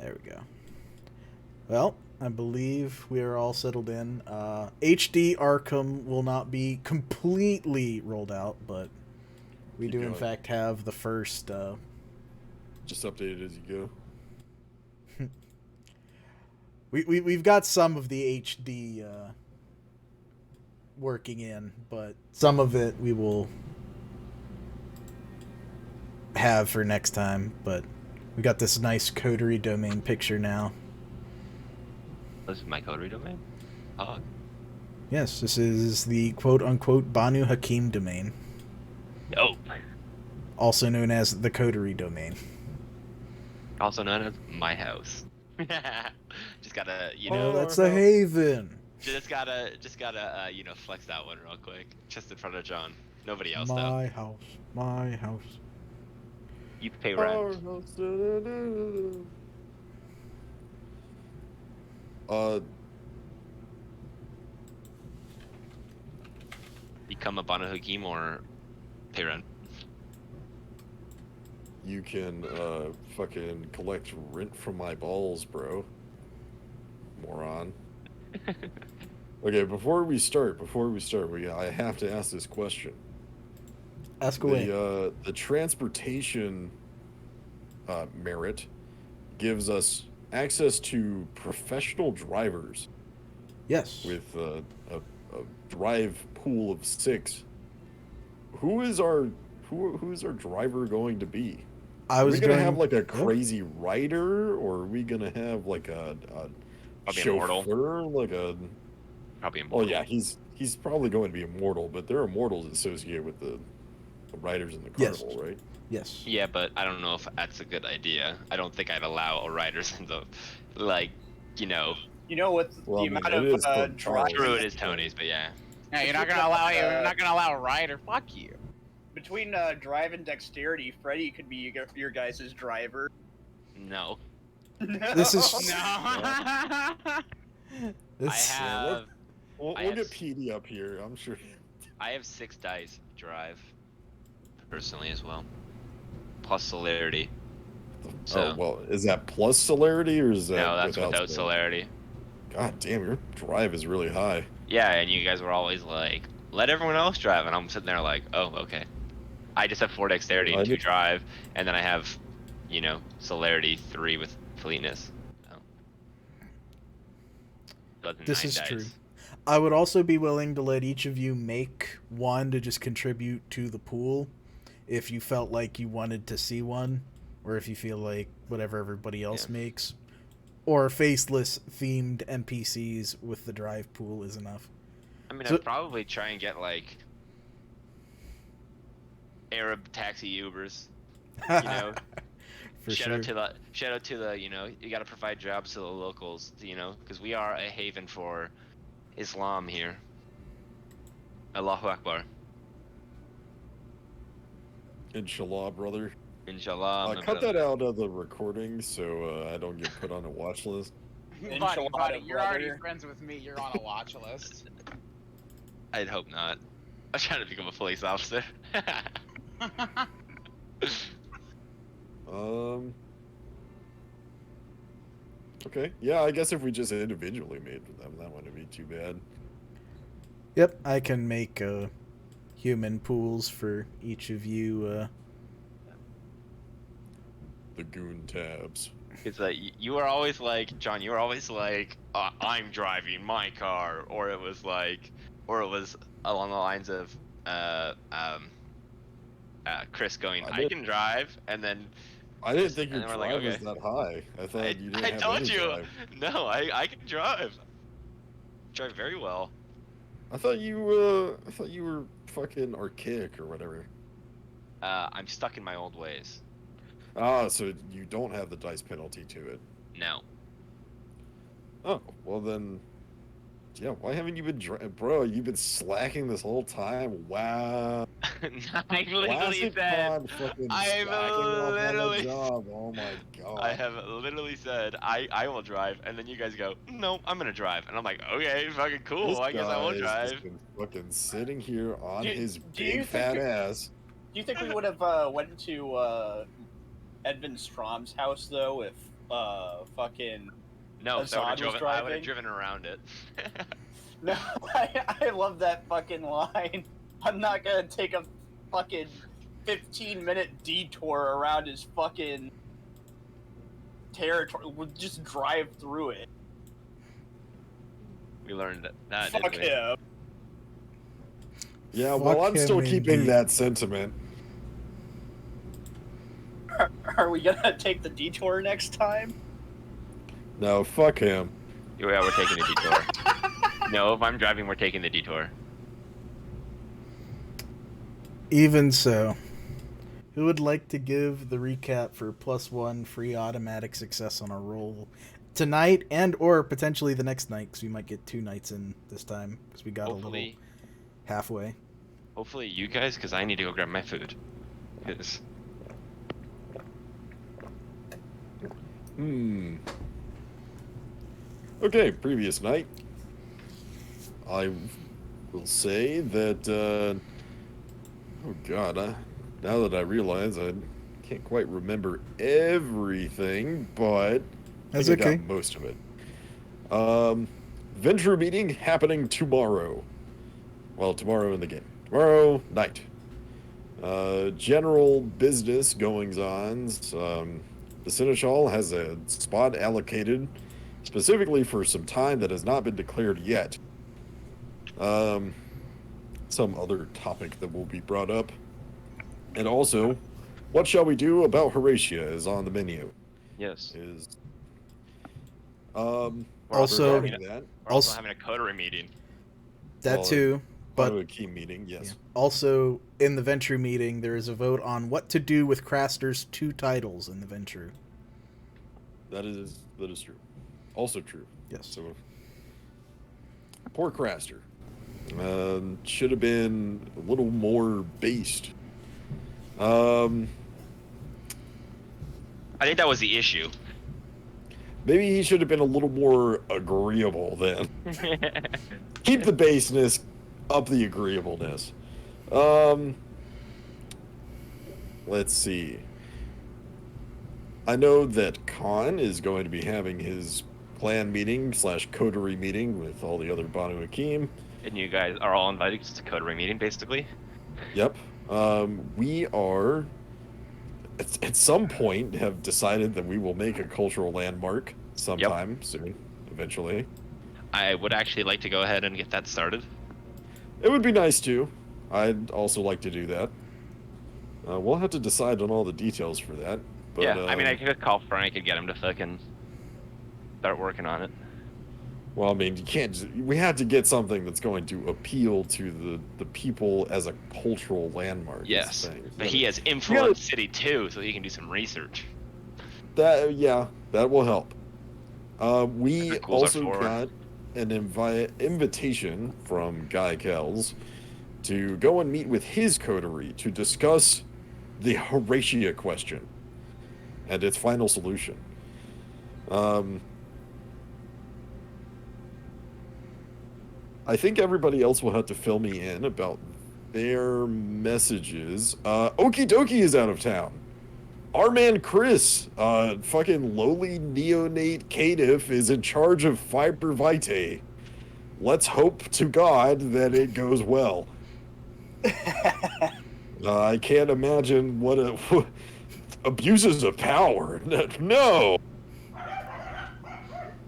There we go. Well, I believe we are all settled in. HD Arkham will not be completely rolled out, but we Keep do in going. fact have the first. Just update it as you go. We've got some of the HD working in, but some of it we will have for next time. But we got this nice coterie domain picture now. This is my coterie domain? Oh. Yes, this is the quote-unquote Banu Haqim domain. Nope. Also known as the coterie domain. Also known as my house. Just gotta, Oh, that's a haven. Just gotta, flex that one real quick. Just in front of John. Nobody else, My house. My house. You pay rent. Become a Banu Haqim or pay rent. You can fucking collect rent from my balls, bro. Moron. Okay, before we start, I have to ask this question. Ask away. The transportation merit gives us access to professional drivers. Yes. With a drive pool of 6. Who's our driver going to be? Are we gonna have like a crazy rider, or are we gonna have like a chauffeur, like a? Probably immortal. Oh yeah, he's probably going to be immortal, but there are mortals associated with the riders in the carnival, right? Yes. Yeah, but I don't know if that's a good idea. I don't think I'd allow riders in the, You know what? Well, the amount of driving. True, it is Tony's, but yeah. No, you're not gonna allow you're not gonna allow a rider. Fuck you. Between drive and dexterity, Freddy could be your guys' driver. No. This is No. this. We'll have get PD up here, I'm sure. I have 6 dice drive, personally as well, plus celerity. So, Oh well, is that plus celerity or is that? No, that's without celerity. God damn, your drive is really high. Yeah, and you guys were always like, let everyone else drive, and I'm sitting there like, oh, okay. I just have 4 dexterity and 2 drive, and then I have, celerity 3 with fleetness. So This is dice. true. I would also be willing to let each of you make one to just contribute to the pool if you felt like you wanted to see one, or if you feel like whatever everybody else makes, or faceless themed NPCs with the drive pool is enough. I mean, I'd probably try and get like Arab taxi Ubers. Shout out to the you got to provide jobs to the locals, because we are a haven for Islam here. Allahu Akbar. Inshallah, brother. Inshallah. Cut that out of the recording so I don't get put on a watch list. Buddy, you're already friends with me. You're on a watch list. I'd hope not. I'm trying to become a police officer. Okay. Yeah, I guess if we just individually made for them, that wouldn't be too bad. Yep, I can make human pools for each of you. The goon tabs. It's like you were always like, John. You were always like, I'm driving my car, or it was along the lines of Chris going, I can drive, and then I didn't think your and then drive we're like, was okay. that high. I thought you didn't I have told any you. drive. No, I can drive. Drive very well. I thought you were fucking archaic or whatever. I'm stuck in my old ways. Ah, so you don't have the dice penalty to it. No. Oh, well then, yeah, why haven't you been bro, you've been slacking this whole time. Wow. I literally said, Oh my god. I have literally said, I will drive, and then you guys go, no, I'm gonna drive. And I'm like, okay, fucking cool, This I guess I will guy has drive. just been fucking sitting here on his do big you fat think ass. Do you think we would have went to Edvin Strom's house though if fucking No, so Azad was driving? I would have driven around it. No, I love that fucking line. I'm not gonna take a fucking 15-minute detour around his fucking territory. We'll just drive through it. We learned that. Fuck him. Yeah, well, I'm still keeping that sentiment. Are we gonna take the detour next time? No, fuck him. Yeah, we're taking the detour. No, if I'm driving, we're taking the detour. Even so, who would like to give the recap for +1 free automatic success on a roll tonight and or potentially the next night, because we might get 2 nights in this time because we got a little halfway. Hopefully you guys, because I need to go grab my food. Okay, previous night. I will say that, oh god, now that I realize I can't quite remember everything, but that's I okay. got most of it. Ventrue meeting happening tomorrow. Well, tomorrow in the game. Tomorrow night. General business goings-ons. The Seneschal has a spot allocated specifically for some time that has not been declared yet. Some other topic that will be brought up. And also, what shall we do about Horatia is on the menu. Yes. Also having a coterie meeting. That too. But a key meeting, yes. Yeah. Also, in the Ventrue meeting, there is a vote on what to do with Craster's 2 titles in the Ventrue. That is true. Also true. Yes. So, poor Craster. Should have been a little more based. I think that was the issue. Maybe he should have been a little more agreeable then. Keep the baseness, up the agreeableness. Let's see. I know that Khan is going to be having his clan meeting / coterie meeting with all the other Banu Haqim. And you guys are all invited to the coterie meeting, basically? Yep. We are, at some point, have decided that we will make a cultural landmark sometime soon, eventually. I would actually like to go ahead and get that started. It would be nice, too. I'd also like to do that. We'll have to decide on all the details for that. But, yeah, I mean, I could call Frank, I could get him to fucking start working on it. Well, I mean, you can't. We have to get something that's going to appeal to the people as a cultural landmark. Yes, but he has influenced city too, so he can do some research. That will help. We also got an invitation from Guy Kells to go and meet with his coterie to discuss the Horatia question and its final solution. I think everybody else will have to fill me in about their messages. Okie Dokie is out of town. Our man Chris, fucking lowly neonate Caitiff, is in charge of Fiber Vitae. Let's hope to God that it goes well. I can't imagine what abuses of power. No.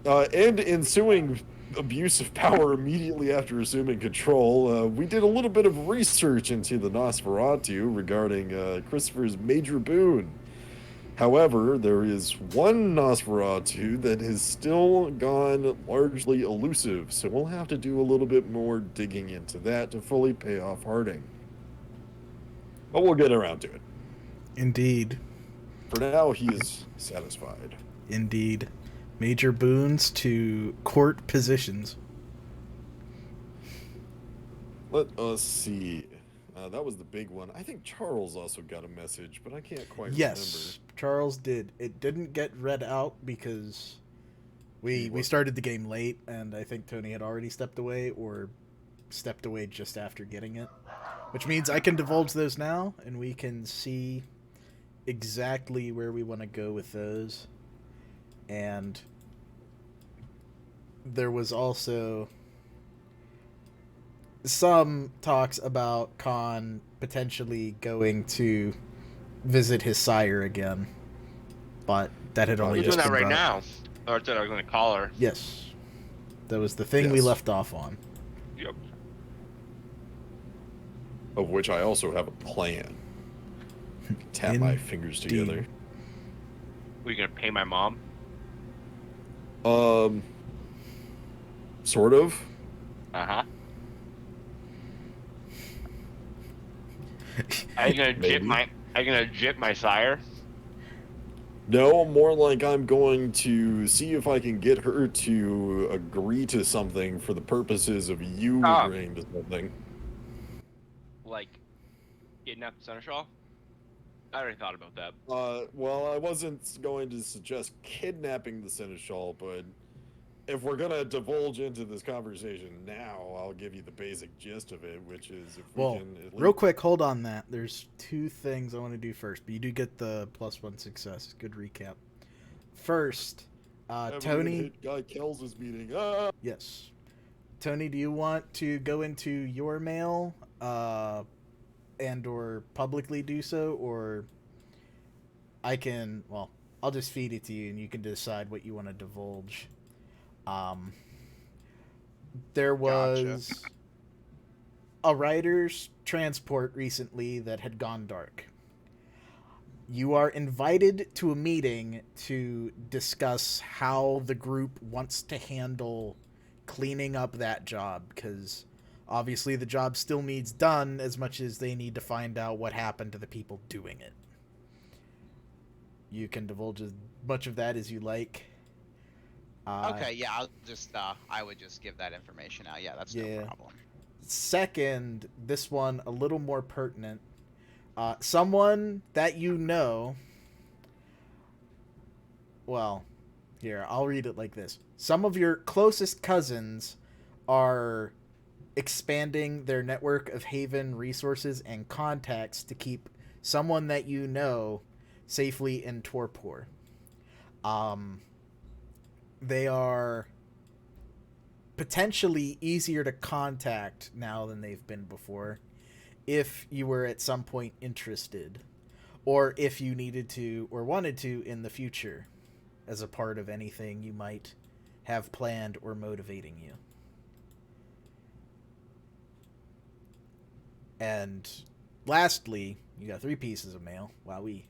And ensuing abuse of power immediately after assuming control, we did a little bit of research into the Nosferatu regarding Christopher's major boon. However, there is one Nosferatu that has still gone largely elusive, so we'll have to do a little bit more digging into that to fully pay off Harding. But we'll get around to it. Indeed. For now, he is satisfied. Indeed. Major boons to court positions. Let us see. That was the big one. I think Charles also got a message, but I can't quite remember. Yes, Charles did. It didn't get read out because we started the game late, and I think Tony had already stepped away or stepped away just after getting it. Which means I can divulge those now, and we can see exactly where we want to go with those. And there was also some talks about Khan potentially going to visit his sire again, but that had only just been brought up. We're doing that right now. Or I was going to call her. Yes. That was the thing we left off on. Yep. Of which I also have a plan. Tap my fingers together. Were you going to pay my mom? Sort of. Uh-huh. Are you gonna jip my sire? No, more like I'm going to see if I can get her to agree to something for the purposes of you agreeing to something. Like, kidnap the Seneschal? I already thought about that. Well, I wasn't going to suggest kidnapping the Seneschal, but if we're gonna divulge into this conversation now, I'll give you the basic gist of it, which is if we can. Real quick, hold on that. There's two things I want to do first, but you do get the +1 success. Good recap. First, Tony. Guy Kells is meeting. Yes. Tony, do you want to go into your mail, and or publicly do so, or I can? Well, I'll just feed it to you, and you can decide what you want to divulge. There was a writer's transport recently that had gone dark. You are invited to a meeting to discuss how the group wants to handle cleaning up that job, because obviously the job still needs done as much as they need to find out what happened to the people doing it. You can divulge as much of that as you like. Okay, yeah, I'll just, I would just give that information out. Yeah, that's no problem. Second, this one a little more pertinent. Someone that you know, well, here, I'll read it like this. Some of your closest cousins are expanding their network of Haven resources and contacts to keep someone that you know safely in torpor. They are potentially easier to contact now than they've been before, if you were at some point interested, or if you needed to or wanted to in the future as a part of anything you might have planned or motivating you. And lastly, you got 3 pieces of mail. Wowee.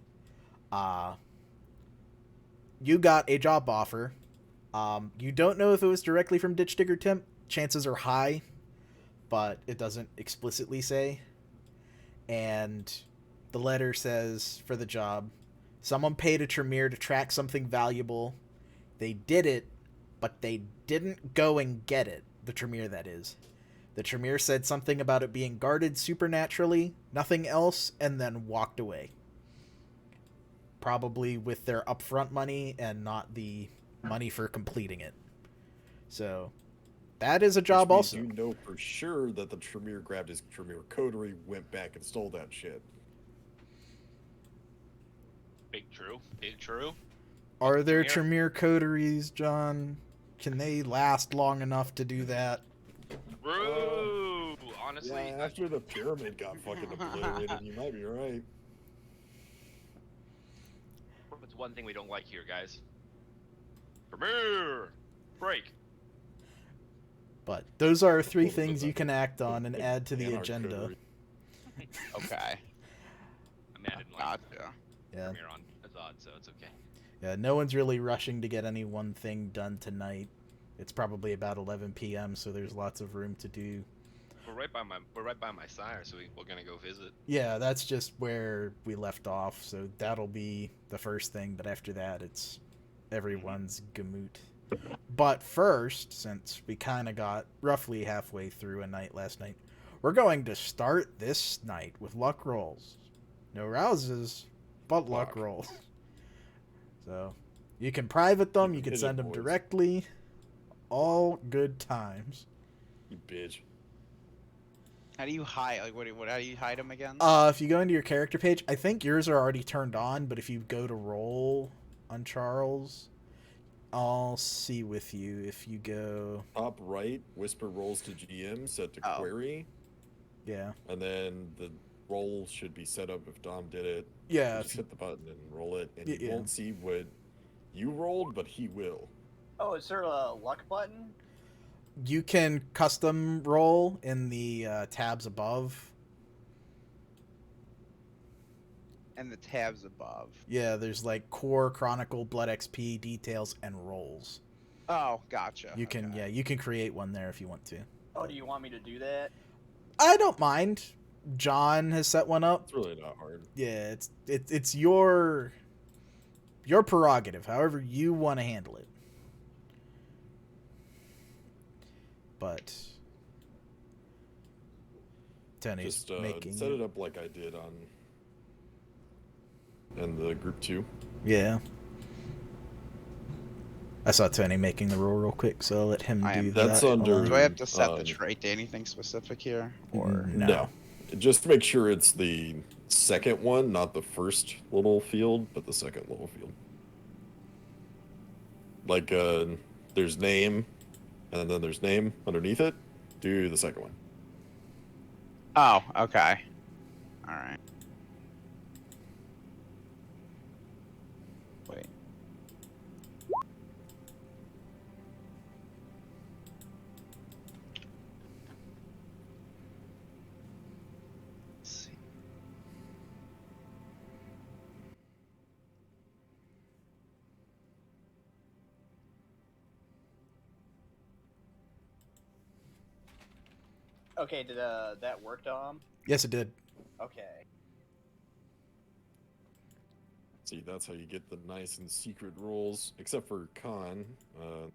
You got a job offer. You don't know if it was directly from Ditch Digger Temp. Chances are high, but it doesn't explicitly say. And the letter says, for the job, someone paid a Tremere to track something valuable. They did it, but they didn't go and get it. The Tremere, that is. The Tremere said something about it being guarded supernaturally, nothing else, and then walked away. Probably with their upfront money and not the money for completing it. So that is a job also. You know for sure that the Tremere grabbed his Tremere coterie, went back and stole that shit. Big true. Big true. Are there Tremere coteries, John? Can they last long enough to do that? Bro, honestly. Yeah, after the pyramid got fucking obliterated, you might be right. It's one thing we don't like here, guys. Tremere! Break. But those are 3 things you can act on and add to the agenda. Okay. I'm adding Tremere on Azad, so it's okay. Yeah, no one's really rushing to get any one thing done tonight. It's probably about 11 p.m., so there's lots of room to do. We're right by my sire, so we're gonna go visit. Yeah, that's just where we left off, so that'll be the first thing, but after that it's everyone's gamoot. But first, since we kind of got roughly halfway through a night last night, we're going to start this night with luck rolls. No rouses, but luck rolls. So you can private them, you can send them directly. All good times. You bitch. How do you hide? Like, what? How do you hide them again? If you go into your character page, I think yours are already turned on, but if you go to roll on Charles, I'll see with you if you go top right. Whisper rolls to GM set to query. Yeah. And then the roll should be set up if Dom did it. Yeah. Just hit the button and roll it, and you won't see what you rolled, but he will. Oh, is there a luck button? You can custom roll in the tabs above. And the tabs above. Yeah, there's like core, chronicle, blood XP, details, and rolls. Oh, gotcha. You can you can create one there if you want to. Oh, do you want me to do that? I don't mind. John has set one up. It's really not hard. Yeah, it's your prerogative, however you want to handle it. But Tony's just making set it up like I did on in the group 2. Yeah. I saw Tony making the roll real quick, so I'll let him do that. That's under. Do I have to set the trait to anything specific here, or no? Just make sure it's the second one, not the first little field, but the second little field. Like there's name, and then there's name underneath it. Do the second one. Oh, okay. All right. Wait. Let's see. Okay, did that work, Dom? Yes, it did. Okay. See, that's how you get the nice and secret rolls, except for con. I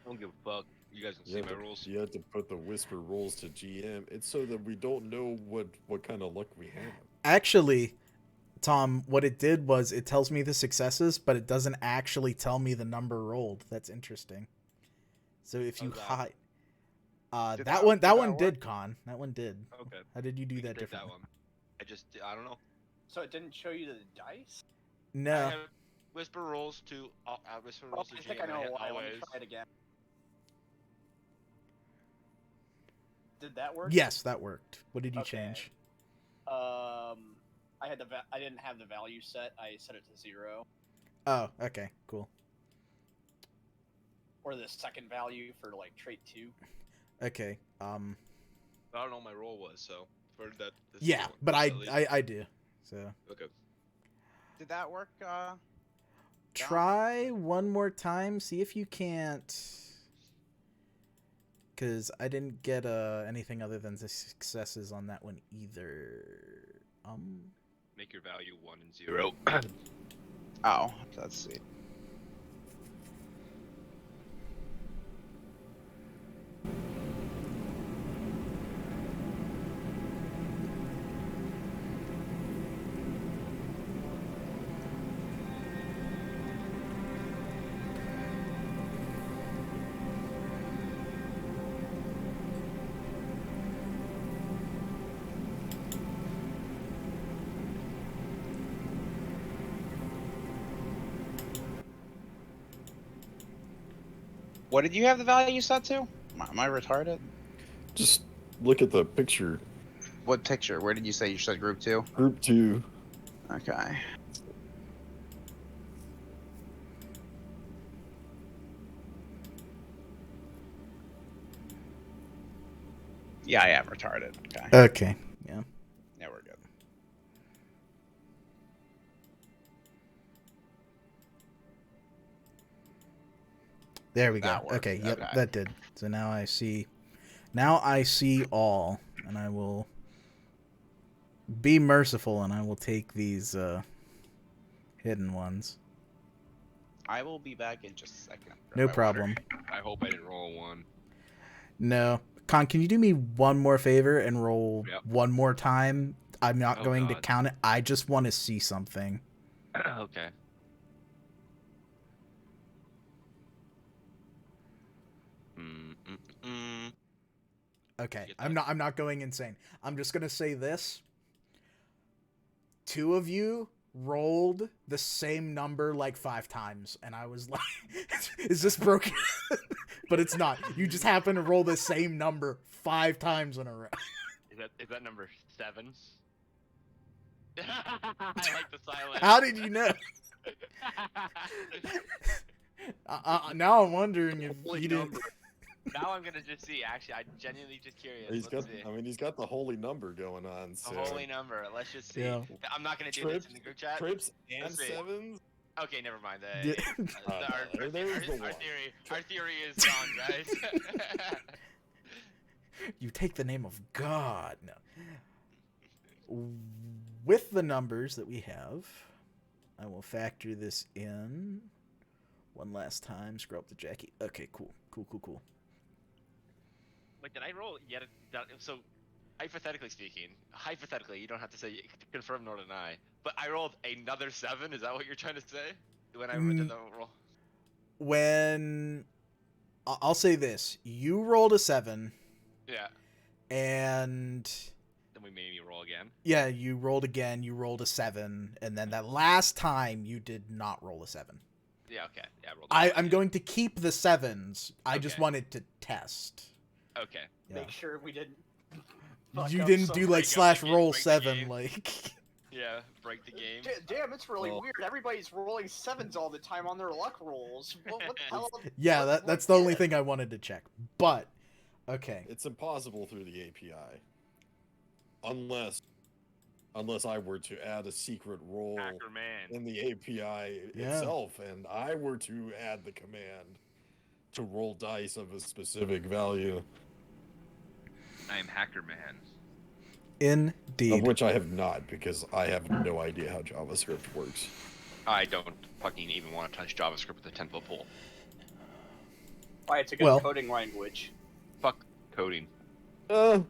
don't give a fuck. You guys can see my rules. You had to put the whisper rolls to GM. It's so that we don't know what kind of luck we have. Actually, Tom, what it did was it tells me the successes, but it doesn't actually tell me the number rolled. That's interesting. So if you hide, that one did, Con. That one did. Okay. How did you do that differently? That one. I don't know. So it didn't show you the dice? No. I have whisper rolls to whisper rolls to I think I know why. Let me try it again. Did that work? Yes, that worked. What did you change? I didn't have the value set. I set it to 0. Oh, okay, cool. Or the second value for like trait 2. Okay. I don't know what my roll was, so for that. Yeah, but I do. So. Okay. Did that work? Try one more time. See if you can't. Because I didn't get anything other than the successes on that one either. Make your value 1 and 0. Oh, let's see. What did you have the value set to? Am I retarded? Just look at the picture. What picture? Where did you say you said group 2? Group 2. Okay. Yeah, I am retarded. Okay. Okay. Yeah. Yeah, we're good. There we go. Okay, yep, that did. So now I see all, and I will be merciful, and I will take these hidden ones. I will be back in just a second. No problem. I hope I didn't roll a 1. No. Con, can you do me one more favor and roll one more time? I'm not going to count it. I just want to see something. Okay. Okay, I'm not going insane. I'm just gonna say this. 2 of you rolled the same number like 5 times, and I was like, is this broken? But it's not. You just happen to roll the same number 5 times in a row. Is that number 7? I like the silence. How did you know? Now I'm wondering if you didn't. Now I'm gonna just see. Actually, I'm genuinely just curious. He's got the holy number going on. So. The holy number. Let's just see. Yeah. I'm not gonna do this in the group chat. Trips and 7s. Okay, never mind. Our theory is gone, guys. You take the name of God. No. With the numbers that we have, I will factor this in one last time. Scroll up to Jackie. Okay, cool. Wait, did I roll yet? So, hypothetically speaking, you don't have to say confirm nor deny, but I rolled another 7. Is that what you're trying to say? When I did the roll? When I'll say this, you rolled a 7. Yeah. And then we made me roll again. Yeah, you rolled again. You rolled a 7, and then that last time you did not roll a 7. Yeah. Okay. Yeah. I'm going to keep the 7s. I just wanted to test. Okay. Yeah. Make sure we didn't. You didn't do like /roll7 like. Yeah, break the game. Damn, it's really weird. Everybody's rolling 7s all the time on their luck rolls. What the hell? Yeah, that's the only thing I wanted to check. But okay, it's impossible through the API, unless I were to add a secret role in the API itself, and I were to add the command to roll dice of a specific value. I am Hacker Man. Indeed. Of which I have not, because I have no idea how JavaScript works. I don't fucking even want to touch JavaScript with a 10-foot pole. Why, it's a good coding language. Fuck coding. I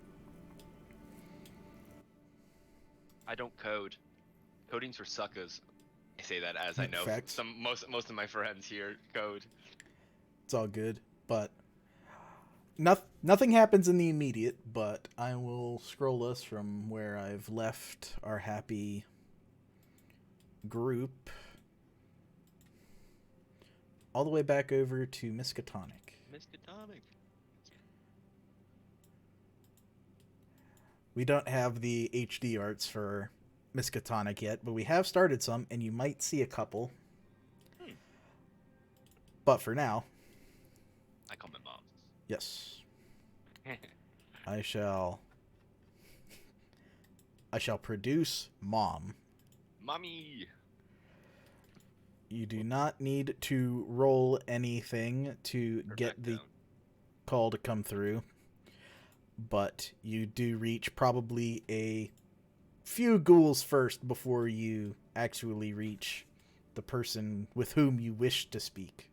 don't code. Coding's for suckers. I say that as I know most of my friends here code. It's all good, but nothing happens in the immediate, but I will scroll us from where I've left our happy group all the way back over to Miskatonic. We don't have the HD arts for Miskatonic yet, but we have started some, and you might see a couple. But for now... I call my mom. Yes. I shall produce Mom. Mommy! You do not need to roll anything to get the call to come through, but you do reach probably a few ghouls first before you actually reach the person with whom you wish to speak.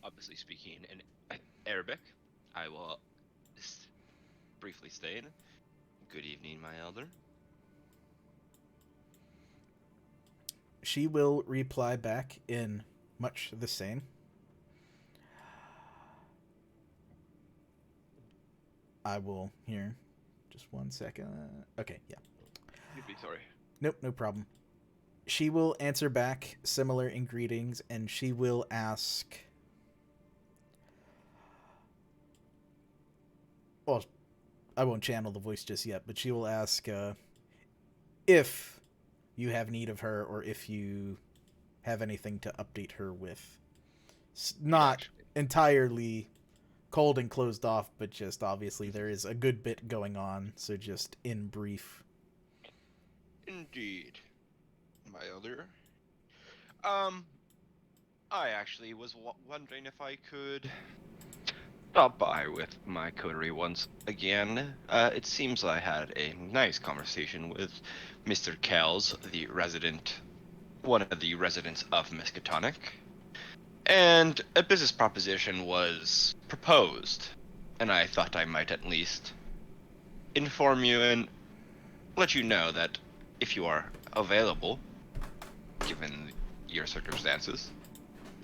Obviously speaking in Arabic, I will just briefly state, "Good evening, my elder." She will reply back in much the same. I will here. Just 1 second. Okay, yeah. You'd be sorry. Nope, no problem. She will answer back similar in greetings, and she will ask... Well, I won't channel the voice just yet, but she will ask if you have need of her or if you have anything to update her with. Not entirely cold and closed off, but just obviously there is a good bit going on, so just in brief. Indeed, my elder. I actually was wondering if I could stop by with my coterie once again. It seems I had a nice conversation with Mr. Kells, one of the residents of Miskatonic, and a business proposition was proposed, and I thought I might at least inform you and let you know that if you are available, given your circumstances,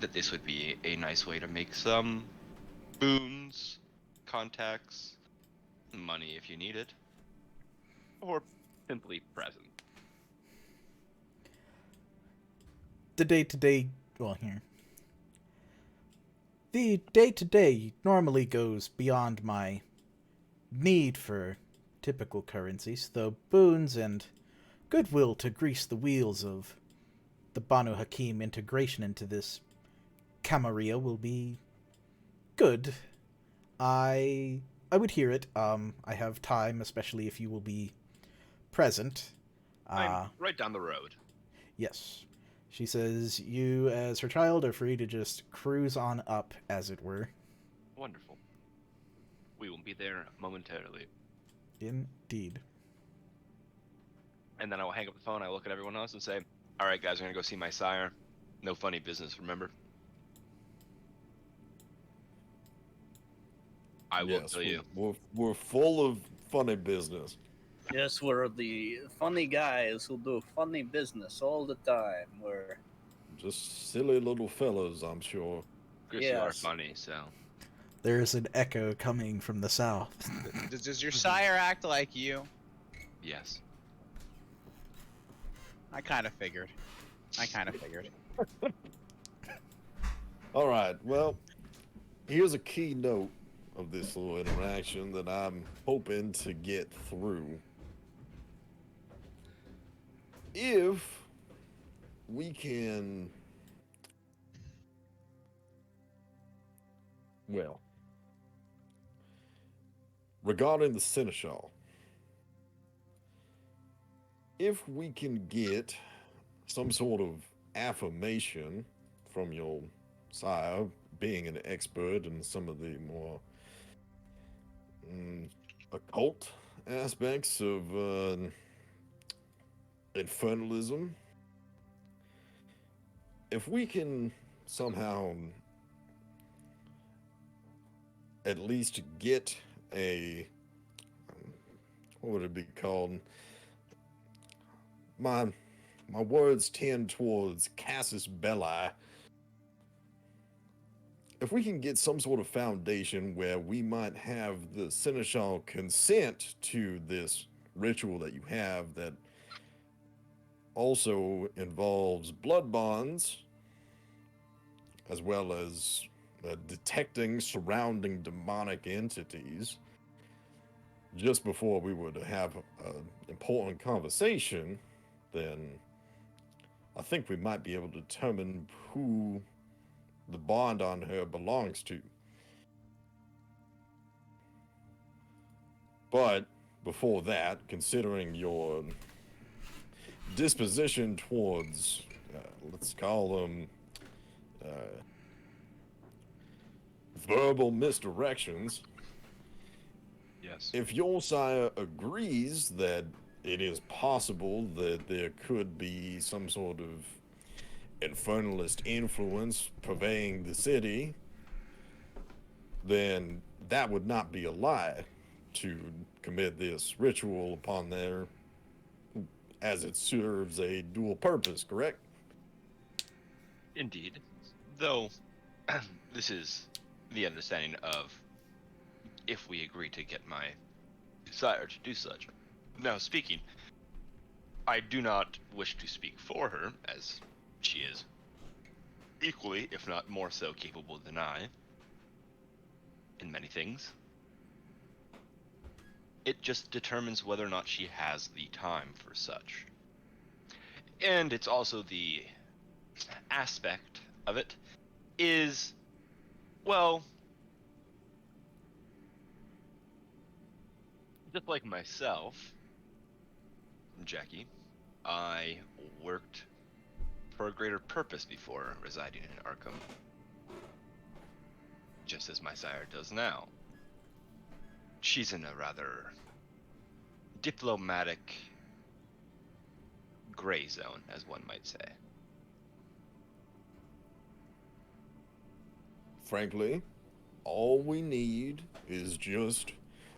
that this would be a nice way to make some boons, contacts, money if you need it, or simply present. the day-to-day... Well, here. The day-to-day normally goes beyond my need for typical currencies, though boons and goodwill to grease the wheels of the Banu Haqim integration into this Camarilla will be good. I would hear it. I have time, especially if you will be present. I'm right down the road. Yes. She says you, as her child, are free to just cruise on up, as it were. Wonderful. We will be there momentarily. Indeed. And then I will hang up the phone, I look at everyone else and say, alright guys, I'm gonna go see my sire. No funny business, remember? I will tell you. We're full of funny business. Yes, we're the funny guys who do funny business all the time. We're just silly little fellows, I'm sure. Chris, you are funny, so. There's an echo coming from the south. Does your sire act like you? Yes. I kind of figured. All right, well, here's a key note of this little interaction that I'm hoping to get through. If we can, well, regarding the seneschal, if we can get some sort of affirmation from your sire, being an expert in some of the more occult aspects of infernalism, if we can somehow at least get a, what would it be called? My words tend towards casus belli. If we can get some sort of foundation where we might have the seneschal consent to this ritual that you have that also involves blood bonds, as well as detecting surrounding demonic entities, just before we would have an important conversation, then I think we might be able to determine who the bond on her belongs to. But before that, considering your disposition towards, let's call them verbal misdirections, yes. If your sire agrees that it is possible that there could be some sort of infernalist influence pervading the city, then that would not be a lie to commit this ritual upon there, as it serves a dual purpose, correct? Indeed. Though, this is the understanding of if we agree to get my sire to do such. Now, speaking, I do not wish to speak for her, as she is equally, if not more so, capable than I in many things. It just determines whether or not she has the time for such. And it's also the aspect of it is, well, just like myself, Jackie, I worked for a greater purpose before residing in Arkham, just as my sire does now. She's in a rather diplomatic gray zone, as one might say. Frankly, all we need is just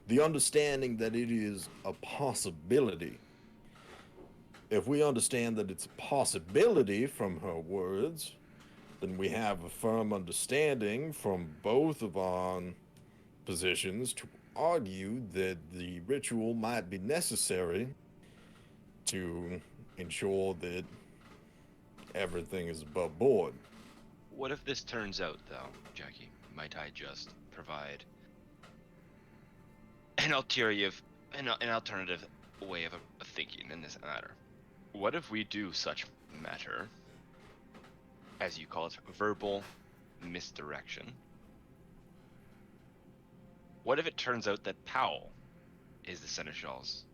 the understanding that it is a possibility. If we understand that it's a possibility from her words, then we have a firm understanding from both of our positions to argue that the ritual might be necessary to ensure that everything is above board. What if this turns out, though, Jackie? Might I just provide an alternative way of thinking in this matter? What if we do such matter, as you call it, verbal misdirection? What if it turns out that Powell is the Seneschal's?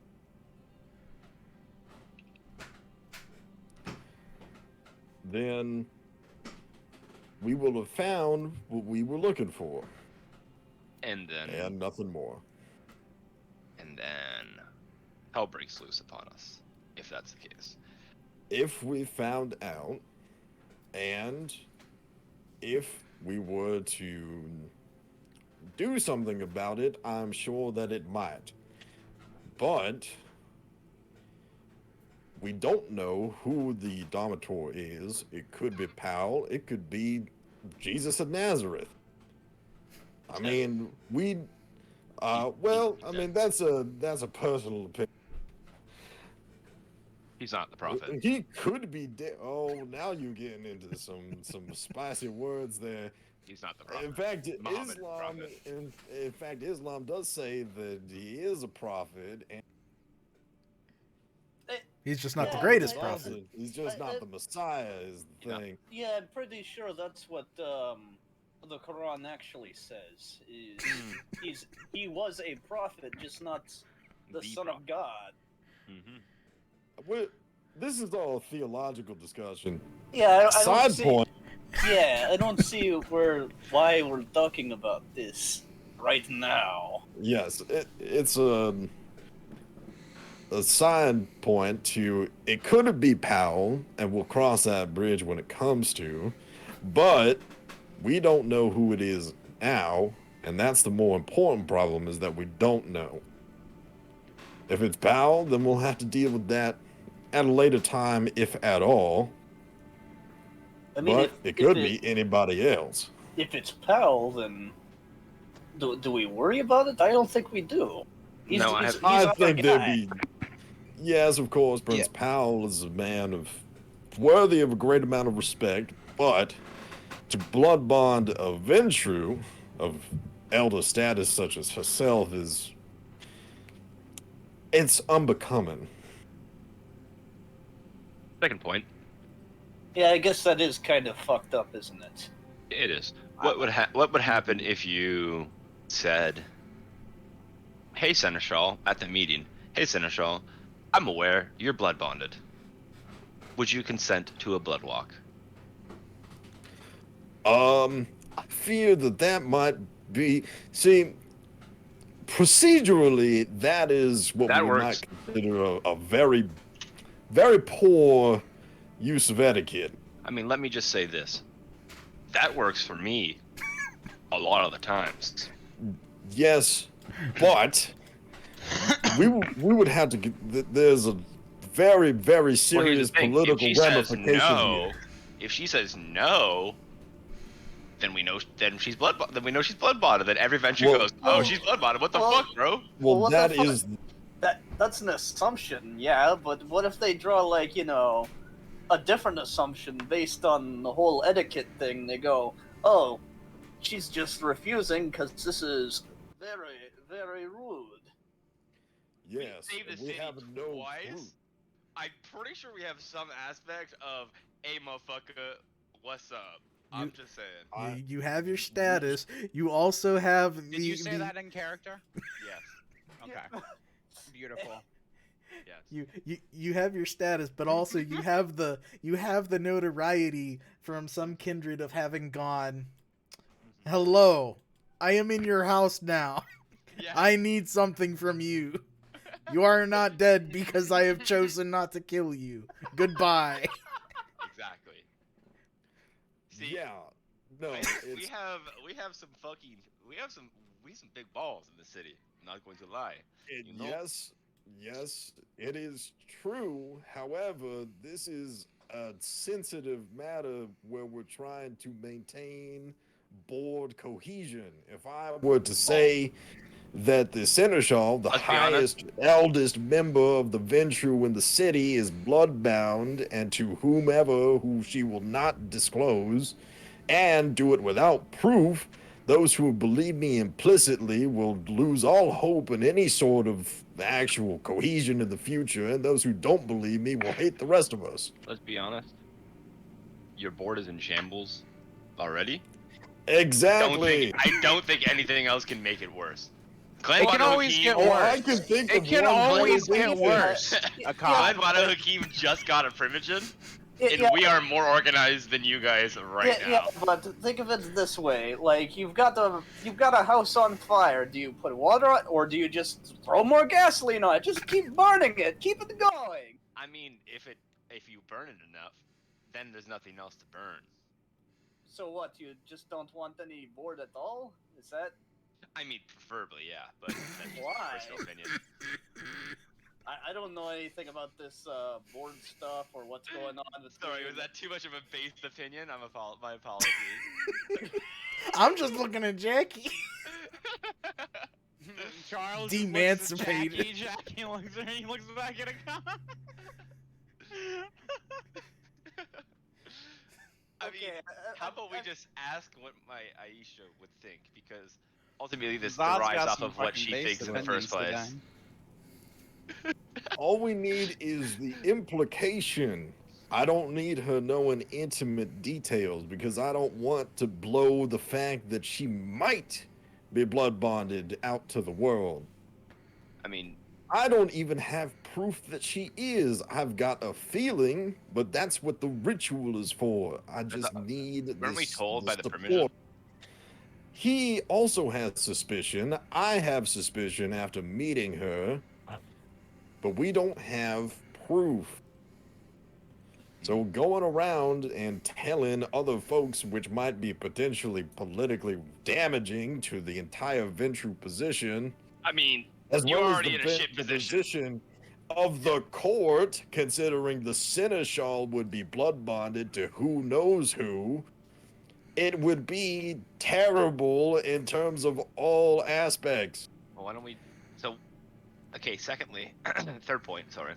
Then we will have found what we were looking for. And then... And nothing more. And then hell breaks loose upon us, if that's the case. If we found out, and if we were to do something about it, I'm sure that it might. But we don't know who the Domitor is. It could be Powell. It could be Jesus of Nazareth. I mean, well, I mean, that's a personal opinion. He's not the prophet. He could be dead. Oh, now you're getting into some spicy words there. He's not the prophet. In fact, Muhammad, Islam does say that he is a prophet, and he's just not the greatest prophet. He's just not the Messiah, is the thing. Yeah, I'm pretty sure that's what the Quran actually says. He was a prophet, just not the son of God. Mm-hmm. This is all a theological discussion. Yeah, Side point. Yeah, I don't see why we're talking about this right now. Yes, it's a side point to it could be Powell, and we'll cross that bridge when it comes to, but we don't know who it is now, and that's the more important problem, is that we don't know. If it's Powell, then we'll have to deal with that at a later time, if at all. I mean, but it could be anybody else. If it's Powell, then do we worry about it? I don't think we do. I think there'd be... Yes, of course, Prince Powell is a man worthy of a great amount of respect, but to blood bond a Ventrue of elder status such as herself it's unbecoming. Second point. Yeah, I guess that is kind of fucked up, isn't it? It is. What would happen if you said, "Hey, Seneschal," at the meeting, "Hey, Seneschal, I'm aware you're blood bonded. Would you consent to a blood walk?" I fear that might be... See, procedurally, that is what we might consider a very, very poor use of etiquette. I mean, let me just say this. That works for me a lot of the times. Yes, but we would have to get... There's a very, very serious political ramification here. If she says no, then we know she's blood bonded. Then every Ventrue goes, "Oh, she's blood bonded. What the fuck, bro?" Well, that's an assumption, yeah. But what if they draw a different assumption based on the whole etiquette thing? They go, "Oh, she's just refusing because this is very, very rude." Yes, we have no clue. I'm pretty sure we have some aspect of, "Hey, motherfucker, what's up?" I'm just saying. You have your status. You also have the... Did you say that in character? Yes. Okay. Beautiful. Yes. You have your status, but also you have the notoriety from some kindred of having gone, "Hello, I am in your house now. Yeah. I need something from you. You are not dead because I have chosen not to kill you. Goodbye." Exactly. See, yeah, no, we have some big balls in the city. I'm not going to lie. Yes, it is true. However, this is a sensitive matter where we're trying to maintain board cohesion. If I were to say that the Seneschal, the highest, eldest member of the Ventrue in the city, is bloodbound, and to whomever who she will not disclose, and do it without proof, those who believe me implicitly will lose all hope in any sort of actual cohesion in the future, and those who don't believe me will hate the rest of us. Let's be honest. Your board is in shambles already. Exactly. I don't think anything else can make it worse. Glenn it can always get worse. I can think it can always get worse. Glenn Banu Haqim just got a primogen, and we are more organized than you guys right now. Yeah, but think of it this way: like you've got a house on fire. Do you put water on, or do you just throw more gasoline on it? Just keep burning it, keep it going. I mean, if you burn it enough, then there's nothing else to burn. So what? You just don't want any board at all? Is that? I mean, preferably, yeah, but that's just Why? my personal opinion. I don't know anything about this board stuff or what's going on. Sorry, was that too much of a based opinion? My apologies. I'm just looking at Jackie. Charles Demancipated. Jackie looks back at a cop. I mean, how about we just ask what my Aisha would think? Because ultimately this derives off of what she thinks in the first place. All we need is the implication. I don't need her knowing intimate details because I don't want to blow the fact that she might be blood bonded out to the world. I mean, I don't even have proof that she is. I've got a feeling, but that's what the ritual is for. I just need. Weren't we told by the primogen? He also has suspicion. I have suspicion after meeting her, but we don't have proof. So going around and telling other folks, which might be potentially politically damaging to the entire Ventrue position. I mean, as you're well already as in a shit position of the court, considering the Seneschal would be blood bonded to who knows who, it would be terrible in terms of all aspects. Well, why don't we? So, okay. Secondly, third point. Sorry.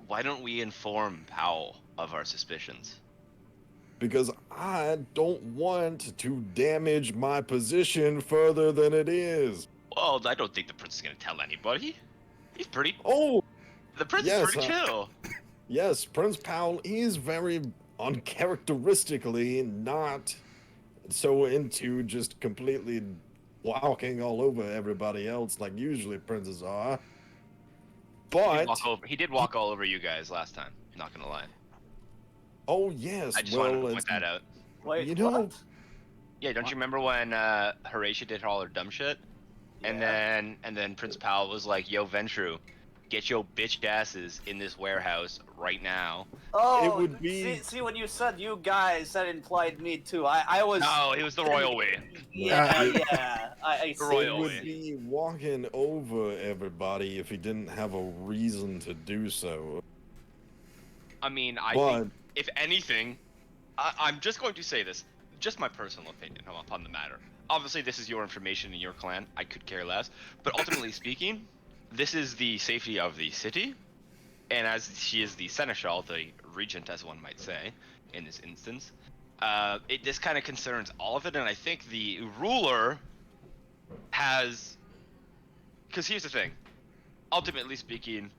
Why don't we inform Powell of our suspicions? Because I don't want to damage my position further than it is. Well, I don't think the prince is going to tell anybody. He's pretty... Oh! The prince is pretty chill. Yes, Prince Powell is very uncharacteristically not so into just completely walking all over everybody else like usually princes are. But... He did walk all over you guys last time, not going to lie. Oh, yes. I just wanted to point that out. Wait, you know... what? Yeah, don't you remember when Horatia did all her dumb shit? And then Prince Powell was like, "Yo, Ventrue, get your bitch asses in this warehouse right now." Oh, it would be... see when you said you guys, that implied me too. I was... No, it was the royal way. Yeah. I see. It would be walking over everybody if he didn't have a reason to do so. I mean, I think, if anything, I'm just going to say this, just my personal opinion upon the matter. Obviously, this is your information in your clan. I could care less. But ultimately speaking, this is the safety of the city. And as she is the seneschal, the regent, as one might say, in this instance, this kind of concerns all of it. And I think the ruler has... Because here's the thing. Ultimately speaking,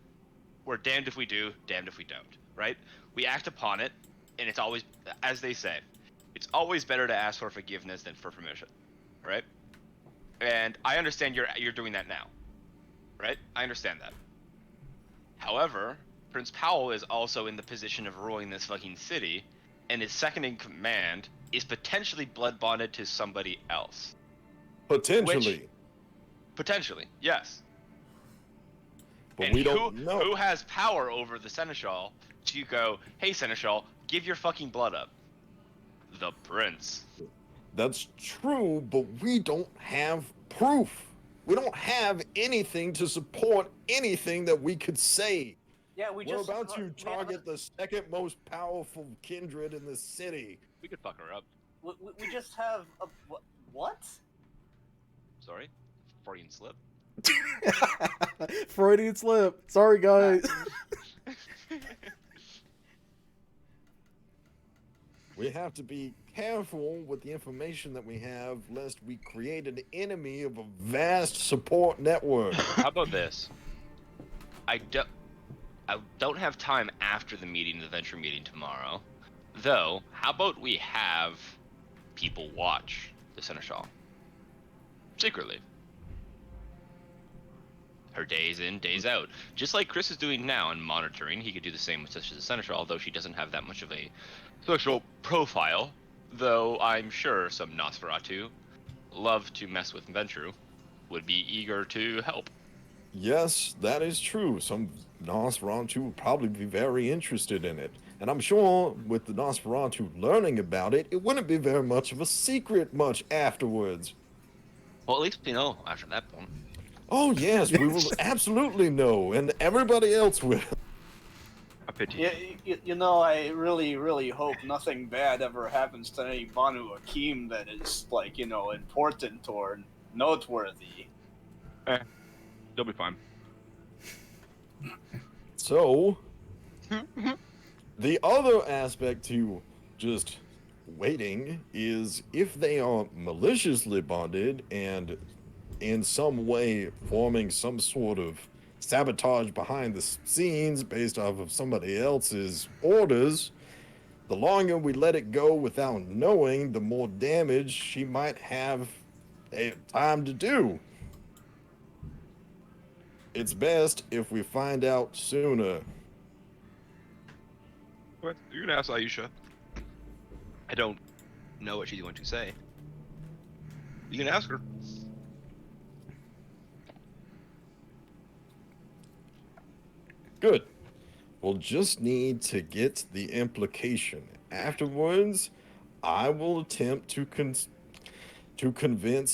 we're damned if we do, damned if we don't, right? We act upon it, and it's always, as they say, it's always better to ask for forgiveness than for permission, right? And I understand you're doing that now, right? I understand that. However, Prince Powell is also in the position of ruling this fucking city, and his second in command is potentially blood bonded to somebody else. Potentially. Potentially, yes. But and we don't know. Who has power over the seneschal to go, "Hey, seneschal, give your fucking blood up"? The prince. That's true, but we don't have proof. We don't have anything to support anything that we could say. Yeah, We're about to target the second most powerful kindred in the city. We could fuck her up. We just have a what? Sorry, Freudian slip. Freudian slip. Sorry, guys. We have to be careful with the information that we have, lest we create an enemy of a vast support network. How about this? I don't have time after the meeting, the Ventrue meeting tomorrow. Though, how about we have people watch the Seneschal? Secretly. Her days in, days out. Just like Chris is doing now and monitoring, he could do the same with such as the Seneschal, although she doesn't have that much of a social profile. Though I'm sure some Nosferatu love to mess with Ventrue, would be eager to help. Yes, that is true. Some Nosferatu would probably be very interested in it. And I'm sure with the Nosferatu learning about it, it wouldn't be very much of a secret much afterwards. Well, at least we know after that point. Oh, yes, we will absolutely know, and everybody else will. A pity. Yeah, you know, I really, really hope nothing bad ever happens to any Banu Haqim that is, like, you know, important or noteworthy. They'll be fine. So, the other aspect to just waiting is if they are maliciously bonded and in some way forming some sort of sabotage behind the scenes based off of somebody else's orders, the longer we let it go without knowing, the more damage she might have time to do. It's best if we find out sooner. What? You're gonna ask Aisha. I don't know what she's going to say. You can ask her. Good. We'll just need to get the implication. Afterwards, I will attempt to convince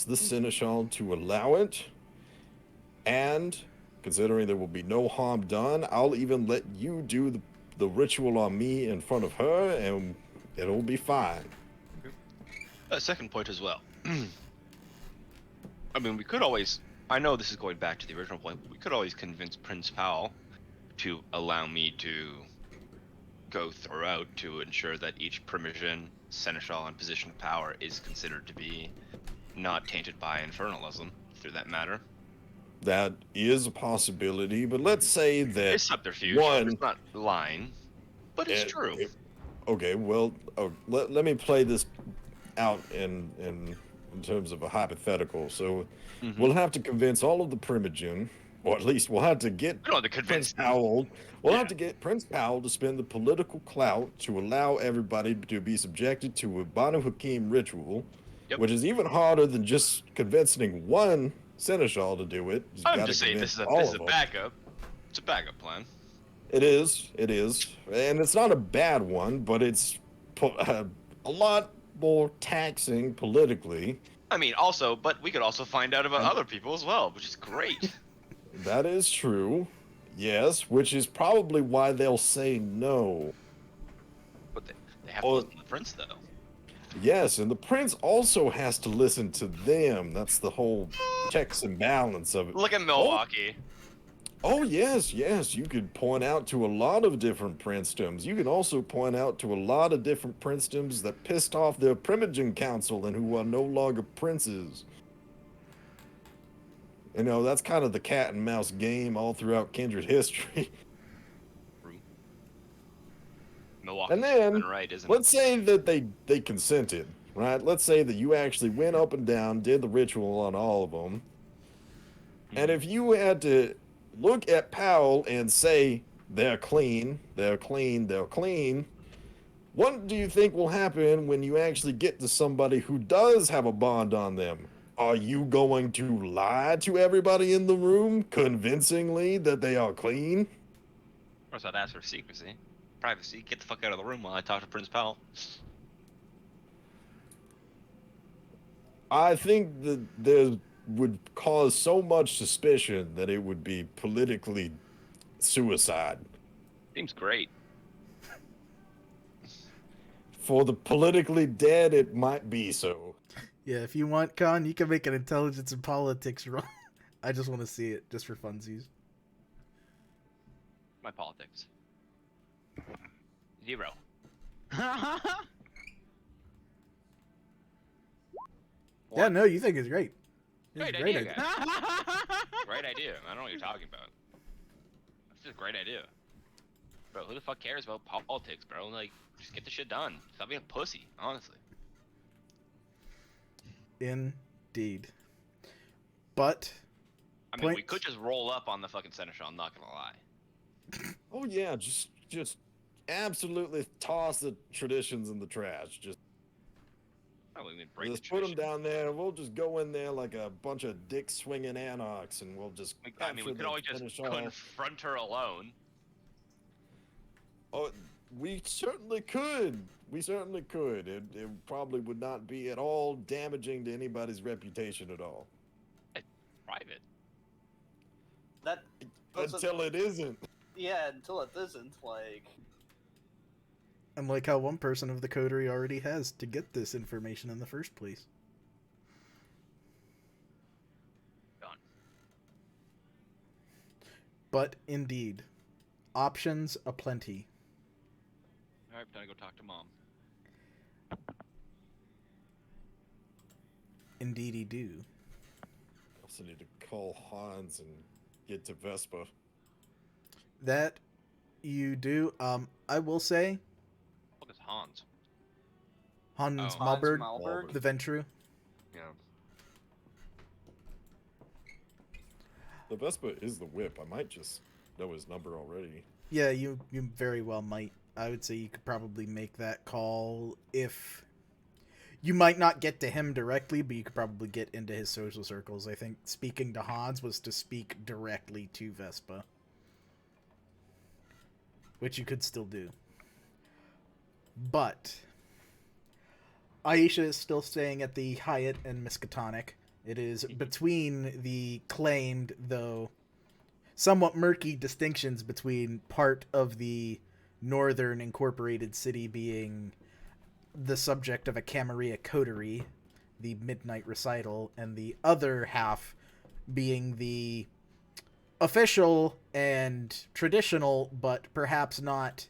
the Seneschal to allow it. And considering there will be no harm done, I'll even let you do the ritual on me in front of her, and it'll be fine. Second point as well. I mean, we could always... I know this is going back to the original point, but we could always convince Prince Powell to allow me to go throughout to ensure that each Primogen, Seneschal, and position of power is considered to be not tainted by infernalism through that matter. That is a possibility, but let's say that it's subterfuge. It's not lying, but it's true. Okay, well, let me play this out in terms of a hypothetical. So we'll have to convince all of the Primogen, or at least we'll have to get Prince Powell. We'll have to get Prince Powell to spend the political clout to allow everybody to be subjected to a Banu Haqim ritual, which is even harder than just convincing one Seneschal to do it. I'm just saying this is a backup. It's a backup plan. It is, and it's not a bad one, but it's a lot more taxing politically. I mean, also, but we could also find out about other people as well, which is great. That is true, yes, which is probably why they'll say no. But they have to listen to the prince, though. Yes, and the prince also has to listen to them. That's the whole checks and balance of it. Look at Milwaukee. Oh, yes, you could point out to a lot of different princedoms. You can also point out to a lot of different princedoms that pissed off their Primogen council and who are no longer princes. You know, that's kind of the cat and mouse game all throughout Kindred history. Milwaukee's and then, right, isn't let's say that they consented, right? Let's say that you actually went up and down, did the ritual on all of them. And if you had to look at Powell and say, they're clean, what do you think will happen when you actually get to somebody who does have a bond on them? Are you going to lie to everybody in the room convincingly that they are clean? Of course, I'd ask for secrecy. Privacy. Get the fuck out of the room while I talk to Prince Powell. I think that there would cause so much suspicion that it would be politically suicide. Seems great. For the politically dead, it might be so. Yeah, if you want, Con, you can make an intelligence and politics roll. I just want to see it, just for funsies. My politics. 0. Yeah, no, you think it's great. Great idea, guys. Great idea. I don't know what you're talking about. That's just a great idea. Bro, who the fuck cares about politics, bro? Like, just get the shit done. Stop being a pussy, honestly. Indeed. But... I mean, we could just roll up on the fucking Seneschal, I'm not gonna lie. Oh yeah, just absolutely toss the traditions in the trash. Just put them down there, and we'll just go in there like a bunch of dick-swinging anarchs, and we'll just... I mean, we could always just confront her alone. Oh, we certainly could. We certainly could. It probably would not be at all damaging to anybody's reputation at all. It's private. That until it isn't. Yeah, until it isn't, like... And like how one person of the coterie already has to get this information in the first place. Done. But indeed, options aplenty. Alright, time to go talk to Mom. Indeedy do. I also need to call Hans and get to Vespa. That you do. I will say... What is Hans? Hans Oh. Malberg, the Ventrue. Yeah. The Vespa is the whip. I might just know his number already. Yeah, you very well might. I would say you could probably make that call if... You might not get to him directly, but you could probably get into his social circles. I think speaking to Hans was to speak directly to Vespa. Which you could still do. But Aisha is still staying at the Hyatt in Miskatonic. It is between the claimed, though somewhat murky, distinctions between part of the northern incorporated city being the subject of a Camarilla coterie, the midnight recital, and the other half being the official and traditional, but perhaps not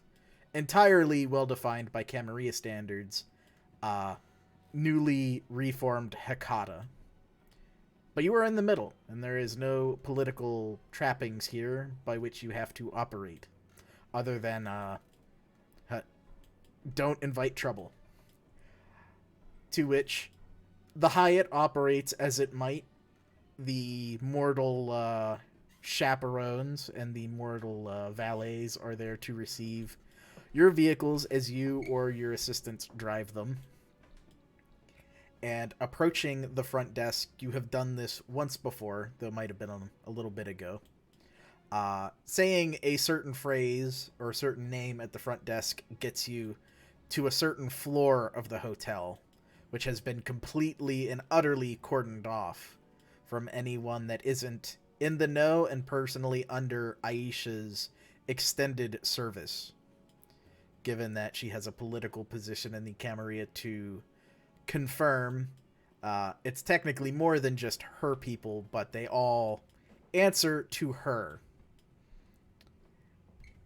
entirely well-defined by Camarilla standards, newly reformed Hecata. But you are in the middle, and there is no political trappings here by which you have to operate, other than, don't invite trouble. To which the Hyatt operates as it might. The mortal chaperones and the mortal valets are there to receive your vehicles as you or your assistants drive them. And approaching the front desk, you have done this once before, though it might have been a little bit ago. Saying a certain phrase or a certain name at the front desk gets you to a certain floor of the hotel, which has been completely and utterly cordoned off from anyone that isn't in the know and personally under Aisha's extended service, given that she has a political position in the Camarilla to confirm. It's technically more than just her people, but they all answer to her.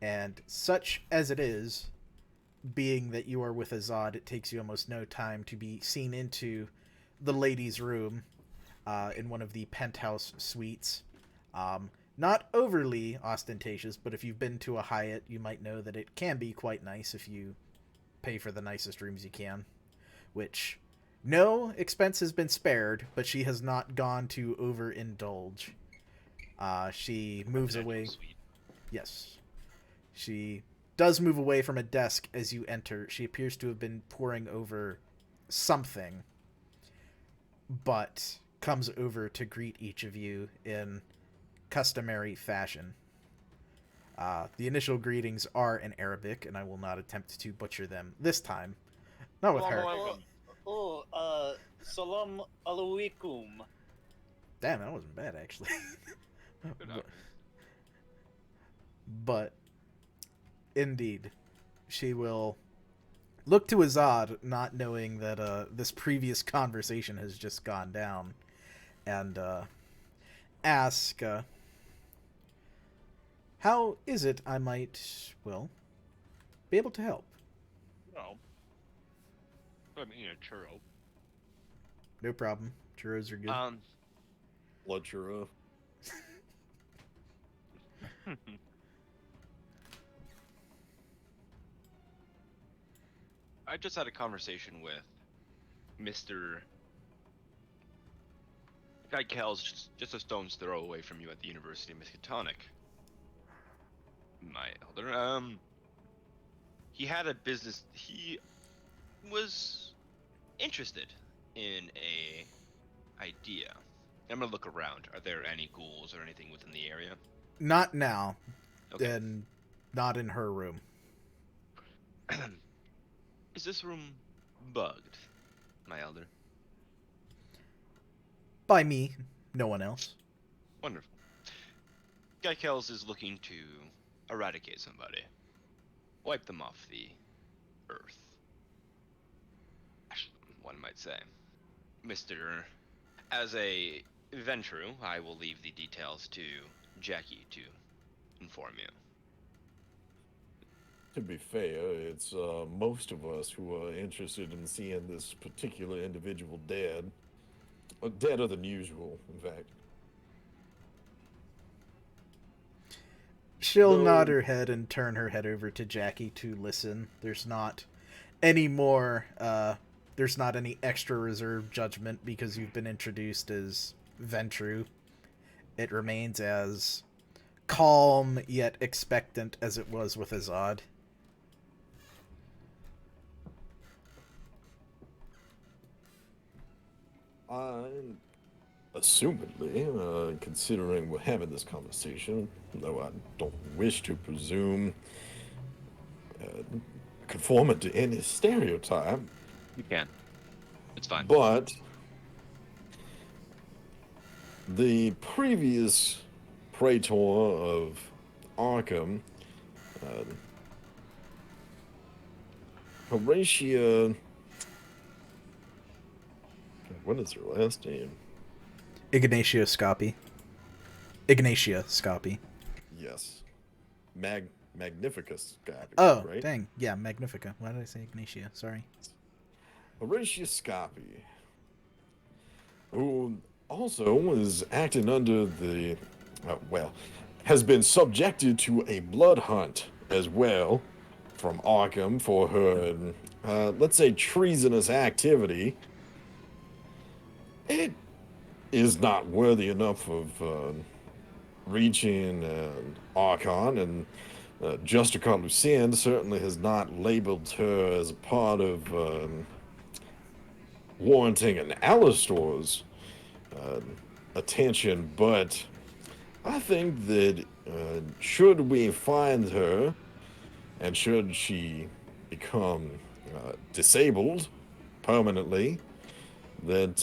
And such as it is, being that you are with Azad, it takes you almost no time to be seen into the ladies' room in one of the penthouse suites. Not overly ostentatious, but if you've been to a Hyatt, you might know that it can be quite nice if you pay for the nicest rooms you can. Which, no expense has been spared, but she has not gone to overindulge. She moves away. Suite. Yes. She does move away from a desk as you enter. She appears to have been poring over something, but comes over to greet each of you in customary fashion. The initial greetings are in Arabic, and I will not attempt to butcher them this time. Not with her. Salam alaikum. Damn, that wasn't bad, actually. But indeed, she will look to Azad, not knowing that this previous conversation has just gone down, and ask, how is it I might, well, be able to help? Well, I'm eating a churro. No problem. Churros are good. Blood churro. I just had a conversation with Mr. Guy Kel's just a stone's throw away from you at the University of Miskatonic. My elder, he had a business. He was interested in a idea. I'm gonna look around. Are there any ghouls or anything within the area? Not now. Okay. And not in her room. Is this room bugged, my elder? By me, no one else. Wonderful. Guy Kells is looking to eradicate somebody. Wipe them off the earth. Actually, one might say. As a Ventrue, I will leave the details to Jackie to inform you. To be fair, it's most of us who are interested in seeing this particular individual dead. Deader than usual, in fact. She'll nod her head and turn her head over to Jackie to listen. There's not any more, there's not any extra reserved judgment because you've been introduced as Ventrue. It remains as calm yet expectant as it was with Azad. Assumedly, considering we're having this conversation, though I don't wish to presume conforming to any stereotype. You can. It's fine. But the previous praetor of Arkham, Horatia... What is her last name? Ignatia Scopi. Yes. Magnificus Scopi. Oh, right? Dang. Yeah, Magnifica. Why did I say Ignatia? Sorry. Horatia Scopi, who also was acting under the... has been subjected to a blood hunt as well from Arkham for her, let's say, treasonous activity. It is not worthy enough of reaching Archon, and Justica Lucien certainly has not labeled her as a part of warranting an Alistor's attention, but I think that should we find her, and should she become disabled permanently, that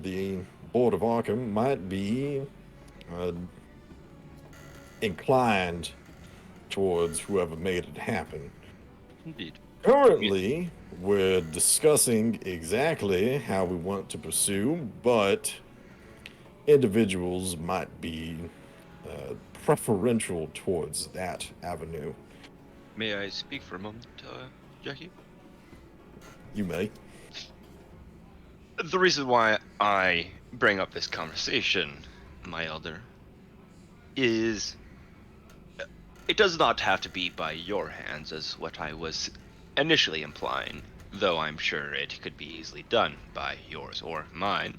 the Board of Arkham might be inclined towards whoever made it happen. Indeed. Currently, we're discussing exactly how we want to pursue, but individuals might be preferential towards that avenue. May I speak for a moment, Jackie? You may. The reason why I bring up this conversation, my elder, is it does not have to be by your hands as what I was initially implying, though I'm sure it could be easily done by yours or mine.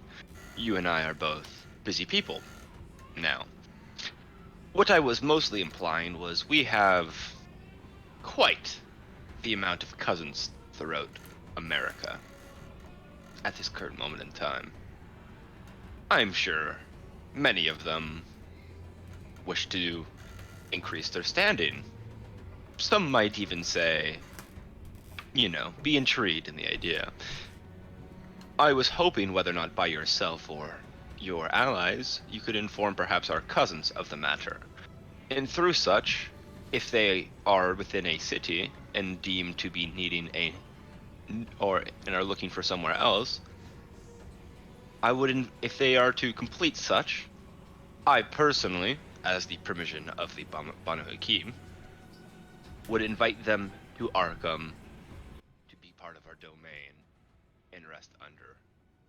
You and I are both busy people now. What I was mostly implying was we have quite the amount of cousins throughout America at this current moment in time. I'm sure many of them wish to increase their standing. Some might even say, be intrigued in the idea. I was hoping whether or not by yourself or your allies, you could inform perhaps our cousins of the matter. And through such, if they are within a city and deemed to be needing a and are looking for somewhere else, I would, if they are to complete such, I personally, as the permission of the Banu Haqim, would invite them to Arkham to be part of our domain and rest under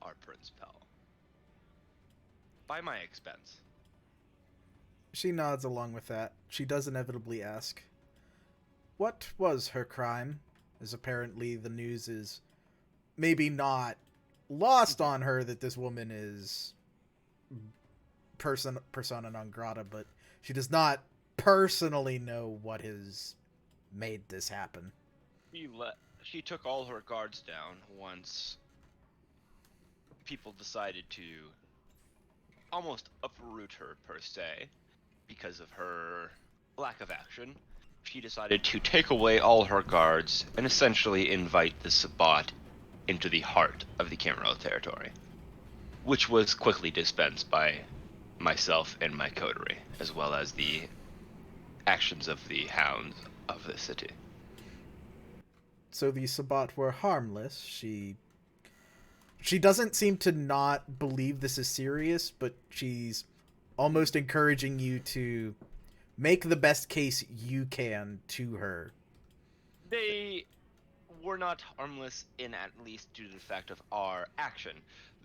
our principal. By my expense. She nods along with that. She does inevitably ask, what was her crime? As apparently the news is maybe not lost on her that this woman is persona non grata, but she does not personally know what has made this happen. She took all her guards down once people decided to almost uproot her, per se, because of her lack of action. She decided to take away all her guards and essentially invite the Sabbat into the heart of the Camarilla territory, which was quickly dispensed by myself and my coterie, as well as the actions of the hounds of the city. So the Sabbat were harmless. She doesn't seem to not believe this is serious, but she's almost encouraging you to make the best case you can to her. They were not harmless at least due to the fact of our action,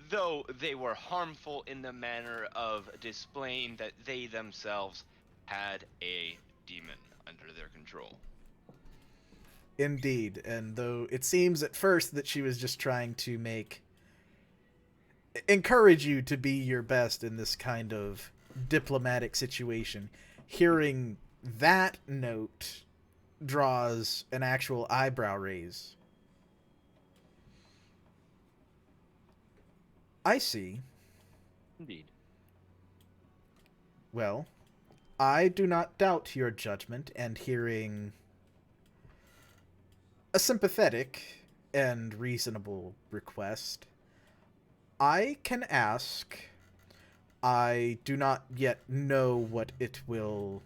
though they were harmful in the manner of displaying that they themselves had a demon under their control. Indeed, and though it seems at first that she was just trying to encourage you to be your best in this kind of diplomatic situation, hearing that note draws an actual eyebrow raise. I see. Indeed. Well, I do not doubt your judgment, and hearing a sympathetic and reasonable request, I can ask. I do not yet know what it will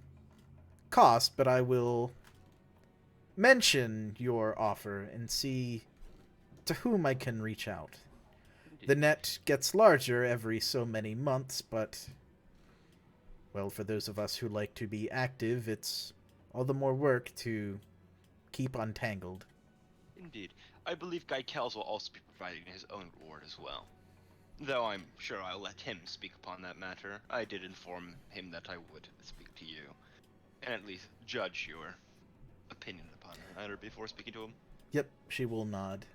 cost, but I will mention your offer and see to whom I can reach out. The net gets larger every so many months, but, well, for those of us who like to be active, it's all the more work to keep untangled. Indeed. I believe Guy Kells will also be providing his own reward as well. Though I'm sure I'll let him speak upon that matter. I did inform him that I would speak to you, and at least judge your opinion upon the matter before speaking to him. Yep, she will nod.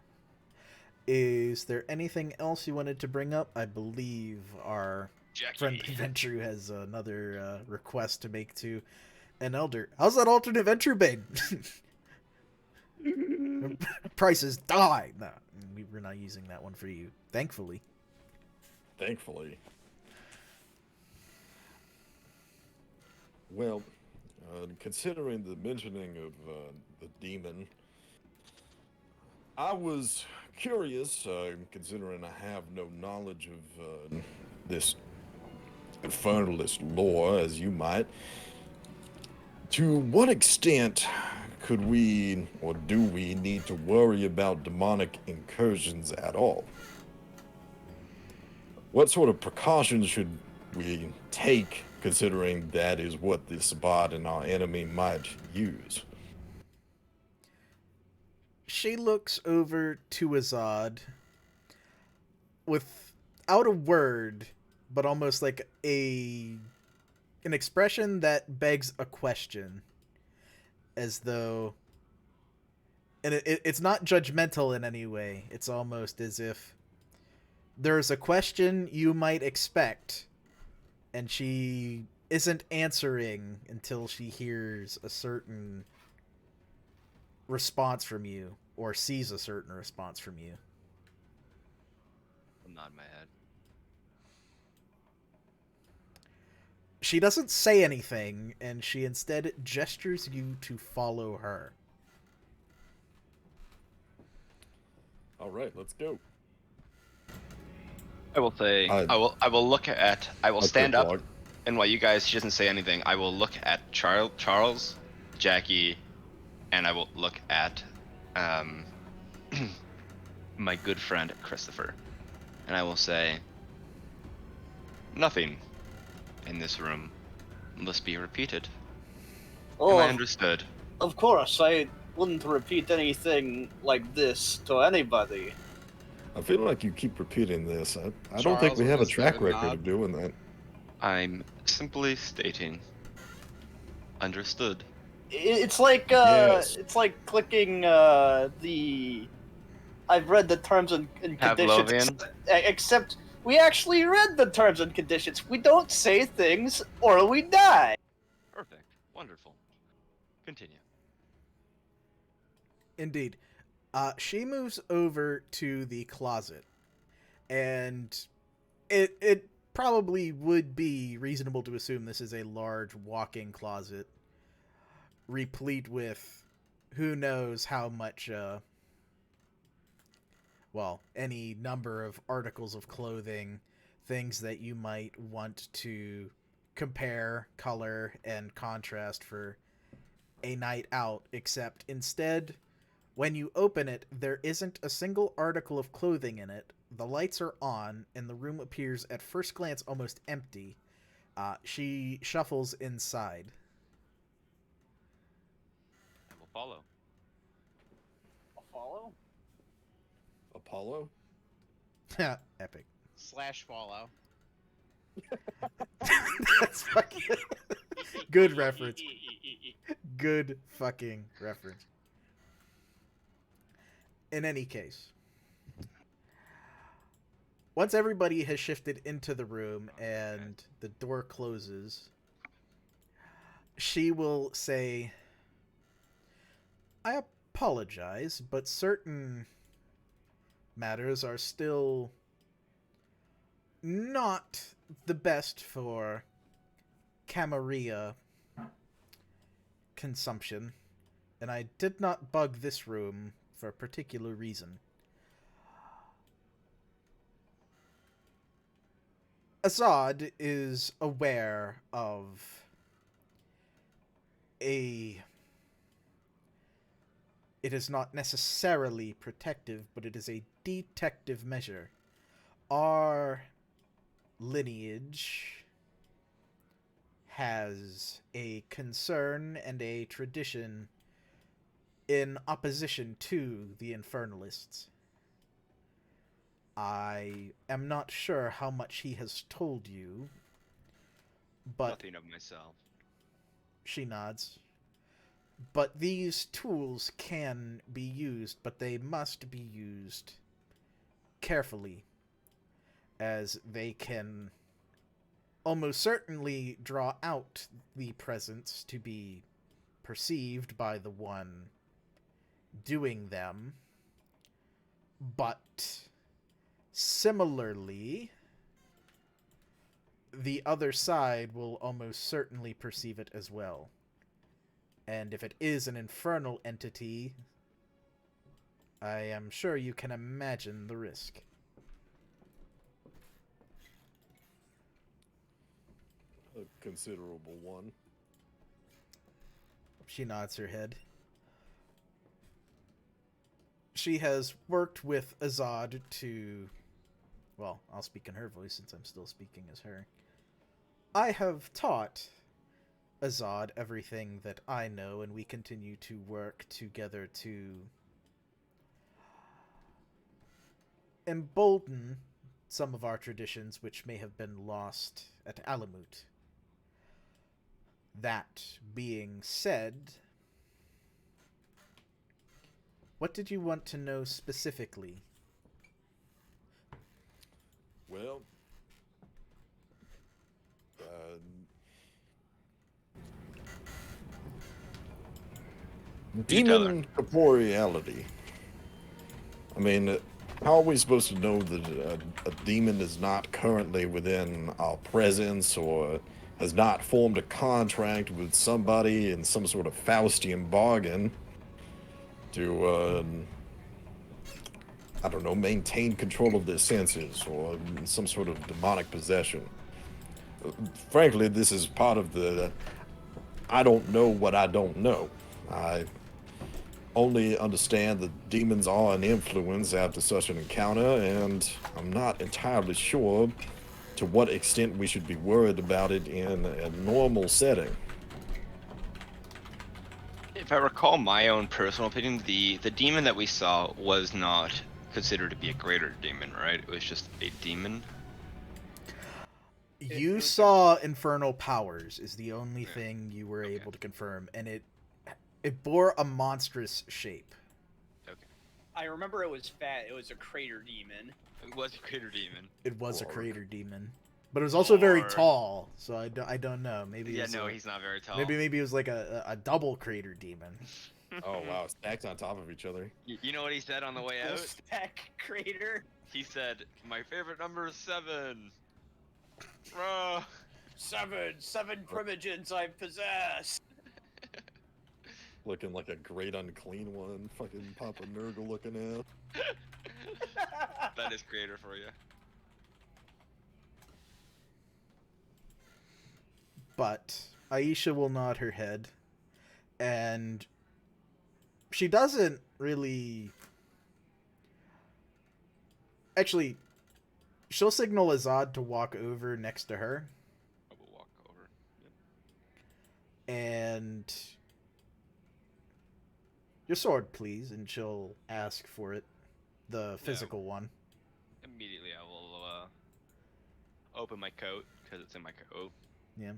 Is there anything else you wanted to bring up? I believe our friend Ventrue has another request to make to an elder. How's that alternate Ventrue bane? Prices die. No, we're not using that one for you, thankfully. Thankfully. Well, considering the mentioning of the demon, I was curious, considering I have no knowledge of this infernalist lore, as you might, to what extent could we, or do we, need to worry about demonic incursions at all? What sort of precautions should we take, considering that is what the Sabbat and our enemy might use? She looks over to Azad without a word, but almost like an expression that begs a question, as though, and it's not judgmental in any way. It's almost as if there's a question you might expect, and she isn't answering until she hears a certain response from you, or sees a certain response from you. I'm nodding my head. She doesn't say anything, and she instead gestures you to follow her. All right, let's go. I will say, I will stand up, and while you guys, she doesn't say anything, I will look at Charles, Jackie, and I will look at my good friend Christopher, and I will say, nothing in this room must be repeated. Oh, Am I understood? Of course, I wouldn't repeat anything like this to anybody. I feel like you keep repeating this. I don't think we have a track record of doing that. I'm simply stating. Understood. It's like Yes. it's like clicking the. I've read the terms and conditions. Except we actually read the terms and conditions. We don't say things or we die. Perfect. Wonderful. Continue. Indeed. She moves over to the closet, and it probably would be reasonable to assume this is a large walk-in closet, replete with who knows how much, well, any number of articles of clothing, things that you might want to compare color and contrast for a night out, except instead, when you open it, there isn't a single article of clothing in it. The lights are on, and the room appears at first glance almost empty. She shuffles inside. I will follow. Follow? Apollo? Epic. / follow. That's fucking good reference. Good fucking reference. In any case, once everybody has shifted into the room and the door closes, she will say, I apologize, but certain matters are still not the best for Camarilla consumption, and I did not bug this room for a particular reason. Azad is aware of it is not necessarily protective, but it is a detective measure. Our lineage has a concern and a tradition in opposition to the Infernalists. I am not sure how much he has told you, but... Nothing of myself. She nods. But these tools can be used, but they must be used carefully, as they can almost certainly draw out the presence to be perceived by the one doing them, but similarly, the other side will almost certainly perceive it as well. And if it is an infernal entity, I am sure you can imagine the risk. A considerable one. She nods her head. She has worked with Azad to... Well, I'll speak in her voice since I'm still speaking as her. I have taught Azad everything that I know, and we continue to work together to embolden some of our traditions which may have been lost at Alamut. That being said, what did you want to know specifically? Well, demon corporeality. I mean, how are we supposed to know that a demon is not currently within our presence or has not formed a contract with somebody in some sort of Faustian bargain to, I don't know, maintain control of their senses or some sort of demonic possession? Frankly, this is part of the I don't know what I don't know. only understand that demons are an influence after such an encounter, and I'm not entirely sure to what extent we should be worried about it in a normal setting. If I recall my own personal opinion, the demon that we saw was not considered to be a greater demon, right? It was just a demon. You saw infernal powers is the only thing you were able to confirm, and it bore a monstrous shape. Okay. I remember it was fat. It was a crater demon. It was a crater demon. It was a crater demon. But it was also very tall, so I don't know. Maybe he's not very tall. Maybe it was like a double crater demon. Oh wow, stacked on top of each other. You know what he said on the way out? Stack crater. He said, "My favorite number is 7." Seven primogens I possess. Looking like a great unclean one, fucking Papa Nurgle looking at. That is creator for you. But Aisha will nod her head, and she doesn't really... Actually, she'll signal Azad to walk over next to her. I will walk over. Yep. And... Your sword, please, and she'll ask for it. The physical one. Immediately I will open my coat, because it's in my coat. Yeah.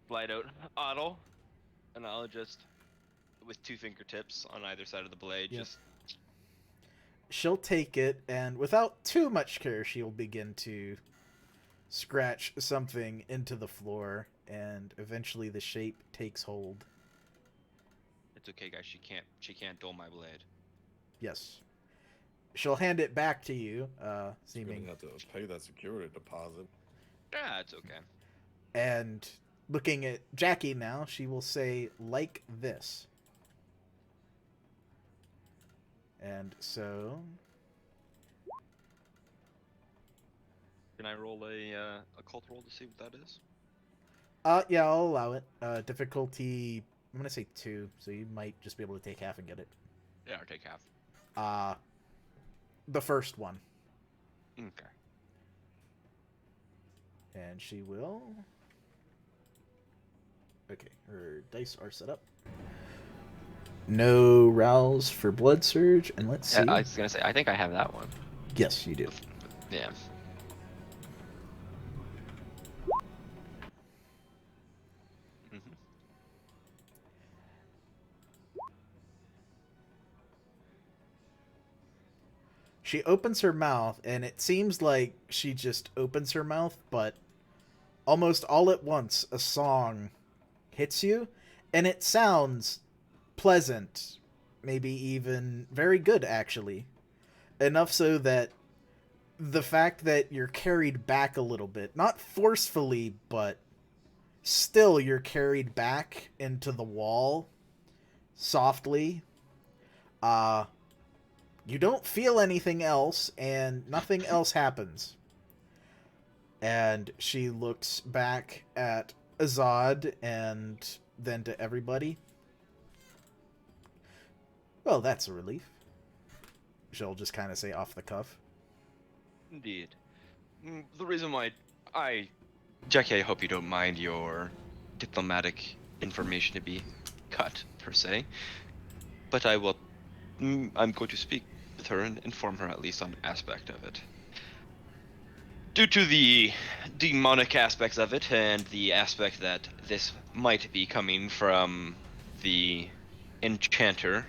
Slide out Otto, and I'll just, with 2 fingertips on either side of the blade, just... She'll take it, and without too much care, she'll begin to scratch something into the floor, and eventually the shape takes hold. It's okay, guys. She can't dull my blade. Yes. She'll hand it back to you, seeming... You're gonna have to pay that security deposit. Yeah, it's okay. And looking at Jackie now, she will say, like this. And so... Can I roll a occult roll to see what that is? Yeah, I'll allow it. Difficulty, I'm gonna say 2, so you might just be able to take half and get it. Yeah, or take half. The first one. Okay. And she will... Okay, her dice are set up. No rouse for blood surge, and let's see. Yeah, I was gonna say, I think I have that one. Yes, you do. Yeah. She opens her mouth, and it seems like she just opens her mouth, but almost all at once, a song hits you, and it sounds pleasant, maybe even very good, actually. Enough so that the fact that you're carried back a little bit, not forcefully, but still you're carried back into the wall, softly, you don't feel anything else, and nothing else happens. And she looks back at Azad, and then to everybody. Well, that's a relief. She'll just kind of say off the cuff. Indeed. The reason why Jackie, I hope you don't mind your diplomatic information to be cut, per se. But I'm going to speak with her and inform her at least on an aspect of it. Due to the demonic aspects of it, and the aspect that this might be coming from the enchanter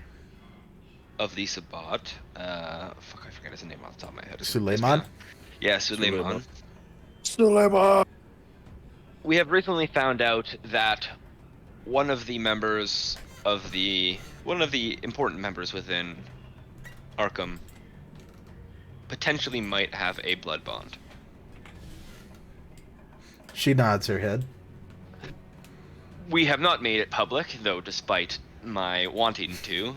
of the Sabbat, I forgot his name off the top of my head. Suleiman? Yeah, Suleiman. Suleiman! We have recently found out that one of the important members within Arkham potentially might have a blood bond. She nods her head. We have not made it public, though, despite my wanting to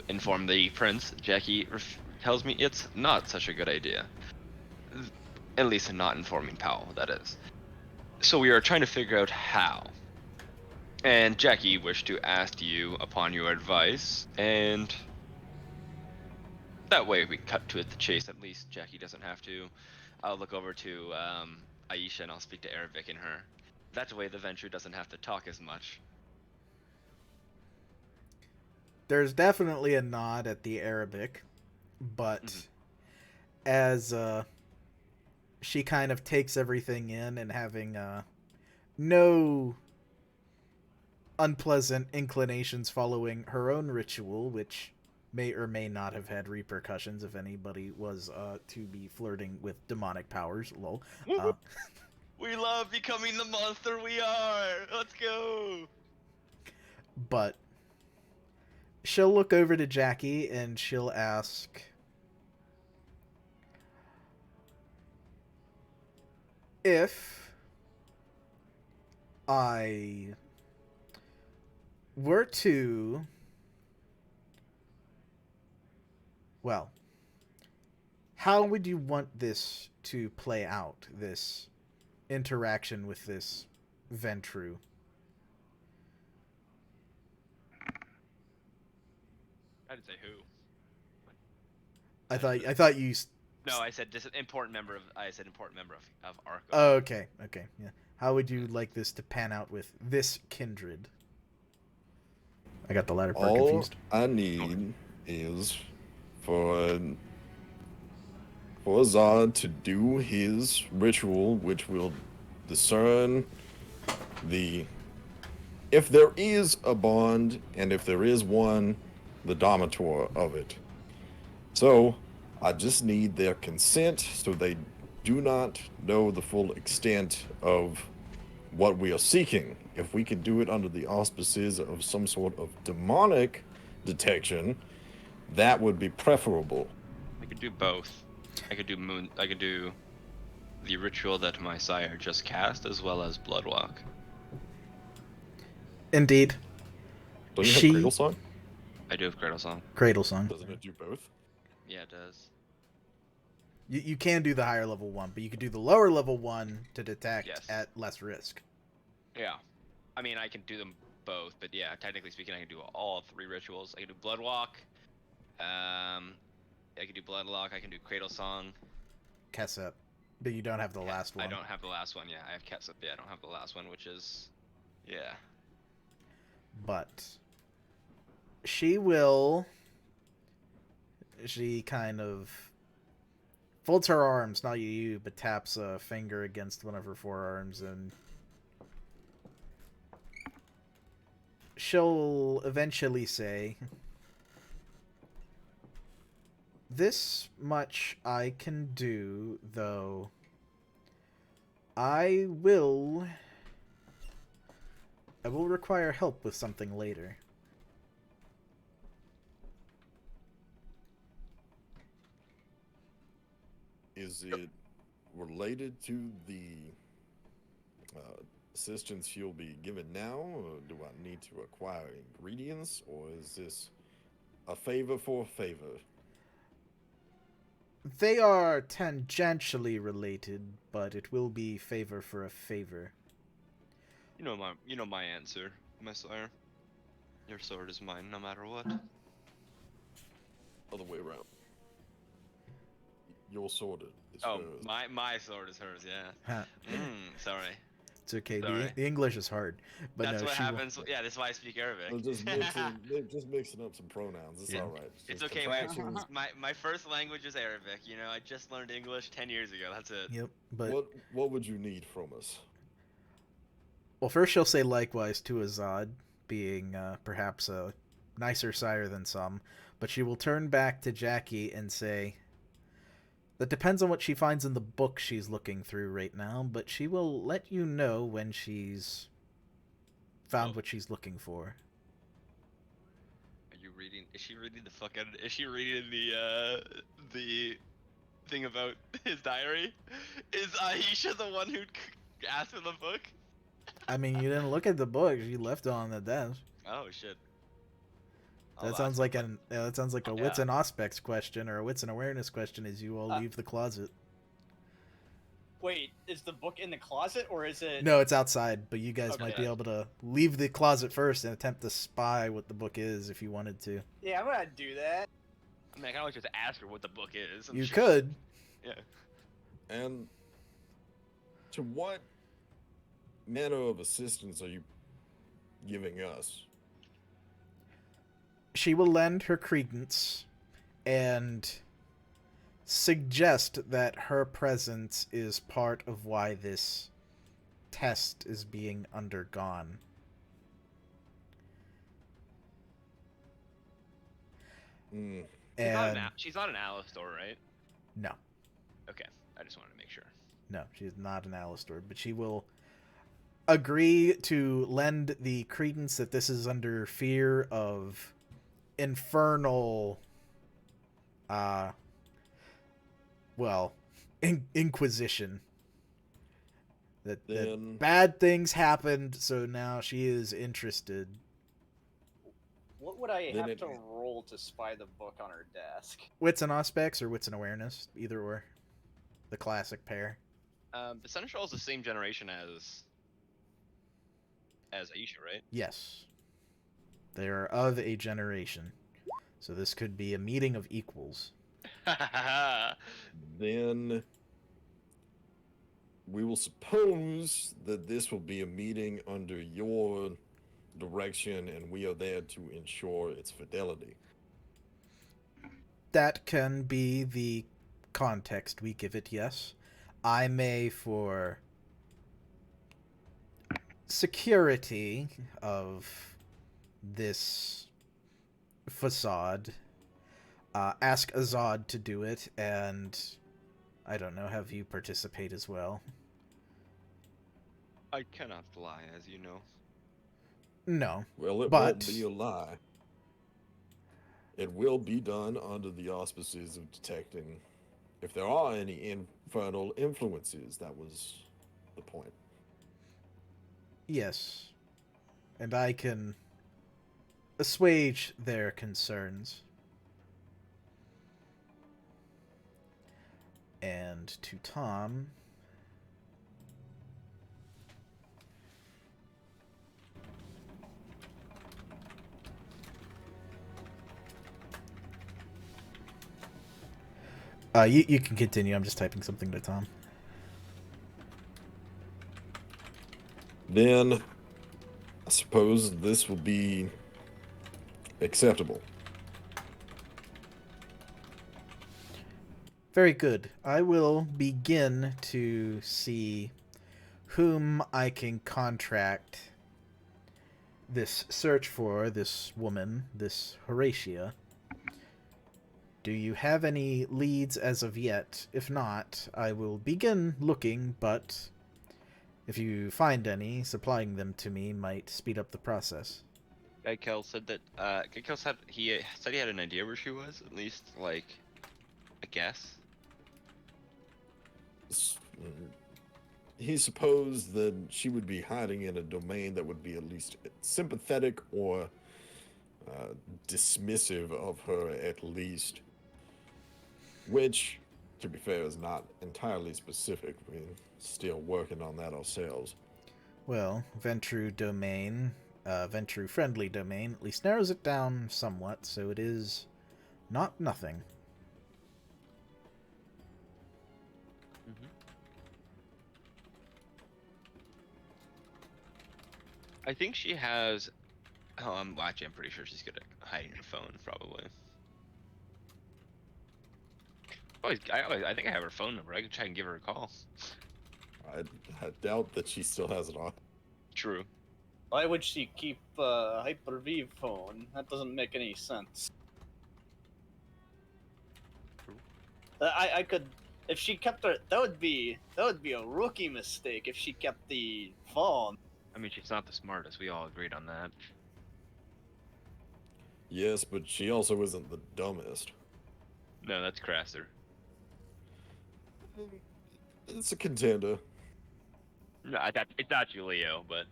inform the prince. Jackie tells me it's not such a good idea. At least not informing Powell, that is. So we are trying to figure out how. And Jackie wished to ask you upon your advice, and that way we cut to the chase. At least Jackie doesn't have to. I'll look over to Aisha and I'll speak to Arabic in her. That way the Ventrue doesn't have to talk as much. There's definitely a nod at the Arabic, but as she kind of takes everything in and having no unpleasant inclinations following her own ritual, which may or may not have had repercussions if anybody was to be flirting with demonic powers. Lol. We love becoming the monster we are. Let's go. But she'll look over to Jackie and she'll ask, if I were to, well, how would you want this to play out, this interaction with this Ventrue? I didn't say who. I thought you. No, I said important member of. I said important member of Arkham. Oh, okay, yeah. How would you like this to pan out with this kindred? I got the latter part confused. All I need is for Azad to do his ritual, which will discern if there is a bond, and if there is one, the dominator of it. So I just need their consent so they do not know the full extent of what we are seeking. If we can do it under the auspices of some sort of demonic detection, that would be preferable. I could do both. I could do the ritual that my sire just cast, as well as Bloodwalk. Indeed. Don't you have Cradle Song? I do have Cradle Song. Cradle Song. Doesn't it do both? Yeah, it does. You can do the higher level one, but you could do the lower level one to detect at less risk. Yeah. I mean, I can do them both, but yeah, technically speaking, I can do all 3 rituals. I can do Bloodwalk. I can do Bloodwalk. I can do Cradle Song. Kesset. But you don't have the last one. I don't have the last one, yeah. I have Kesset, but I don't have the last one, which is... Yeah. But she will... She kind of folds her arms, not you, but taps a finger against one of her forearms, and she'll eventually say, "This much I can do, though I will require help with something later." Is it related to the assistance you'll be given now? Or do I need to acquire ingredients? Or is this a favor for a favor? They are tangentially related, but it will be favor for a favor. You know my answer, my sire. Your sword is mine, no matter what. Other way around. Your sword is hers. My sword is hers, yeah. Sorry. It's okay. The English is hard. But that's what happens. Yeah, that's why I speak Arabic. Just mixing up some pronouns. It's all right. It's okay. My first language is Arabic. You know, I just learned English 10 years ago. That's it. Yep. But what would you need from us? Well, first she'll say likewise to Azad, being perhaps a nicer sire than some. But she will turn back to Jackie and say, "That depends on what she finds in the book she's looking through right now, but she will let you know when she's found what she's looking for." Are you reading? Is she reading the fuck out of it? Is she reading the thing about his diary? Is Aisha the one who asked for the book? I mean, you didn't look at the book. You left it on the desk. Oh shit. That sounds like a wits and aspects question, or a wits and awareness question as you all leave the closet. Wait, is the book in the closet or is it? No, it's outside, but you guys might be able to leave the closet first and attempt to spy what the book is if you wanted to. Yeah, I'm gonna do that. I mean, I can always just ask her what the book is. You could. Yeah. And to what manner of assistance are you giving us? She will lend her credence and suggest that her presence is part of why this test is being undergone. Mm. And she's not an Alistor, right? No. Okay, I just wanted to make sure. No, she is not an Alistor, but she will agree to lend the credence that this is under fear of infernal, inquisition. That bad things happened, so now she is interested. What would I have to roll to spy the book on her desk? Wits and Auspex or Wits and Awareness, either or. The classic pair. The Seneschal is the same generation as Aisha, right? Yes. They are of a generation. So this could be a meeting of equals. Then we will suppose that this will be a meeting under your direction, and we are there to ensure its fidelity. That can be the context we give it, yes. I may, for security of this facade, ask Azad to do it, and I don't know, have you participate as well. I cannot lie, as you know. No. Well, it won't be a lie. It will be done under the auspices of detecting if there are any infernal influences. That was the point. Yes. And I can assuage their concerns. And to Tom... You can continue. I'm just typing something to Tom. Then, I suppose this will be acceptable. Very good. I will begin to see whom I can contract this search for, this woman, this Horatia. Do you have any leads as of yet? If not, I will begin looking, but if you find any, supplying them to me might speed up the process. Geikel said that, he said he had an idea where she was, at least, like, a guess. He supposed that she would be hiding in a domain that would be at least sympathetic or dismissive of her, at least. Which, to be fair, is not entirely specific. We're still working on that ourselves. Well, Ventrue domain, Ventrue friendly domain, at least narrows it down somewhat, so it is not nothing. Mm-hmm. I think she has... Oh, actually, I'm pretty sure she's good at hiding her phone, probably. I think I have her phone number. I can try and give her a call. I doubt that she still has it on. True. Why would she keep a Hyper-V phone? That doesn't make any sense. True. I could, if she kept her, that would be a rookie mistake if she kept the phone. I mean, she's not the smartest. We all agreed on that. Yes, but she also isn't the dumbest. No, that's crasser. It's a contender. No, it's not you, Leo, but...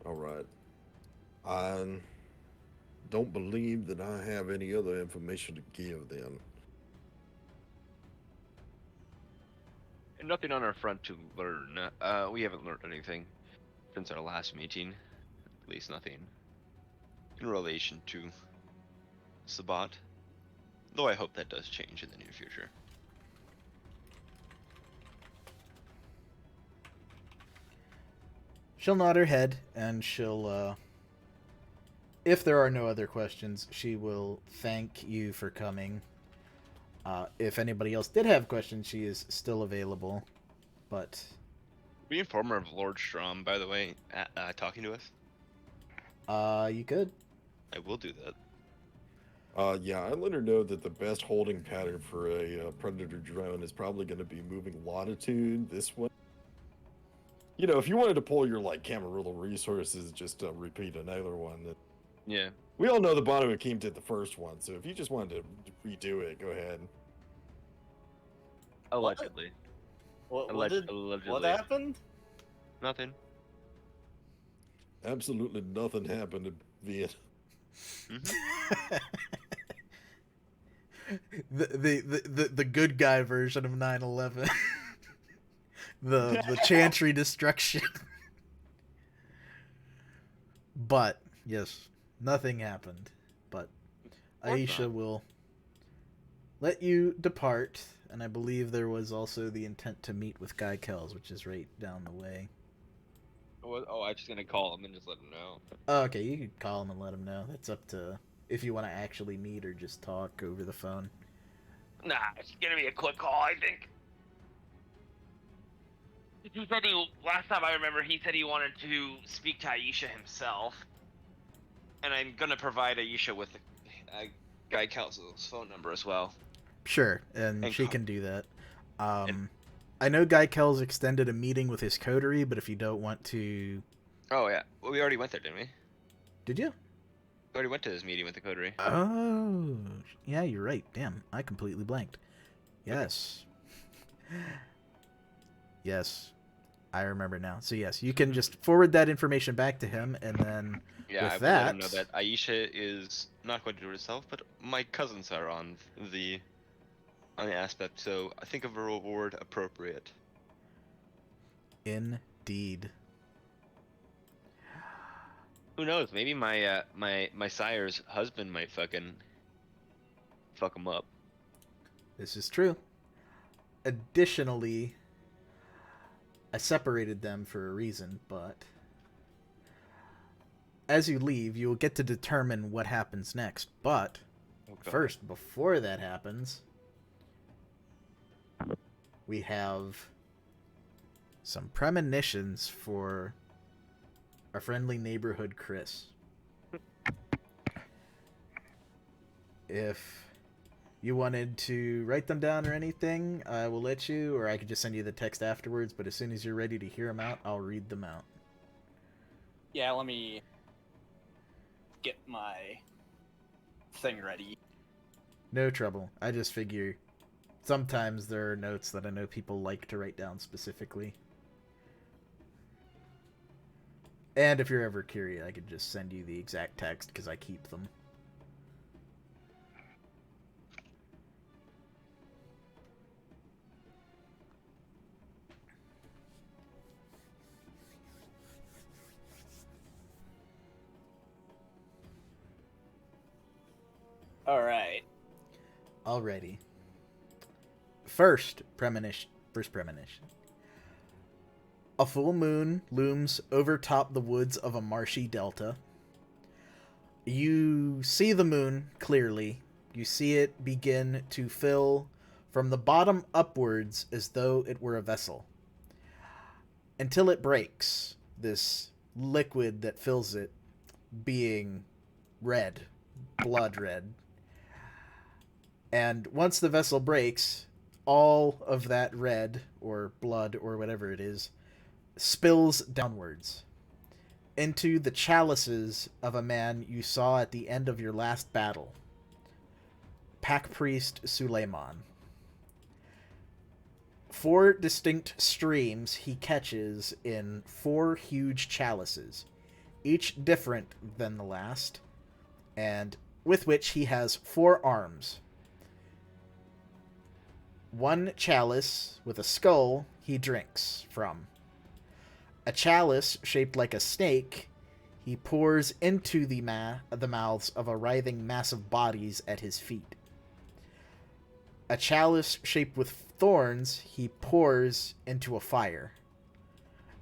Alright. I don't believe that I have any other information to give then. Nothing on our front to learn. We haven't learned anything since our last meeting. At least nothing in relation to Sabat. Though I hope that does change in the near future. She'll nod her head, and she'll, if there are no other questions, she will thank you for coming. If anybody else did have questions, she is still available, but... We inform her of Lord Strom, by the way, talking to us? You could. I will do that. Yeah, I let her know that the best holding pattern for a Predator drone is probably going to be moving latitude this way. You know, if you wanted to pull your, like, Camarilla resources, just repeat another one. Yeah. We all know the Banu Haqim did the first one, so if you just wanted to redo it, go ahead. Allegedly. Allegedly. What happened? Nothing. Absolutely nothing happened in Viet. Mm-hmm. the good guy version of 9/11. the Chantry destruction. But yes, nothing happened. But Aisha will let you depart, and I believe there was also the intent to meet with Guy Kells, which is right down the way. Oh, I'm just gonna call him and just let him know. Oh, okay, you could call him and let him know. That's up to if you want to actually meet or just talk over the phone. Nah, it's gonna be a quick call, I think. He said last time I remember, he said he wanted to speak to Aisha himself. And I'm gonna provide Aisha with Guy Kells' phone number as well. Sure, and she can do that. I know Guy Kells extended a meeting with his coterie, but if you don't want to... Oh, yeah. Well, we already went there, didn't we? Did you? We already went to this meeting with the coterie. Oh, yeah, you're right. Damn, I completely blanked. Yes. Yes, I remember now. So yes, you can just forward that information back to him, and then with that... let him know that Aisha is not going to do it herself, but my cousins are on the aspect, so I think of a reward appropriate. Indeed. Who knows? Maybe my my sire's husband might fucking fuck him up. This is true. Additionally, I separated them for a reason, but as you leave, you will get to determine what happens next. But first, before that happens, we have some premonitions for our friendly neighborhood Chris. If you wanted to write them down or anything, I will let you, or I could just send you the text afterwards, but as soon as you're ready to hear them out, I'll read them out. Yeah, let me get my thing ready. No trouble. I just figure sometimes there are notes that I know people like to write down specifically. And if you're ever curious, I could just send you the exact text because I keep them. Alright. Alrighty. First premonition. A full moon looms over top the woods of a marshy delta. You see the moon clearly. You see it begin to fill from the bottom upwards as though it were a vessel. Until it breaks, this liquid that fills it being red, blood red. And once the vessel breaks, all of that red, or blood, or whatever it is, spills downwards into the chalices of a man you saw at the end of your last battle, Pack Priest Suleiman. 4 distinct streams he catches in 4 huge chalices, each different than the last, and with which he has 4 arms. One chalice with a skull he drinks from. A chalice shaped like a snake he pours into the mouths of a writhing mass of bodies at his feet. A chalice shaped with thorns he pours into a fire.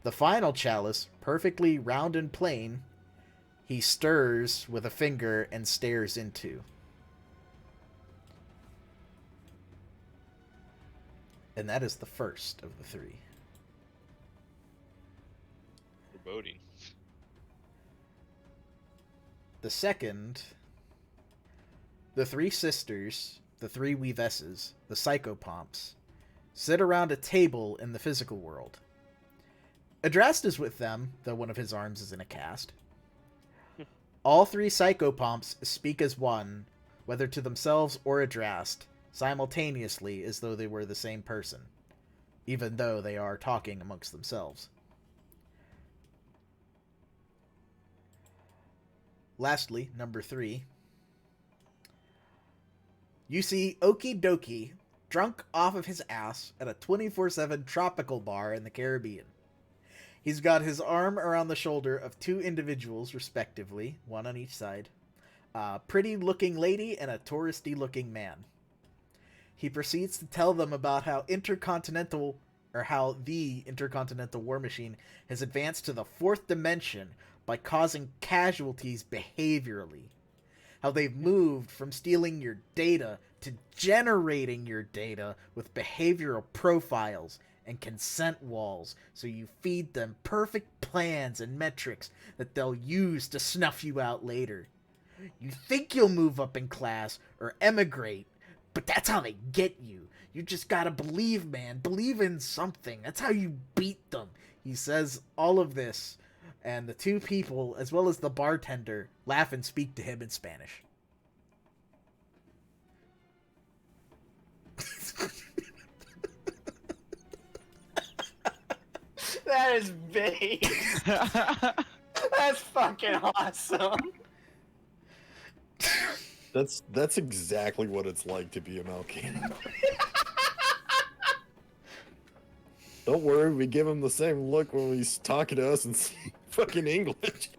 The final chalice, perfectly round and plain, he stirs with a finger and stares into. And that is the first of the three. Foreboding. The second, the three sisters, the three weavesses, the psychopomps, sit around a table in the physical world. Adrast is with them, though one of his arms is in a cast. All three psychopomps speak as one, whether to themselves or Adrast, simultaneously as though they were the same person, even though they are talking amongst themselves. Lastly, number 3. You see Okie Dokie drunk off of his ass at a 24/7 tropical bar in the Caribbean. He's got his arm around the shoulder of two individuals, respectively, one on each side. A pretty-looking lady and a touristy-looking man. He proceeds to tell them about how the Intercontinental War Machine has advanced to the 4th dimension by causing casualties behaviorally. How they've moved from stealing your data to generating your data with behavioral profiles and consent walls, so you feed them perfect plans and metrics that they'll use to snuff you out later. You think you'll move up in class or emigrate, but that's how they get you. You just gotta believe, man. Believe in something. That's how you beat them. He says all of this, and the two people, as well as the bartender, laugh and speak to him in Spanish. That is big. That's fucking awesome. That's exactly what it's like to be a Malkanian. Don't worry, we give him the same look when he's talking to us in fucking English.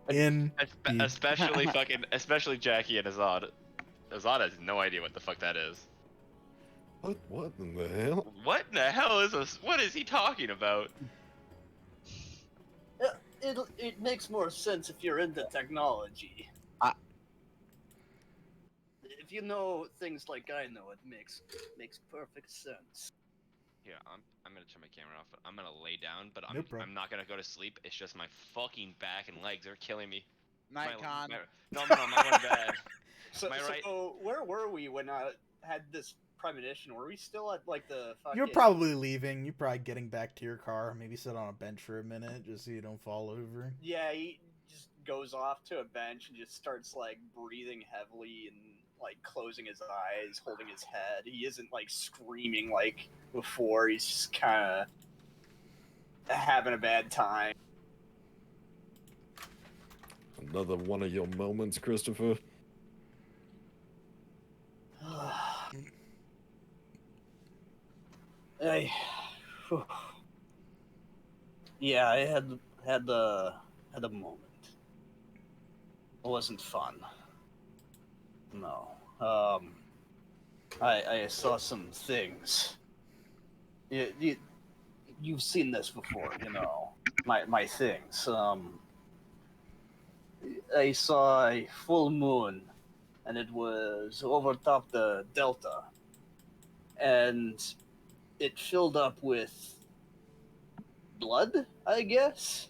Especially Jackie and Azad. Azad has no idea what the fuck that is. What in the hell? What in the hell is this? What is he talking about? It makes more sense if you're into technology. If you know things like I know, it makes perfect sense. Yeah, I'm gonna turn my camera off, but I'm gonna lay down, but I'm not gonna go to sleep. It's just my fucking back and legs are killing me. Night con. No, I'm going to bed. So where were we when I had this premonition? Were we still at like the fucking... You're probably leaving. You're probably getting back to your car. Maybe sit on a bench for a minute just so you don't fall over. Yeah, he just goes off to a bench and just starts like breathing heavily and like closing his eyes, holding his head. He isn't like screaming like before. He's just kind of having a bad time. Another one of your moments, Christopher. Yeah, I had a moment. It wasn't fun. No. I saw some things. You've seen this before, you know. My things. I saw a full moon, and it was over top the delta, and it filled up with blood, I guess,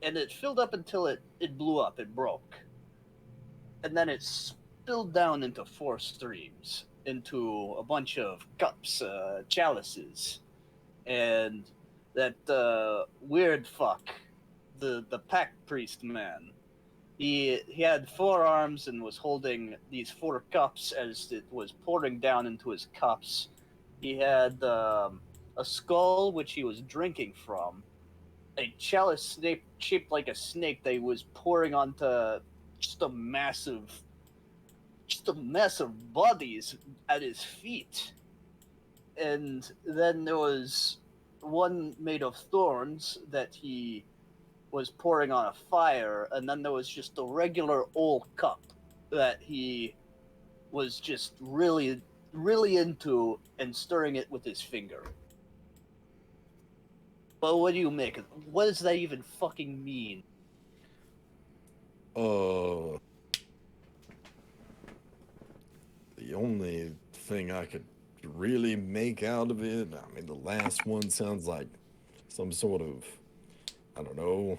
and it filled up until it blew up, it broke, and then it spilled down into 4 streams, into a bunch of cups, chalices, and that weird fuck, the pack priest man, he had 4 arms and was holding these 4 cups as it was pouring down into his cups. He had a skull which he was drinking from, a chalice shaped like a snake that he was pouring onto just a massive bodies at his feet, and then there was one made of thorns that he was pouring on a fire, and then there was just a regular old cup that he was just really, really into and stirring it with his finger. But what do you make of it? What does that even fucking mean? The only thing I could really make out of it, I mean, the last one sounds like some sort of, I don't know,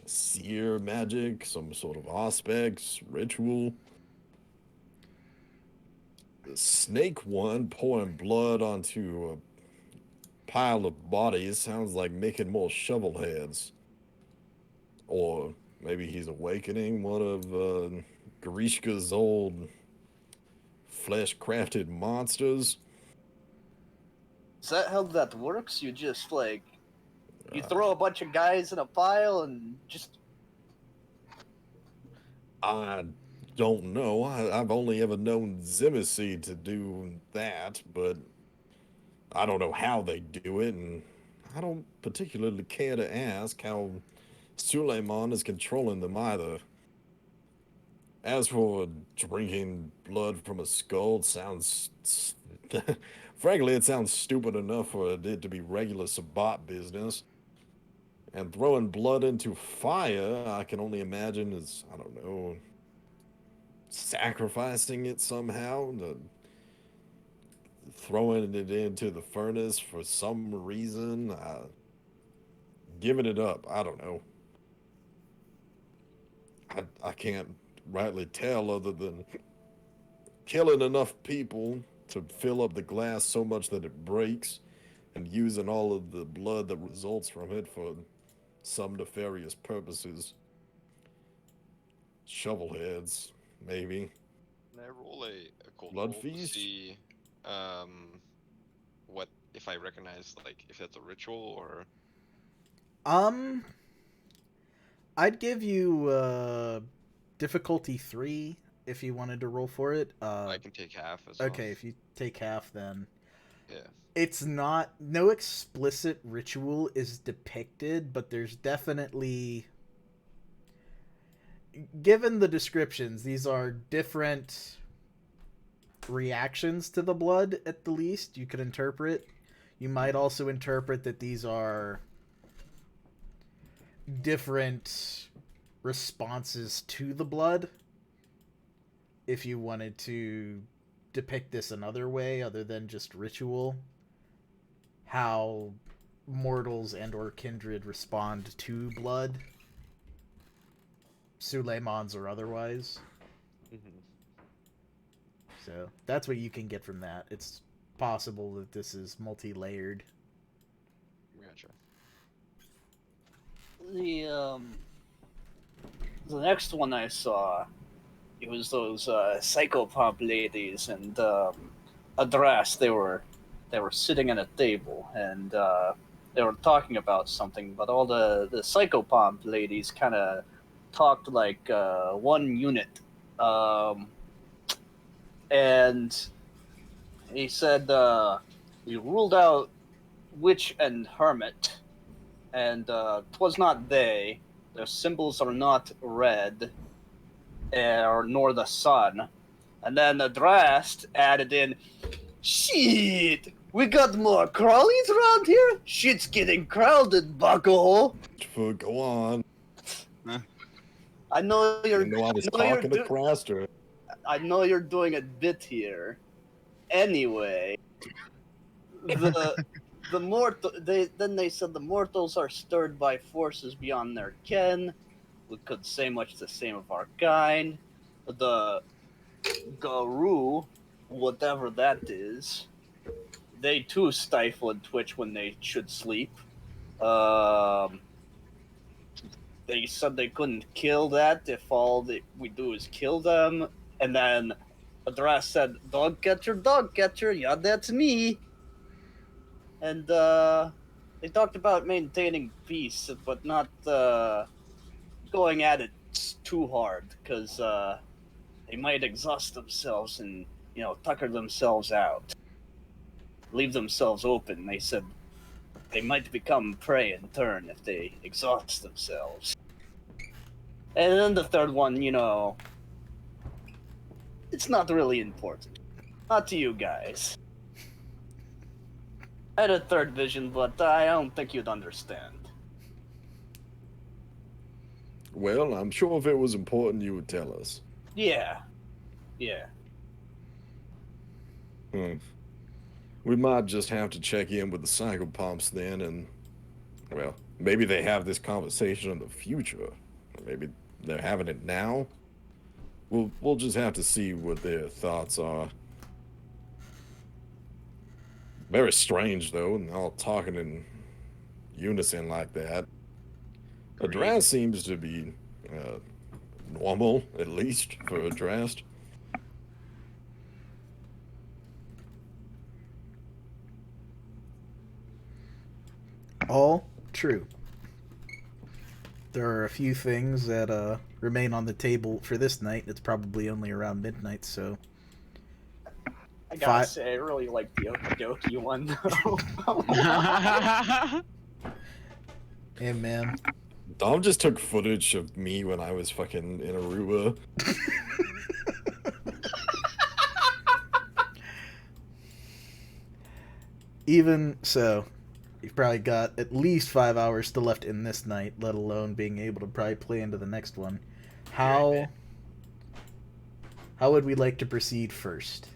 seer magic, some sort of auspex ritual. The snake one pouring blood onto a pile of bodies sounds like making more shovel heads. Or maybe he's awakening one of Grishka's old flesh-crafted monsters. Is that how that works? You just, like, you throw a bunch of guys in a pile and just... I don't know. I've only ever known Zimisi to do that, but I don't know how they do it, and I don't particularly care to ask how Suleiman is controlling them either. As for drinking blood from a skull, it sounds... frankly, it sounds stupid enough for it to be regular Sabbat business. And throwing blood into fire, I can only imagine is, I don't know, sacrificing it somehow, throwing it into the furnace for some reason, giving it up, I don't know. I can't rightly tell other than killing enough people to fill up the glass so much that it breaks and using all of the blood that results from it for some nefarious purposes. Shovelheads, maybe. Can I roll a cold Blood roll feast? to see what if I recognize, like, if that's a ritual or... I'd give you difficulty 3 if you wanted to roll for it. I can take half as well. Okay, if you take half, then yeah. It's not, no explicit ritual is depicted, but there's definitely, given the descriptions, these are different reactions to the blood, at the least you could interpret. You might also interpret that these are different responses to the blood, if you wanted to depict this another way other than just ritual. How mortals and or kindred respond to blood, Suleimans or otherwise. Mm-hmm. So that's what you can get from that. It's possible that this is multi-layered. Gotcha. The next one I saw, it was those psychopomp ladies and Adras. They were sitting at a table and they were talking about something, but all the psychopomp ladies kind of talked like one unit. And he said we ruled out witch and hermit, and 'twas not they. Their symbols are not red, nor the sun. And then the Drast added in, shit, we got more crawlies around here? Shit's getting crowded, bucko. Go on. I know you're. I was talking to Craster. I know you're doing a bit here. Anyway, the mortal. They said the mortals are stirred by forces beyond their ken. We could say much the same of our kind. The Garu, whatever that is, they too stifle and twitch when they should sleep. They said they couldn't kill that if all that we do is kill them. And then Adras said, dog catcher, yeah, that's me. And they talked about maintaining peace, but not going at it too hard, because they might exhaust themselves and, tucker themselves out. leave themselves open. They said they might become prey in turn if they exhaust themselves. And then the third one, it's not really important. Not to you guys. I had a third vision, but I don't think you'd understand. Well, I'm sure if it was important, you would tell us. Yeah. We might just have to check in with the psychopomps then, and, well, maybe they have this conversation in the future. Maybe they're having it now. We'll just have to see what their thoughts are. Very strange, though, and all talking in unison like that. A Drast seems to be normal, at least, for a Drast. All true. There are a few things that remain on the table for this night. It's probably only around midnight, so... I gotta say, I really like the Okie one, though. Hey, man. Dom just took footage of me when I was fucking in Aruba. Even so, you've probably got at least 5 hours still left in this night, let alone being able to probably play into the next one. How would we like to proceed first?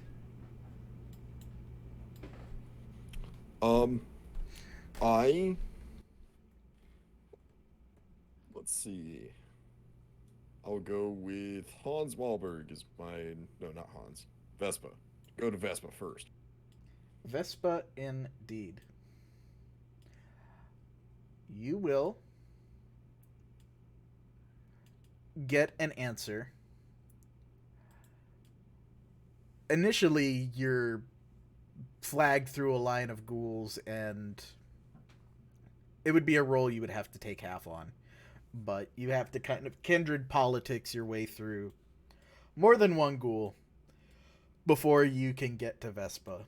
Let's see. I'll go with Hans Wahlberg as my... No, not Hans. Vespa. Go to Vespa first. Vespa, indeed. You will get an answer. Initially, you're flagged through a line of ghouls, and it would be a roll you would have to take half on. But you have to kind of kindred politics your way through more than one ghoul before you can get to Vespa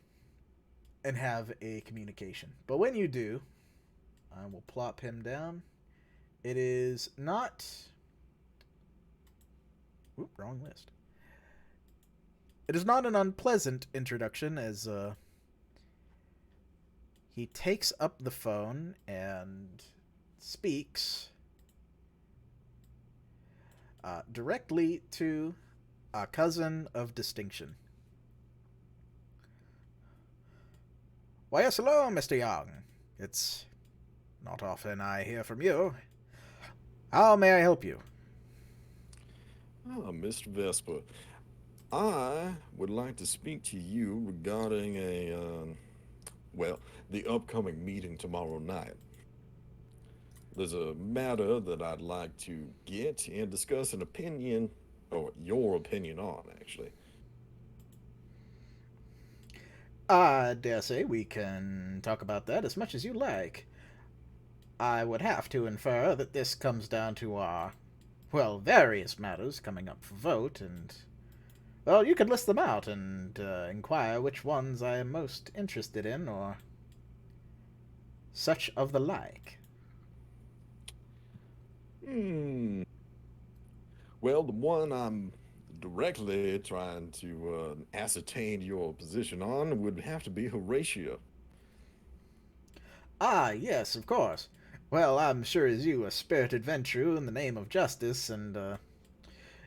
and have a communication. But when you do, I will plop him down. It is not... Oop, wrong list. It is not an unpleasant introduction, as he takes up the phone and speaks directly to a cousin of distinction. Why, yes, hello, Mr. Young. It's not often I hear from you. How may I help you? Oh, Mr. Vespa. I would like to speak to you regarding the upcoming meeting tomorrow night. There's a matter that I'd like to get and discuss an opinion, or your opinion on, actually. I dare say we can talk about that as much as you like. I would have to infer that this comes down to our, various matters coming up for vote, and, you could list them out and inquire which ones I am most interested in, or such of the like. Well, the one I'm directly trying to ascertain your position on would have to be Horatio. Ah, yes, of course. Well, I'm sure as you a spirited Ventrue in the name of justice, and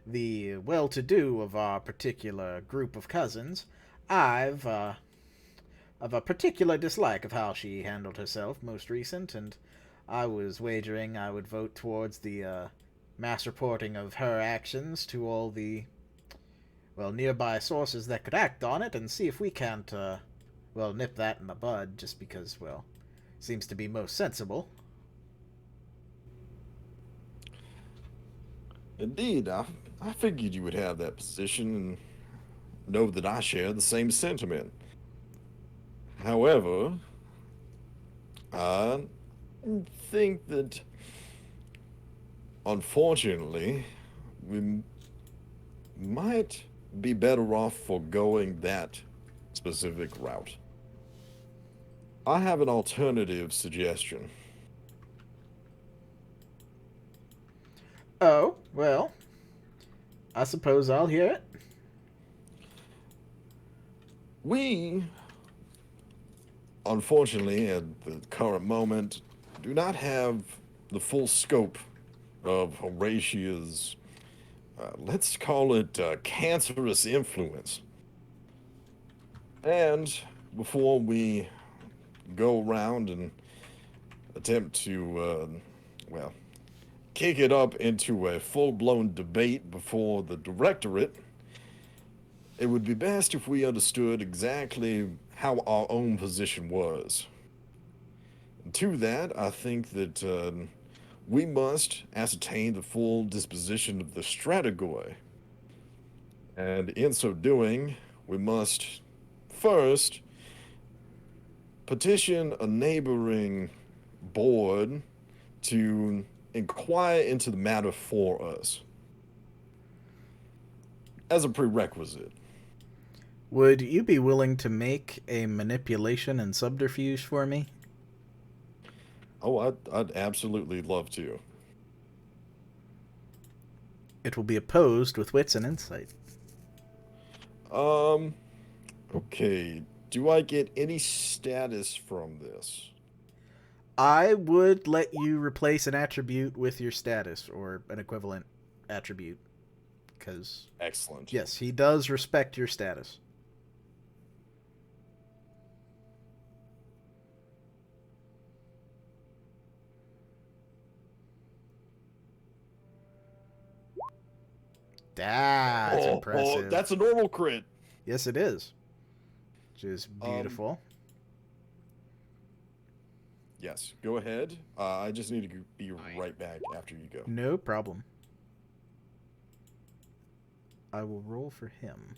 the well-to-do of our particular group of cousins, I've a particular dislike of how she handled herself most recent, and I was wagering I would vote towards the mass reporting of her actions to all the, nearby sources that could act on it, and see if we can't, nip that in the bud, just because, seems to be most sensible. Indeed, I figured you would have that position and know that I share the same sentiment. However, I think that, unfortunately, we might be better off foregoing that specific route. I have an alternative suggestion. Oh, well, I suppose I'll hear it. We, unfortunately, at the current moment, do not have the full scope of Horatia's, let's call it, cancerous influence. And before we go around and attempt to, well, kick it up into a full-blown debate before the directorate, it would be best if we understood exactly how our own position was. And to that, I think that we must ascertain the full disposition of the Strategoi. And in so doing, we must first petition a neighboring board to inquire into the matter for us as a prerequisite. Would you be willing to make a manipulation and subterfuge for me? Oh, I'd absolutely love to. It will be opposed with wits and insight. Okay. Do I get any status from this? I would let you replace an attribute with your status, or an equivalent attribute. Because... Excellent. Yes, he does respect your status. That's impressive. Oh, that's a normal crit. Yes, it is. Which is beautiful. Yes, go ahead. I just need to be right back after you go. No problem. I will roll for him.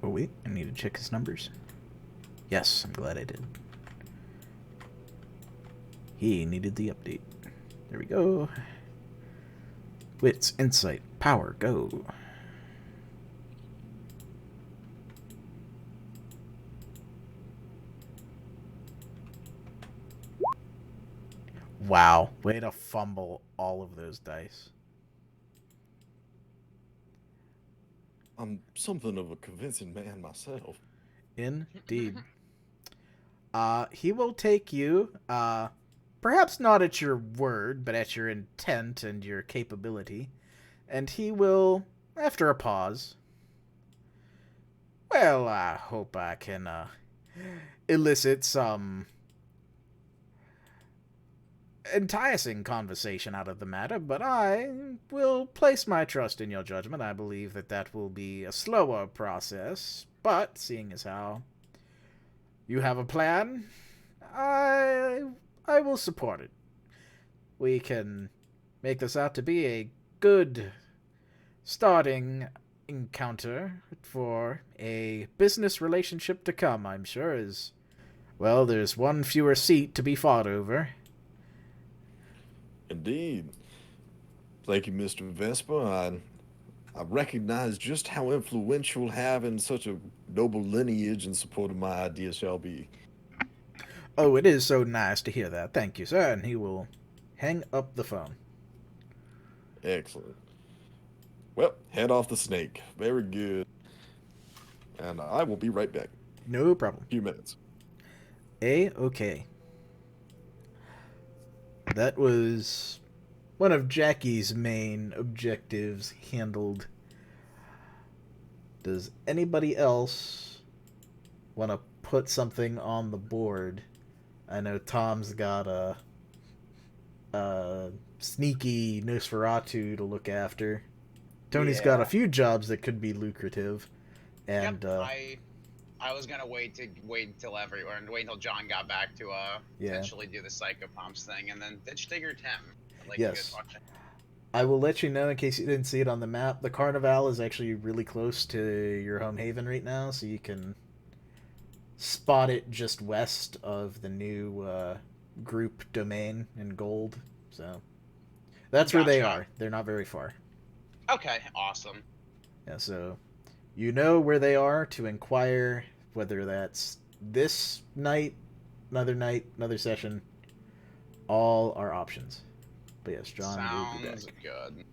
Oh wait, I need to check his numbers. Yes, I'm glad I did. He needed the update. There we go. Wits, insight, power, go. Wow, way to fumble all of those dice. I'm something of a convincing man myself. Indeed. He will take you, perhaps not at your word, but at your intent and your capability. And he will, after a pause, well, I hope I can, elicit some enticing conversation out of the matter, but I will place my trust in your judgment. I believe that will be a slower process, but seeing as how you have a plan, I will support it. We can make this out to be a good starting encounter for a business relationship to come, I'm sure, as, well, there's one fewer seat to be fought over. Indeed. Thank you, Mr. Vesper. I recognize just how influential having such a noble lineage in support of my ideas shall be. Oh, it is so nice to hear that. Thank you, sir. And he will hang up the phone. Excellent. Well, head off the snake. Very good. And I will be right back. No problem. A few minutes. Okay. That was one of Jackie's main objectives handled. Does anybody else want to put something on the board? I know Tom's got a sneaky Nosferatu to look after. Tony's got a few jobs that could be lucrative. And I was gonna wait until until John got back to potentially do the psychopomps thing, and then ditch Digger Tim. Yes. I will let you know in case you didn't see it on the map. The Carnival is actually really close to your home haven right now, so you can spot it just west of the new group domain in gold. So that's where they are. They're not very far. Okay, awesome. Yeah, so you know where they are to inquire, whether that's this night, another session. All are options. But yes, John will be back. Sounds good.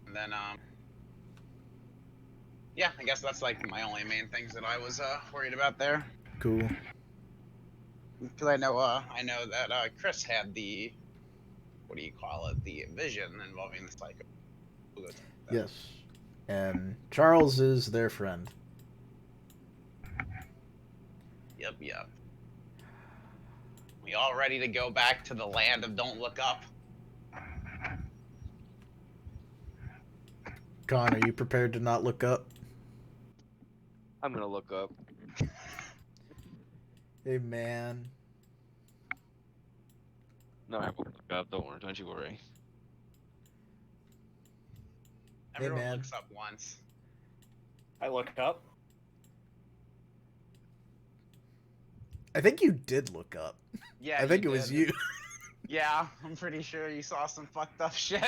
And then, yeah, I guess that's like my only main things that I was worried about there. Cool. Because I know that Chris had the, what do you call it, the vision involving the psycho. Yes, and Charles is their friend. Yep. We all ready to go back to the land of Don't Look Up? Con, are you prepared to not look up? I'm gonna look up. Hey, man. No, I won't look up. Don't you worry. Everyone man. looks up once. I look up. I think you did look up. Yeah, I think it was you. Yeah, I'm pretty sure you saw some fucked up shit.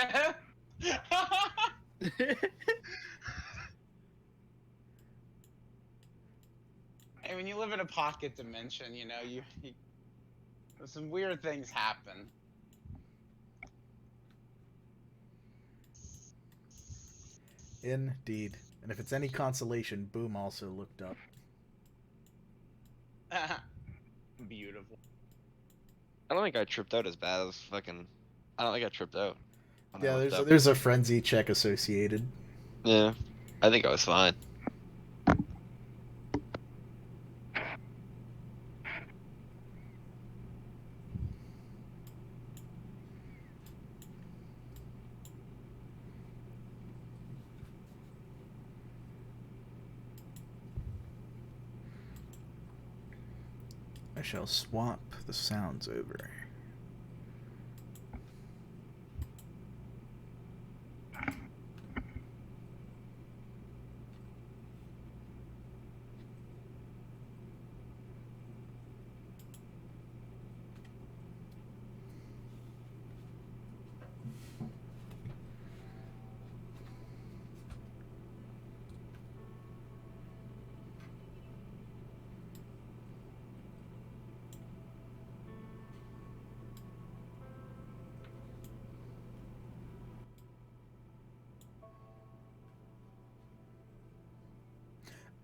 Hey, when you live in a pocket dimension, you know, you some weird things happen. Indeed. And if it's any consolation, Boom also looked up. Beautiful. I don't think I tripped out as bad as fucking. I don't think I tripped out. Yeah, there's a frenzy check associated. Yeah, I think I was fine. I shall swap the sounds over.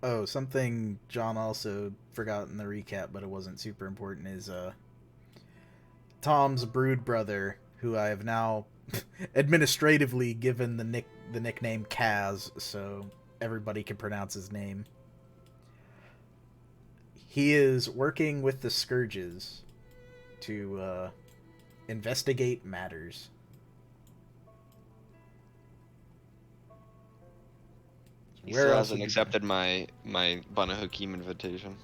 Oh, something John also forgot in the recap, but it wasn't super important, is Tom's brood brother, who I have now administratively given the nickname Kaz, so everybody can pronounce his name. He is working with the Scourges to investigate matters. He still hasn't accepted my Banu Haqim invitation.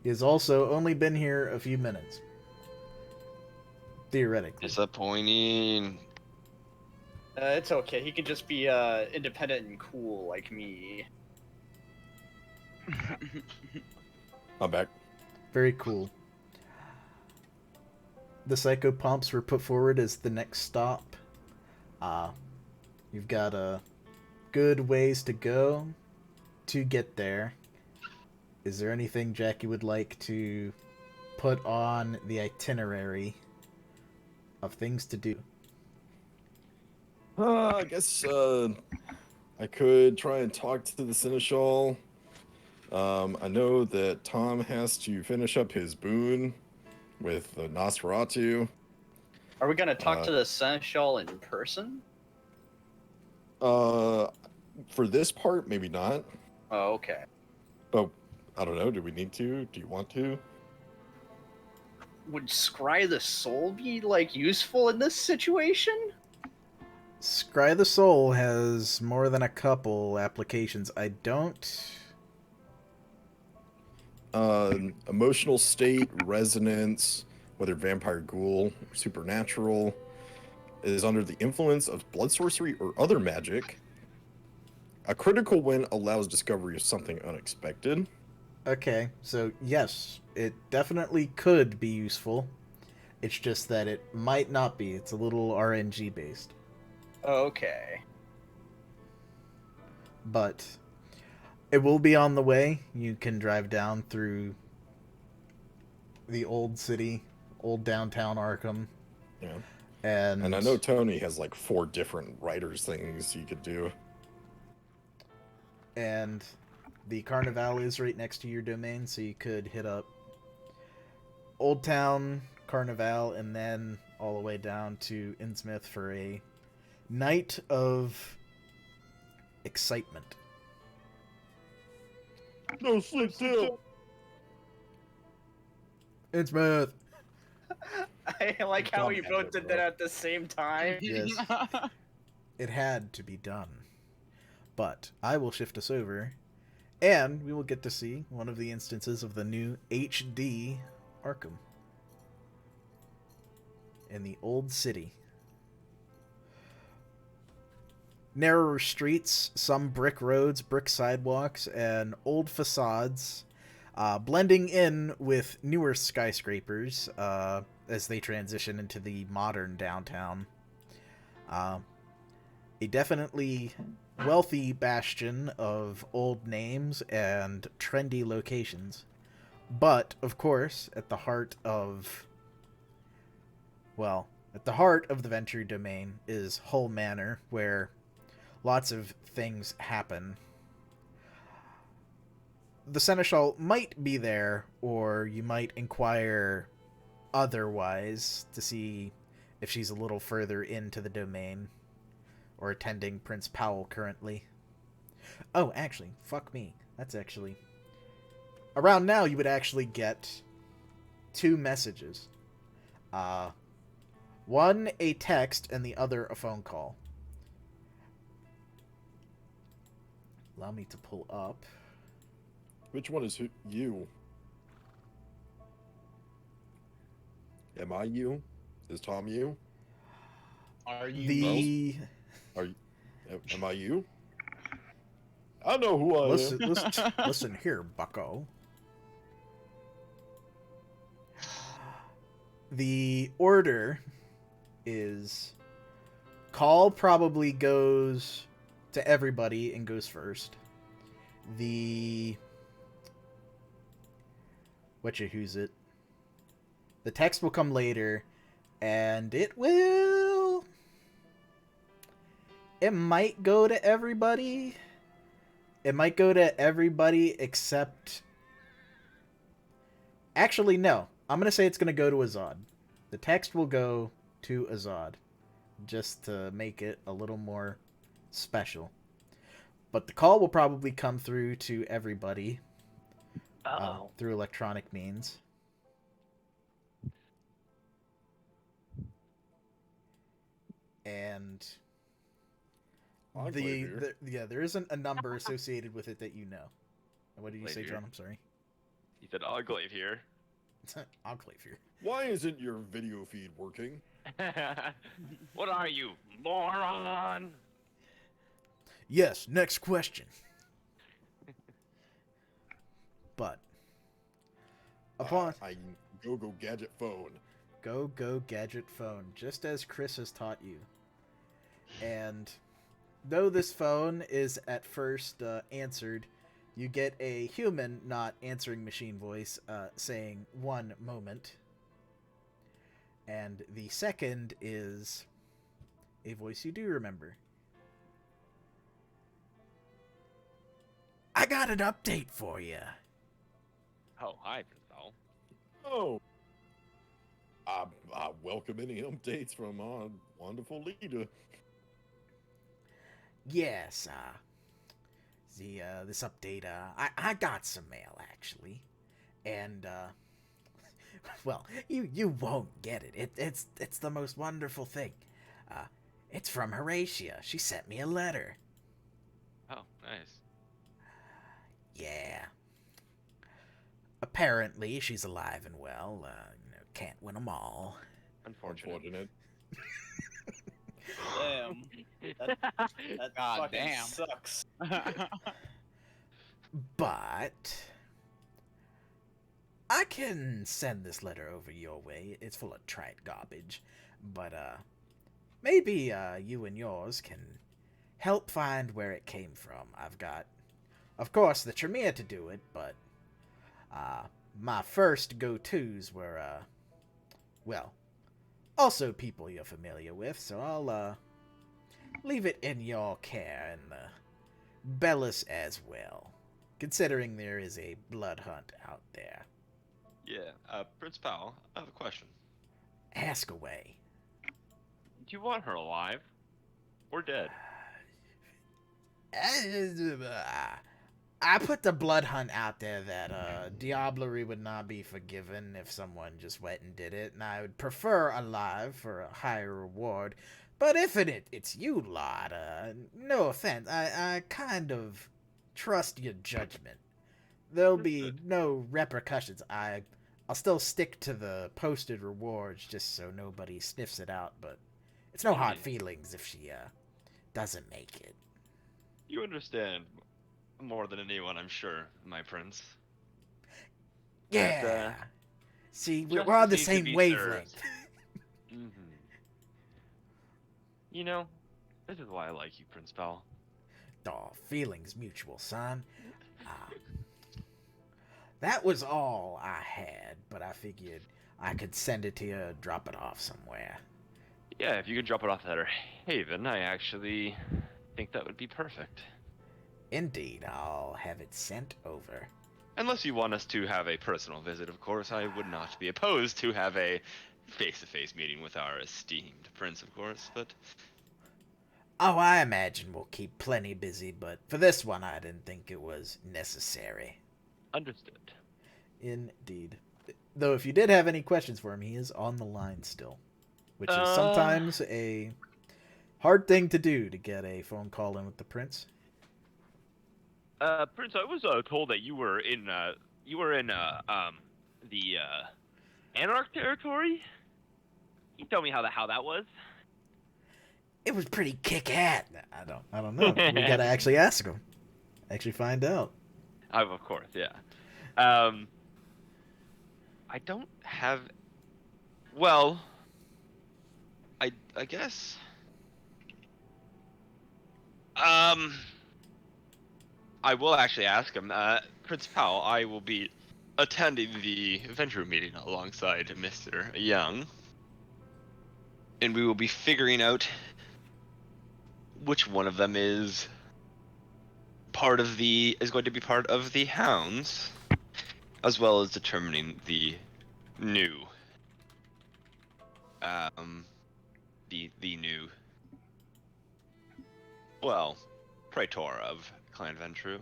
He has also only been here a few minutes. Theoretically. Disappointing. It's okay. He could just be independent and cool like me. I'm back. Very cool. The psychopomps were put forward as the next stop. You've got a good ways to go to get there. Is there anything Jackie would like to put on the itinerary of things to do? I guess I could try and talk to the Seneschal. I know that Tom has to finish up his boon with the Nosferatu. Are we gonna talk to the Seneschal in person? For this part, maybe not. Oh, okay. But I don't know. Do we need to? Do you want to? Would Scry the Soul be like useful in this situation? Scry the Soul has more than a couple applications. I don't... Emotional state, resonance, whether vampire, ghoul, or supernatural, is under the influence of blood sorcery or other magic. A critical win allows discovery of something unexpected. Okay, so yes, it definitely could be useful. It's just that it might not be. It's a little RNG based. Okay. But it will be on the way. You can drive down through the old city, old downtown Arkham. Yeah. And I know Tony has like 4 different writers things you could do. And the Carnival is right next to your domain, so you could hit up Old Town, Carnival, and then all the way down to Innsmouth for a night of excitement. No sleep till. Innsmouth. I like how we both did that at the same time. Yes. It had to be done. But I will shift us over, and we will get to see one of the instances of the new HD Arkham in the old city. Narrower streets, some brick roads, brick sidewalks, and old facades, blending in with newer skyscrapers as they transition into the modern downtown. A definitely wealthy bastion of old names and trendy locations. But, of course, at the heart of the Ventrue domain is Hull Manor, where lots of things happen. The Seneschal might be there, or you might inquire otherwise to see if she's a little further into the domain, or attending Prince Powell currently. Oh, actually, fuck me. That's actually... Around now, you would actually get 2 messages. One, a text, and the other, a phone call. Allow me to pull up. Which one is you? Am I you? Is Tom you? Are you Am I you? I know who I am. Listen here, bucko. The order is call probably goes to everybody and goes first. The who's it? The text will come later, and it might go to everybody. It might go to everybody except... Actually, no. I'm going to say it's going to go to Azad. The text will go to Azad, just to make it a little more special. But the call will probably come through to everybody through electronic means. And there isn't a number associated with it that you know. What did you say, John? I'm sorry. He said Enclave here. Enclave here. Why isn't your video feed working? What are you, moron? Yes, next question. But upon go gadget phone. Go gadget phone, just as Chris has taught you. And though this phone is at first answered, you get a human, not answering machine voice, saying 1 moment. And the second is a voice you do remember. I got an update for you. Oh, hi, Principal. Oh. I welcome any updates from our wonderful leader. Yes, this update, I got some mail, actually. And, well, you won't get it. It's the most wonderful thing. It's from Horatia. She sent me a letter. Oh, nice. Yeah. Apparently, she's alive and well. Can't win them all. Unfortunate. Damn. That God fucking damn. sucks. But I can send this letter over your way. It's full of trite garbage. But, maybe you and yours can help find where it came from. I've got, of course, the Tremere to do it, but my first go-tos were, well, also people you're familiar with, so I'll leave it in your care, and Bellis as well, considering there is a blood hunt out there. Yeah, Prince Powell, I have a question. Ask away. Do you want her alive or dead? I put the blood hunt out there that diablerie would not be forgiven if someone just went and did it, and I would prefer alive for a higher reward. But if it's you lot, no offense, I kind of trust your judgment. There'll be no repercussions. I'll still stick to the posted rewards just so nobody sniffs it out, but it's no hard feelings if she doesn't make it. You understand more than anyone, I'm sure, my prince. Yeah. See, we're on the same wavelength. Mm-hmm. You know, this is why I like you, Prince Powell. Oh, feelings mutual, son. That was all I had, but I figured I could send it to you, drop it off somewhere. Yeah, if you could drop it off at her haven, I actually think that would be perfect. Indeed, I'll have it sent over. Unless you want us to have a personal visit, of course, I would not be opposed to have a face-to-face meeting with our esteemed prince, of course, but... Oh, I imagine we'll keep plenty busy, but for this one I didn't think it was necessary. Understood. Indeed. Though if you did have any questions for him, he is on the line still. Which is sometimes a hard thing to do, to get a phone call in with the prince. Prince, I was told that you were in the Anarch territory. Can you tell me how that was? It was pretty kick-ass. I don't know. We gotta actually ask him. Actually find out. Of course, yeah. I don't have... Well... I guess... I will actually ask him. Prince Powell, I will be attending the Ventrue meeting alongside Mr. Young. And we will be figuring out which one of them is going to be part of the Hounds, as well as determining the new the new, well, Praetor of Clan Ventrue,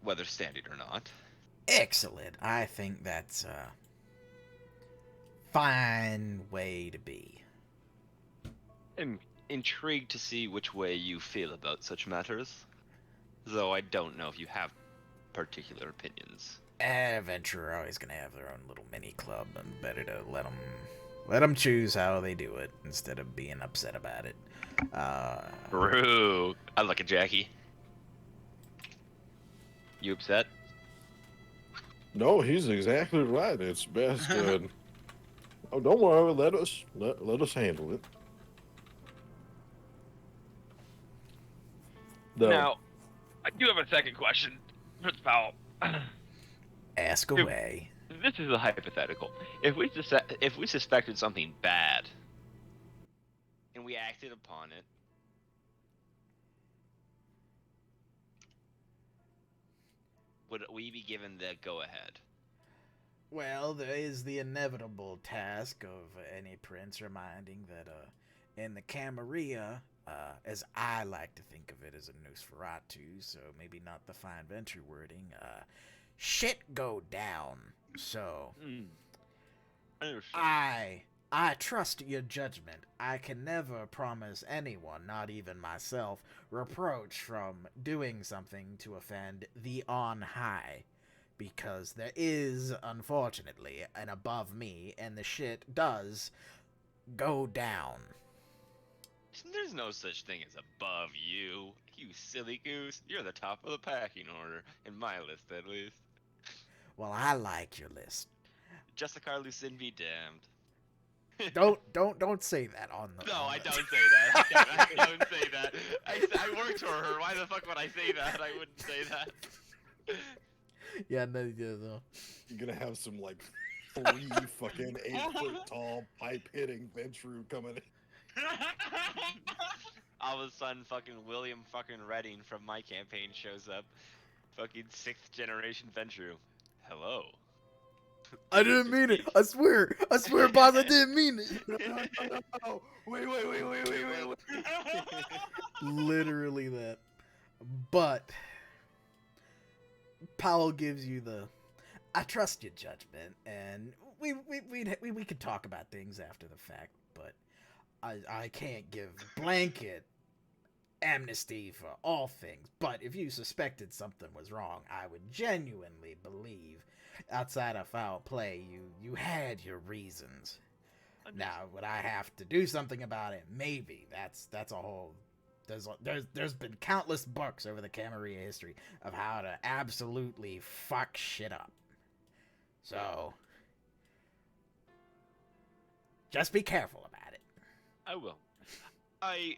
whether standing or not. Excellent. I think that's a fine way to be. I'm intrigued to see which way you feel about such matters, though I don't know if you have particular opinions. Ventrue are always gonna have their own little mini club, and better to let them choose how they do it instead of being upset about it. True. I look at Jackie. You upset? No, he's exactly right. It's best. Oh, don't worry. Let us handle it. No. Now, I do have a second question, Prince Powell. Ask away. This is a hypothetical. If we suspected something bad, and we acted upon it, would we be given the go-ahead? Well, there is the inevitable task of any prince reminding that in the Camarilla, as I like to think of it as a Nosferatu, so maybe not the fine Ventrue wording, shit go down. So, I trust your judgment. I can never promise anyone, not even myself, reproach from doing something to offend the on high. Because there is, unfortunately, an above me, and the shit does go down. There's no such thing as above you, you silly goose. You're the top of the packing order, in my list at least. Well, I like your list. Justicar Lucin be damned. Don't say that on the. No, I don't say that. I don't say that. I worked for her. Why the fuck would I say that? I wouldn't say that. Yeah, no. You're gonna have some like 3 fucking 8-foot tall pipe hitting Ventrue coming in. All of a sudden, fucking William fucking Redding from my campaign shows up. Fucking 6th generation Ventrue. Hello. I didn't mean it. I swear, boss, I didn't mean it. No. Wait. Literally that. But Powell gives you the, I trust your judgment, and we could talk about things after the fact, but I can't give blanket amnesty for all things. But if you suspected something was wrong, I would genuinely believe, outside of foul play, you had your reasons. Now, would I have to do something about it? Maybe. That's a whole. There's been countless books over the Camarilla history of how to absolutely fuck shit up. So, just be careful about it. I will. I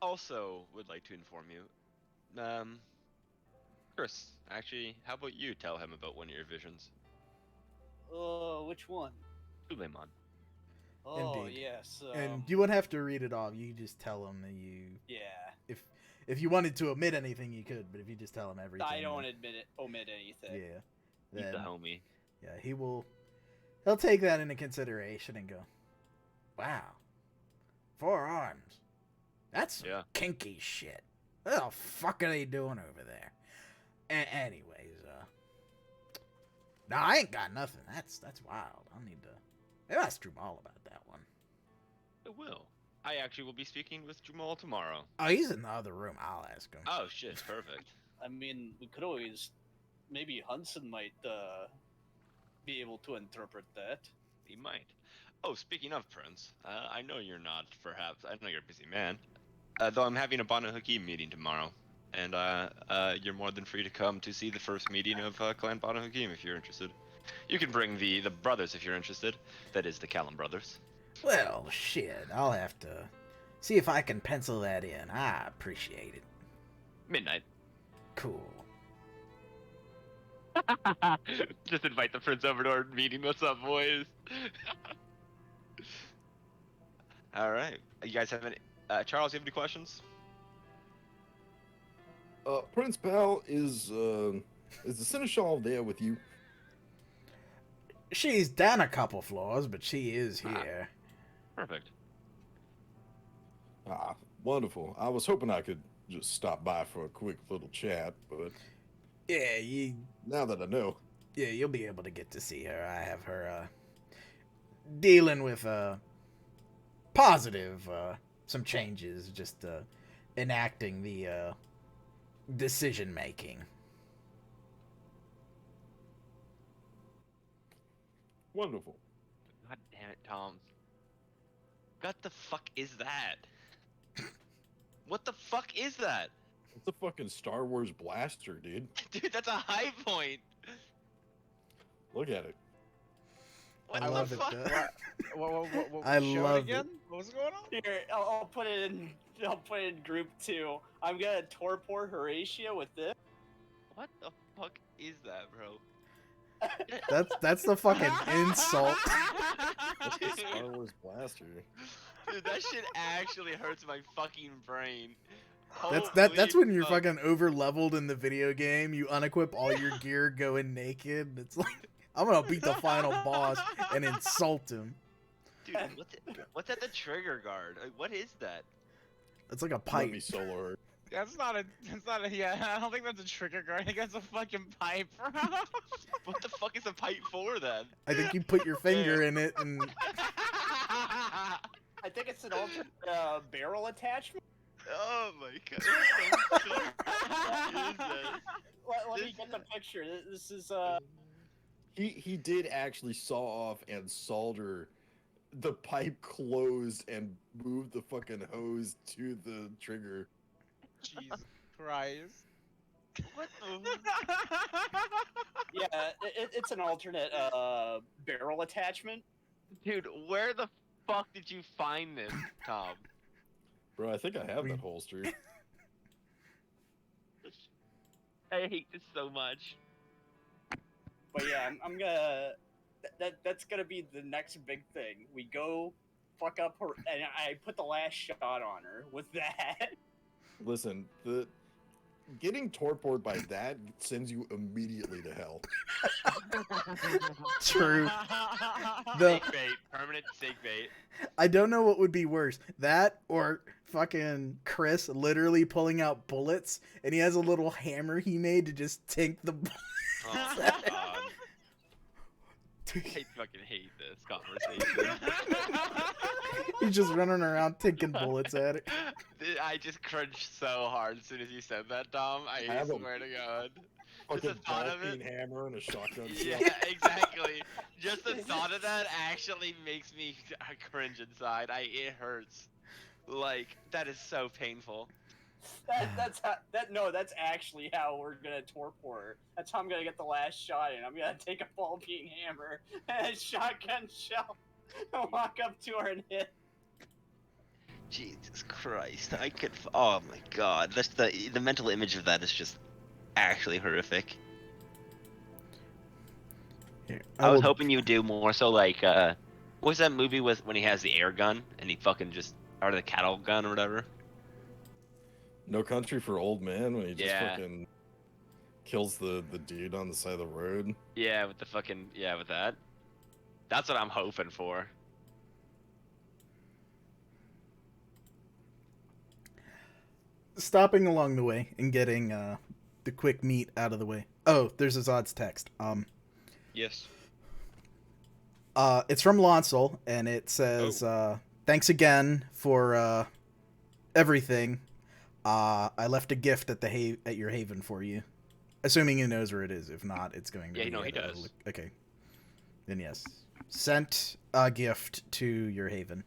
also would like to inform you, Chris, actually, how about you tell him about one of your visions? Which one? Suleiman. Oh, Indeed. yes. And you wouldn't have to read it off. You just tell him that you. Yeah. If you wanted to omit anything, you could. But if you just tell him everything, I don't omit anything. Yeah. He's the homie. Yeah, he'll take that into consideration and go, wow, 4 arms. That's some kinky shit. What the fuck are they doing over there? Anyways, no, I ain't got nothing. That's wild. I'll need to. Maybe ask Jumal about that one. I will. I actually will be speaking with Jumal tomorrow. Oh, he's in the other room. I'll ask him. Oh shit, perfect. I mean, we could always, maybe Hudson might be able to interpret that. He might. Oh, speaking of Prince, I know you're not, perhaps. I know you're a busy man. Though I'm having a Banu Haqim meeting tomorrow, and you're more than free to come to see the first meeting of Clan Banu Haqim if you're interested. You can bring the brothers if you're interested. That is the Callum brothers. Well, shit. I'll have to see if I can pencil that in. I appreciate it. Midnight. Cool. Just invite the prince over to our meeting. What's up, boys? All right. You guys have any? Charles, you have any questions? Prince Pal, is the Seneschal there with you? She's down a couple floors, but she is here. Perfect. Wonderful. I was hoping I could just stop by for a quick little chat, but yeah, now that I know, yeah, you'll be able to get to see her. I have her dealing with positive some changes, just enacting the decision making. Wonderful. God damn it, Tom. What the fuck is that? What the fuck is that? It's a fucking Star Wars blaster, dude. Dude, that's a high point. Look at it. What I the love fuck? What I love it. What was going on? Here, I'll put it in. I'll put it in group 2. I'm gonna torpor Horatio with this. What the fuck is that, bro? That's the fucking insult. That's the Star Wars blaster. Dude, that shit actually hurts my fucking brain. That's when you're fucking over leveled in the video game. You unequip all your gear, go in naked. It's like, I'm gonna beat the final boss and insult him. Dude, what's at the trigger guard? Like, what is that? It's like a Might pipe. be solar. That's not a, yeah, I don't think that's a trigger guard. I think that's a fucking pipe, bro. What the fuck is a pipe for then? I think you put your finger in it and I think it's an alternate barrel attachment. Oh my god. Let me get the picture. This is He did actually saw off and solder the pipe closed and move the fucking hose to the trigger. Jesus Christ. What the? yeah, it's an alternate barrel attachment. Dude, where the fuck did you find this, Tom? Bro, I think I have that holster. I hate this so much. But yeah, I'm gonna. That's gonna be the next big thing. We go fuck up her, and I put the last shot on her with that. Listen, getting torpored by that sends you immediately to hell. True. Sick bait. Permanent sick bait. I don't know what would be worse. That or fucking Chris literally pulling out bullets, and he has a little hammer he made to just tink the bullets. Oh my god. I fucking hate this conversation. He's just running around tinking bullets at it. I just cringed so hard as soon as you said that, Tom. I swear to God. Just the thought of it. Hammer and a shotgun. Yeah, exactly. Just the thought of that actually makes me cringe inside. It hurts. Like, that is so painful. That's actually how we're gonna torpor her. That's how I'm gonna get the last shot in. I'm gonna take a ball peen hammer and a shotgun shell and walk up to her and hit. Jesus Christ! I could. Oh my God! That's the mental image of that is just actually horrific. Here, I was hoping you'd do more so like what was that movie with when he has the air gun and he fucking just or the cattle gun or whatever? No Country for Old Men when he just fucking kills the dude on the side of the road. Yeah, with the fucking with that. That's what I'm hoping for. Stopping along the way and getting the quick meat out of the way. Oh, there's Azad's text. Yes. It's from Lonsel, and it says, thanks again for everything. I left a gift at your haven for you. Assuming he knows where it is. If not, it's going to be... Yeah, no, he does. Okay. Then yes. Sent a gift to your haven.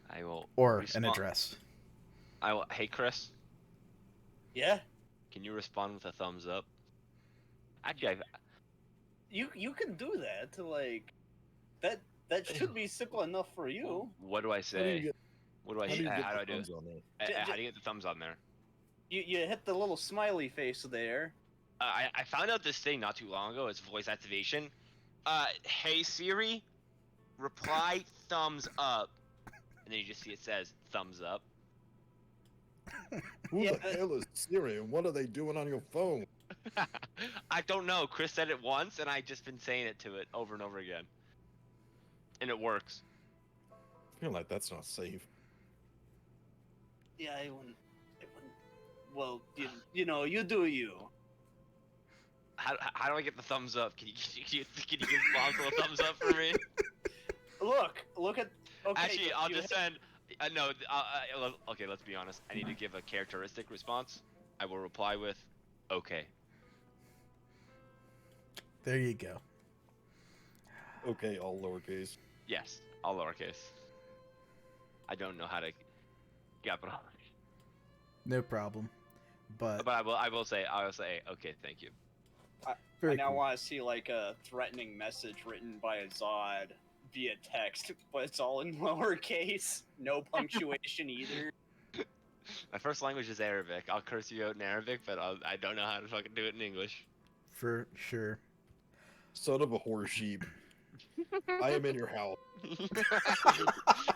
I will... Or an address. I will... Hey, Chris? Yeah? Can you respond with a thumbs up? You can do that to, like... That should be simple enough for you. What do I say? How do I do it? How do you get the thumbs on there? You hit the little smiley face there. I found out this thing not too long ago. It's voice activation. Hey Siri, reply thumbs up, and then you just see it says thumbs up. Who the hell is Siri, and what are they doing on your phone? I don't know. Chris said it once, and I've just been saying it to it over and over again, and it works. I feel like that's not safe. Yeah, I wouldn't. Well, you know, you do you. How do I get the thumbs up? Can you give Lonsel a thumbs up for me? Look at. Okay, actually, I'll just send. No. Okay, let's be honest. I need to give a characteristic response. I will reply with, okay. There you go. Okay, all lowercase. Yes, all lowercase. I don't know how to capitalize. No problem. But I will say okay, thank you. I now want to see like a threatening message written by Azad via text, but it's all in lowercase, no punctuation either. My first language is Arabic. I'll curse you out in Arabic, but I don't know how to fucking do it in English. For sure. Son of a horse sheep. I am in your house.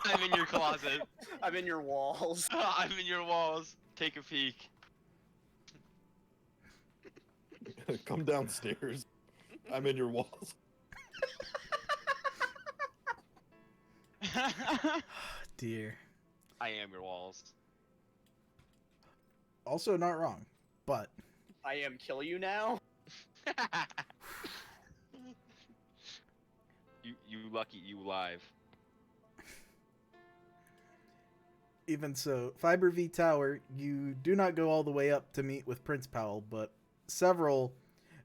I'm in your closet. I'm in your walls. I'm in your walls. Take a peek. Come downstairs. I'm in your walls. Dear. I am your walls. Also not wrong, but... I am kill you now? You lucky you live. Even so, Fiber V Tower, you do not go all the way up to meet with Prince Powell, but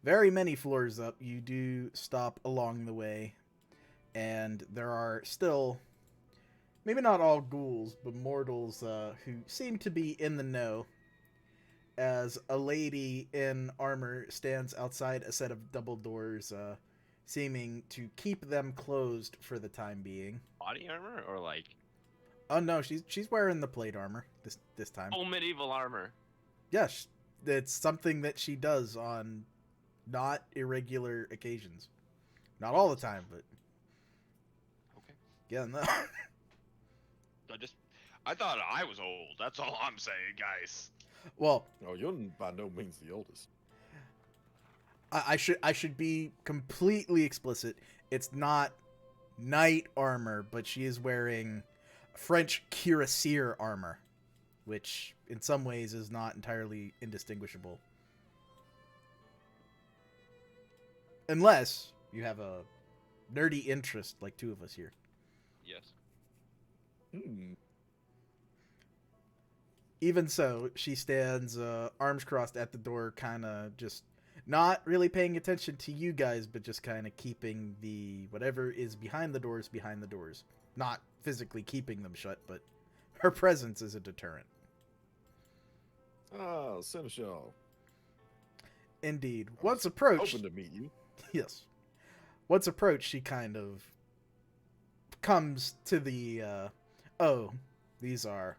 very many floors up, you do stop along the way. And there are still, maybe not all ghouls, but mortals who seem to be in the know. As a lady in armor stands outside a set of double doors, seeming to keep them closed for the time being. Body armor or like? Oh no, she's wearing the plate armor this time. Oh, medieval armor. Yes, it's something that she does on not irregular occasions. Not all the time, but okay. Yeah, no. I thought I was old. That's all I'm saying, guys. Well, oh, you're by no means the oldest. I should be completely explicit. It's not knight armor, but she is wearing French cuirassier armor, which in some ways is not entirely indistinguishable. Unless you have a nerdy interest like two of us here. Yes. Even so, she stands arms crossed at the door, kind of just not really paying attention to you guys, but just kind of keeping the whatever is behind the doors. Not physically keeping them shut, but her presence is a deterrent. Ah, Seneschal. Indeed. Once approached... Hoping to meet you. Yes. Once approached, she kind of comes to the, these are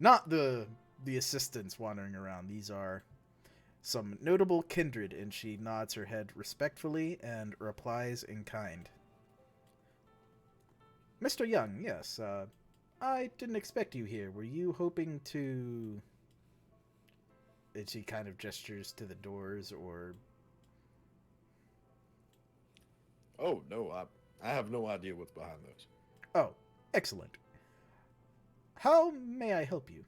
not the assistants wandering around. These are some notable kindred, and she nods her head respectfully and replies in kind. Mr. Young, yes, I didn't expect you here. Were you hoping to... And she kind of gestures to the doors, or... Oh, no, I have no idea what's behind those. Oh, excellent. How may I help you?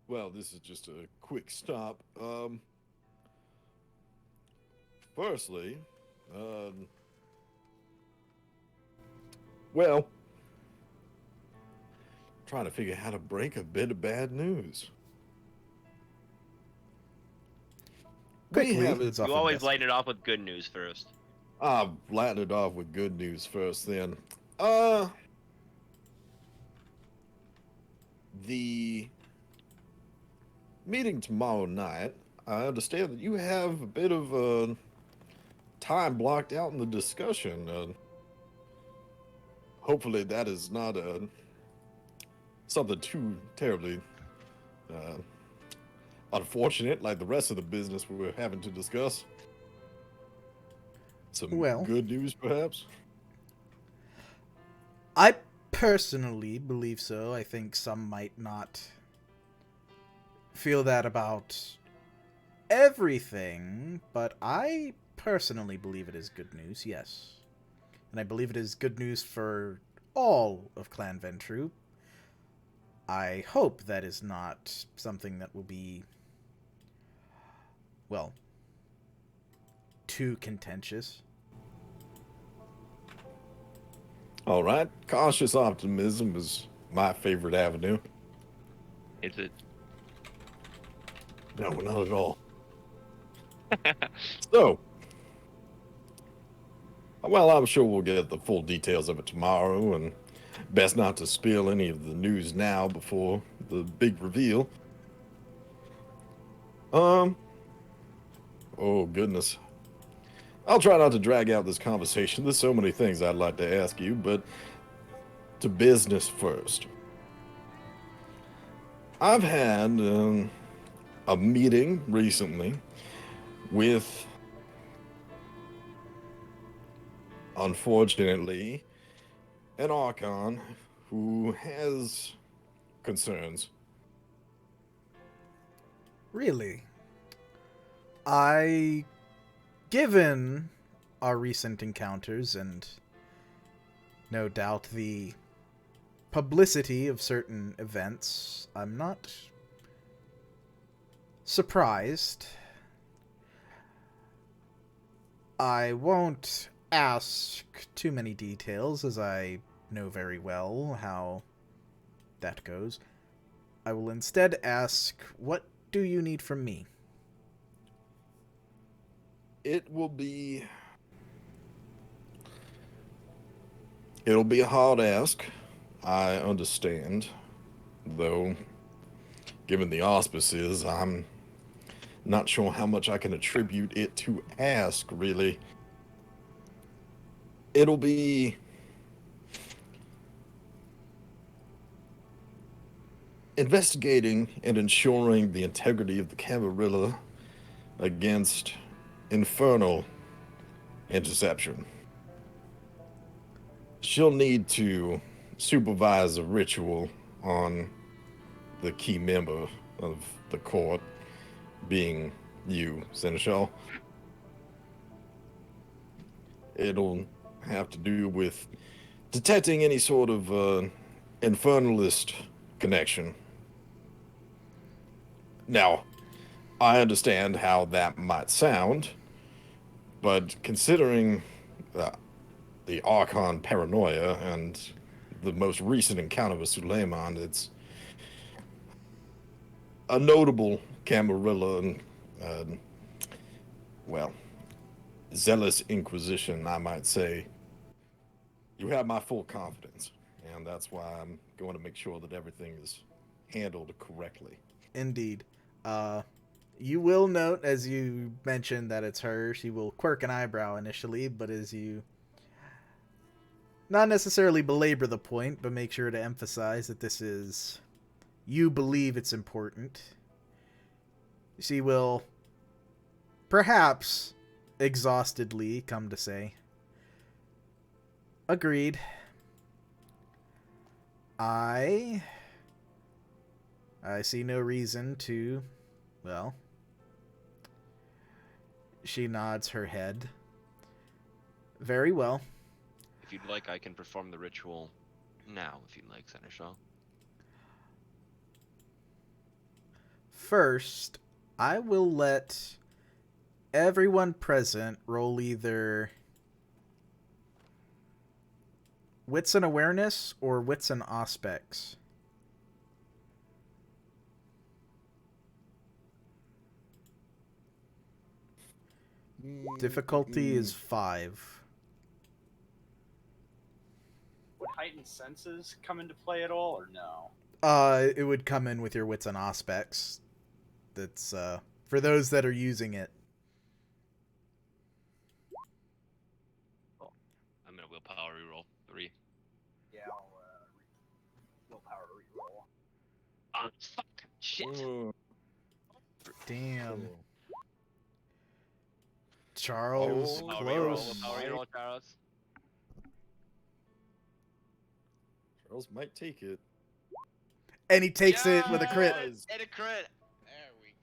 Well, this is just a quick stop. Firstly, well, trying to figure out how to break a bit of bad news. Quickly, you always light it off with good news first. I'll light it off with good news first, then. The meeting tomorrow night, I understand that you have a bit of time blocked out in the discussion. Hopefully that is not something too terribly unfortunate like the rest of the business we're having to discuss. Some good news, perhaps? I personally believe so. I think some might not feel that about everything, but I personally believe it is good news, yes. And I believe it is good news for all of Clan Ventrue. I hope that is not something that will be, well, too contentious. All right. Cautious optimism is my favorite avenue. Is it? No, not at all. So, well, I'm sure we'll get the full details of it tomorrow, and best not to spill any of the news now before the big reveal. Oh, goodness. I'll try not to drag out this conversation. There's so many things I'd like to ask you, but to business first. I've had a meeting recently with, unfortunately, an Archon who has concerns. Really? Given our recent encounters and no doubt the publicity of certain events, I'm not surprised. I won't ask too many details, as I know very well how that goes. I will instead ask, what do you need from me? It'll be a hard ask, I understand, though given the auspices, I'm not sure how much I can attribute it to ask, really. It'll be investigating and ensuring the integrity of the Camarilla against infernal interception. She'll need to supervise a ritual on the key member of the court, being you, Seneschal. It'll have to do with detecting any sort of infernalist connection. Now, I understand how that might sound, but considering the Archon paranoia and the most recent encounter with Suleiman, it's a notable Camarilla and, well, zealous inquisition, I might say. You have my full confidence, and that's why I'm going to make sure that everything is handled correctly. Indeed. You will note, as you mentioned that it's her, she will quirk an eyebrow initially, but as you not necessarily belabor the point, but make sure to emphasize that this is, you believe it's important, she will perhaps exhaustedly come to say, agreed. I see no reason to, well, she nods her head. Very well. If you'd like, I can perform the ritual now, if you'd like, Seneschal. First, I will let everyone present roll either wits and awareness or wits and aspects. Difficulty is 5. Would heightened senses come into play at all, or no? It would come in with your wits and aspects. That's for those that are using it. Oh, I'm gonna willpower reroll 3. Yeah, I'll willpower reroll. Oh, fuck! Shit! Damn. Charles, close. Reroll, Charles. Charles might take it. And he takes it with a crit. And a crit! There we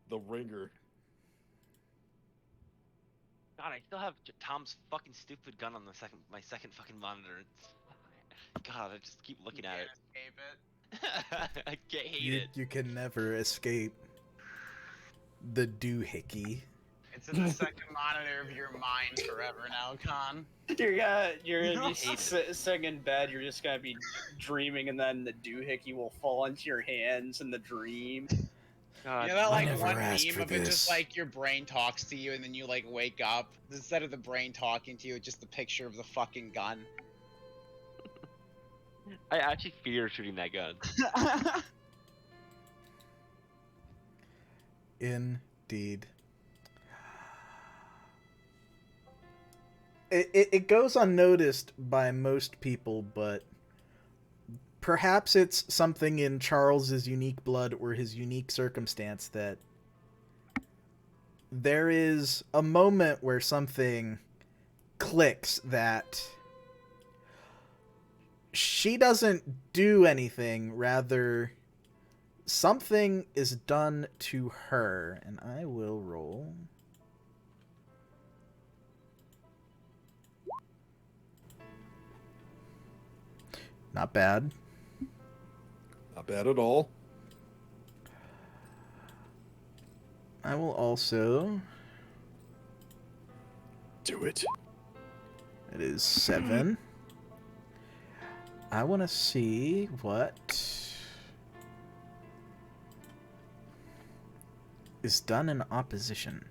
The go. ringer. God, I still have Tom's fucking stupid gun on my second fucking monitor. God, I just keep looking at it. Escape it. I can't hate it. You can never escape the doohickey. It's in the second monitor of your mind forever now, Con. You're gonna be sitting in bed, you're just gonna be dreaming, and then the doohickey will fall into your hands in the dream. God, You know that like never one asked meme for of it just this. like your brain talks to you and then you like wake up. Instead of the brain talking to you, it's just the picture of the fucking gun. I actually fear shooting that gun. Indeed. It goes unnoticed by most people, but perhaps it's something in Charles's unique blood or his unique circumstance that there is a moment where something clicks that she doesn't do anything, rather something is done to her, and I will roll. Not bad. Not bad at all. I will also... Do it. It is 7. I want to see what is done in opposition.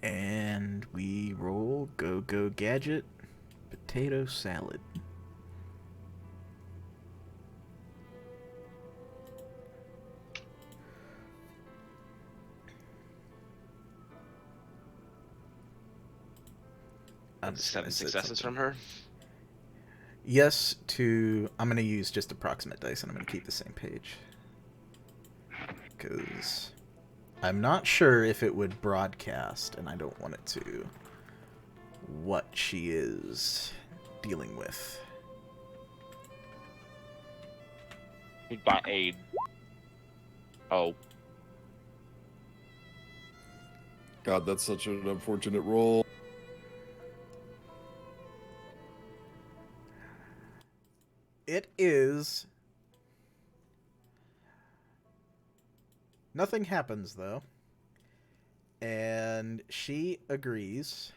And we roll go gadget potato salad. I'm 7 successes from her. Yes, I'm going to use just approximate dice, and I'm going to keep the same page. Because I'm not sure if it would broadcast, and I don't want it to, what she is dealing with. He got a... Oh. God, that's such an unfortunate roll. It is... Nothing happens, though. And she agrees.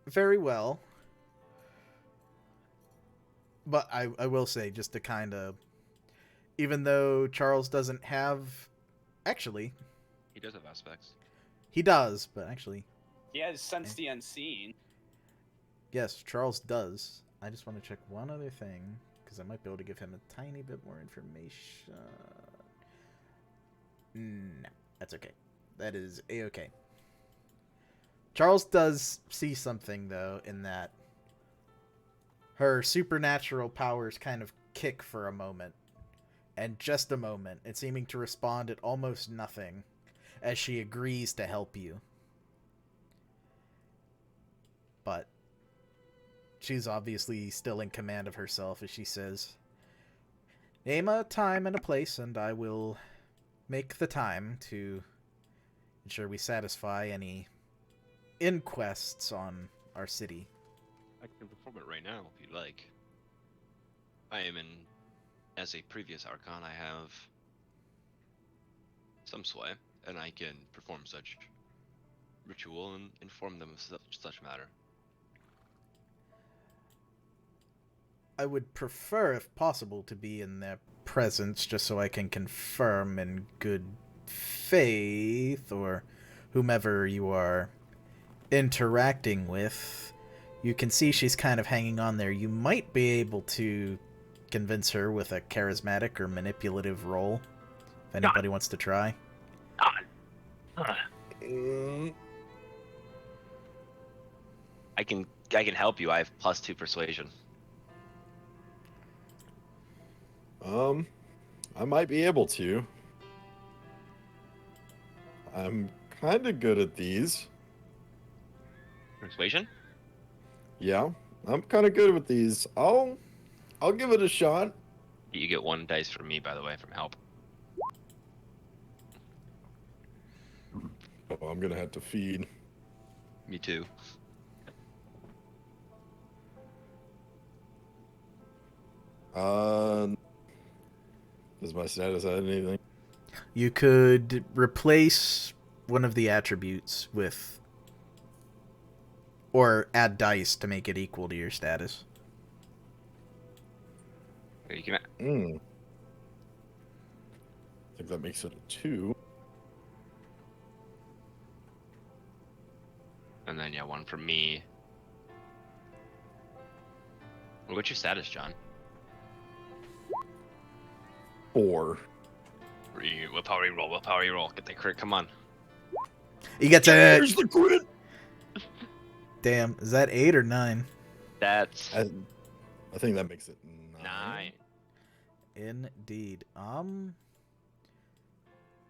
Very well. But I will say, just to kind of... Even though Charles doesn't have... Actually... He does have aspects. He does, but actually... He has sense the unseen. Yes, Charles does. I just want to check one other thing, because I might be able to give him a tiny bit more information. No, that's okay. That is A-okay. Charles does see something, though, in that her supernatural powers kind of kick for a moment. And just a moment, it's seeming to respond at almost nothing, as she agrees to help you. But she's obviously still in command of herself, as she says, "Name a time and a place, and I will make the time to ensure we satisfy any inquests on our city." I can perform it right now, if you'd like. I am in... As a previous Archon, I have some sway, and I can perform such ritual and inform them of such matter. I would prefer, if possible, to be in their presence, just so I can confirm in good faith, or whomever you are interacting with. You can see she's kind of hanging on there. You might be able to convince her with a charismatic or manipulative role, if anybody wants to try. I can help you. I have +2 persuasion. I might be able to. I'm kind of good at these. Persuasion? Yeah, I'm kind of good with these. I'll give it a shot. You get 1 dice from me, by the way, from help. Oh, I'm gonna have to feed. Me too. Does my status add anything? You could replace one of the attributes with, or add dice to make it equal to your status. You can... I think that makes it a 2. And then, yeah, 1 from me. What's your status, John? 4. Willpower roll. Get that crit, come on. He gets it! There's the crit! Damn, is that 8 or 9? That's... I think that makes it 9. Indeed.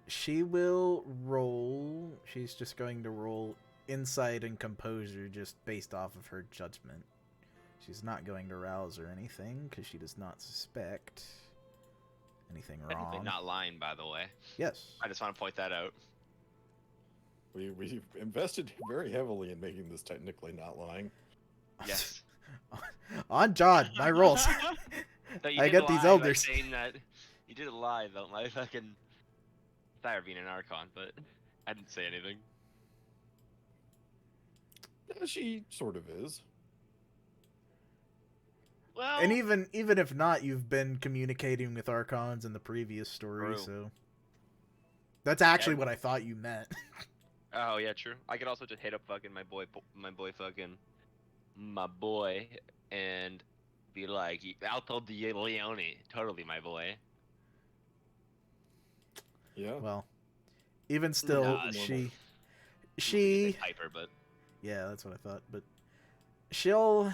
She will roll... She's just going to roll insight and composure just based off of her judgment. She's not going to rouse or anything, because she does not suspect anything wrong. Technically not lying, by the way. Yes. I just want to point that out. We invested very heavily in making this technically not lying. Yes. On John, my rolls. So I get these elders. Saying that you did lie about my fucking Thyre being an Archon, but I didn't say anything. She sort of is. Well, And even if not, you've been communicating with Archons in the previous story, True. so that's actually what I thought you meant. oh yeah, true. I could also just hit up fucking my boy fucking my boy and be like, Alto di Leone, totally my boy. Yeah. Well, even still, she Piper, but yeah, that's what I thought. But she'll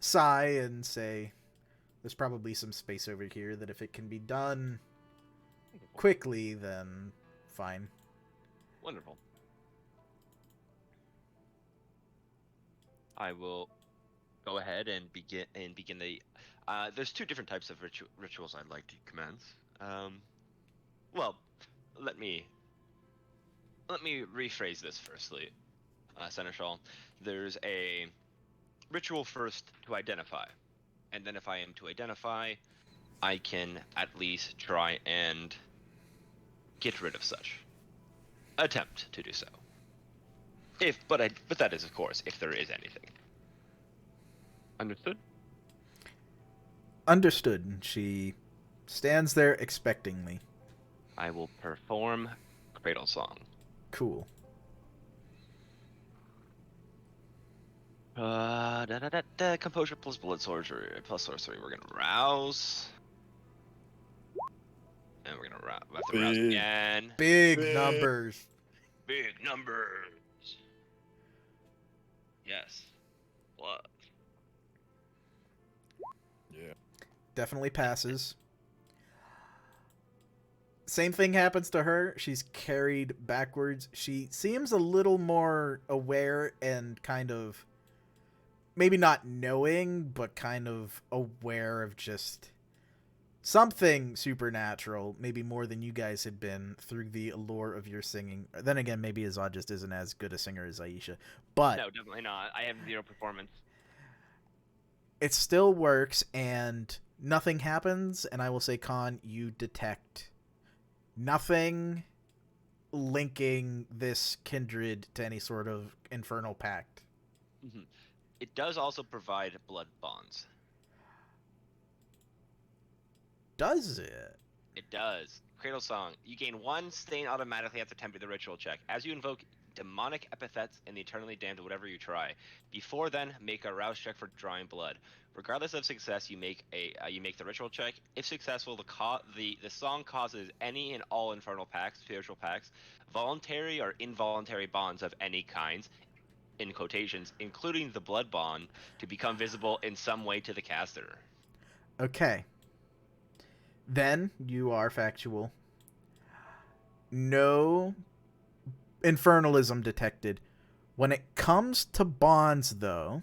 sigh and say, "There's probably some space over here that if it can be done quickly, then fine." Wonderful. I will go ahead and begin the. There's two different types of rituals I'd like to commence. Well, let me rephrase this firstly, Seneschal. There's a ritual first to identify, and then if I am to identify, I can at least try and get rid of such. Attempt to do so. But that is, of course, if there is anything. Understood? Understood. She stands there expectingly. I will perform Cradle Song. Cool. Composure plus blood sorcery plus sorcery. We're gonna rouse. And we're gonna rouse again. Big numbers. Big numbers. Yes. Blood. Yeah. Definitely passes. Same thing happens to her. She's carried backwards. She seems a little more aware and kind of, maybe not knowing, but kind of aware of just something supernatural, maybe more than you guys had been through the allure of your singing. Then again, maybe Azad just isn't as good a singer as Aisha. But no, definitely not. I have 0 performance. It still works, and nothing happens, and I will say, Khan, you detect nothing linking this kindred to any sort of infernal pact. Mm-hmm. It does also provide blood bonds. Does it? It does. Cradle Song. You gain 1 stain automatically after attempting the ritual check. As you invoke demonic epithets and the eternally damned whatever you try. Before then, make a rouse check for drawing blood. Regardless of success, you make the ritual check. If successful, the song causes any and all infernal pacts, spiritual pacts, voluntary or involuntary bonds of any kinds, in quotations, including the blood bond, to become visible in some way to the caster. Okay. Then you are factual. No infernalism detected. When it comes to bonds, though,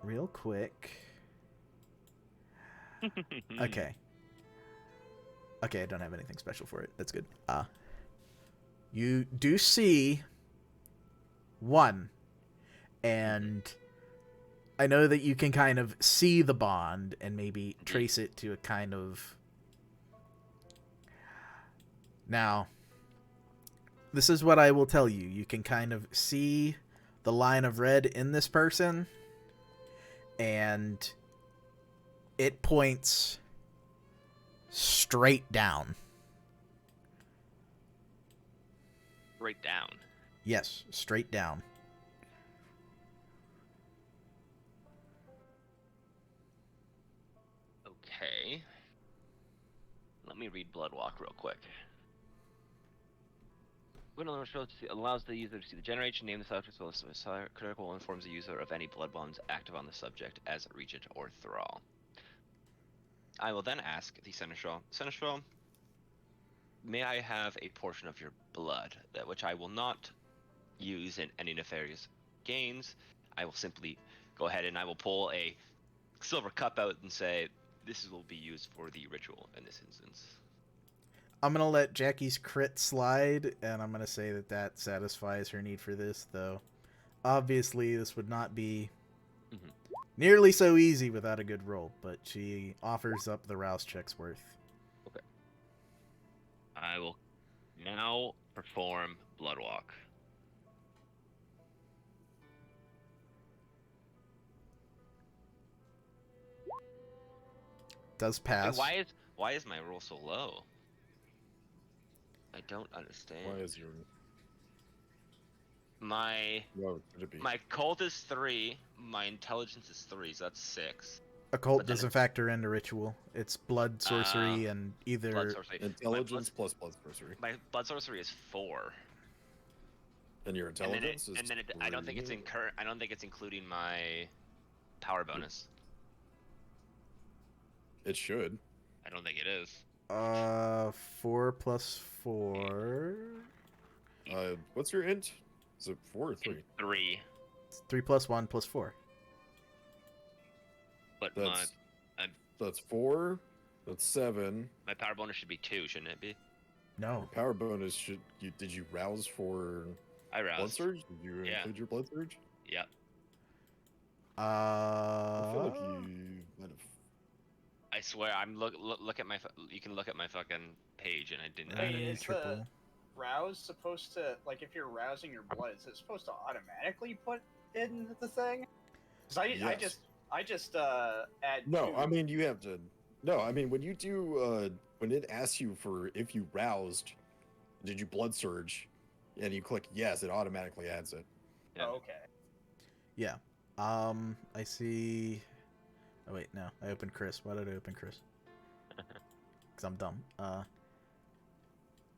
real quick. Okay, I don't have anything special for it. That's good. You do see one, and I know that you can kind of see the bond and maybe trace it to a kind of... Now, this is what I will tell you. You can kind of see the line of red in this person, and it points straight down. Straight down? Yes, straight down. Okay. Let me read Bloodwalk real quick. When allows the user to see the generation, name the subject, as well as critical informs the user of any blood bonds active on the subject as regent or thrall. I will then ask the Seneschal, may I have a portion of your blood, that which I will not use in any nefarious gains. I will simply go ahead and I will pull a silver cup out and say, this will be used for the ritual in this instance. I'm going to let Jackie's crit slide, and I'm going to say that that satisfies her need for this, though. Obviously, this would not be nearly so easy without a good roll, but she offers up the rouse check's worth. Okay. I will now perform Bloodwalk. Does pass. Hey, why is my roll so low? I don't understand. Why is your... My cult is 3. My intelligence is 3, so that's 6. Occult doesn't factor into ritual. It's blood sorcery and either blood sorcery. Intelligence plus blood sorcery. My blood sorcery is 4. And your intelligence is. And then I don't think it's I don't think it's including my power bonus. It should. I don't think it is. 4 plus 4. What's your int? Is it 4 or 3? 3. It's 3 plus 1 plus 4. But that's 4. That's 7. My power bonus should be 2, shouldn't it be? No. Your power bonus should. Did you rouse for? I roused. Blood surge? Did you include your blood surge? Yep. I feel like you might have. I swear, look at my. You can look at my fucking page, and I didn't. Hey, is the rouse supposed to, like, if you're rousing your blood, is it supposed to automatically put in the thing? Because Yes. I just add. No, 2. I mean you have to. No, I mean when you do when it asks you for if you roused, did you blood surge, and you click yes, it automatically adds it. Yeah. Oh, okay. Yeah. I see. Oh wait, no. I opened Chris. Why did I open Chris? Because I'm dumb.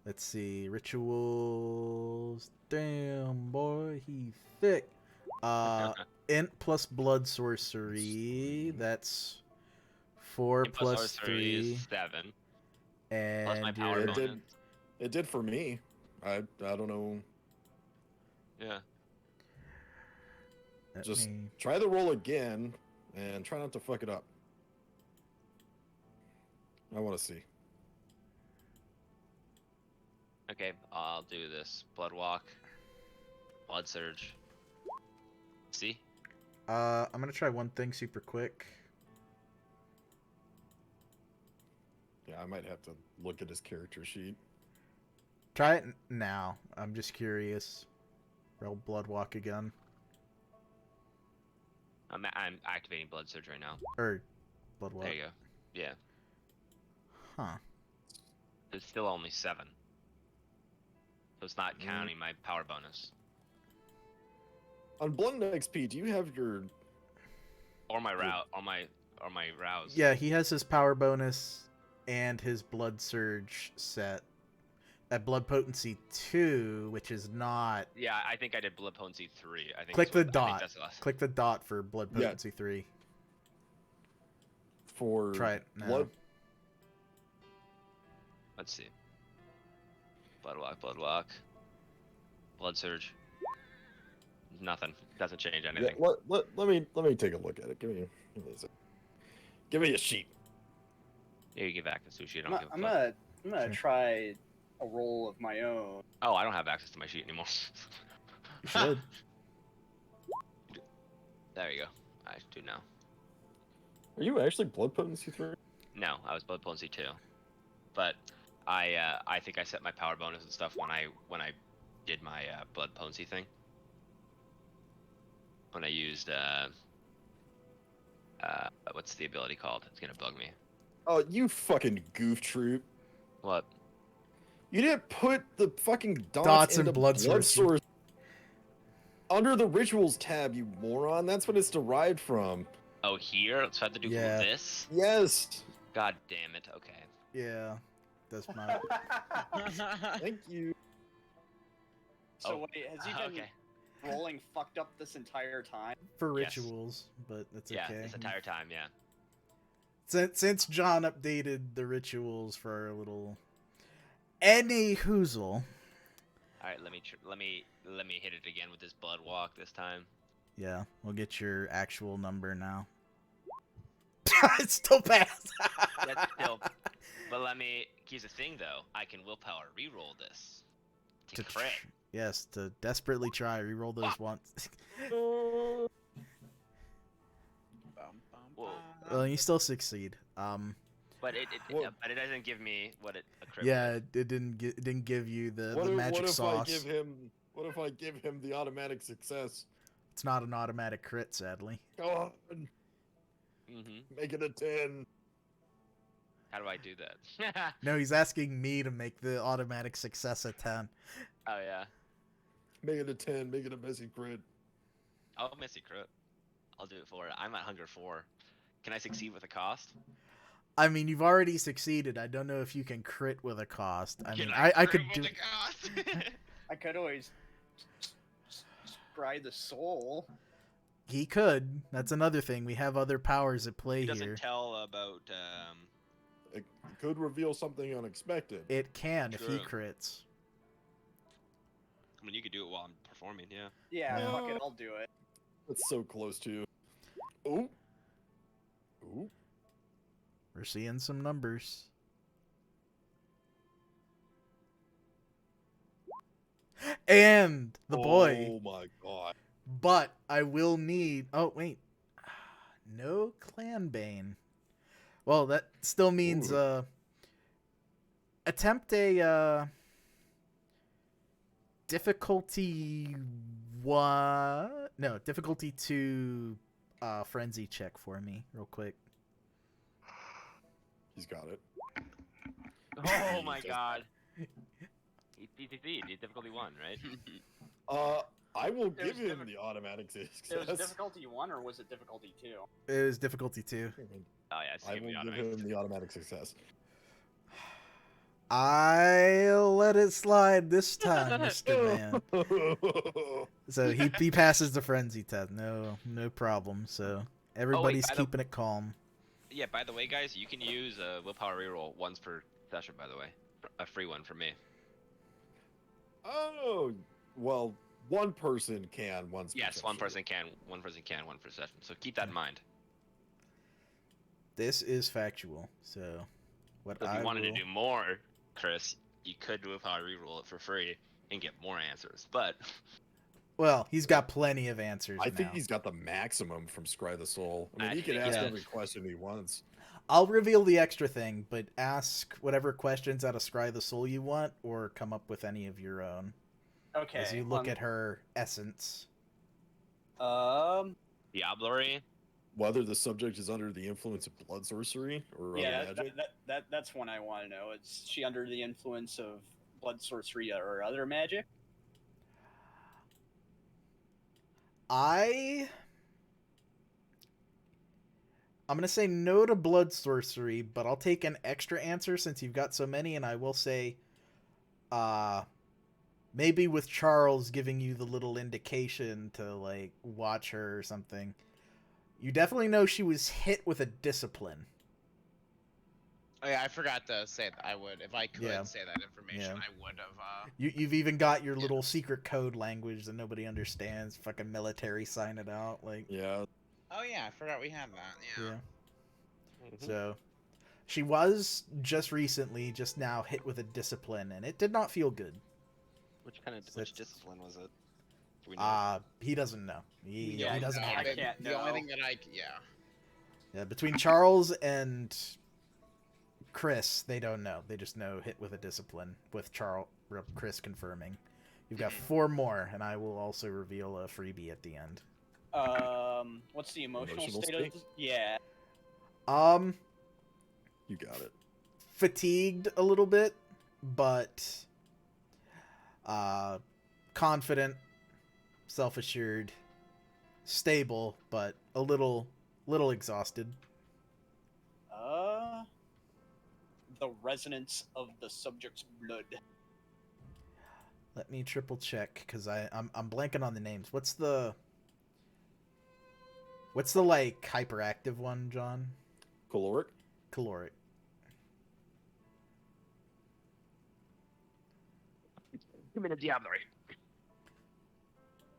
Let's see. Rituals. Damn, boy, he thick. Int plus blood sorcery. That's 4 plus 3 is 7. And plus my power bonus. It did for me. I don't know. Yeah. Just try the roll again and try not to fuck it up. I want to see. Okay, I'll do this. Blood walk. Blood surge. See? I'm gonna try one thing super quick. Yeah, I might have to look at his character sheet. Try it now. I'm just curious. Roll blood walk again. I'm activating blood surge right now. Or blood walk. There you go. Yeah. Huh. It's still only 7. So it's not counting my power bonus. On Blunt XP, do you have your Or my rouse. Yeah, he has his power bonus and his blood surge set at blood potency 2, which is not. Yeah, I think I did blood potency 3. I think Click the I think dot. that's the last. Click the dot for blood potency 3. for Try it now. blood? Let's see. Blood walk. Blood surge. Nothing. Doesn't change anything. Yeah, let me take a look at it. Give me a second. Give me a sheet. Yeah, you give access to a sheet. I I'm don't give a fuck. gonna try a roll of my own. Oh, I don't have access to my sheet anymore. You should. There you go. I do now. Are you actually blood potency 3? No, I was blood potency 2. But I think I set my power bonus and stuff when I did my blood potency thing. When I used what's the ability called? It's gonna bug me. Oh, you fucking goof troop. What? You didn't put the fucking Dots into and blood source. Under the rituals tab, you moron. That's what it's derived from. Oh, here? So I have to do Yeah. this? Yes. God damn it. Okay. Yeah. That's not. Thank you. So Oh, wait, has he been okay. rolling fucked up this entire time? For Yes. rituals, but that's Yeah, okay. this entire time, yeah. Since John updated the rituals for our little any hoozle. All right, let me hit it again with this blood walk this time. Yeah, we'll get your actual number now. It's still passed. That's still. But here's the thing though. I can willpower re-roll this to crit. Yes, to desperately try reroll those once. Whoa. Well, you still succeed. But it doesn't give me a crit. Yeah, it didn't give you the magic sauce. What if I give him the automatic success? It's not an automatic crit, sadly. Go on. Make it a 10. How do I do that? No, he's asking me to make the automatic success a 10. Oh yeah. Make it a 10. Make it a messy crit. Oh, messy crit. I'll do it for it. I'm at hunger 4. Can I succeed with a cost? I mean, you've already succeeded. I don't know if you can crit with a cost. I could do. I could always scry the soul. He could. That's another thing. We have other powers at play He doesn't here. tell about. It could reveal something unexpected. It can if he True. crits. I mean, you could do it while I'm performing, yeah. Yeah, No. fuck it, I'll do it. That's so close to. Oh. Ooh. We're seeing some numbers. And the boy. Oh my god. But I will need. Oh wait, no clan bane. Well, that still means attempt a difficulty 1. No, difficulty 2 frenzy check for me real quick. He's got it. Oh my god. He's difficulty 1, right? I will It give was him the automatic success. It was difficulty 1 or was it difficulty 2? It was difficulty 2. Oh yeah, so I give me will the give automatic. him the automatic success. I'll let it slide this time, Mr. Man. So he passes the frenzy test. No problem. So everybody's by the- keeping it calm. Yeah, by the way, guys, you can use a willpower reroll once per session, by the way. A free one for me. Oh, well, one person can once. per Yes, one session. person can. One per session. So keep that in mind. This is factual. So what If I you wanted will... to do more, Chris, you could willpower reroll it for free and get more answers. But Well, he's got plenty of answers I now. think he's got the maximum from Scry the Soul. I mean, he can think ask he every question he wants. I'll reveal the extra thing, but ask whatever questions out of Scry the Soul you want, or come up with any of your own. Okay. As you look at her essence. Diablerie. Whether the subject is under the influence of blood sorcery or Yeah, other magic. that's one I want to know. Is she under the influence of blood sorcery or other magic? I'm gonna say no to blood sorcery, but I'll take an extra answer since you've got so many, and I will say, maybe with Charles giving you the little indication to like watch her or something. You definitely know she was hit with a discipline. Oh yeah, I forgot to say that. I would, if I could Yeah. say that information, Yeah. I would have. You've even got your little secret code language that nobody understands. Fucking military sign it out, like Yeah. Oh yeah, I forgot we had that. Yeah. yeah. So she was just now hit with a discipline, and it did not feel good. Which kind of So which it's- discipline was it? Do we know? He doesn't know. He Yeah, doesn't no, have I it. can't The only know. thing that Yeah, between Charles and Chris, they don't know. They just know hit with a discipline, with Chris confirming. You've got 4 more, and I will also reveal a freebie at the end. What's the emotional Emotional state? state? Yeah. You got it. Fatigued a little bit, but confident, self-assured, stable, but a little exhausted. The resonance of the subject's blood. Let me triple check because I'm blanking on the names. What's the like hyperactive one, John? Caloric? Caloric. Give me the Diablerie.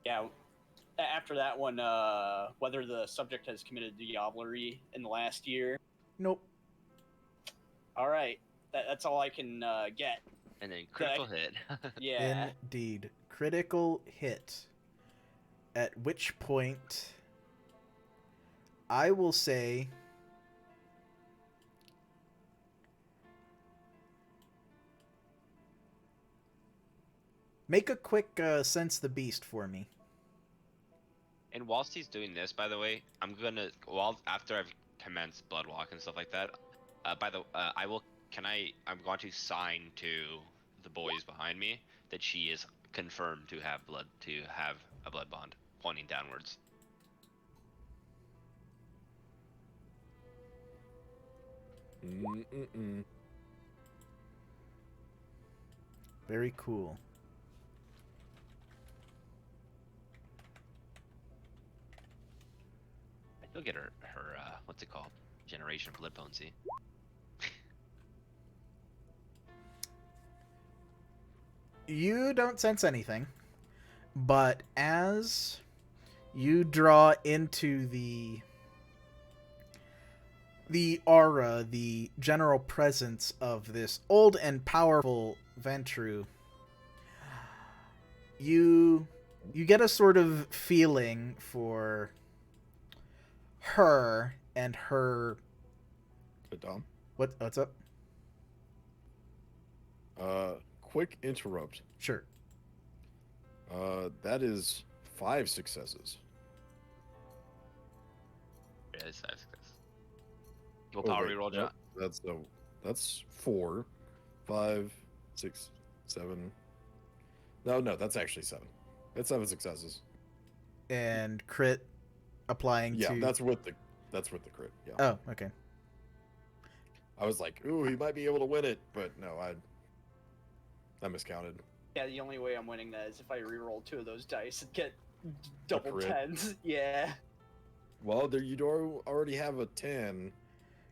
Yeah. After that one, whether the subject has committed diablerie in the last year. Nope. All right, that's all I can get. And then critical hit. Yeah. Indeed. Critical hit. At which point I will say make a quick sense the beast for me. And whilst he's doing this, by the way, I'm gonna after I've commenced Bloodwalk and stuff like that. I'm going to sign to the boys behind me that she is confirm to have a blood bond pointing downwards. Very cool. I still get her what's it called? Generation of blood potency. You don't sense anything, but as you draw into the aura, the general presence of this old and powerful Ventrue, you get a sort of feeling for her and her. Dom? What's up? Quick interrupt. Sure. That is 5 successes. Yeah, it's 5 successes. Willpower reroll, John. That's 4, 5, 6, 7. No, that's actually 7. That's 7 successes. And crit applying to. Yeah, that's with the crit. Yeah. Oh, okay. I was like, ooh, he might be able to win it, but no, I miscounted. Yeah, the only way I'm winning that is if I reroll 2 of those dice and get double crit. 10s. Yeah. Well, there you do already have a 10.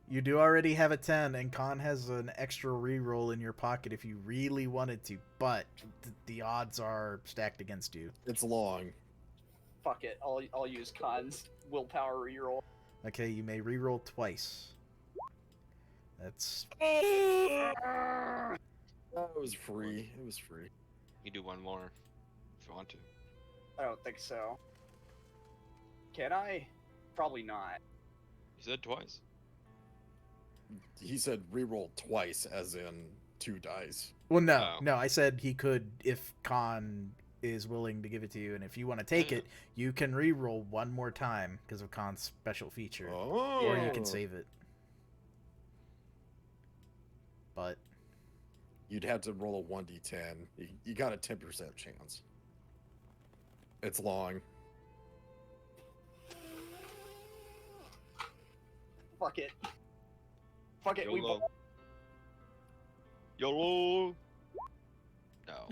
You do already have a 10, and Khan has an extra reroll in your pocket if you really wanted to, but the odds are stacked against you. It's long. Fuck it. I'll use Khan's willpower reroll. Okay, you may reroll twice. That's... That was free. It was free. You do one more if you want to. I don't think so. Can I? Probably not. You said twice. He said reroll twice, as in 2 dice. Well, no, I said he could if Khan is willing to give it to you, and if you want to take it, you can reroll one more time because of Khan's special feature, or you can save it. But you'd have to roll a 1d10. You got a 10% chance. It's long. Fuck it. Fuck it. YOLO. YOLO. No.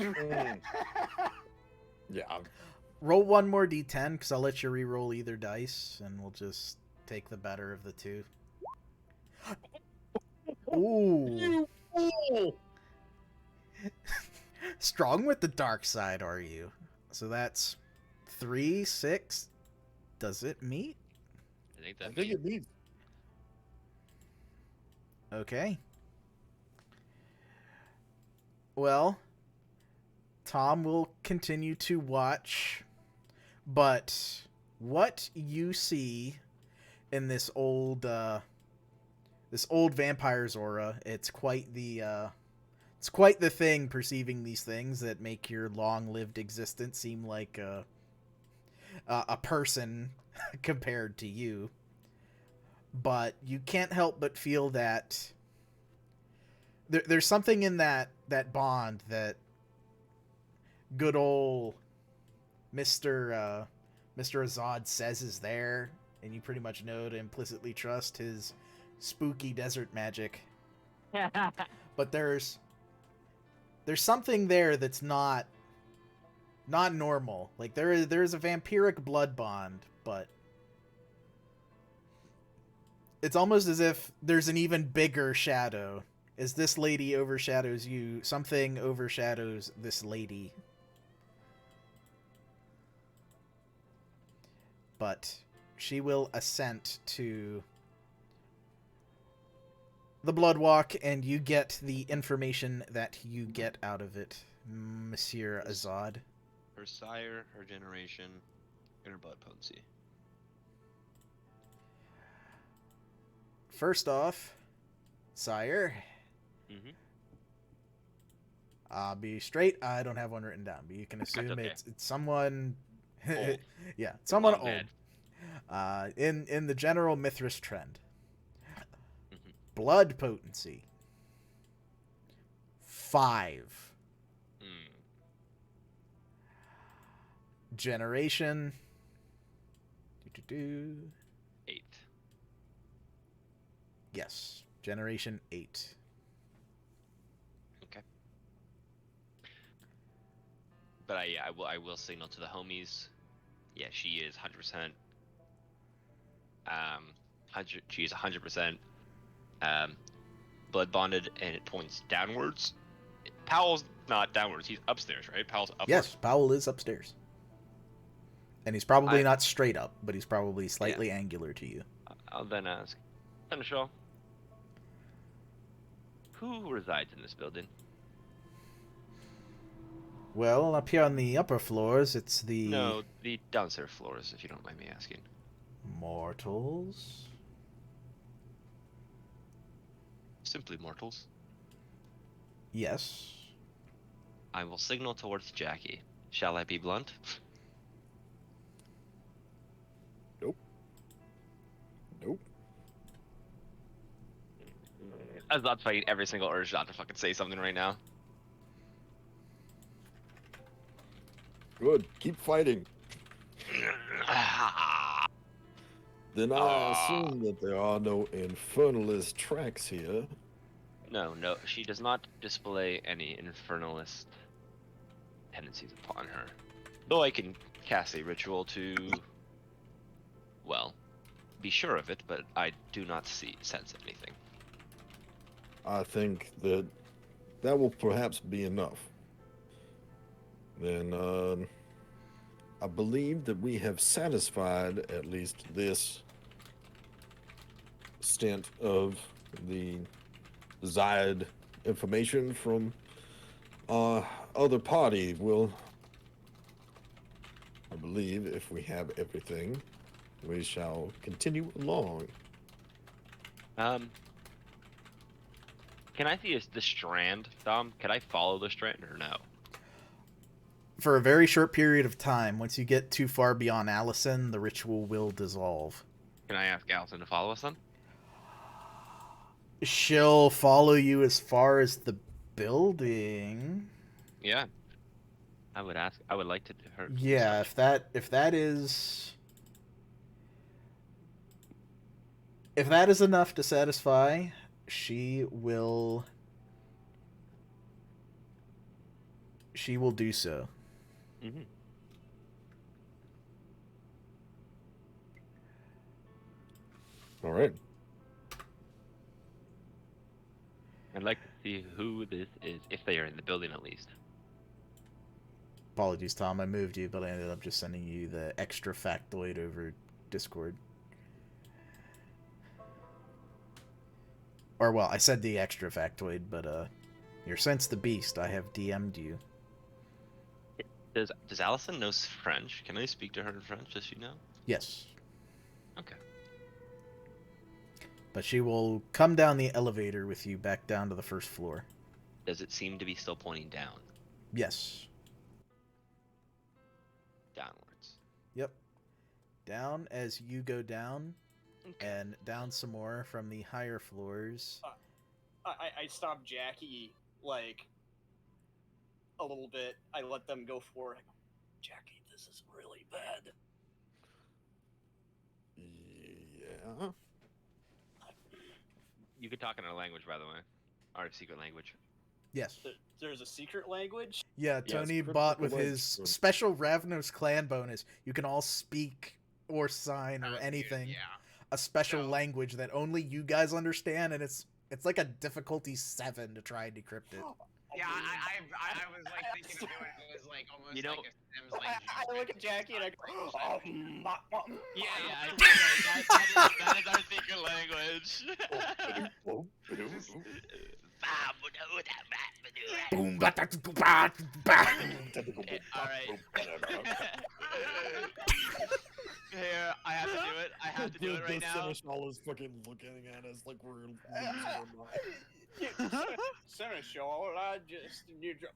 Yeah. Roll one more d10 because I'll let you reroll either dice, and we'll just take the better of the two. Ooh. You fool! Strong with the dark side, are you? So that's 3, 6. Does it meet? I think it meets. Okay. Well, Tom will continue to watch, but what you see in this old vampire's aura, it's quite the thing perceiving these things that make your long-lived existence seem like a person compared to you. But you can't help but feel that there's something in that bond that good old Mr. Azad says is there, and you pretty much know to implicitly trust his spooky desert magic. But there's something there that's not normal. Like there's a vampiric blood bond, but it's almost as if there's an even bigger shadow. As this lady overshadows you, something overshadows this lady. But she will assent to the blood walk, and you get the information that you get out of it, Monsieur Azad. Her sire, her generation, and her blood potency. First off, sire. Mm-hmm. I'll be straight. I don't have one written down, but you can assume okay. it's someone. Old. Yeah, someone Long old. In the general Mithras trend. Mm-hmm. Blood potency 5. Generation. 8. Yes. Generation 8. Okay. But I will signal to the homies. Yeah, she is 100%. She is 100% blood bonded, and it points downwards. Powell's not downwards. He's upstairs, right? Powell's upwards. Yes, Powell is upstairs. And he's probably not straight up, but he's probably slightly angular to you. I'll then ask, Seneschal, who resides in this building? Well, up here on the upper floors, it's the... No, the downstairs floors, if you don't mind me asking. Mortals? Simply mortals. Yes. I will signal towards Jackie. Shall I be blunt? Nope. Azad's fighting every single urge not to fucking say something right now. Good. Keep fighting. Then I assume that there are no infernalist tracks here. No, she does not display any infernalist tendencies upon her. Though I can cast a ritual to, well, be sure of it, but I do not sense anything. I think that will perhaps be enough. Then, I believe that we have satisfied at least this stint of the desired information from our other party. I believe if we have everything, we shall continue along. Can I see the strand, Dom? Can I follow the strand or no? For a very short period of time, once you get too far beyond Allison, the ritual will dissolve. Can I ask Allison to follow us then? She'll follow you as far as the building. Yeah. I would like to do her. Yeah, if that is enough to satisfy, she will do so. Mm-hmm. All right. I'd like to see who this is, if they are in the building at least. Apologies, Tom. I moved you, but I ended up just sending you the extra factoid over Discord. Or, well, I said the extra factoid, but, you're Sense the Beast. I have DM'd you. Does Allison know French? Can I speak to her in French? Does she know? Yes. Okay. But she will come down the elevator with you back down to the first floor. Does it seem to be still pointing down? Yes. Downwards. Yep. Down as you go down, okay. And down some more from the higher floors. I stopped Jackie, like, a little bit. I let them go forward. I go, Jackie, this is really bad. Yeah. You can talk in our language, by the way. Our secret language. Yes. There's a secret language? Yeah, Tony bought with his special Ravnos clan bonus. You can all speak or sign or anything. Yeah. A special language that only you guys understand, and it's like a difficulty 7 to try and decrypt it. Yeah, I was like thinking of doing it as like almost like a Sims like. I look at Jackie and I go, Yeah, that is our secret language. Alright. Here, I have to do it. I have to do it right now. Seneschal is fucking looking at us like we're losing our mind. Seneschal, I just need to.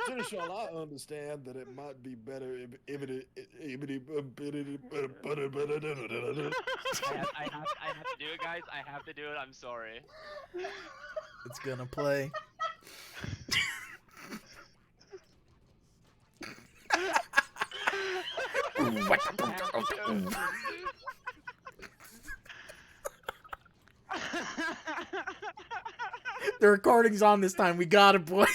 Seneschal, I understand that it might be better if I have to do it, guys. I have to do it. I'm sorry. It's gonna play. The recording's on this time. We got it, boys.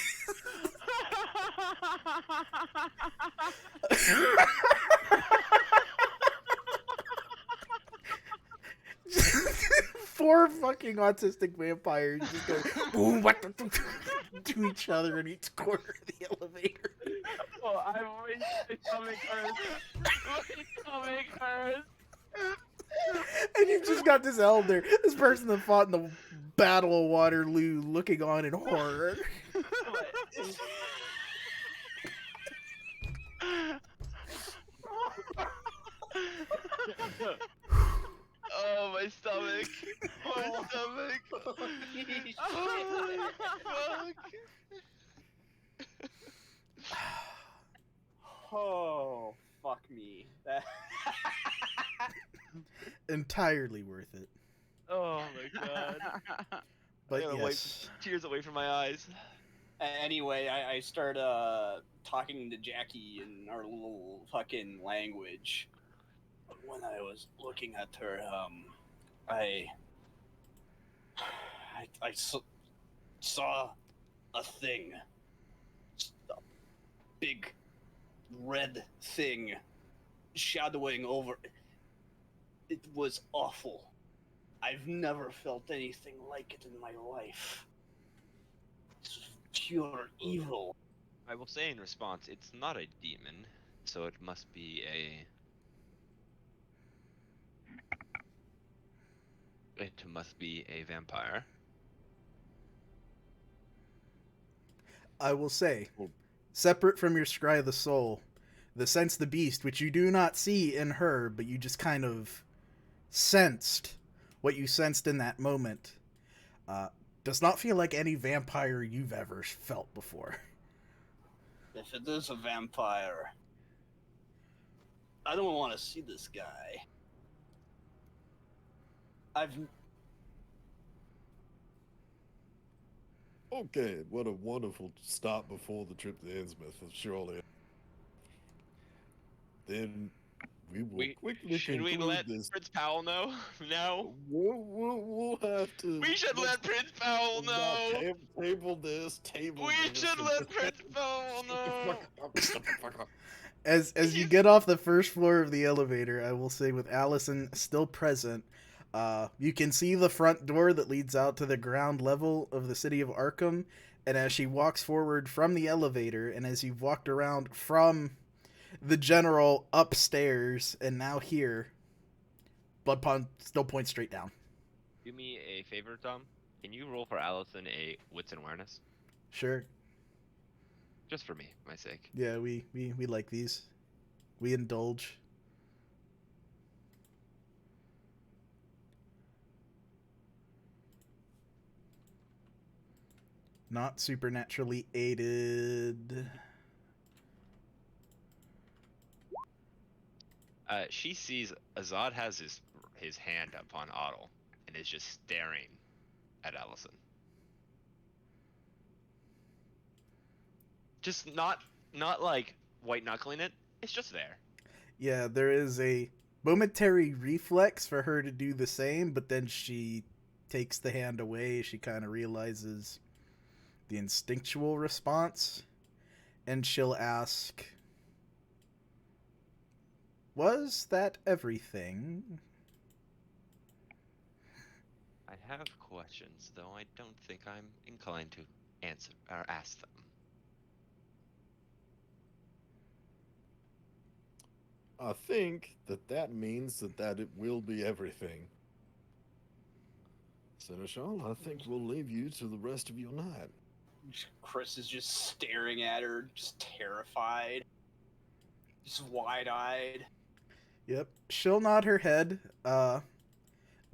Four fucking autistic vampires just go boom to each other in each corner of the elevator. Oh, my stomach hurts. My stomach hurts. And you've just got this elder, this person that fought in the Battle of Waterloo, looking on in horror. Oh, my stomach. My stomach. Oh, fuck. Oh, fuck me. Entirely worth it. Oh my god. But I gotta wipe tears away from my eyes. Anyway, I start talking to Jackie in our little fucking language. When I was looking at her, I saw a thing. A big red thing shadowing over. It was awful. I've never felt anything like it in my life. It's pure evil. I will say in response, it's not a demon, so it must be a... It must be a vampire. I will say, separate from your Scry of the Soul, the Sense the Beast, which you do not see in her, but you just kind of sensed what you sensed in that moment, does not feel like any vampire you've ever felt before. If it is a vampire, I don't want to see this guy. Okay, what a wonderful stop before the trip to Innsmouth, surely. Then we will quickly should we let this. Prince Powell know? No? We'll have to... We should let Prince Powell know! Table this. We should let Prince Powell know! As you get off the first floor of the elevator, I will say with Allison still present, you can see the front door that leads out to the ground level of the city of Arkham, and as she walks forward from the elevator, and as you've walked around from the general upstairs and now here, Blood Pond still points straight down. Do me a favor, Tom. Can you roll for Allison a wits and awareness? Sure. Just for me, my sake. Yeah, we like these. We indulge. Not supernaturally aided. She sees Azad has his hand up on Otto and is just staring at Allison. Just not like white knuckling it. It's just there. Yeah, there is a momentary reflex for her to do the same, but then she takes the hand away. She kind of realizes the instinctual response, and she'll ask, "Was that everything?" I have questions, though I don't think I'm inclined to answer or ask them. I think that means that it will be everything. Seneschal, I think we'll leave you to the rest of your night. Chris is just staring at her, just terrified, just wide-eyed. Yep. She'll nod her head.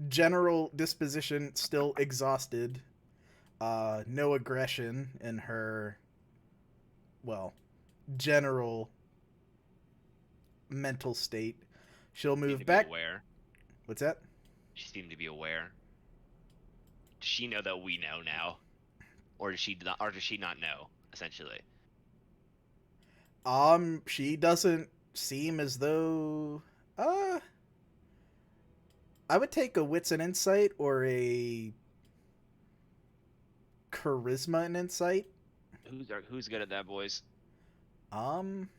General disposition still exhausted. No aggression in her, well, general mental state. She'll move back. Aware. What's that? She seemed to be aware. Does she know that we know now? Or does she not know, essentially? She doesn't seem as though... I would take a wits and insight or a charisma and insight. Who's good at that, boys? Um,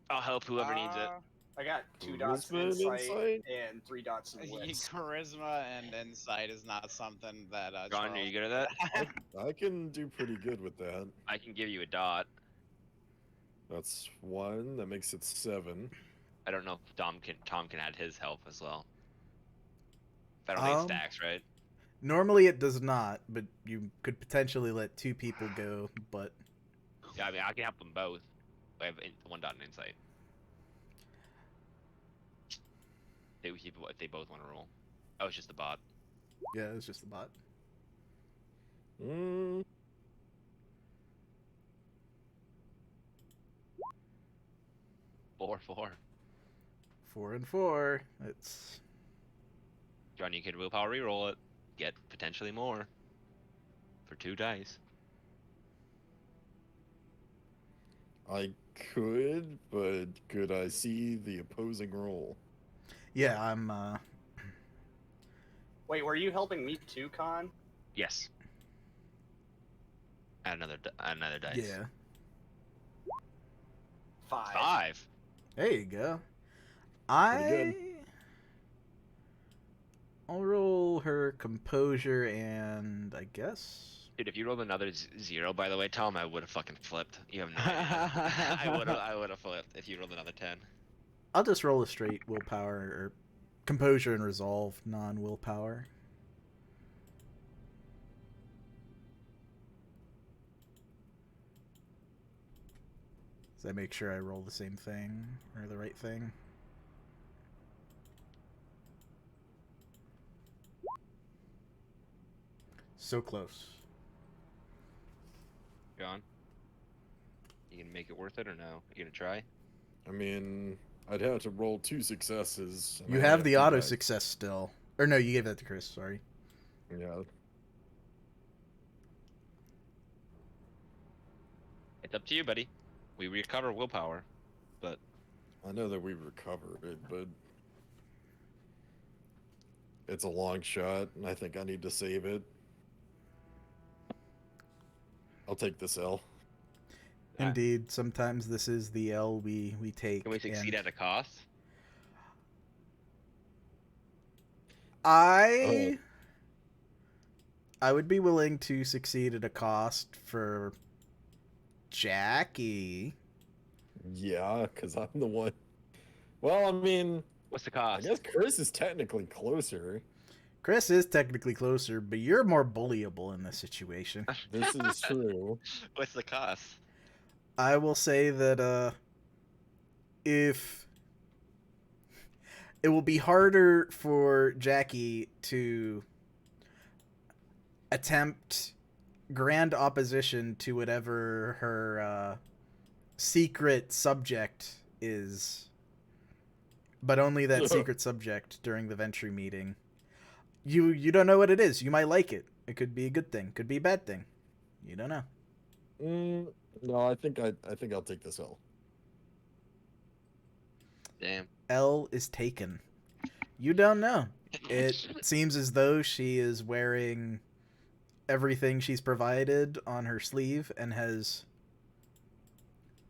I'll help whoever needs it. I got 2 dots in insight and 3 dots in wits. Charisma and insight is not something that. John, are you good at that? I can do pretty good with that. I can give you a dot. That's 1. That makes it 7. I don't know if Tom can add his help as well. I don't think it stacks, right? Normally it does not, but you could potentially let 2 people go, but... Yeah, I mean, I can help them both. I have 1 dot in insight. If they both want to roll. Oh, it's just the bot. Yeah, it's just the bot. 4. 4 and 4. It's... John, you can willpower reroll it. Get potentially more. For 2 dice. I could, but could I see the opposing roll? Yeah, I'm, Wait, were you helping me too, Con? Yes. Add another dice. Yeah. 5. 5. There you go. Pretty I'll roll her composure and I guess... Dude, if you rolled another 0, by the way, Tom, I would have fucking flipped. You have no idea. I would have flipped if you rolled another 10. I'll just roll a straight willpower, or composure and resolve, non-willpower. So I make sure I roll the same thing, or the right thing. So close. John? You gonna make it worth it or no? You gonna try? I mean, I'd have to roll 2 successes. You have the auto success still. Or no, you gave that to Chris, sorry. Yeah. It's up to you, buddy. We recover willpower, but... I know that we recovered it, but... It's a long shot, and I think I need to save it. I'll take this L. Indeed, sometimes this is the L we take. Can we succeed at a cost? I would be willing to succeed at a cost for Jackie. Yeah, because I'm the one. Well, I mean... What's the cost? I guess Chris is technically closer. Chris is technically closer, but you're more bullyable in this situation. This is true. What's the cost? I will say that if it will be harder for Jackie to attempt grand opposition to whatever her secret subject is, but only that secret subject during the Ventrue meeting. You don't know what it is. You might like it. It could be a good thing. Could be a bad thing. You don't know. No, I think I'll take this L. Damn. L is taken. You don't know. It seems as though she is wearing everything she's provided on her sleeve and has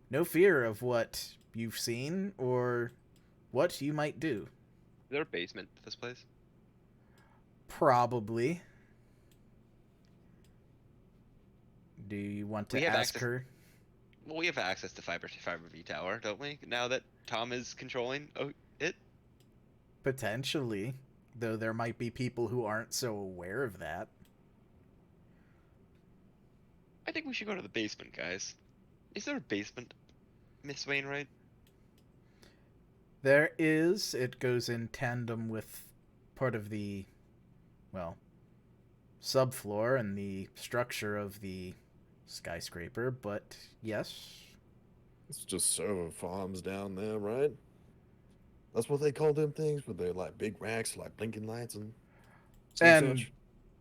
no fear of what you've seen or what you might do. Is there a basement to this place? Probably. Do you want to ask her? Well, we have access to Fiber V Tower, don't we? Now that Tom is controlling it? Potentially. Though there might be people who aren't so aware of that. I think we should go to the basement, guys. Is there a basement, Miss Wainwright? There is. It goes in tandem with part of the, well, subfloor and the structure of the skyscraper, but yes. It's just server farms down there, right? That's what they call them things, where they're like big racks, like blinking lights and such.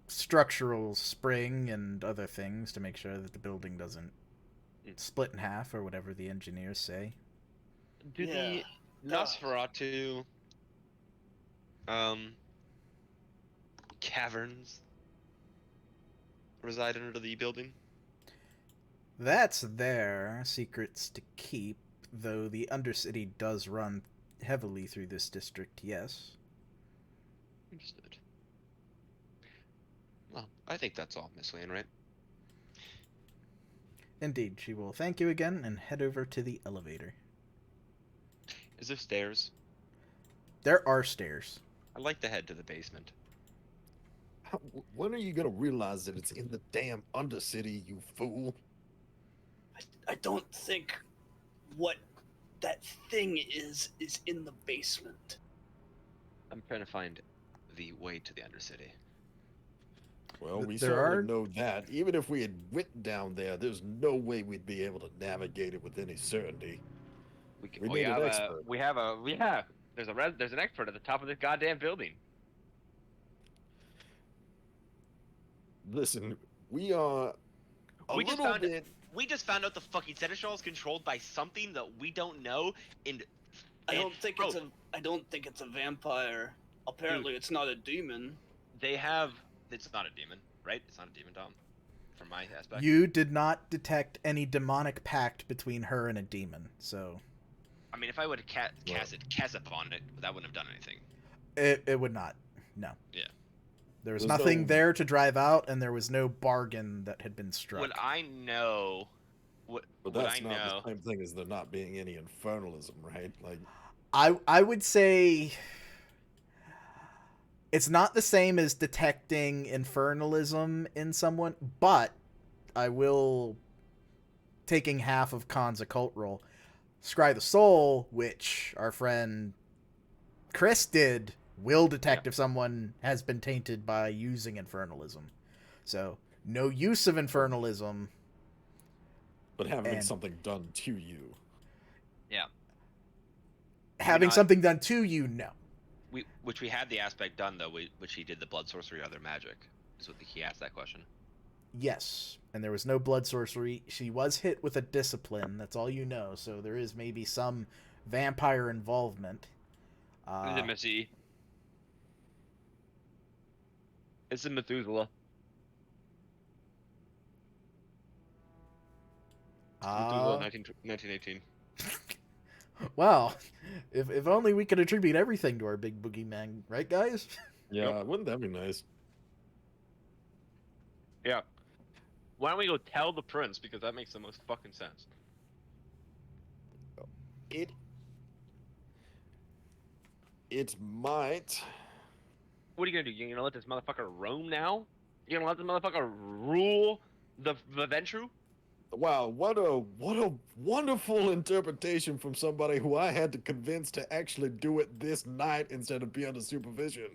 Structural spring and other things to make sure that the building doesn't split in half or whatever the engineers say. Do Nosferatu. Caverns reside under the building. That's their secrets to keep, though the Undercity does run heavily through this district, yes. Understood. Well, I think that's all, Miss Wainwright. Indeed, she will thank you again and head over to the elevator. Is there stairs? There are stairs. I'd like to head to the basement. When are you gonna realize that it's in the damn Undercity, you fool? I don't think what that thing is in the basement. I'm trying to find the way to the Undercity. Well, we certainly know that. Even if we had went down there, there's no way we'd be able to navigate it with any certainty. We need an expert. There's an expert at the top of this goddamn building. Listen, we are We just found out the fucking Seneschal is controlled by something that we don't know. I don't think it's a vampire. Apparently, dude, it's not a demon. It's not a demon, right? It's not a demon, Dom. From my aspect. You did not detect any demonic pact between her and a demon, so. I mean, if I would have cast upon it, that wouldn't have done anything. It would not. No. Yeah. There was nothing there to drive out, and there was no bargain that had been struck. Would I know? But that's not the same thing as there not being any infernalism, right? Like, I would say it's not the same as detecting infernalism in someone, but I will, taking half of Khan's occult roll, scry the soul, which our friend Chris did, will detect if someone has been tainted by using infernalism. So, no use of infernalism. But having something done to you. Yeah. Having something done to you, no. Which we had the aspect done, though, which he did the blood sorcery or other magic. Is what he asked that question. Yes, and there was no blood sorcery. She was hit with a discipline, that's all you know, so there is maybe some vampire involvement. Intimacy. It's in Methuselah. Methuselah, 1918. Wow. If only we could attribute everything to our big boogeyman, right, guys? Yeah, wouldn't that be nice? Yeah. Why don't we go tell the prince, because that makes the most fucking sense. It might. What are you gonna do? You gonna let this motherfucker roam now? You gonna let this motherfucker rule the Ventrue? Wow, what a wonderful interpretation from somebody who I had to convince to actually do it this night instead of be under supervision.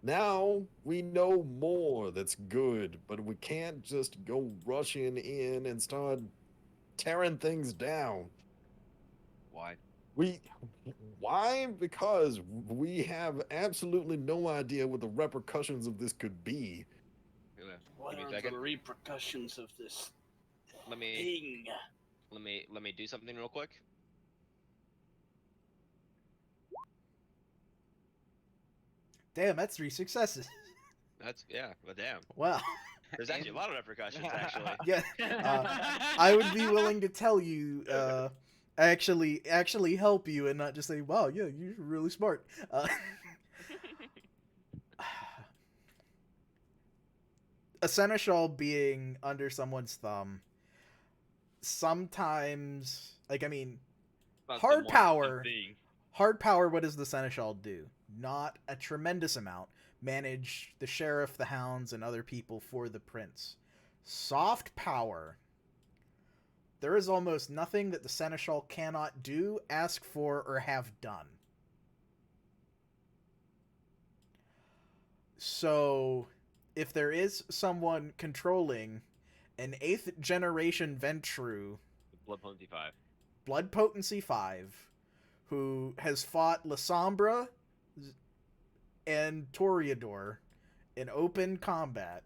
Now we know more that's good, but we can't just go rushing in and start tearing things down. Why? Why? Because we have absolutely no idea what the repercussions of this could be. What are the repercussions of this thing? Let me do something real quick. Damn, that's 3 successes. But damn. Wow. There's actually a lot of repercussions, actually. Yeah. I would be willing to tell you, actually help you and not just say, wow, yeah, you're really smart. A seneschal being under someone's thumb, sometimes, hard power, what does the seneschal do? Not a tremendous amount. Manage the sheriff, the hounds, and other people for the prince. Soft power. There is almost nothing that the seneschal cannot do, ask for, or have done. So, if there is someone controlling an 8th generation Ventrue, Blood Potency 5, who has fought La Sombra and Toreador in open combat,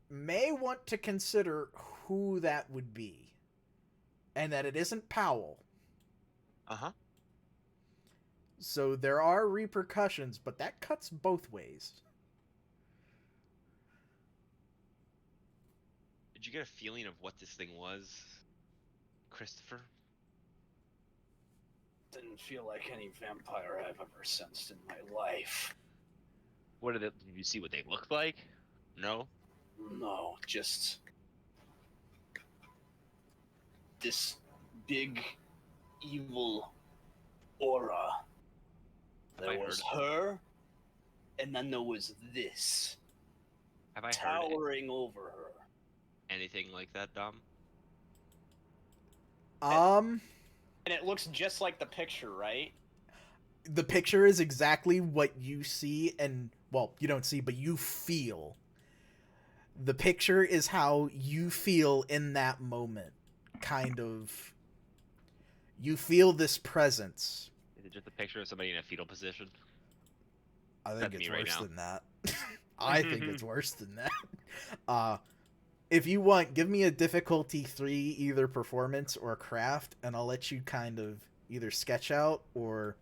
may want to consider who that would be. and that it isn't Powell. Uh-huh. So there are repercussions, but that cuts both ways. Did you get a feeling of what this thing was, Christopher? Didn't feel like any vampire I've ever sensed in my life. Did you see what they looked like? No? No, just this big, evil aura. There was her, and then there was this. Have I towering over her. Anything like that, Dom? And it looks just like the picture, right? The picture is exactly what you see, and, well, you don't see, but you feel. The picture is how you feel in that moment. Kind of. You feel this presence. Is it just a picture of somebody in a fetal position? I think it's worse than that. I think it's worse than that. If you want, give me a difficulty 3, either performance or craft, and I'll let you kind of either sketch out or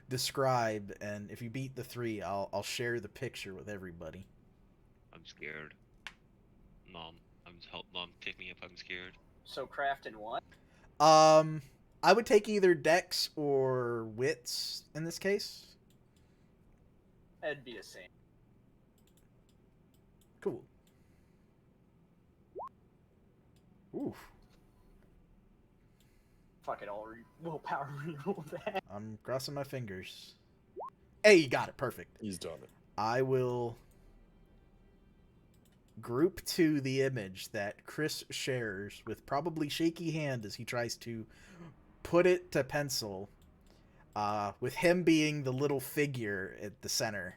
describe, and if you beat the 3, I'll share the picture with everybody. I'm scared. Mom, Mom, pick me up, I'm scared. So craft and what? I would take either dex or wits in this case. It'd be the same. Cool. Oof. Fuck it, I'll willpower reroll that. I'm crossing my fingers. Hey, you got it. Perfect. He's done it. I will group to the image that Chris shares with probably shaky hand as he tries to put it to pencil, with him being the little figure at the center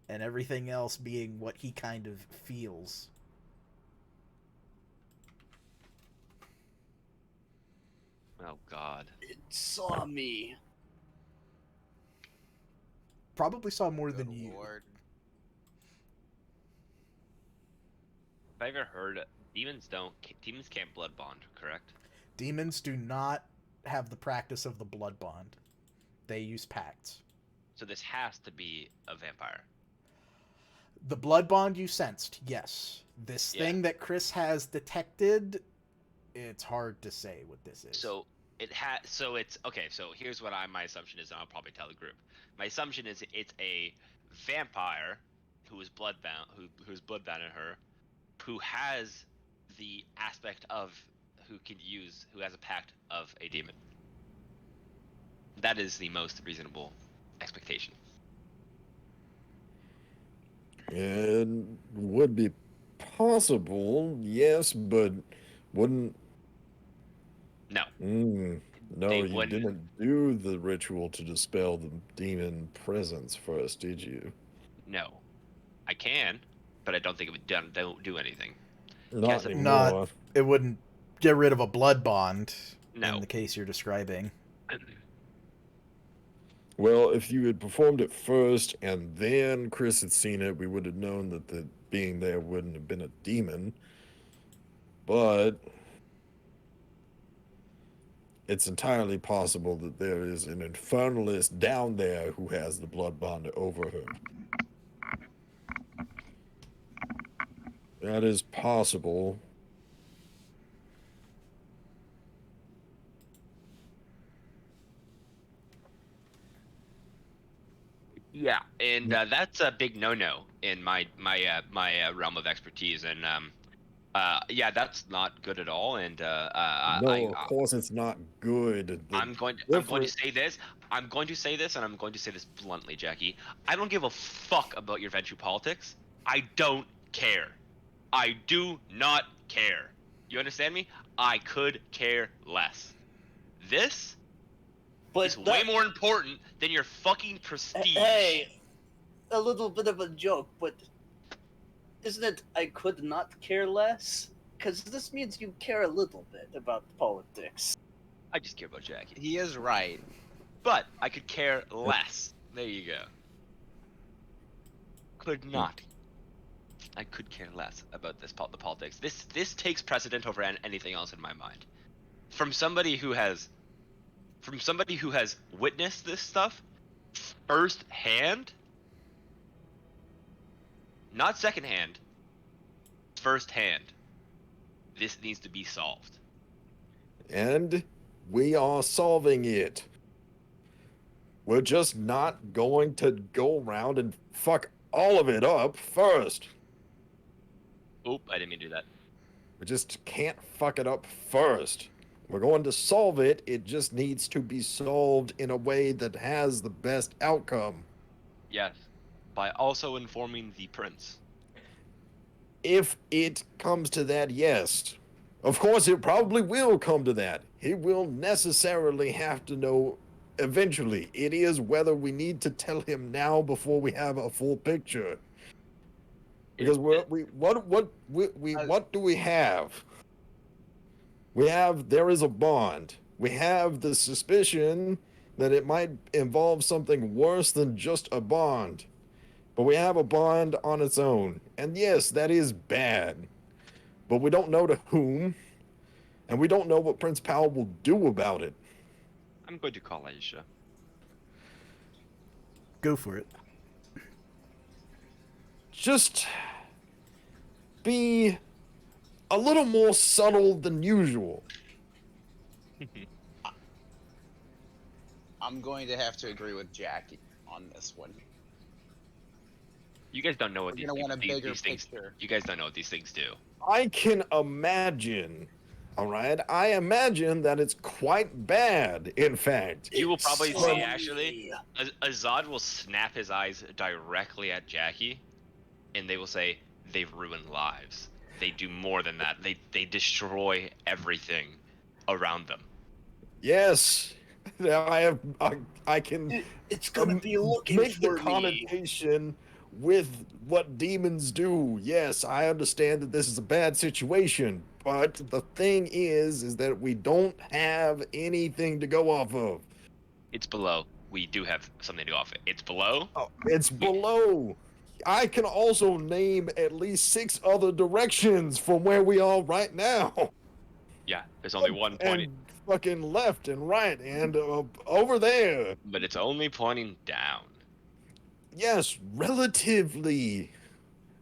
and everything else being what he kind of feels. Oh, God. It saw me. Probably saw more than you. Lord. Have I ever heard demons can't blood bond, correct? Demons do not have the practice of the blood bond. They use pacts. So this has to be a vampire. The blood bond you sensed, yes. This thing that Chris has detected, it's hard to say what this is. So it's okay. So here's what my assumption is, and I'll probably tell the group. My assumption is it's a vampire who is bloodbound, who's bloodbound in her, who has the aspect of who has a pact of a demon. That is the most reasonable expectation. It would be possible, yes, but wouldn't. No. No, you didn't do the ritual to dispel the demon presence first, did you? No. I can, but I don't think it would don't do anything. Not anymore. It wouldn't get rid of a blood bond in the case you're describing. Well, if you had performed it first and then Chris had seen it, we would have known that the being there wouldn't have been a demon. But it's entirely possible that there is an infernalist down there who has the blood bond over her. That is possible. Yeah, and that's a big no-no in my realm of expertise, and that's not good at all. And no, of course it's not good. I'm going to say this. I'm going to say this, and I'm going to say this bluntly, Jackie. I don't give a fuck about your Ventrue politics. I don't care. I do not care. You understand me? I could care less. This is way more important than your fucking prestige. Hey, a little bit of a joke, but isn't it I could not care less? Because this means you care a little bit about politics. I just care about Jackie. He is right. But I could care less. There you go. Could not. I could care less about the politics. This takes precedent over anything else in my mind. from somebody who has witnessed this stuff firsthand, not secondhand, firsthand, this needs to be solved. And we are solving it. We're just not going to go around and fuck all of it up first. Oop, I didn't mean to do that. We just can't fuck it up first. We're going to solve it. It just needs to be solved in a way that has the best outcome. Yes, by also informing the prince. If it comes to that, yes. Of course, it probably will come to that. He will necessarily have to know eventually. It is whether we need to tell him now before we have a full picture. Because what do we have? There is a bond. We have the suspicion that it might involve something worse than just a bond. But we have a bond on its own. And yes, that is bad. But we don't know to whom. And we don't know what Prince Powell will do about it. I'm going to call Aisha. Go for it. Just be a little more subtle than usual. I'm going to have to agree with Jackie on this one. You guys don't know what these things. You guys don't know what these things do. I can imagine. All right, I imagine that it's quite bad. In fact, you will probably see actually, Azad will snap his eyes directly at Jackie, and they will say, "They've ruined lives. They do more than that. They destroy everything around them." Yes, I can. It's gonna be looking make for the connotation with what demons do. Yes, I understand that this is a bad situation, but the thing is that we don't have anything to go off of. It's below. We do have something to go off of. It's below. Oh, it's below. I can also name at least 6 other directions from where we are right now. Yeah, there's only one point. And fucking left and right and over there. But it's only pointing down. Yes, relatively.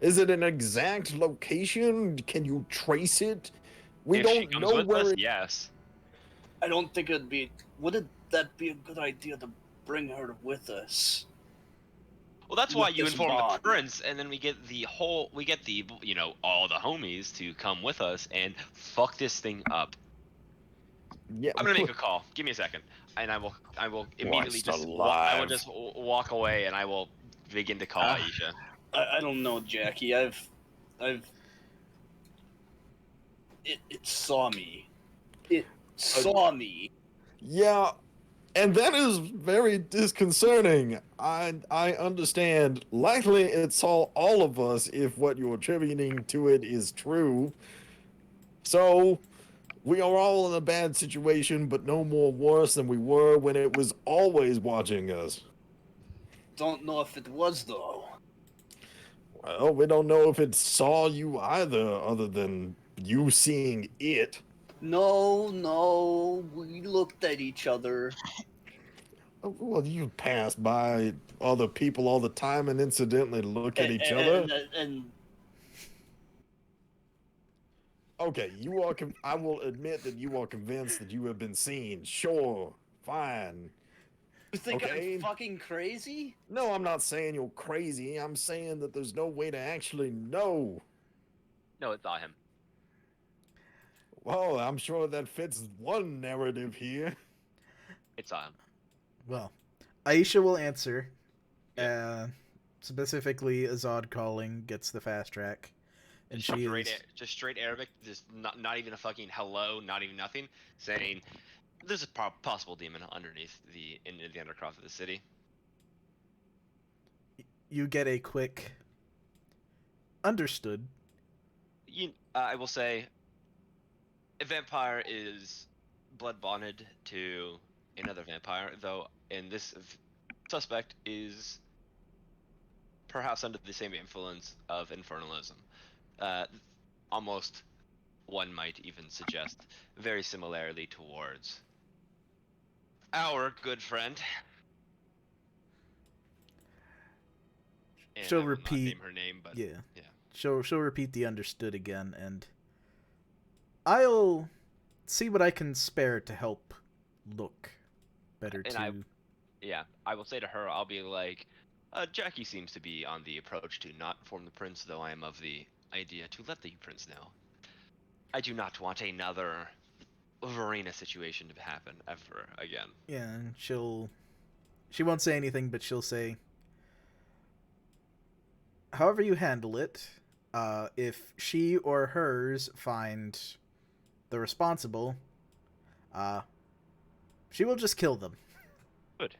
Is it an exact location? Can you trace it? We don't know where it... Yes. I don't think it'd be... Wouldn't that be a good idea to bring her with us? Well, that's why you inform the prince, and then we get all the homies to come with us and fuck this thing up. Yeah. I'm gonna make a call. Give me a second, and I will immediately I will just walk away, and I will begin to call Aisha. I don't know, Jackie. It saw me. It saw me. Yeah, and that is very disconcerting. I understand. Likely it saw all of us if what you're attributing to it is true. So, we are all in a bad situation, but no more worse than we were when it was always watching us. Don't know if it was, though. Well, we don't know if it saw you either, other than you seeing it. No, we looked at each other. Well, you pass by other people all the time and incidentally look at each other. Okay, you are. I will admit that you are convinced that you have been seen. Sure, fine. You think I'm fucking crazy? No, I'm not saying you're crazy. I'm saying that there's no way to actually know. No, it's not him. Well, I'm sure that fits one narrative here. It's on him. Well, Aisha will answer. Specifically, Azad calling gets the fast track. And just straight Arabic, just not even a fucking hello, not even nothing, saying there's a possible demon underneath in the undercroft of the city. You get a quick understood. I will say a vampire is blood bonded to another vampire, though, and this suspect is perhaps under the same influence of infernalism. Almost one might even suggest very similarly towards our good friend. And she'll I will repeat. not name her name, but yeah. yeah. She'll repeat the understood again, and I'll see what I can spare to help look better And I will say to her, I'll be like, Jackie seems to be on the approach to not inform the prince, though I am of the idea to let the prince know. I do not want another Verena situation to happen ever again. Yeah, and she won't say anything, but she'll say, however you handle it, if she or hers find the responsible, she will just kill them. Good.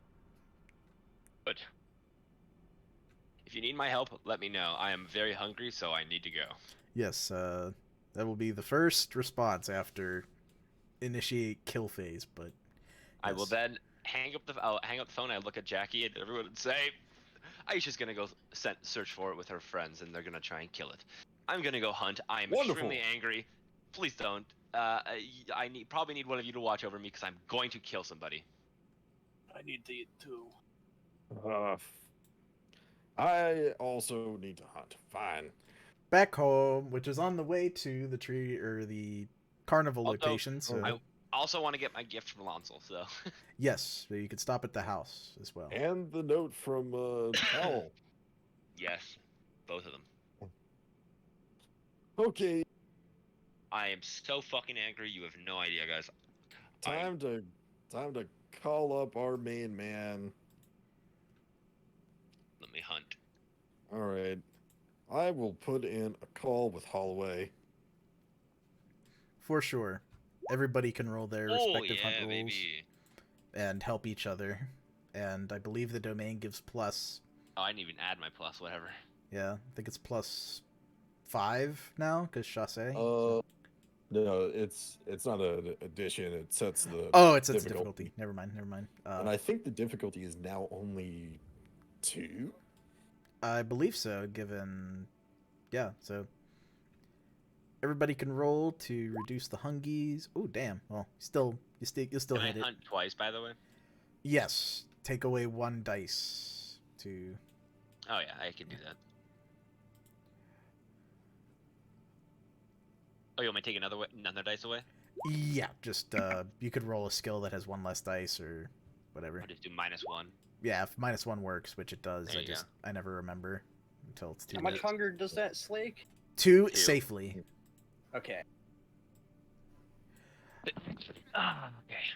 If you need my help, let me know. I am very hungry, so I need to go. Yes, that will be the first response after initiate kill phase, but... I will then I'll hang up the phone, I look at Jackie and everyone would say, Aisha's gonna go search for it with her friends, and they're gonna try and kill it. I'm gonna go hunt. I am extremely angry. Please don't. I probably need one of you to watch over me, because I'm going to kill somebody. I need to eat too. I also need to hunt. Fine. Back home, which is on the way to the tree or the carnival location. So I also want to get my gift from Lonsel, so. Yes, you could stop at the house as well. And the note from Owl. Yes, both of them. Okay. I am so fucking angry. You have no idea, guys. Time to call up our main man. Let me hunt. All right. I will put in a call with Holloway. For sure. Everybody can roll their respective hunt rolls baby. and help each other. And I believe the domain gives plus... Oh, I didn't even add my plus, whatever. Yeah, I think it's plus 5 now, because chasse. No, it's not an addition. It sets the it's a difficulty. Never mind. And I think the difficulty is now only 2? I believe so, given... Yeah, so... Everybody can roll to reduce the hungies. Oh, damn. Well, you'll still hit it. Can I hunt twice, by the way? Yes. Take away 1 dice to... Oh, yeah, I can do that. Oh, you want me to take another dice away? Yeah, just, you could roll a skill that has 1 less dice or whatever. I'll just do -1. Yeah, if -1 works, which it does. There you go. I never remember until it's too How late. much hunger does that slake? 2 safely. Okay. Okay.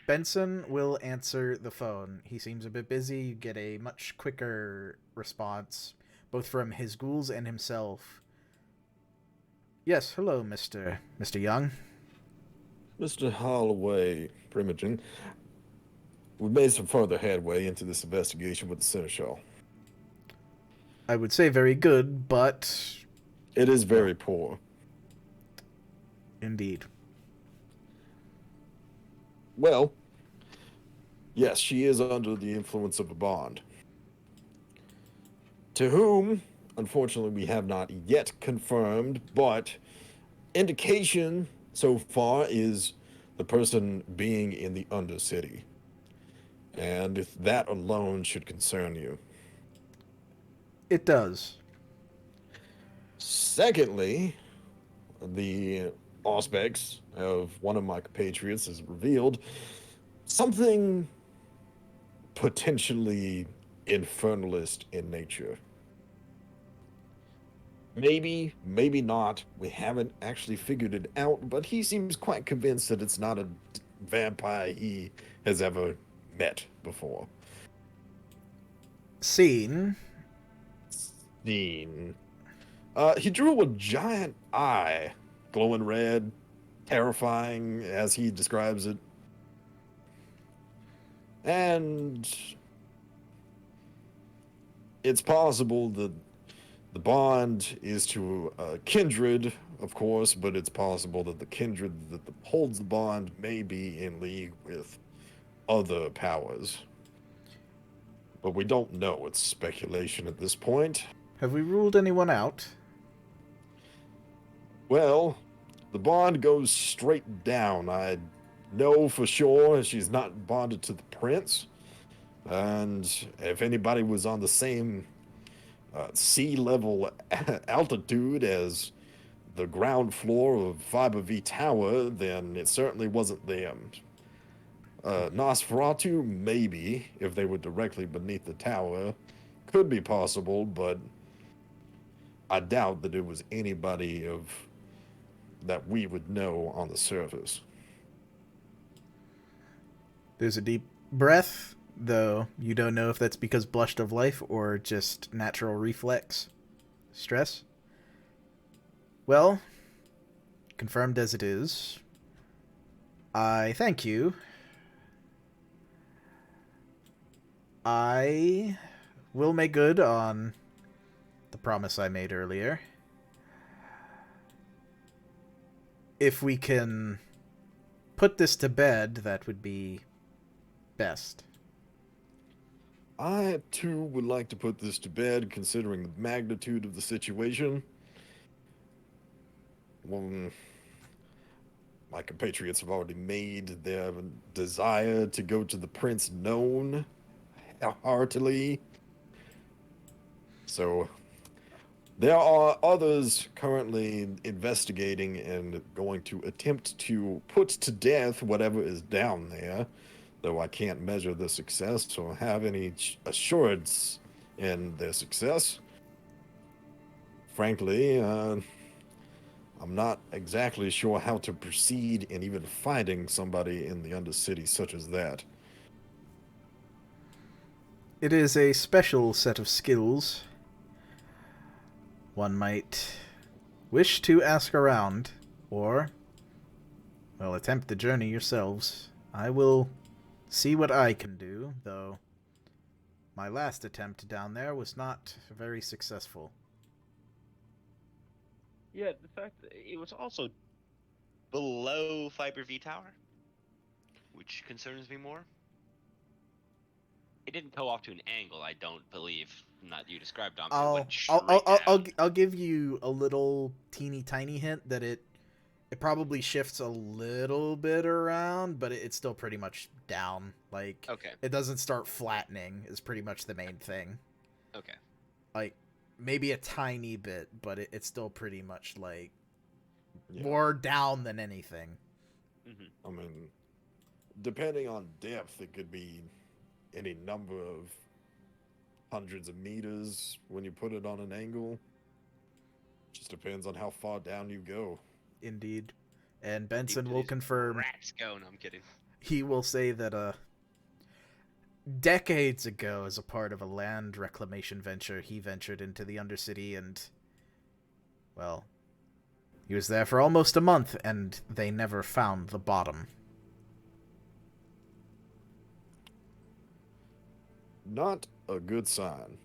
Benson will answer the phone. He seems a bit busy. You get a much quicker response, both from his ghouls and himself. Yes, hello, Mr. Young. Mr. Holloway, Primogen. We've made some further headway into this investigation with the Seneschal. I would say very good, but... It is very poor. Indeed. Well, yes, she is under the influence of a bond. To whom, unfortunately, we have not yet confirmed, but indication so far is the person being in the Undercity. And if that alone should concern you. It does. Secondly, the aspects of one of my compatriots has revealed something potentially infernalist in nature. Maybe, maybe not. We haven't actually figured it out, but he seems quite convinced that it's not a vampire he has ever met before. Seen. He drew a giant eye, glowing red, terrifying as he describes it. And it's possible that the bond is to a kindred, of course, but it's possible that the kindred that holds the bond may be in league with other powers. But we don't know. It's speculation at this point. Have we ruled anyone out? Well, the bond goes straight down. I know for sure she's not bonded to the prince. And if anybody was on the same sea level altitude as the ground floor of Fiber V Tower, then it certainly wasn't them. Nosferatu, maybe, if they were directly beneath the tower, could be possible, but I doubt that it was anybody that we would know on the surface. There's a deep breath, though you don't know if that's because blushed of life or just natural reflex stress. Well, confirmed as it is, I thank you. I will make good on the promise I made earlier. If we can put this to bed, that would be best. I, too, would like to put this to bed, considering the magnitude of the situation. Well, my compatriots have already made their desire to go to the prince known heartily. So there are others currently investigating and going to attempt to put to death whatever is down there, though I can't measure the success or have any assurance in their success. Frankly, I'm not exactly sure how to proceed in even finding somebody in the Undercity such as that. It is a special set of skills. One might wish to ask around, or, well, attempt the journey yourselves. I will see what I can do, though my last attempt down there was not very successful. Yeah, the fact that it was also below Fiber V Tower, which concerns me more. It didn't go off to an angle, I don't believe. Not you described on me. It went straight down. I'll give you a little teeny tiny hint that it probably shifts a little bit around, but it's still pretty much down. Like, okay. It doesn't start flattening is pretty much the main thing. Okay. Like, maybe a tiny bit, but it's still pretty much, like, more down than anything. Mm-hmm. I mean, depending on depth, it could be any number of hundreds of meters when you put it on an angle. Just depends on how far down you go. Indeed. And Benson will confirm. Rats go. No, I'm kidding. He will say that decades ago, as a part of a land reclamation venture, he ventured into the Undercity and, well, he was there for almost a month and they never found the bottom. Not a good sign.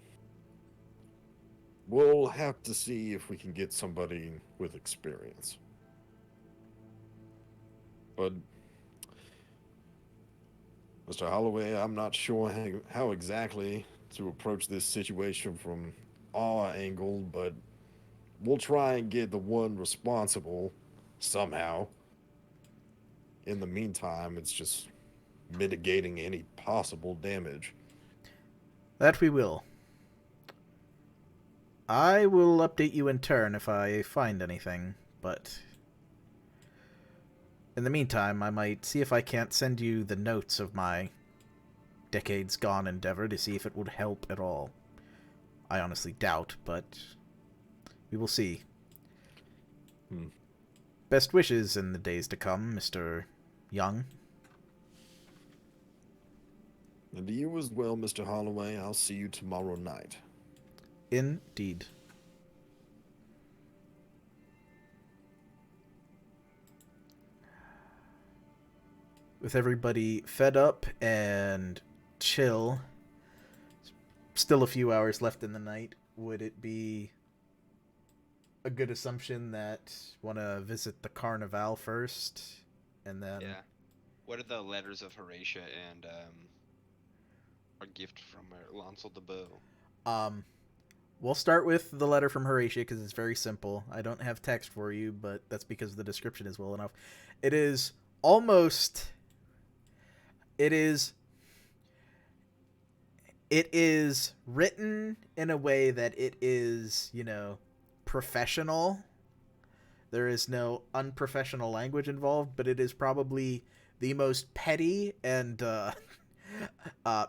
We'll have to see if we can get somebody with experience. But, Mr. Holloway, I'm not sure how exactly to approach this situation from our angle, but we'll try and get the one responsible somehow. In the meantime, it's just mitigating any possible damage. That we will. I will update you in turn if I find anything, but in the meantime, I might see if I can't send you the notes of my decades-gone endeavor to see if it would help at all. I honestly doubt, but we will see. Best wishes in the days to come, Mr. Young. And to you as well, Mr. Holloway. I'll see you tomorrow night. Indeed. With everybody fed up and chill, still a few hours left in the night, would it be a good assumption that want to visit the Carnival first, and then... Yeah. What are the letters of Horatia and, a gift from Lancel de Beau? We'll start with the letter from Horatia because it's very simple. I don't have text for you, but that's because the description is well enough. It is almost... It is written in a way that it is, professional. There is no unprofessional language involved, but it is probably the most petty and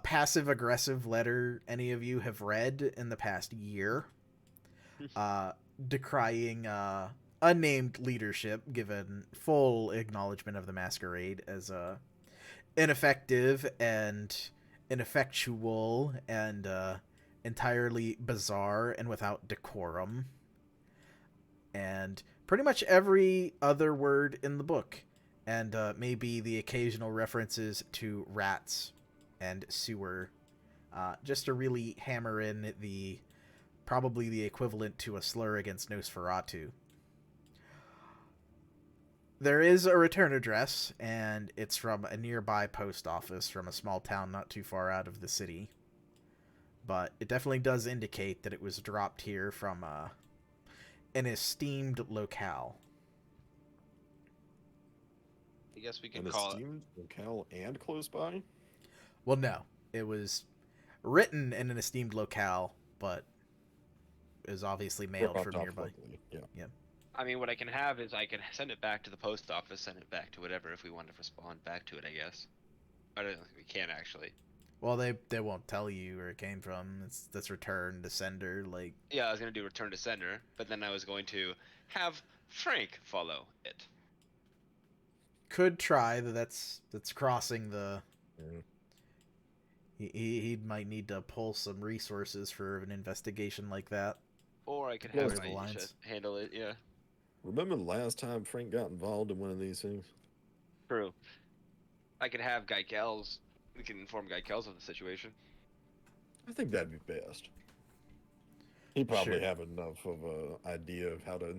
passive-aggressive letter any of you have read in the past year, decrying unnamed leadership, given full acknowledgement of the Masquerade as ineffective and ineffectual and entirely bizarre and without decorum. And pretty much every other word in the book, and maybe the occasional references to rats and sewer, just to really hammer in probably the equivalent to a slur against Nosferatu. There is a return address, and it's from a nearby post office from a small town not too far out of the city. But it definitely does indicate that it was dropped here from an esteemed locale. I guess we can call it... An esteemed locale and close by? Well, no. It was written in an esteemed locale, but is obviously mailed from nearby. Yeah. I mean, what I can have is I can send it back to the post office, send it back to whatever if we want to respond back to it, I guess. I don't think we can, actually. Well, they won't tell you where it came from. That's return to sender, like... Yeah, I was going to do return to sender, but then I was going to have Frank follow it. Could try, that's crossing the... He might need to pull some resources for an investigation like that. Or I could have Aisha handle it, yeah. Remember the last time Frank got involved in one of these things? True. I could have Guy Kells. We can inform Guy Kells of the situation. I think that'd be best. He'd probably have enough of an idea of how to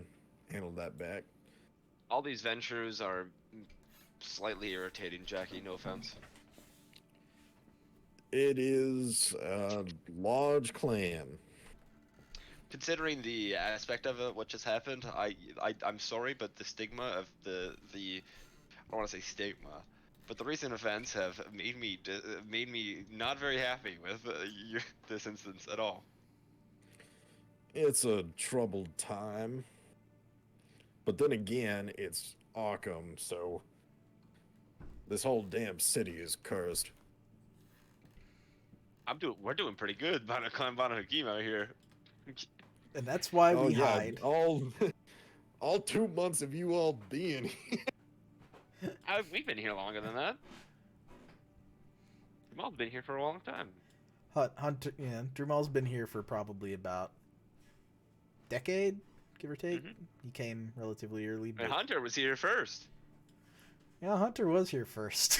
handle that back. All these Ventrues are slightly irritating, Jackie, no offense. It is a large clan. Considering the aspect of it, what just happened, I'm sorry, but the stigma of the I don't want to say stigma, but the recent events have made me not very happy with this instance at all. It's a troubled time, but then again, it's Arkham, so this whole damn city is cursed. We're doing pretty good, Banu Haqim out here. And that's why we hide. All 2 months of you all being here. We've been here longer than that. Drumal's been here for a long time. Hunter, yeah, Drumal's been here for probably about decade, give or take. Mm-hmm. He came relatively early. But... And Hunter was here first. Yeah, Hunter was here first.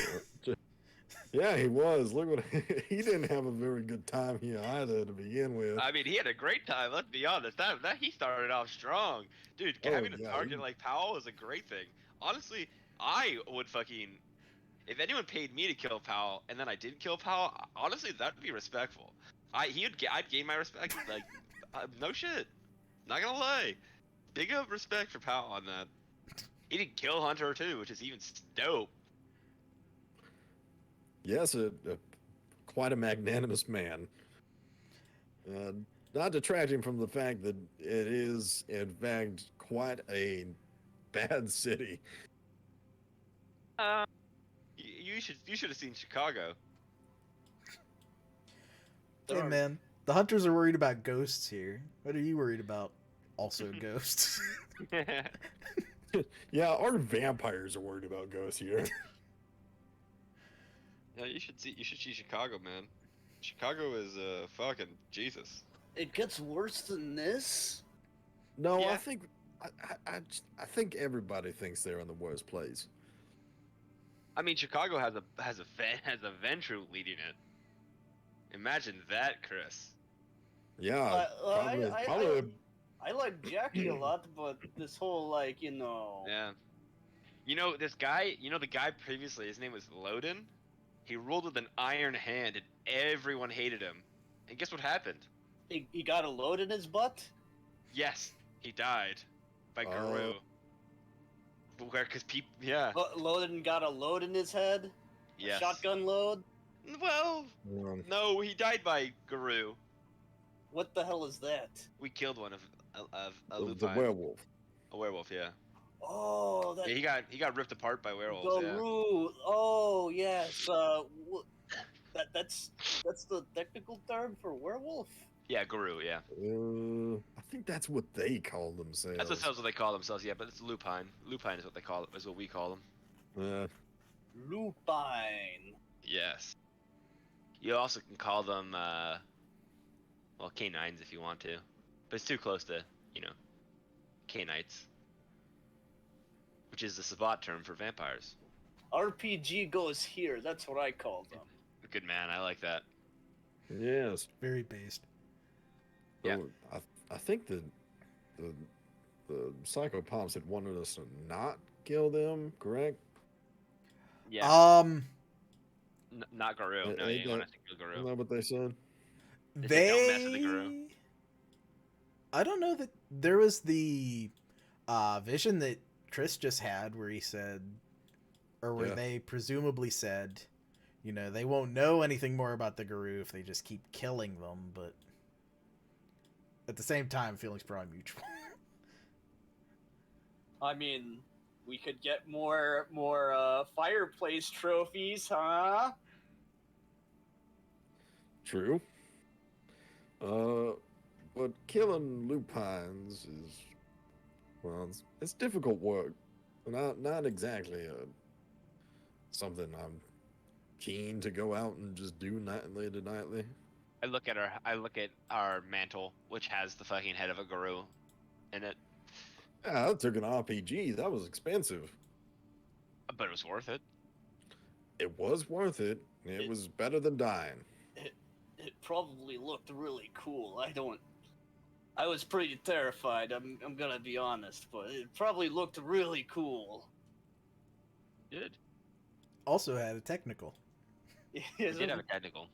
Yeah, he was. Look what he didn't have a very good time here either to begin with. I mean, he had a great time. Let's be honest. That he started off strong, dude. Having a target like Powell is a great thing. Honestly, I would fucking, if anyone paid me to kill Powell and then I did kill Powell, honestly, that'd be respectful. I'd gain my respect. Like, no shit. Not gonna lie. Big up respect for Powell on that. He didn't kill Hunter too, which is even dope. Yes, quite a magnanimous man. Not detracting from the fact that it is, in fact, quite a bad city. You should have seen Chicago. Hey man, the hunters are worried about ghosts here. What are you worried about? Also ghosts. Yeah, our vampires are worried about ghosts here. Yeah, you should see Chicago, man. Chicago is fucking Jesus. It gets worse than this? No, yeah. I think everybody thinks they're in the worst place. I mean, Chicago has a Ventrue leading it. Imagine that, Chris. Yeah, probably. I like Jackie a lot, but this whole Yeah. You know this guy. You know the guy previously. His name was Loden. He ruled with an iron hand, and everyone hated him. And guess what happened? He got a load in his butt? Yes, he died by Guru. Where, cause people, yeah. Loden got a load in his head? Yes. A shotgun load? Well, no, he died by Guru. What the hell is that? We killed one of a The lupine. werewolf. A werewolf, yeah. Oh, that. Yeah, he got ripped apart by werewolves. Guru. Yeah. Oh, yes. That's the technical term for werewolf. Yeah, Guru. Yeah. I think that's what they call themselves. That's what they call themselves. Yeah, but it's lupine. Lupine is what they call it. Is what we call them. Lupine. Yes. You also can call them, well, canines if you want to, but it's too close to, canites, which is the Sabbat term for vampires. RPG goes here. That's what I call them. Good man, I like that. Yes. Very based. Yeah. I think the psychopomps had wanted us to not kill them, correct? Yeah. Not Guru. No, you want us to kill Guru. Isn't that what they said? Don't mess with the Guru. I don't know that there was the vision that Chris just had where he said, or where they presumably said, they won't know anything more about the Guru if they just keep killing them, but at the same time, feelings probably mutual. I mean, we could get more fireplace trophies, huh? True. But killing lupines is, well, it's difficult work. Not exactly something I'm keen to go out and just do nightly to nightly. I look at our mantle, which has the fucking head of a Guru in it. Yeah, that took an RPG. That was expensive. But it was worth it. It was worth it. It was better than dying. It probably looked really cool. I was pretty terrified. I'm gonna be honest, but it probably looked really cool. It did. Also had a technical. It did have a technical.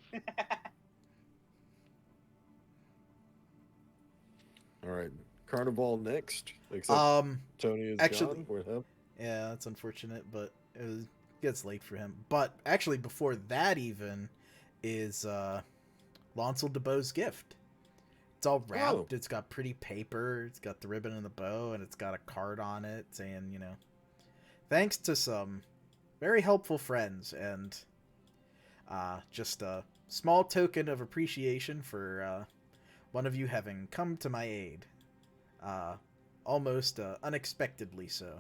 All right, Carnival next. Except Tony is actually, gone. For him. Yeah, that's unfortunate, but it gets late for him. But actually, before that even is Lancel DeBow's gift. It's all wrapped. Oh. It's got pretty paper. It's got the ribbon and the bow, and it's got a card on it saying, thanks to some very helpful friends, and just a small token of appreciation for one of you having come to my aid. Almost unexpectedly so.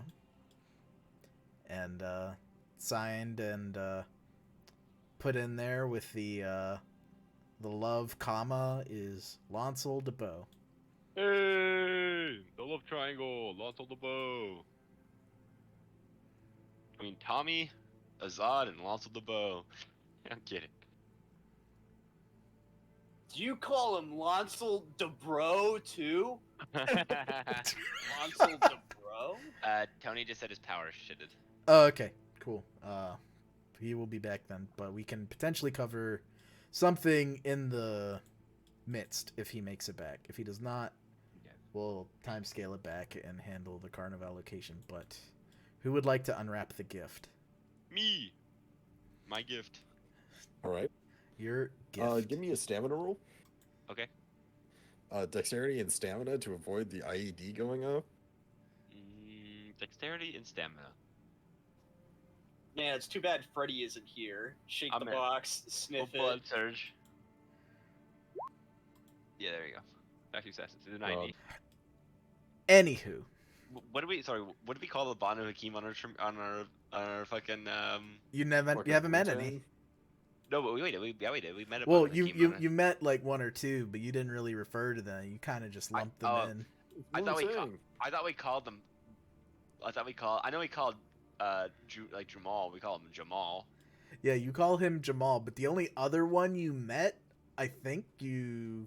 And signed and put in there with the love comma is Lancel DeBow. Hey! The love triangle! Lancel DeBow! I mean, Tommy, Azad, and Lancel DeBow. I'm kidding. Do you call him Lancel DeBro too? Lancel DeBro? Tony just said his power shitted. Oh, okay. Cool. He will be back then, but we can potentially cover something in the midst if he makes it back. If he does not, we'll timescale it back and handle the Carnival location. But who would like to unwrap the gift? Me. My gift. All right. Your gift. Give me a stamina roll. Okay. Dexterity and stamina to avoid the IED going off. Dexterity and stamina. Man, it's too bad Freddy isn't here. Shake the box, sniff it. Blood surge. Yeah, there you go. Back successes. It's a 90. Anywho. What do we call the Banu Haqim on our fucking You haven't met any. No, but we did. We met a Well, Banu you met like one or two, but you didn't really refer to them. You kind of just lumped them in. I thought we called them. I know we called Jamal. We call him Jamal. Yeah, you call him Jamal, but the only other one you met, I think you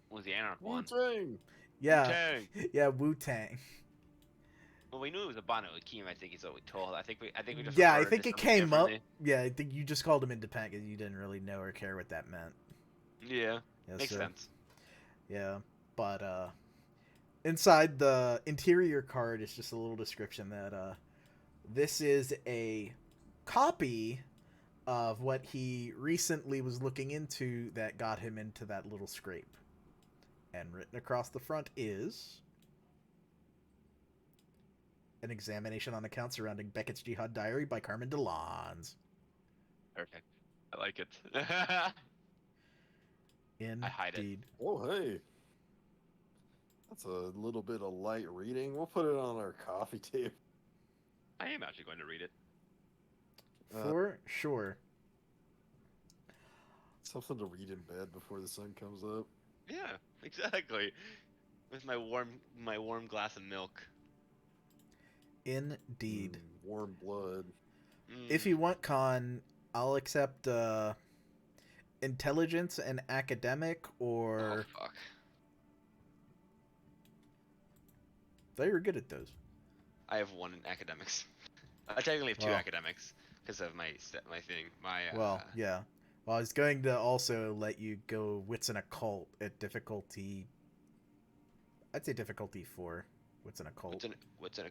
was the Anarch one. Wu-Tang. Yeah. Wu-Tang. Yeah, Wu-Tang. Well, we knew it was a Banu Haqim. I think is what we told. I think we just. Yeah, I think it came up. Yeah, I think you just called him independent because you didn't really know or care what that meant. Yeah, makes sense. Yeah, but inside the interior card is just a little description that this is a copy of what he recently was looking into that got him into that little scrape. And written across the front is an examination on accounts surrounding Beckett's Jihad Diary by Carmen DeLons. Perfect. I like it. Indeed. I hide it. Oh, hey. That's a little bit of light reading. We'll put it on our coffee table. I am actually going to read it. For sure. Something to read in bed before the sun comes up. Yeah, exactly. With my warm glass of milk. Indeed. Warm blood. If you want, Con, I'll accept intelligence and academic, or... Oh, fuck. I thought you were good at those. I have one in academics. I technically have two academics because of my thing. Well, yeah. Well, I was going to also let you go wits and occult at difficulty. I'd say difficulty 4. Wits and occult.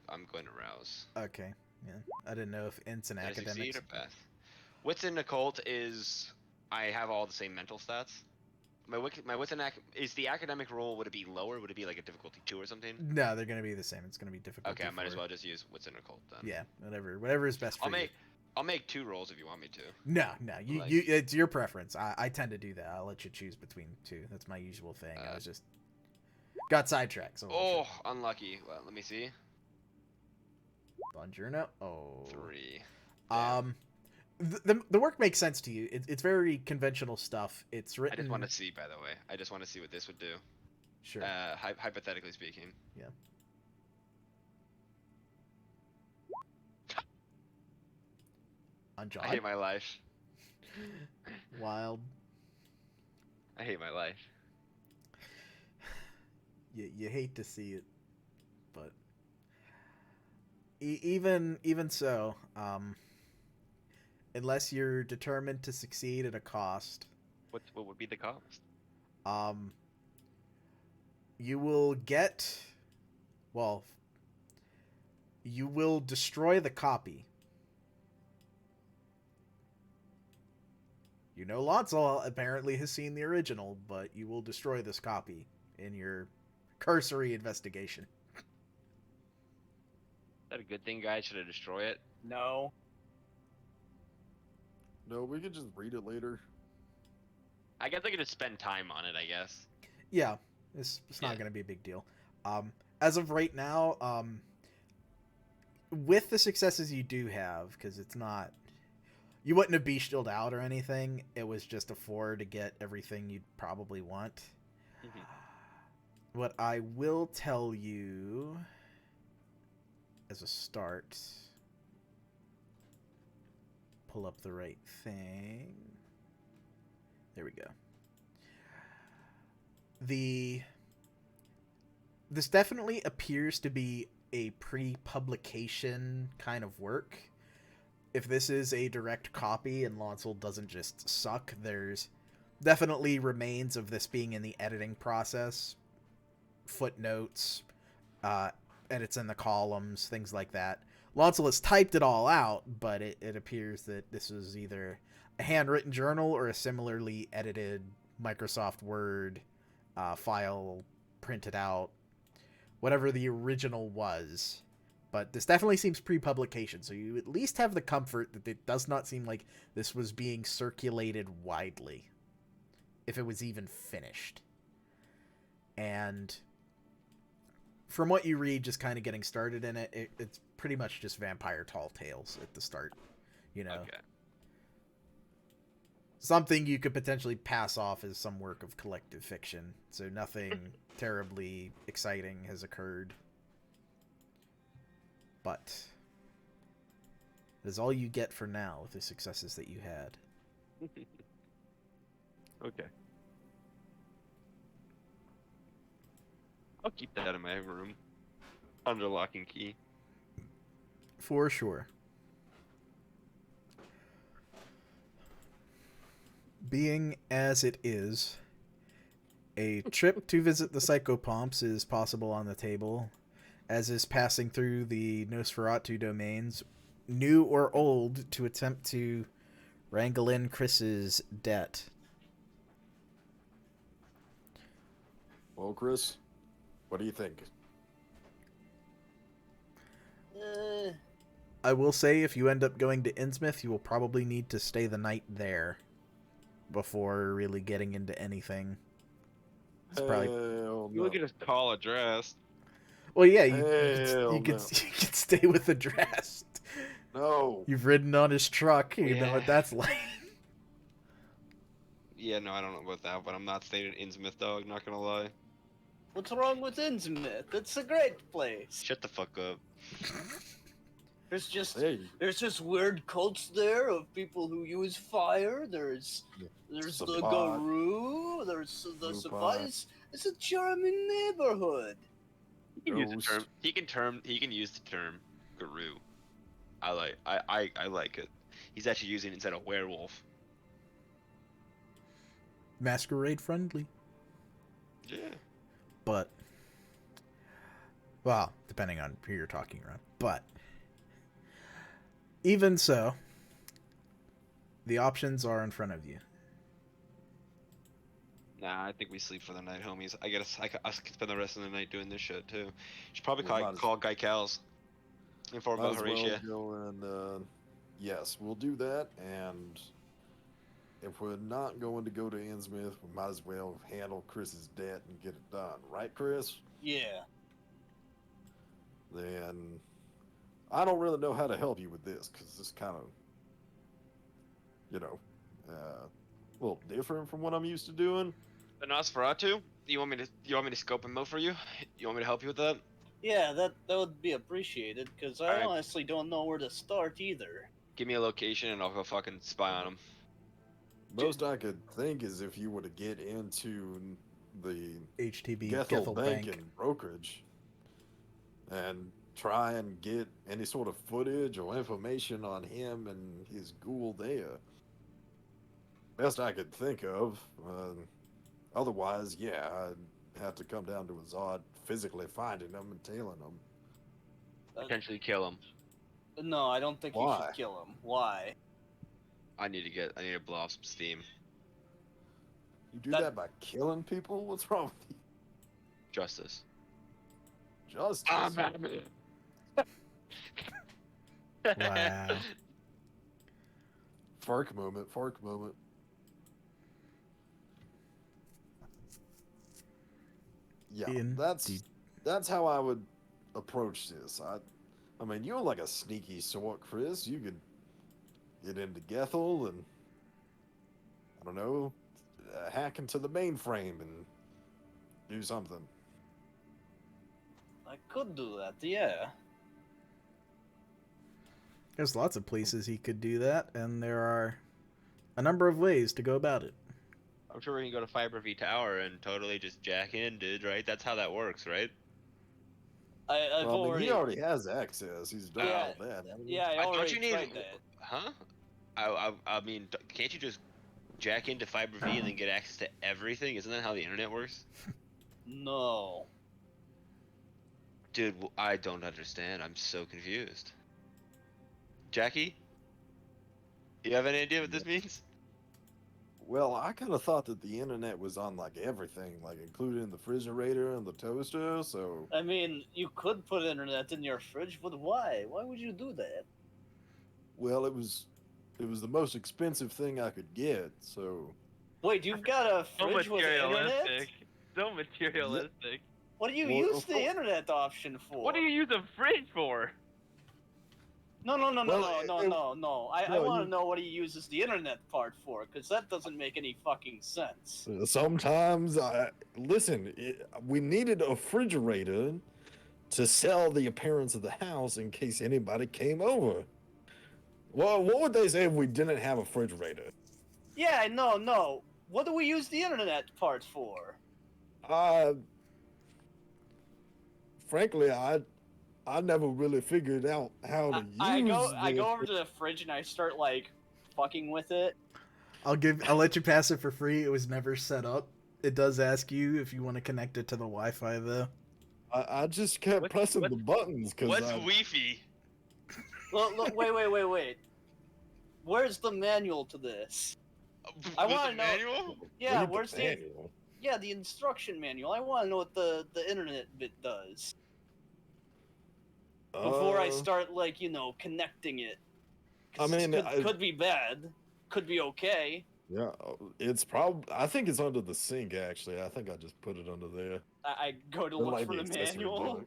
I'm going to rouse. Okay. Yeah. I didn't know if int and academics. Succeed or pass? Wits and occult is I have all the same mental stats. My wits and is the academic roll, would it be lower? Would it be like a difficulty 2 or something? No, they're going to be the same. It's going to be difficulty Okay, I might 4. as well just use wits and occult then. Yeah, whatever is best for you. I'll make 2 rolls if you want me to. No, you it's your preference. I tend to do that. I'll let you choose between 2. That's my usual thing. I was just got sidetracked. So unlucky. Well, let me see. Bonjourno. Oh. 3. The work makes sense to you. It's very conventional stuff. It's written. I just want to see, by the way. I just want to see what this would do. Sure. Hypothetically speaking. Yeah. On John. I hate my life. Wild. I hate my life. You hate to see it, but even so, unless you're determined to succeed at a cost. What would be the cost? You will get. Well, you will destroy the copy. You know, Lancel apparently has seen the original, but you will destroy this copy in your cursory investigation. Is that a good thing, guys? Should I destroy it? No. No, we can just read it later. I guess I could just spend time on it, I guess. Yeah, it's not going to be a big deal. As of right now, with the successes you do have, because it's not... You wouldn't have bestialed out or anything. It was just a 4 to get everything you'd probably want. Mm-hmm. What I will tell you as a start... Pull up the right thing. There we go. This definitely appears to be a pre-publication kind of work. If this is a direct copy and Lancel doesn't just suck, there's definitely remains of this being in the editing process. Footnotes, edits in the columns, things like that. Lancel has typed it all out, but it appears that this is either a handwritten journal or a similarly edited Microsoft Word file printed out, whatever the original was. But this definitely seems pre-publication, so you at least have the comfort that it does not seem like this was being circulated widely, if it was even finished. And from what you read, just kind of getting started in it, it's pretty much just vampire tall tales at the start, you know. Okay. Something you could potentially pass off as some work of collective fiction, so nothing terribly exciting has occurred. But it is all you get for now with the successes that you had. Okay. I'll keep that in my room. Under lock and key. For sure. Being as it is, A trip to visit the psychopomps is possible on the table, as is passing through the Nosferatu domains, new or old, to attempt to wrangle in Chris's debt. Well, Chris, what do you think? I will say, if you end up going to Innsmouth, you will probably need to stay the night there before really getting into anything. It's probably... You can just call a dress. Well, yeah, you could stay with the dress. No. You've ridden on his truck. You know what that's like. Yeah, no, I don't know about that, but I'm not staying in Innsmouth, dog. Not gonna lie. What's wrong with Innsmouth? It's a great place. Shut the fuck up. There's just weird cults there of people who use fire. There's the Garou. There's the Savais. It's a charming neighborhood. He can use the term Garou. I like it. He's actually using it instead of werewolf. Masquerade friendly. Yeah. But, well, depending on who you're talking around. But, even so, the options are in front of you. Nah, I think we sleep for the night, homies. I could spend the rest of the night doing this shit too. Should probably call Guy Cals. Inform about Horatia. Yes, we'll do that. And if we're not going to go to Innsmouth, we might as well handle Chris's debt and get it done, right, Chris? Yeah. Then I don't really know how to help you with this because it's kind of, a little different from what I'm used to doing. The Nosferatu? You want me to scope him out for you? You want me to help you with that? Yeah, that would be appreciated, because I honestly don't know where to start either. Give me a location and I'll go fucking spy on him. Most I could think is if you were to get into the HTB Gethel Bank and brokerage and try and get any sort of footage or information on him and his ghoul there. Best I could think of. Otherwise, yeah, I'd have to come down to Azad, physically finding him and tailing him. Potentially kill him. No, I don't think you should kill him. Why? I need to blow off some steam. You do that by killing people? What's wrong with you? Justice. Justice? Wow. Fork moment. Yeah, that's how I would approach this. I mean, you're like a sneaky sort, Chris. You could get into Gethel and, I don't know, hack into the mainframe and do something. I could do that, yeah. There's lots of places he could do that, and there are a number of ways to go about it. I'm sure we can go to Fiber V Tower and totally just jack in, dude, right? That's how that works, right? He already has access. He's done all that. Yeah, I already tried that. Huh? I mean, can't you just jack into Fiber V and then get access to everything? Isn't that how the internet works? No. Dude, I don't understand. I'm so confused. Jackie? You have any idea what this means? Well, I kind of thought that the internet was on, like, everything, like, including the refrigerator and the toaster, so... I mean, you could put internet in your fridge, but why? Why would you do that? Well, it was the most expensive thing I could get, so... Wait, you've got a fridge with internet? So materialistic. What do you use the internet option for? What do you use a fridge for? No. I want to know what he uses the internet part for, because that doesn't make any fucking sense. Sometimes, we needed a refrigerator to sell the appearance of the house in case anybody came over. Well, what would they say if we didn't have a refrigerator? Yeah, no. What do we use the internet part for? Frankly, I never really figured out how to use it. I go over to the fridge and I start, like, fucking with it. I'll let you pass it for free. It was never set up It does ask you if you want to connect it to the Wi-Fi, though. I just kept pressing the buttons because what's Wi-Fi? Look, wait. Where's the manual to this? I want to know. Manual? Yeah, where's the manual? Yeah, the instruction manual. I want to know what the internet bit does before I start, like, connecting it. I mean, could be bad, could be okay. Yeah, it's probably. I think it's under the sink. Actually, I think I just put it under there. I go to look for the manual.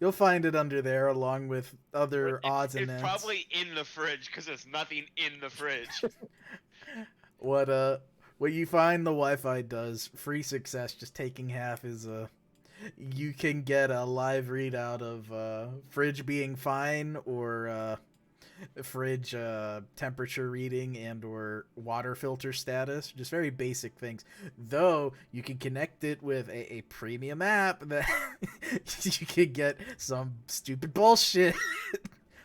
You'll find it under there along with other odds and ends. It's probably in the fridge because there's nothing in the fridge. What you find the Wi-Fi does, free success, just taking half, is you can get a live readout of fridge being fine, or fridge temperature reading, and or water filter status. Just very basic things. Though you can connect it with a premium app that you can get some stupid bullshit.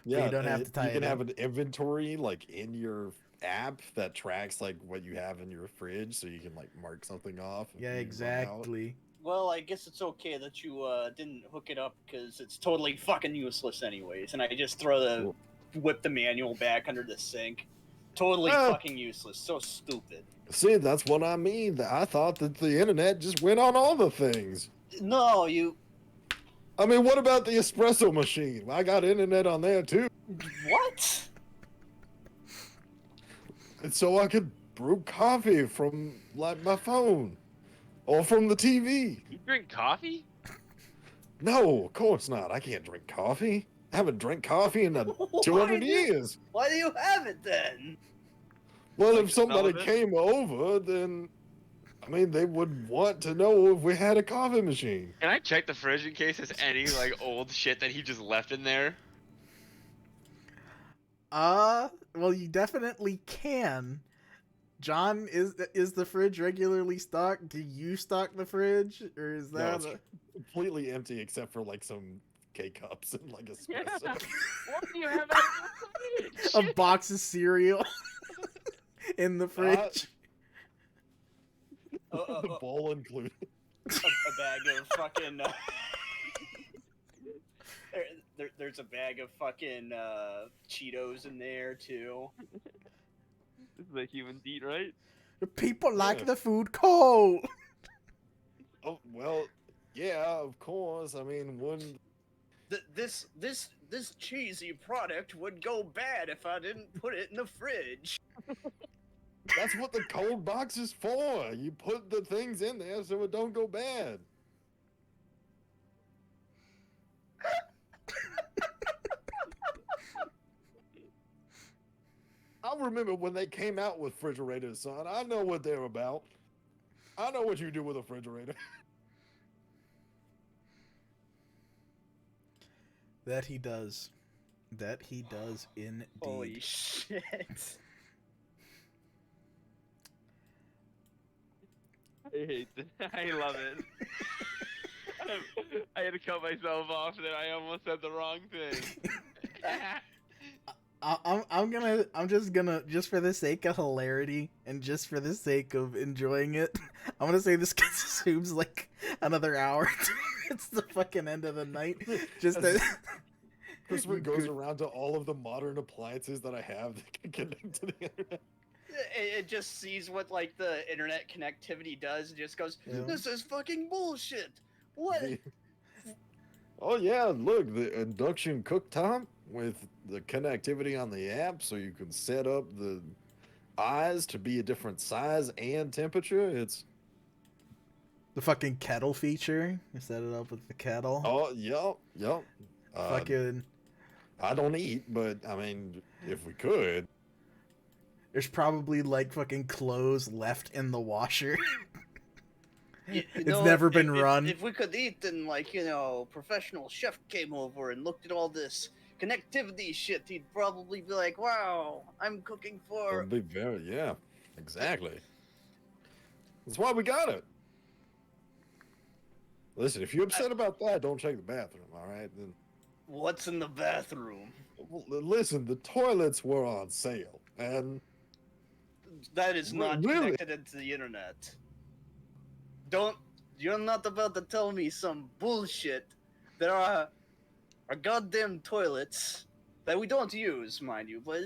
Yeah, you don't have to tie you it can in. have an inventory like in your app that tracks like what you have in your fridge, so you can like mark something off. Yeah, exactly. Well, I guess it's okay that you didn't hook it up, because it's totally fucking useless anyways, and I just whip the manual back under the sink. Totally fucking useless. So stupid. See, that's what I mean. I thought that the internet just went on all the things. No, I mean, what about the espresso machine? I got internet on there too. What? And so I could brew coffee from like my phone or from the TV. You drink coffee? No, of course not. I can't drink coffee. I haven't drank coffee in 200 years. Why do you have it then? Well, if somebody came over, then, I mean, they would want to know if we had a coffee machine. Can I check the fridge in case there's any, like, old shit that he just left in there? Well, you definitely can. John, is the fridge regularly stocked? Do you stock the fridge? Or is that... No, it's completely empty except for, like, some K-cups and, like, espresso. What do you have in the fridge? A box of cereal in the fridge. The bowl included. A bag of fucking... there's a bag of fucking Cheetos in there, too. This is a human deed, right? People like the food cold. Oh, well, yeah, of course. I mean, This cheesy product would go bad if I didn't put it in the fridge. That's what the cold box is for. You put the things in there so it don't go bad. I remember when they came out with refrigerators, son. I know what they're about. I know what you do with a refrigerator. That he does. That he does indeed. Holy shit. I hate this. I love it. I had to cut myself off there. I almost said the wrong thing. I'm just gonna, just for the sake of hilarity and just for the sake of enjoying it, I'm gonna say this consumes like another hour. It's the fucking end of the night. Just that Christopher goes around to all of the modern appliances that I have that can connect to the internet. It just sees what, like, the internet connectivity does and just goes, this is fucking bullshit. What? Oh, yeah, look, the induction cooktop with the connectivity on the app so you can set up the eyes to be a different size and temperature. It's the fucking kettle feature. You set it up with the kettle. Oh, yep. Fucking... I don't eat, but, I mean, if we could... There's probably, like, fucking clothes left in the washer. It's never been run. If we could eat and, like, professional chef came over and looked at all this connectivity shit, he'd probably be like, wow, I'm cooking for... It'd be very, yeah, exactly. That's why we got it. Listen, if you're upset about that, don't check the bathroom, all right? Then... What's in the bathroom? Well, listen, the toilets were on sale, and... That is not connected into the internet. You're not about to tell me some bullshit. There are goddamn toilets that we don't use, mind you, but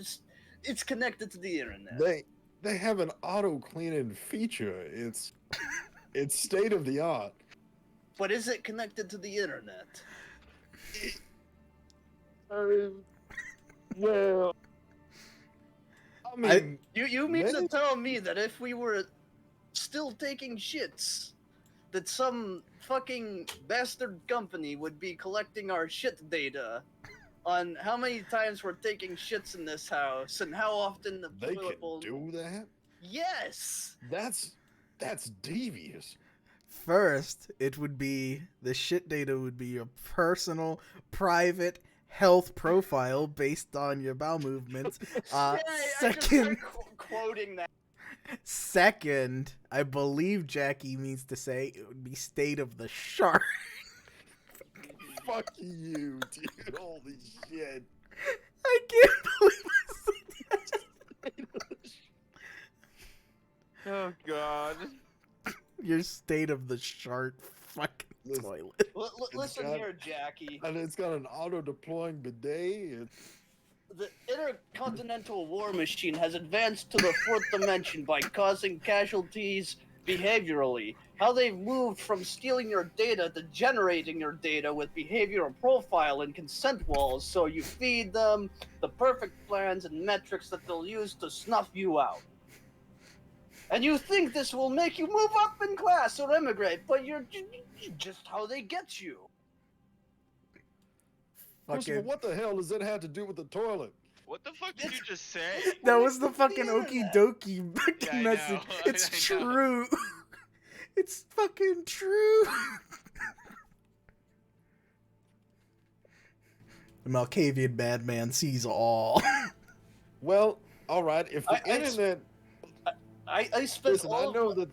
it's connected to the internet. They have an auto cleaning feature. It's state of the art. But is it connected to the internet? Well, I mean, you mean to tell me that if we were still taking shits, that some fucking bastard company would be collecting our shit data on how many times we're taking shits in this house and how often the toilet bowl... They can do that? Yes! That's devious. First, it would be, the shit data would be your personal, private health profile based on your bowel movements. Second, quoting that. Second, I believe Jackie means to say it would be state of the shark. Fuck you, dude. Holy shit. I can't believe I said that. Oh, God. Your state of the shark fucking toilet. Listen here, Jackie. And it's got an auto-deploying bidet. The intercontinental war machine has advanced to the fourth dimension by causing casualties behaviorally. How they've moved from stealing your data to generating your data with behavioral profile and consent walls, so you feed them the perfect plans and metrics that they'll use to snuff you out. And you think this will make you move up in class or emigrate, but you're just how they get you. Okay. What the hell does that have to do with the toilet? What the fuck did you just say? That was the fucking okie dokie message. It's true. It's fucking true. The Malkavian madman sees all. Well, all right. If the internet, I spent listen, I know that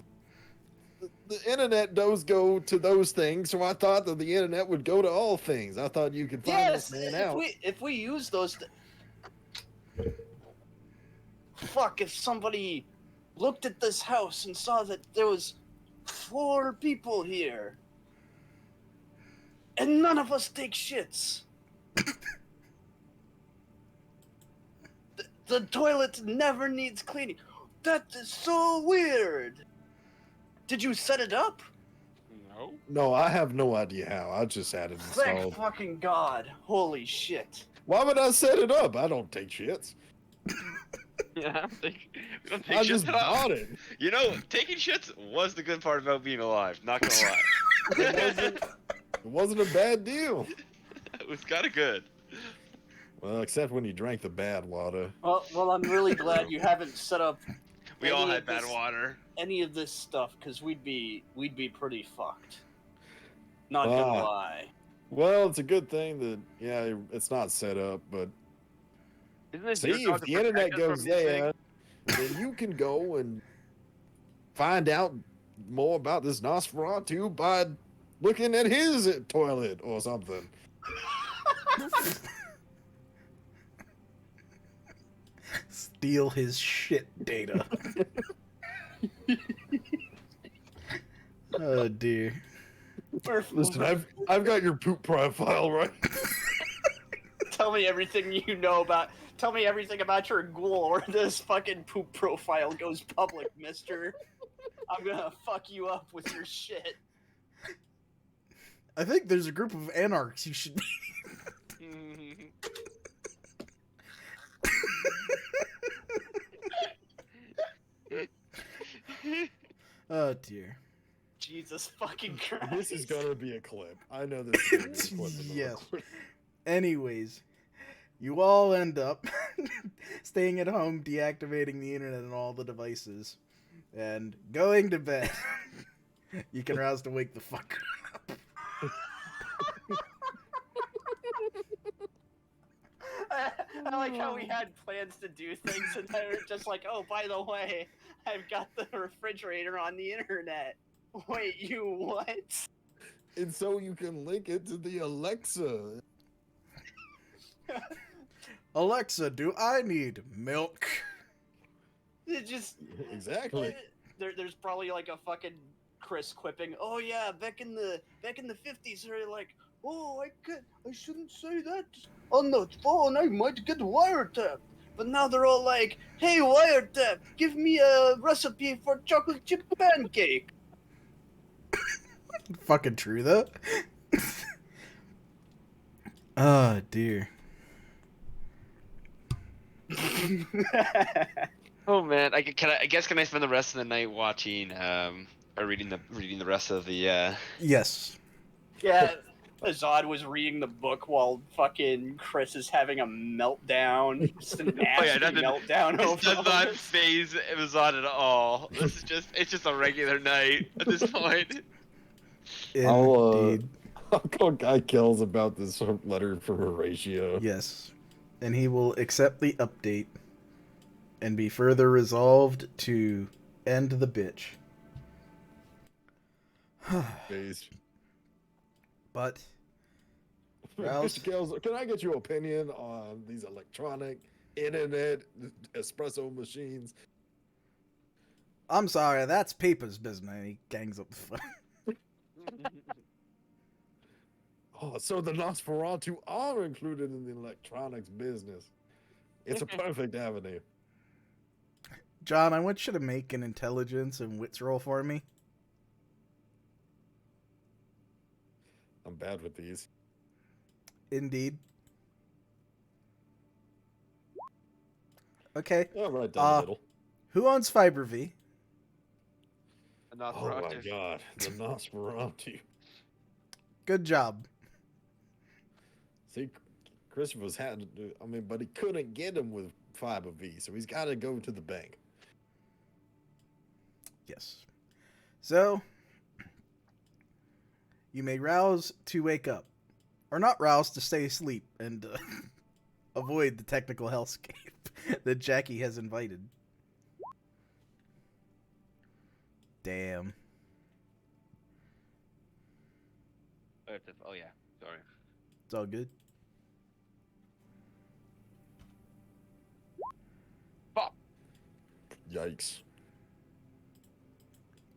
the internet does go to those things, so I thought that the internet would go to all things. I thought you could find this man out. If we use those, fuck! If somebody looked at this house and saw that there was 4 people here, and none of us take shits. The toilet never needs cleaning. That is so weird. Did you set it up? No. No, I have no idea how. I just had it installed. Thank fucking God. Holy shit. Why would I set it up? I don't take shits. Yeah, we don't take I shits just at all. bought it. You know, taking shits was the good part about being alive. Not gonna lie. It wasn't a bad deal. It was kind of good. Well, except when you drank the bad water. Well, I'm really glad you haven't set up. We all had bad water. Any of this stuff, because we'd be pretty fucked. Not gonna lie. Well, it's a good thing that it's not set up, but see, if the internet goes there, then you can go and find out more about this Nosferatu by looking at his toilet or something. Steal his shit data. Oh dear. Listen, I've got your poop profile right. Tell me everything you know about. Tell me everything about your ghoul, or this fucking poop profile goes public, mister. I'm gonna fuck you up with your shit. I think there's a group of anarchs you should meet. Oh dear. Jesus fucking Christ. This is gonna be a clip. I know this is gonna be a clip. Yes. Anyways, you all end up staying at home, deactivating the internet and all the devices, and going to bed. You can rouse to wake the fuck up. I like how we had plans to do things and they were just like, oh, by the way, I've got the refrigerator on the internet. Wait, you what? And so you can link it to the Alexa. Alexa, do I need milk? It just exactly. There's probably like a fucking Chris quipping. Oh yeah, back in the 50s, they're like, oh I shouldn't say that on the phone. I might get wiretapped. But now they're all like, hey wiretap, give me a recipe for chocolate chip pancake. Fucking true though. Oh dear. Oh man, I guess can I spend the rest of the night watching or reading the rest of the Yes. Yeah, Azad was reading the book while fucking Chris is having a meltdown. Just a nasty meltdown over does not this. phase Azad at all. It's just a regular night at this point. Indeed. I'll call Guy Kells about this letter from Horatio. Yes. And he will accept the update and be further resolved to end the bitch. But Mr. Kells, can I get your opinion on these electronic internet espresso machines? I'm sorry, that's Paper's business. He gangs up the phone. Oh, so the Nosferatu are included in the electronics business. It's a perfect avenue. John, I want you to make an intelligence and wits roll for me. I'm bad with these. Indeed. Okay. All right, down the middle. Who owns Fiber V? Oh my god, the Nosferatu. Good job. See, Christopher's had to do, but he couldn't get him with Fiber V, so he's got to go to the bank. Yes. So, you may rouse to wake up, or not rouse to stay asleep and avoid the technical hellscape that Jackie has invited. Damn. Oh yeah, sorry. It's all good. Pop. Yikes.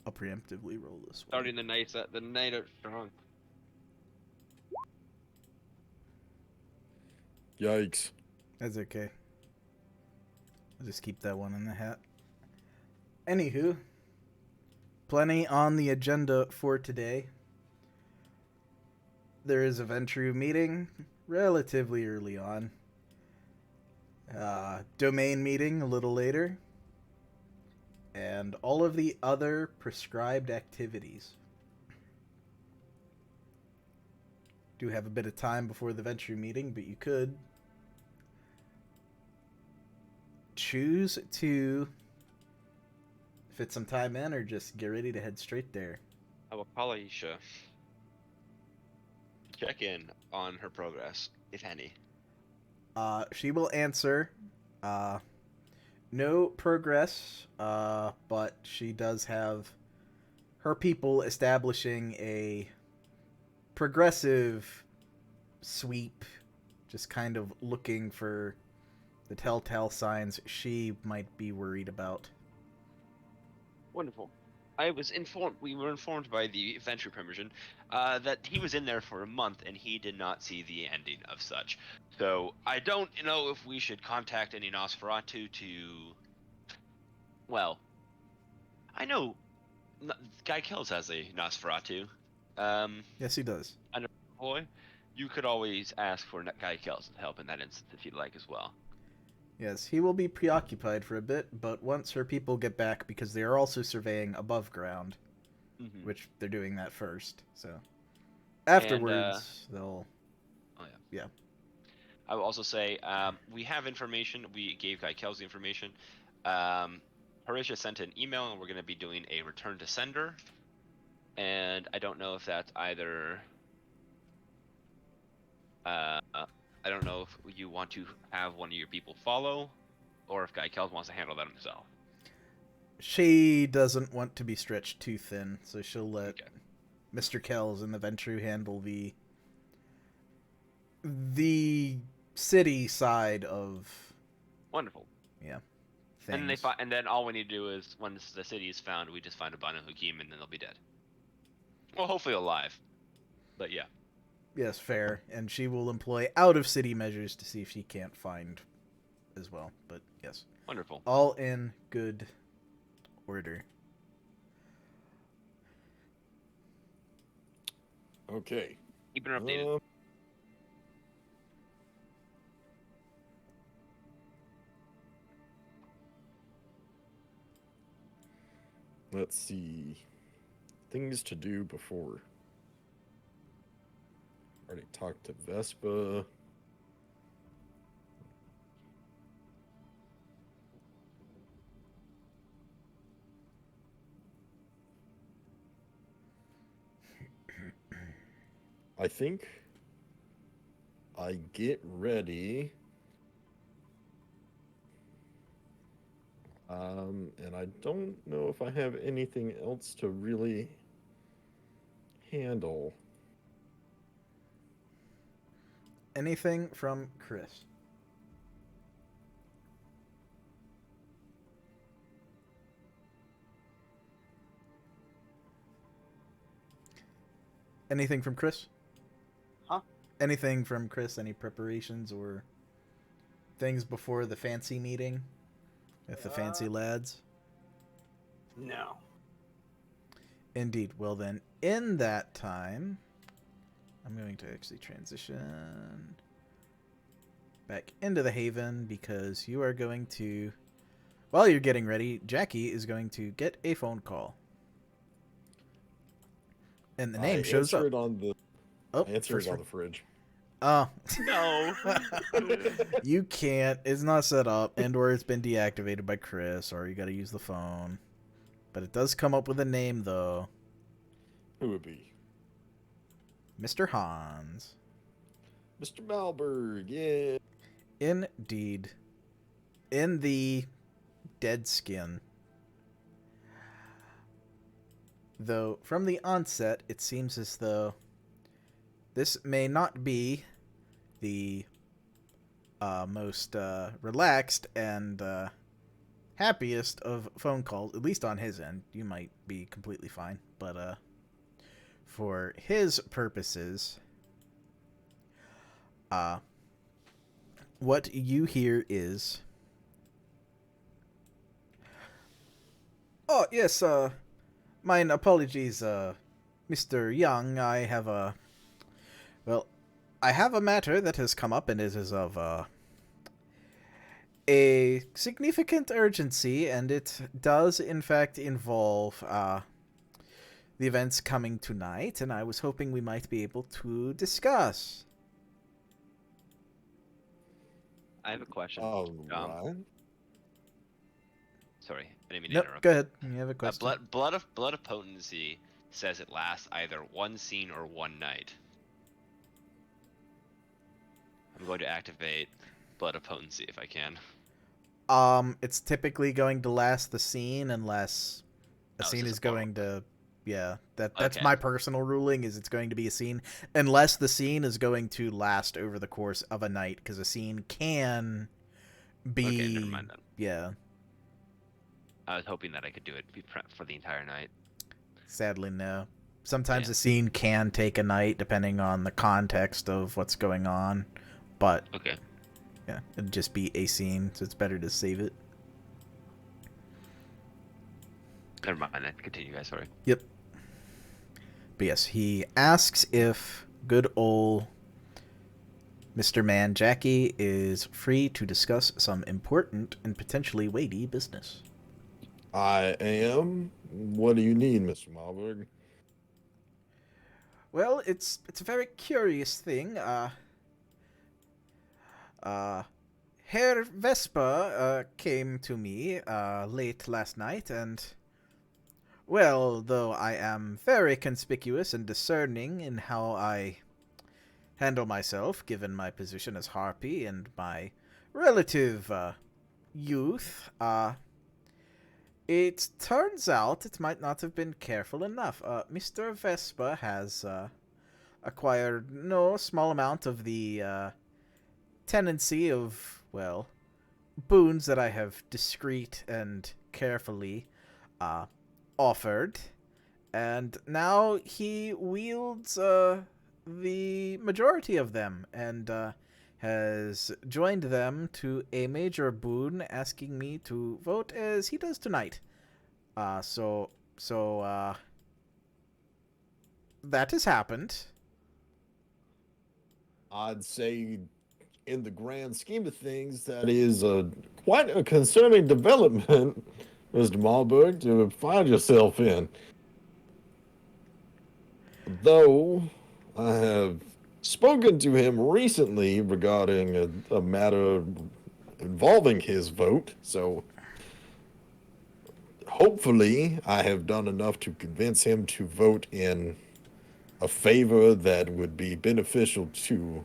I'll preemptively roll this one. Starting the night are strong. Yikes. That's okay. I'll just keep that one in the hat. Anywho, plenty on the agenda for today. There is a Ventrue meeting relatively early on. Domain meeting a little later. And all of the other prescribed activities. Do have a bit of time before the Ventrue meeting, but you could choose to fit some time in or just get ready to head straight there. I will call Aisha. Check in on her progress, if any. She will answer. No progress, but she does have her people establishing a progressive sweep, just kind of looking for the telltale signs she might be worried about. Wonderful. We were informed by the Ventrue Permission that he was in there for a month and he did not see the ending of such. So I don't know if we should contact any Nosferatu to... Well, I know Guy Kells has a Nosferatu. Yes, he does. And boy, you could always ask for Guy Kells' help in that instance if you'd like as well. Yes, he will be preoccupied for a bit, but once her people get back, because they are also surveying above ground, which they're doing that first, so afterwards they'll... Oh, yeah. Yeah. I will also say, we have information. We gave Guy Kells the information. Horatio sent an email, and we're going to be doing a return to sender. And I don't know if that's either... I don't know if you want to have one of your people follow, or if Guy Kells wants to handle that himself. She doesn't want to be stretched too thin, so she'll let Mr. Kells and the Ventrue handle the city side of... Wonderful. Yeah. things. And then all we need to do is, once the city is found, we just find a Banu Haqim, and then they'll be dead. Well, hopefully alive. But yeah. Yes, fair. And she will employ out-of-city measures to see if she can't find as well. But yes. Wonderful. All in good order. Okay. Keep it updated. Let's see. Things to do before. Already talked to Vespa. I think I get ready. And I don't know if I have anything else to really handle. Anything from Chris? Anything from Chris? Huh? Anything from Chris? Any preparations or things before the fancy meeting with the fancy lads? No. Indeed. Well then, in that time, I'm going to actually transition back into the Haven because you are going to, while you're getting ready, Jackie is going to get a phone call. And the name shows up. I answered it on the fridge. Oh. No. You can't. It's not set up, and or it's been deactivated by Chris, or you got to use the phone. But it does come up with a name, though. Who would be? Mr. Hans. Mr. Malberg, yeah. Indeed. In the dead skin. Though, from the onset, it seems as though this may not be the most relaxed and happiest of phone calls, at least on his end. You might be completely fine, but for his purposes, what you hear is, oh yes, mine apologies, Mr. Young. I have a matter that has come up, and it is of a significant urgency, and it does in fact involve the events coming tonight, and I was hoping we might be able to discuss. I have a question. Right. Sorry, I didn't mean to Nope, interrupt. go ahead. You have a question. Blood of potency says it lasts either one scene or one night. I'm going to activate Blood of Potency if I can. It's typically going to last the scene unless a scene is going to, yeah, that's Okay. my personal ruling, is it's going to be a scene unless the scene is going to last over the course of a night, because a scene can be, Okay, never mind then. Yeah. I was hoping that I could do it for the entire night. Sadly, no. Sometimes Yeah. a scene can take a night depending on the context of what's going on, but Okay. yeah, it'd just be a scene, so it's better to save it. Never mind. I continue, guys. Sorry. Yep. But yes, he asks if good old Mr. Man Jackie is free to discuss some important and potentially weighty business. I am. What do you need, Mr. Malberg? Well, it's a very curious thing. Herr Vespa came to me late last night, and well, though I am very conspicuous and discerning in how I handle myself, given my position as Harpy and my relative youth, it turns out it might not have been careful enough. Mr. Vespa has acquired no small amount of the tendency of, well, boons that I have discreet and carefully offered, and now he wields the majority of them, and has joined them to a major boon, asking me to vote as he does tonight. So that has happened. I'd say, in the grand scheme of things, that is quite a concerning development, Mr. Malberg, to find yourself in. Though I have spoken to him recently regarding a matter involving his vote, so hopefully I have done enough to convince him to vote in a favor that would be beneficial to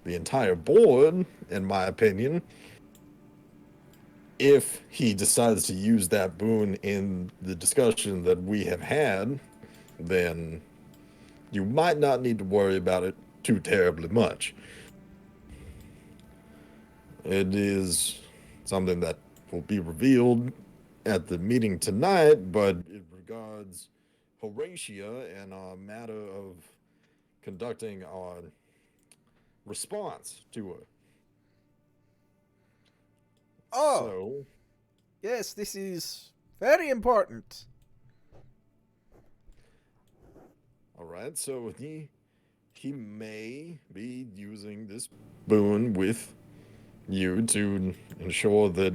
the entire board, in my opinion. If he decides to use that boon in the discussion that we have had, then you might not need to worry about it too terribly much. It is something that will be revealed at the meeting tonight, but it regards Horatia and our matter of conducting our response to her. Oh, so, yes, this is very important. All right, so he may be using this boon with you to ensure that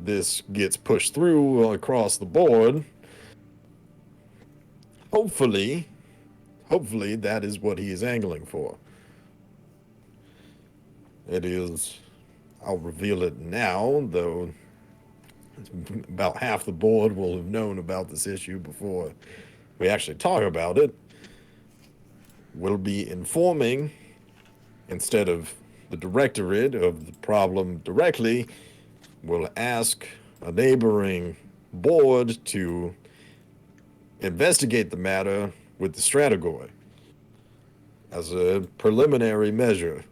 this gets pushed through across the board. Hopefully that is what he is angling for. It is, I'll reveal it now, though about half the board will have known about this issue before we actually talk about it. We'll be informing, instead of the directorate of the problem directly, we'll ask a neighboring board to investigate the matter with the Strategoi as a preliminary measure.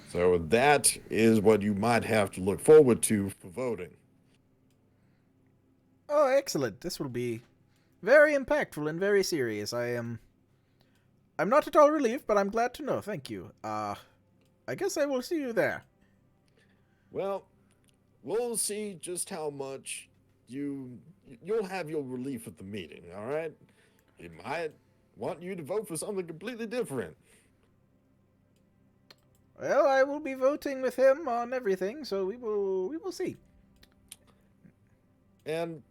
So that is what you might have to look forward to for voting. Oh, excellent. This will be very impactful and very serious. I'm not at all relieved, but I'm glad to know. Thank you. I guess I will see you there. Well, we'll see just how much you'll have your relief at the meeting, all right? He might want you to vote for something completely different. Well, I will be voting with him on everything, so we will see. And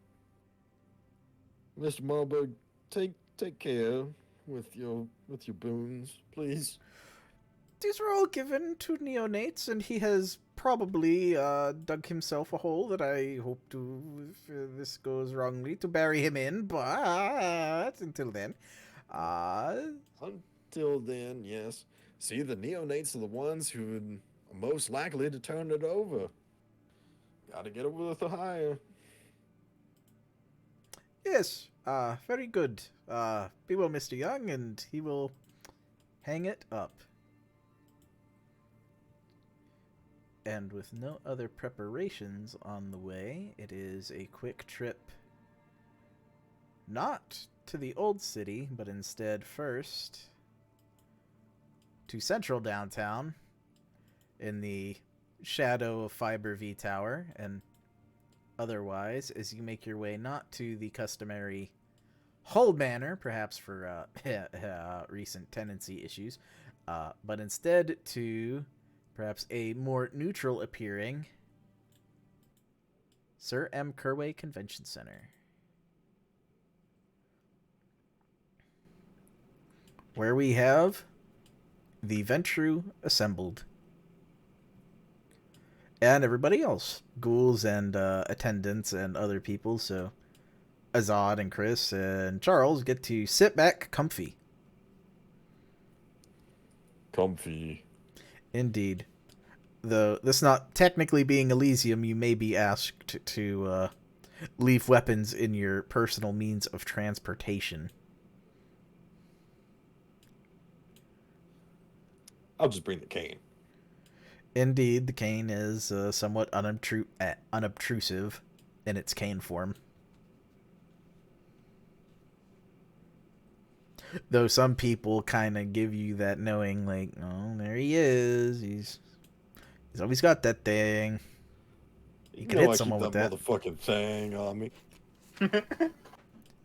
Mr. Marburg, take care with your boons, please. These were all given to neonates, and he has probably dug himself a hole that I hope to, if this goes wrongly, to bury him in, but until then. Until then, yes. See, the neonates are the ones who are most likely to turn it over. Gotta get it with the hire. Yes, very good. Be well, Mr. Young, and he will hang it up. And with no other preparations on the way, it is a quick trip, not to the old city, but instead first to central downtown in the shadow of Fiber V Tower, and otherwise as you make your way not to the customary Hull Manor, perhaps for recent tenancy issues, but instead to perhaps a more neutral appearing Sir M. Kerway Convention Center, where we have the Ventrue assembled. And everybody else. Ghouls and attendants and other people, so Azad and Chris and Charles get to sit back comfy. Comfy. Indeed. Though this not technically being Elysium, you may be asked to leave weapons in your personal means of transportation. I'll just bring the cane. Indeed, the cane is somewhat unobtrusive in its cane form. Though some people kind of give you that knowing, like, oh, there he is. He's always got that thing. You could hit someone with that motherfucking thing on me.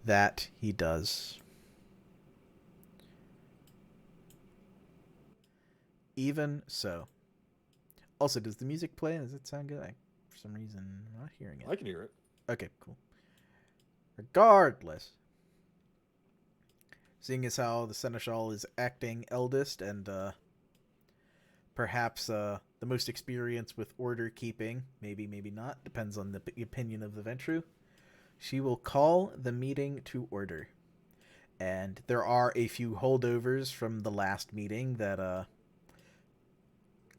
That he does. Even so. Also, does the music play? Does it sound good? For some reason, I'm not hearing it. I can hear it. Okay, cool. Regardless. Seeing as how the Seneschal is acting eldest and perhaps the most experienced with order keeping, maybe not, depends on the opinion of the Ventrue, she will call the meeting to order. And there are a few holdovers from the last meeting that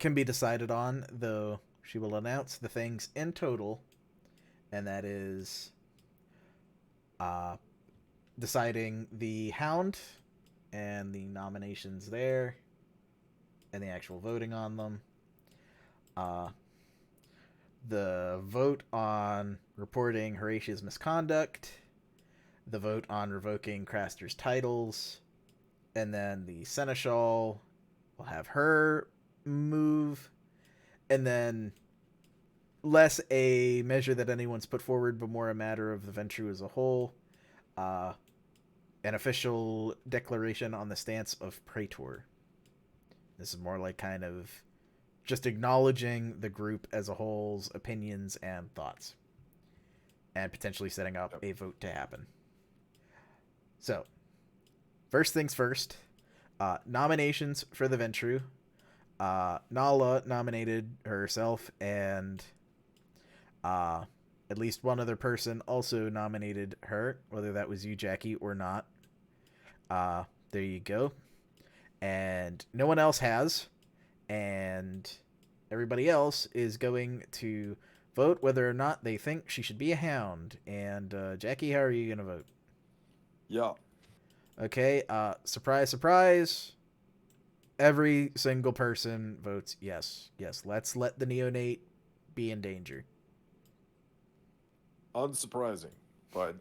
can be decided on, though she will announce the things in total, and that is deciding the Hound and the nominations there and the actual voting on them, the vote on reporting Horatia's misconduct, the vote on revoking Craster's titles, and then the Seneschal will have her move, and then less a measure that anyone's put forward, but more a matter of the Ventrue as a whole, an official declaration on the stance of Praetor. This is more like kind of just acknowledging the group as a whole's opinions and thoughts, and potentially setting up a vote to happen. So, first things first, nominations for the Ventrue. Nala nominated herself, and at least one other person also nominated her, whether that was you, Jackie, or not. There you go. And no one else has, and everybody else is going to vote whether or not they think she should be a hound. And Jackie, how are you going to vote? Yeah. Okay, surprise, surprise. Every single person votes yes. Yes, let's let the neonate be in danger. Unsurprising, but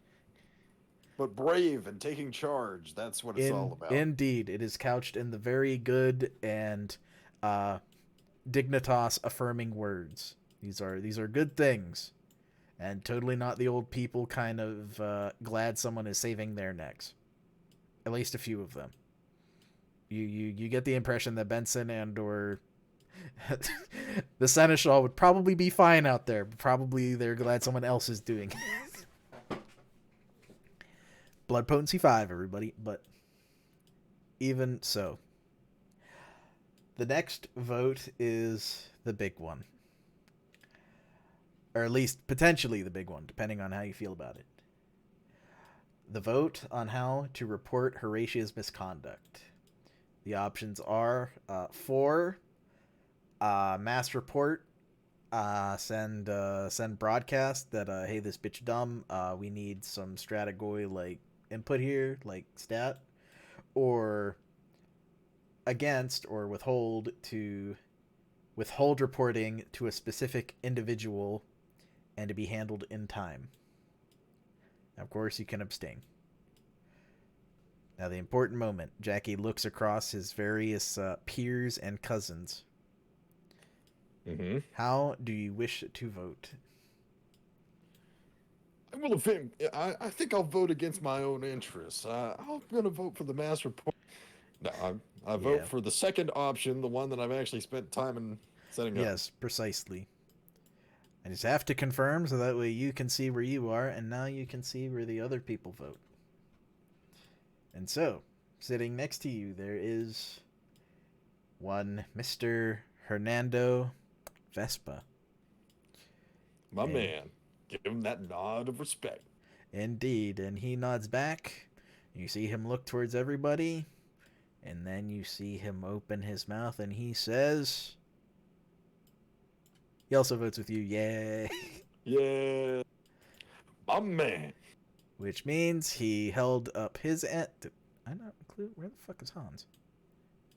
brave and taking charge. That's what it's all about. Indeed, it is couched in the very good and dignitas affirming words. These are good things, and totally not the old people kind of glad someone is saving their necks. At least a few of them. You get the impression that Benson and or the Seneschal would probably be fine out there. Probably they're glad someone else is doing it. Blood potency 5, everybody. But even so, the next vote is the big one. Or at least potentially the big one, depending on how you feel about it. The vote on how to report Horatia's misconduct. The options are 4, mass report, send broadcast that hey, this bitch dumb, we need some strategoy like input here, like stat, or against or withhold reporting to a specific individual and to be handled in time. Now, of course, you can abstain. Now, the important moment. Jackie looks across his various peers and cousins. Mm-hmm. How do you wish to vote? I think I'll vote against my own interests. I'm going to vote for the mass report. No, I vote for the second option, the one that I've actually spent time in setting up. Yes, precisely. I just have to confirm so that way you can see where you are, and now you can see where the other people vote. And so, sitting next to you, there is one Mr. Hernando Vespa. My man. Give him that nod of respect. Indeed, and he nods back. You see him look towards everybody, and then you see him open his mouth, and he says... He also votes with you, yay! Yeah, my man. Which means he held up his end. Did I not include? Where the fuck is Hans?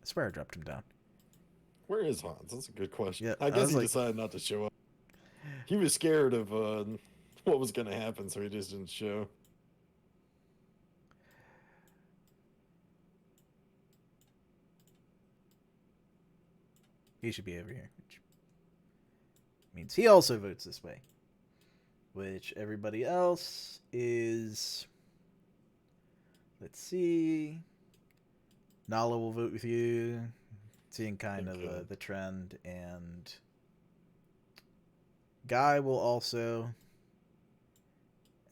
I swear I dropped him down. Where is Hans? That's a good question. Yeah, I guess he decided not to show up. He was scared of what was going to happen, so he just didn't show. He should be over here, which means he also votes this way. Which everybody else is... Let's see. Nala will vote with you, seeing kind of the trend, and Guy will also,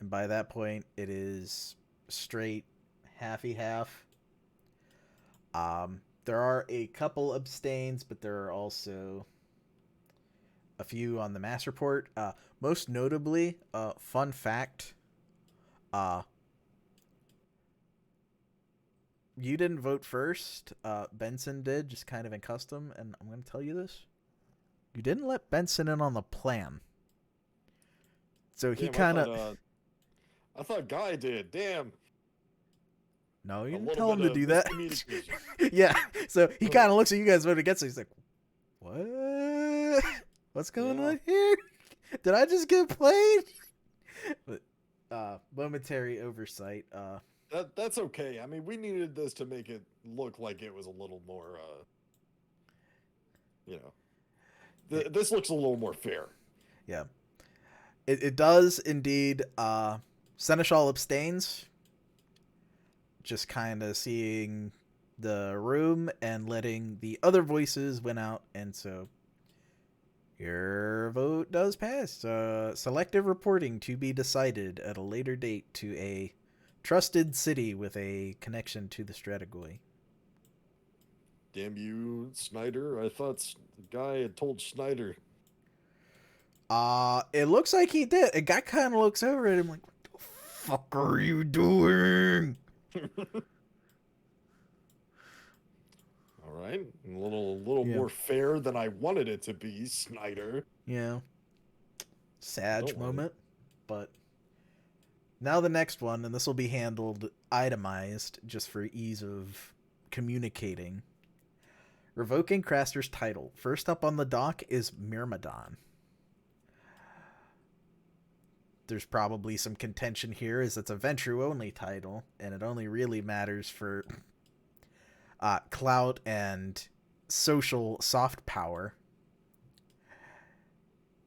and by that point it is straight half. There are a couple abstains, but there are also a few on the mass report. Most notably, fun fact, you didn't vote first. Benson did, just kind of in custom, and I'm going to tell you this. You didn't let Benson in on the plan. So he kind of... I thought Guy did. Damn. No, you didn't tell him to do that. Yeah, so he kind of looks at you guys vote against it. He's like, what? What's going on here? Did I just get played? But momentary oversight. That's okay. I mean, we needed this to make it look like it was a little more, this looks a little more fair. Yeah. It does indeed. Seneschal abstains. Just kind of seeing the room and letting the other voices win out. And so your vote does pass. Selective reporting to be decided at a later date to a trusted city with a connection to the Strategoi. Damn you, Snyder. I thought the guy had told Snyder. It looks like he did. A guy kind of looks over at him like, what the fuck are you doing? All right. A little more fair than I wanted it to be, Snyder. Yeah. Sad moment. But now the next one, and this will be handled itemized just for ease of communicating. Revoking Craster's title. First up on the dock is Myrmidon. There's probably some contention here, as it's a Ventrue only title, and it only really matters for clout and social soft power.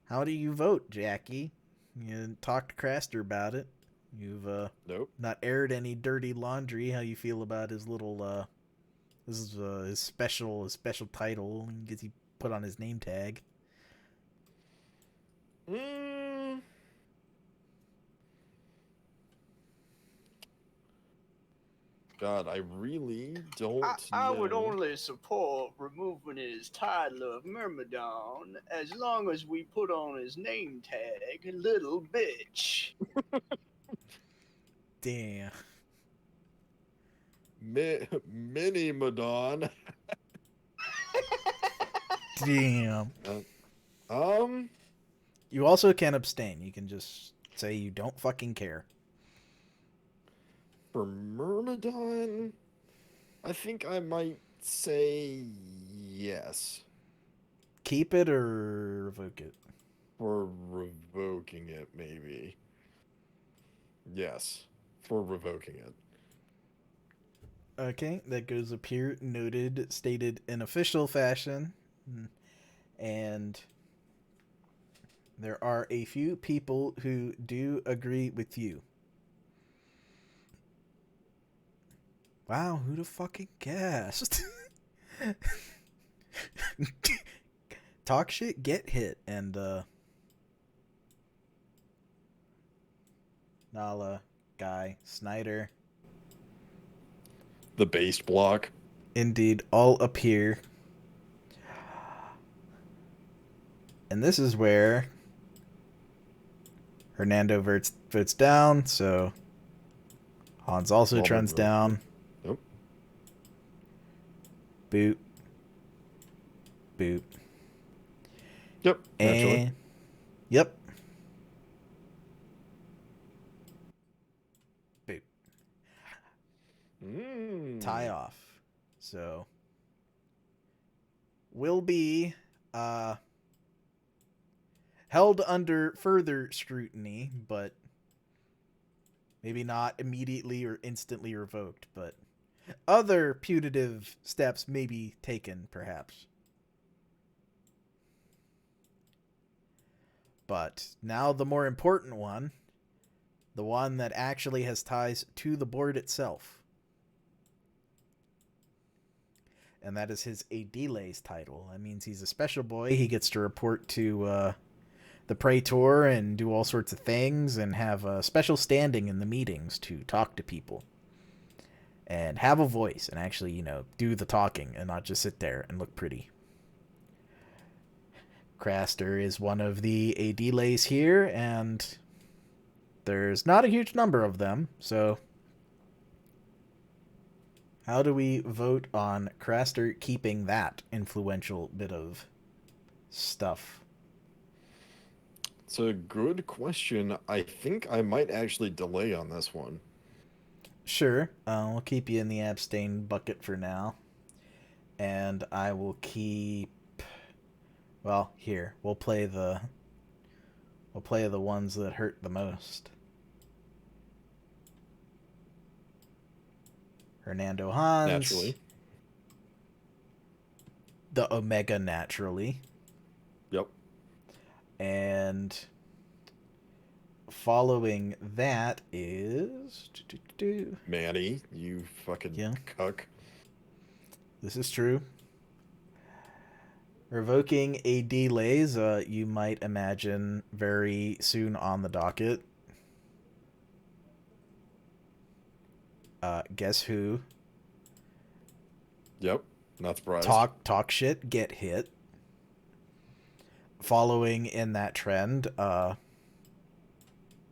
How do you vote, Jackie? You talked to Craster about it. You've not aired any dirty laundry. How you feel about his little this is his special title gets he put on his name tag? God, I really don't I would only support removing his title of Myrmidon as long as we put on his name tag, little bitch. Damn. Mini Madon. Damn. You also can abstain. You can just say you don't fucking care. For Myrmidon, I think I might say yes. Keep it or revoke it? For revoking it, maybe. Yes. For revoking it. Okay, that goes up here, noted, stated in official fashion. And there are a few people who do agree with you. Wow, who the fucking guessed? Talk shit, get hit. And Nala, Guy, Snyder. The base block. Indeed, all appear. And this is where Hernando votes down, so Hans also trends down. Nope. Boop. Boop. Yep. And yep. Boop. Tie off. So will be held under further scrutiny, but maybe not immediately or instantly revoked, but other punitive steps may be taken, perhaps. But now the more important one, the one that actually has ties to the board itself. And that is his Aediles title. That means he's a special boy. He gets to report to the Praetor and do all sorts of things and have a special standing in the meetings to talk to people. And have a voice and actually, do the talking and not just sit there and look pretty. Craster is one of the Aediles here, and there's not a huge number of them, so how do we vote on Craster keeping that influential bit of stuff? It's a good question. I think I might actually delay on this one. Sure. We'll keep you in the abstain bucket for now. And I will keep... Well, here. We'll play the ones that hurt the most. Hernando Hans. Naturally. The Omega naturally. Yep. And following that is... Manny, you fucking cuck. This is true. Revoking Aediles, you might imagine very soon on the docket. Guess who? Yep, not surprised. Talk shit, get hit. Following in that trend,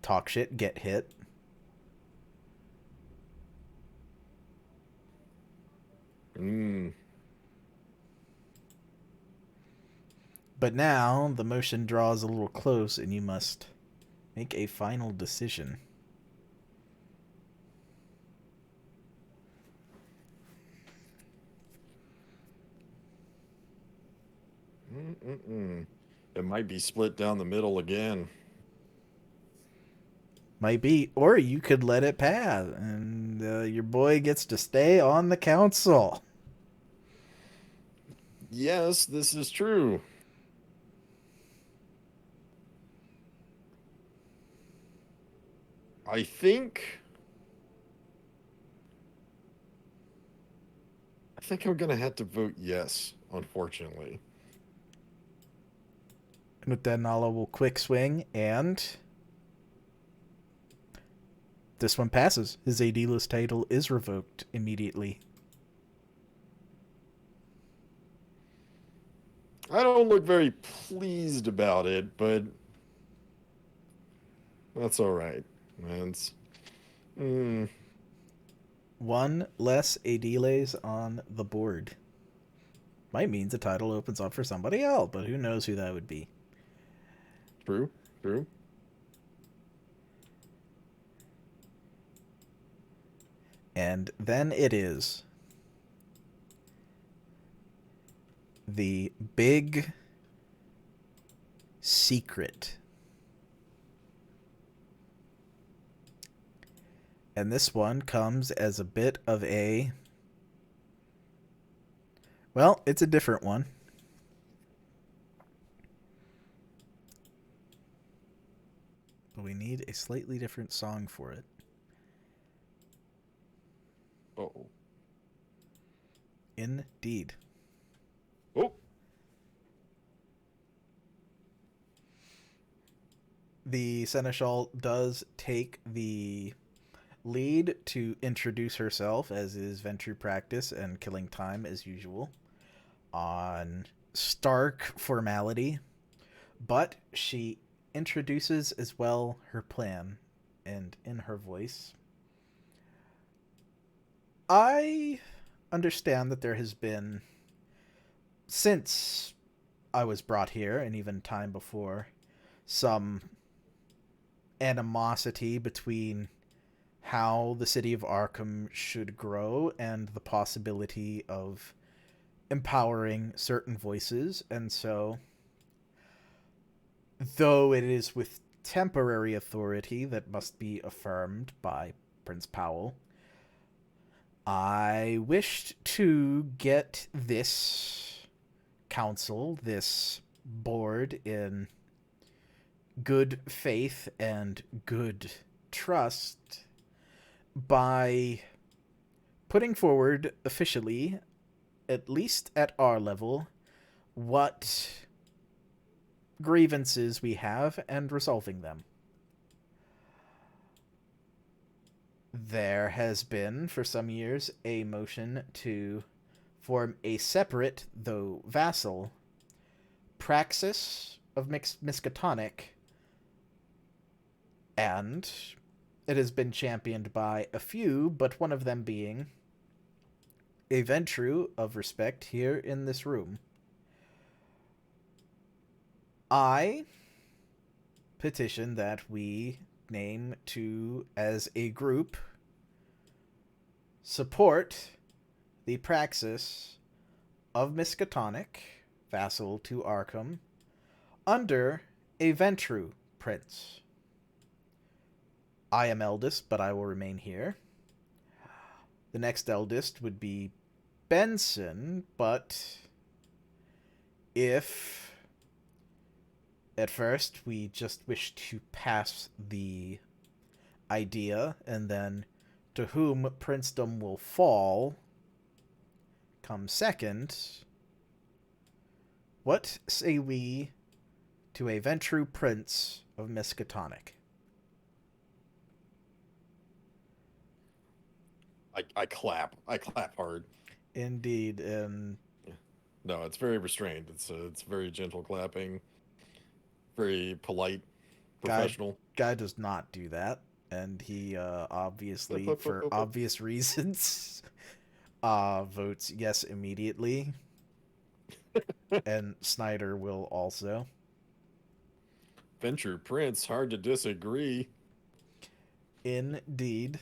talk shit, get hit. But now the motion draws a little close and you must make a final decision. It might be split down the middle again. Might be. Or you could let it pass and your boy gets to stay on the council. Yes, this is true. I think I'm going to have to vote yes, unfortunately. And with that, Nala will quick swing, and this one passes. His Aediles title is revoked immediately. I don't look very pleased about it, but that's all right. One less Aediles on the board. Might mean the title opens up for somebody else, but who knows who that would be. True. And then it is the big secret. And this one comes as a bit of a... Well, it's a different one. But we need a slightly different song for it. Uh-oh. Indeed. Oh. The Seneschal does take the lead to introduce herself, as is Ventrue practice and killing time as usual, on stark formality. But she introduces as well her plan, and in her voice, I understand that there has been, since I was brought here, and even time before, some animosity between how the city of Arkham should grow and the possibility of empowering certain voices, and so, though it is with temporary authority that must be affirmed by Prince Powell, I wished to get this council, this board, in good faith and good trust by putting forward officially, at least at our level, what grievances we have and resolving them. There has been, for some years, a motion to form a separate, though vassal, praxis of Miskatonic, and it has been championed by a few, but one of them being a Ventrue of respect here in this room. I petition that we name to, as a group, support the praxis of Miskatonic, vassal to Arkham, under a Ventrue prince. I am eldest, but I will remain here. The next eldest would be Benson, but if at first we just wish to pass the idea, and then to whom princedom will fall come second, what say we to a Ventrue prince of Miskatonic? I clap. I clap hard. Indeed, and no, it's very restrained. It's very gentle clapping, very polite, professional. Guy does not do that, and he obviously, for obvious reasons, votes yes immediately. And Snyder will also. Ventrue prince, hard to disagree. Indeed.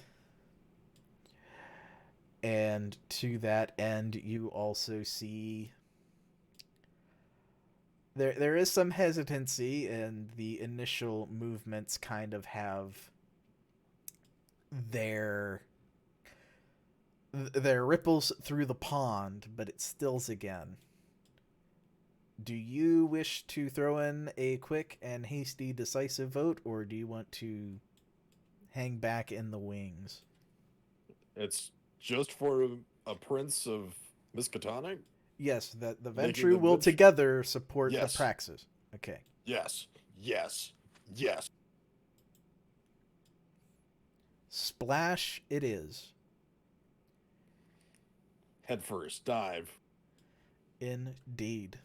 And to that end, you also see there is some hesitancy, and the initial movements kind of have their ripples through the pond, but it stills again. Do you wish to throw in a quick and hasty decisive vote, or do you want to hang back in the wings? It's just for a prince of Miskatonic? Yes, that the Ventrue will together support yes. the praxis. Okay. Yes. Yes. Yes. Splash it is. Head first, dive. Indeed.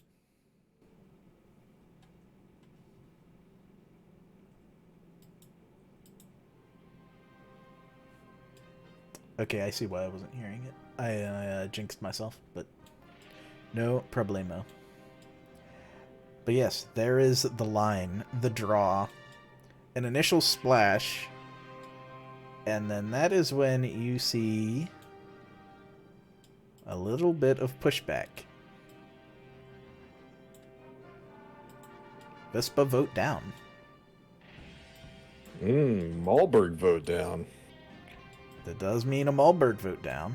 Okay, I see why I wasn't hearing it. I jinxed myself, but no problemo. But yes, there is the line, the draw, an initial splash, and then that is when you see a little bit of pushback. Vespa vote down. Malberg vote down. That does mean a Malberg vote down.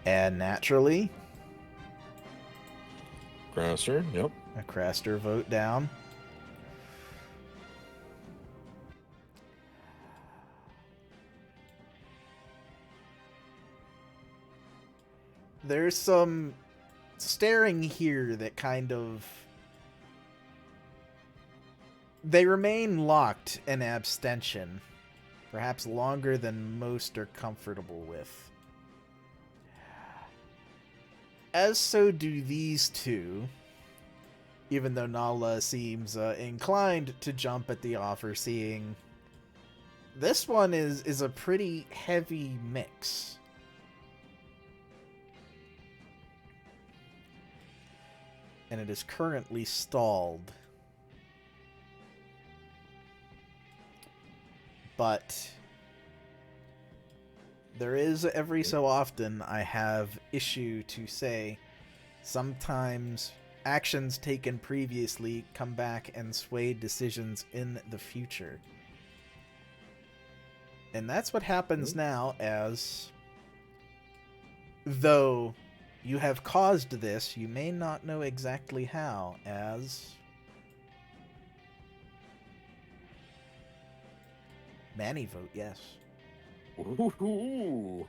And naturally, Craster, yep. A Craster vote down. There's some staring here that kind of... They remain locked in abstention, perhaps longer than most are comfortable with. As so do these two, even though Nala seems inclined to jump at the offer, seeing this one is a pretty heavy mix. And it is currently stalled. But There is every so often I have issue to say sometimes actions taken previously come back and sway decisions in the future. And that's what happens now, as though you have caused this, you may not know exactly how, as Manny vote, yes. Ooh.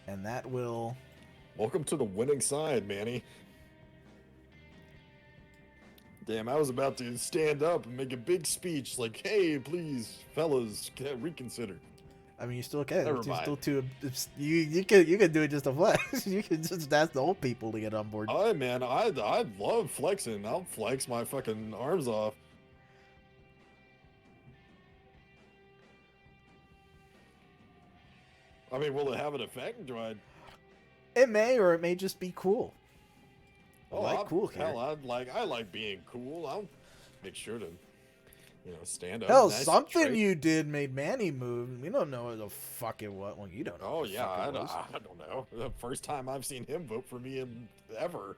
And that will... Welcome to the winning side, Manny. Damn, I was about to stand up and make a big speech like, hey, please, fellas, reconsider. I mean, you still can. Never You're mind. still too... You can do it just a flex. You can just ask the old people to get on board. Oh, man, I love flexing. I'll flex my fucking arms off. I mean, will it have an effect? Do I... It may, or it may just be cool. I like cool here. Hell, I like being cool. I'll make sure to, stand up. Hell, nice something straight. you did made Manny move. We don't know what the fuck it was. Well, you don't know. Oh, what the yeah, fuck it was. I don't know. The first time I've seen him vote for me ever.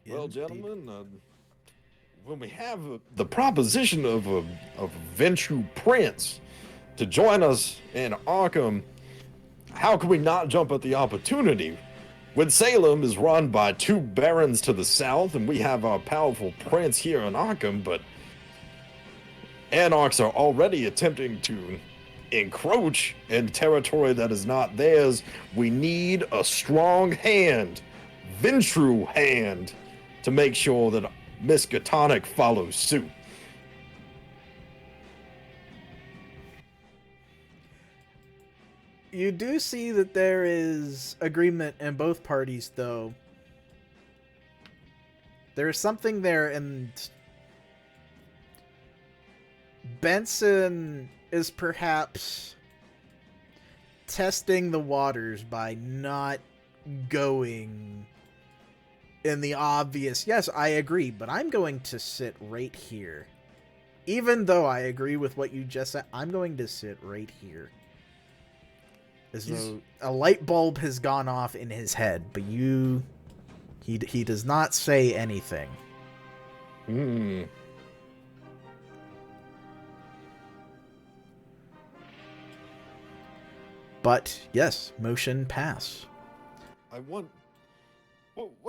Well, gentlemen, when we have the proposition of a Ventrue prince to join us in Arkham, how can we not jump at the opportunity? When Salem is run by two barons to the south, and we have our powerful prince here in Arkham, but anarchs are already attempting to encroach in territory that is not theirs, we need a strong hand, Ventrue hand, to make sure that Miskatonic follows suit. You do see that there is agreement in both parties, though. There's something there, and Benson is perhaps testing the waters by not going in the obvious, yes, I agree, but I'm going to sit right here. Even though I agree with what you just said, I'm going to sit right here. As though a light bulb has gone off in his head, but he does not say anything. But yes, motion pass. What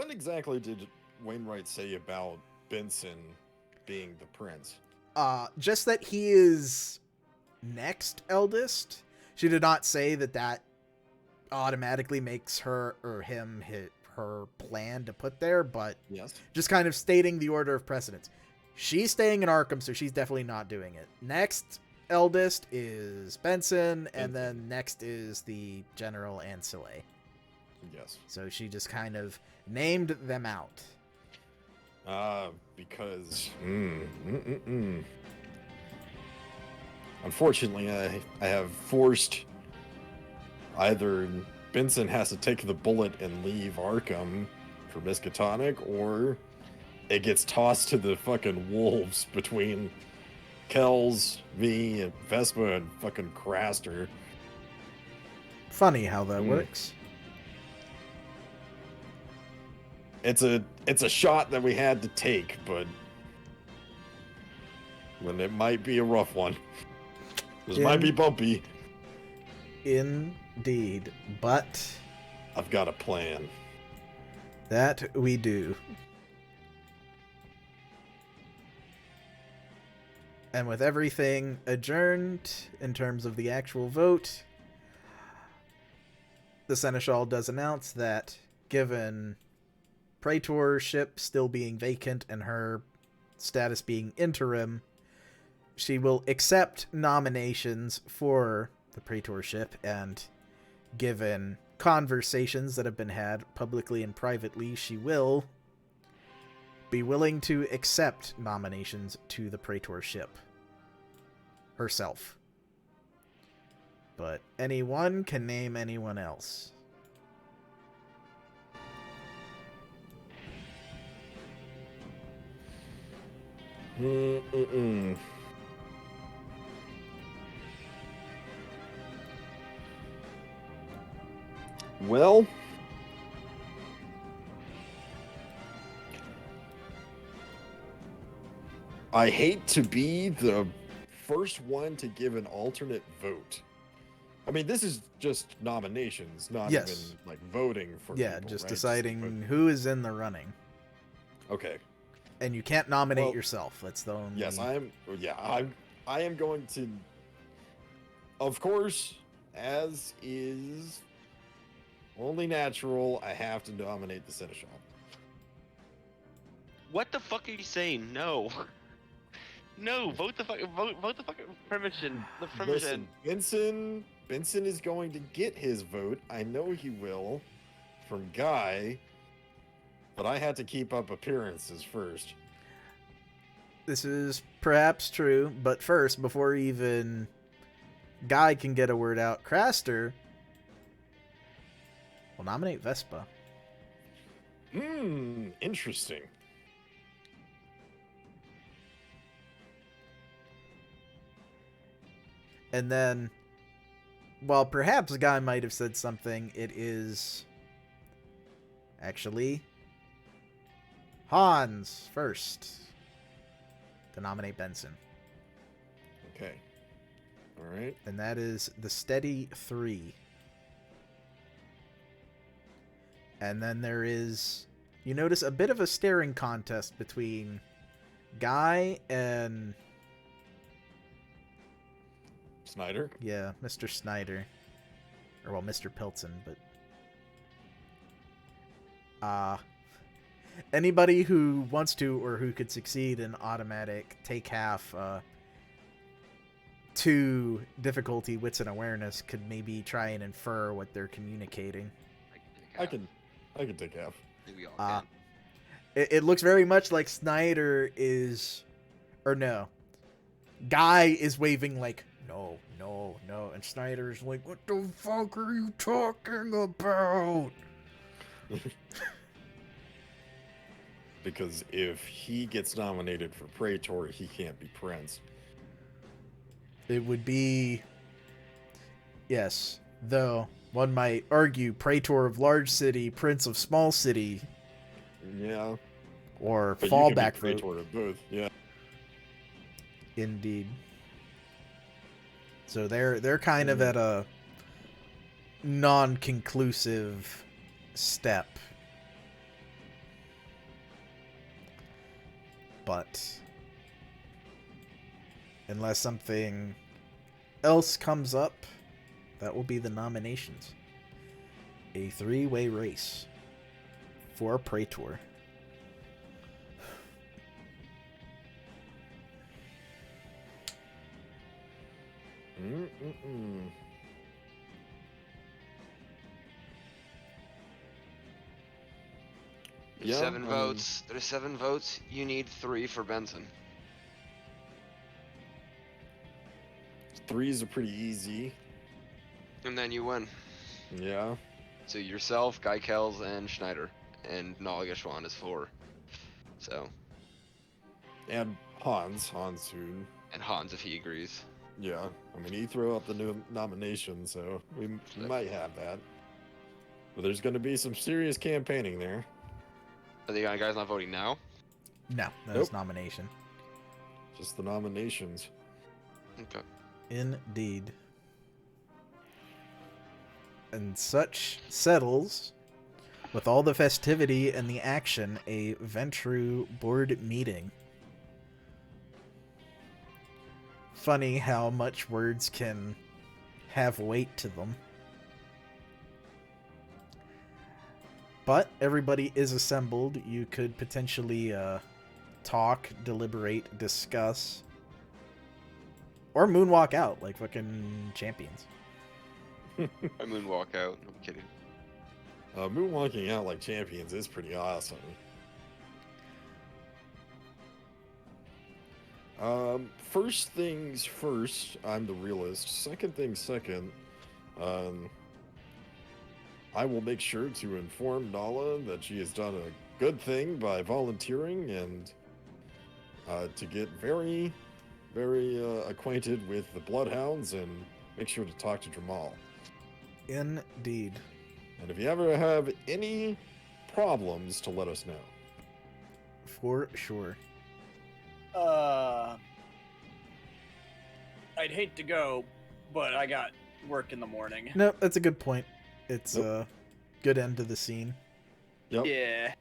exactly did Wainwright say about Benson being the prince? Just that he is next eldest. She did not say that automatically makes her or him hit her plan to put there, but yes, just kind of stating the order of precedence. She's staying in Arkham, so she's definitely not doing it. Next eldest is Benson, and then next is the general ancillae. Yes. So she just kind of named them out. Because unfortunately, I have forced either Benson has to take the bullet and leave Arkham for Miskatonic, or it gets tossed to the fucking wolves between Kells, me, and Vespa, and fucking Craster. Funny how that works. It's a shot that we had to take, but when it might be a rough one. This might be bumpy. Indeed, but I've got a plan. That we do. And with everything adjourned in terms of the actual vote, the Seneschal does announce that given praetorship still being vacant and her status being interim, she will accept nominations for the praetorship, and given conversations that have been had publicly and privately, she will be willing to accept nominations to the praetorship herself. But anyone can name anyone else. Well, I hate to be the first one to give an alternate vote. I mean, this is just nominations, not even like voting for people, just right? deciding who is in the running. Okay. And you can't nominate yourself. That's the only... Yes, I am going to, of course, as is only natural, I have to nominate the Seneschal. What the fuck are you saying? No. No, vote the fucking permission. The permission. Listen, Benson is going to get his vote. I know he will, from Guy, but I had to keep up appearances first. This is perhaps true, but first, before even Guy can get a word out, Craster will nominate Vespa. Interesting. And then, while perhaps Guy might have said something, it is actually Hans first to nominate Benson. Okay. All right. And that is the steady 3. And then there is, you notice, a bit of a staring contest between Guy and... Snyder? Yeah, Mr. Snyder. Or, well, Mr. Pilton, but... anybody who wants to or who could succeed in automatic take half 2 difficulty, wits, and awareness could maybe try and infer what they're communicating. I can take half. We all can. It looks very much like Snyder is... Or no. Guy is waving like... No. And Snyder's like, what the fuck are you talking about? Because if he gets nominated for Praetor, he can't be Prince. It would be... Yes. Though, one might argue Praetor of large city, Prince of small city. Yeah. Or but fallback you can be Praetor of both, yeah. Indeed. So they're kind of at a non-conclusive step. But unless something else comes up, that will be the nominations. A 3-way race for Praetor. Yeah, 7 votes. There's 7 votes. You need 3 for Benson. 3s are pretty easy. And then you win. Yeah. So yourself, Guy Kells, and Schneider. And Nalagashwan is 4. So. And Hans who... And Hans, if he agrees. Yeah. I mean, he threw out the new nomination, so we might have that. But there's going to be some serious campaigning there. Are the guys not voting now? No, that's nomination. Just the nominations. Okay. Indeed. And such settles, with all the festivity and the action, a Ventrue board meeting. Funny how much words can have weight to them. But everybody is assembled. You could potentially talk, deliberate, discuss, or moonwalk out like fucking champions. I moonwalk out. I'm kidding. Moonwalking out like champions is pretty awesome. First things first, I'm the realist. Second things second, I will make sure to inform Nala that she has done a good thing by volunteering and to get very, very acquainted with the Bloodhounds and make sure to talk to Jamal. Indeed. And if you ever have any problems, to let us know. For sure. I'd hate to go, but I got work in the morning. No, that's a good point. It's a good end to the scene. Yep. Yeah.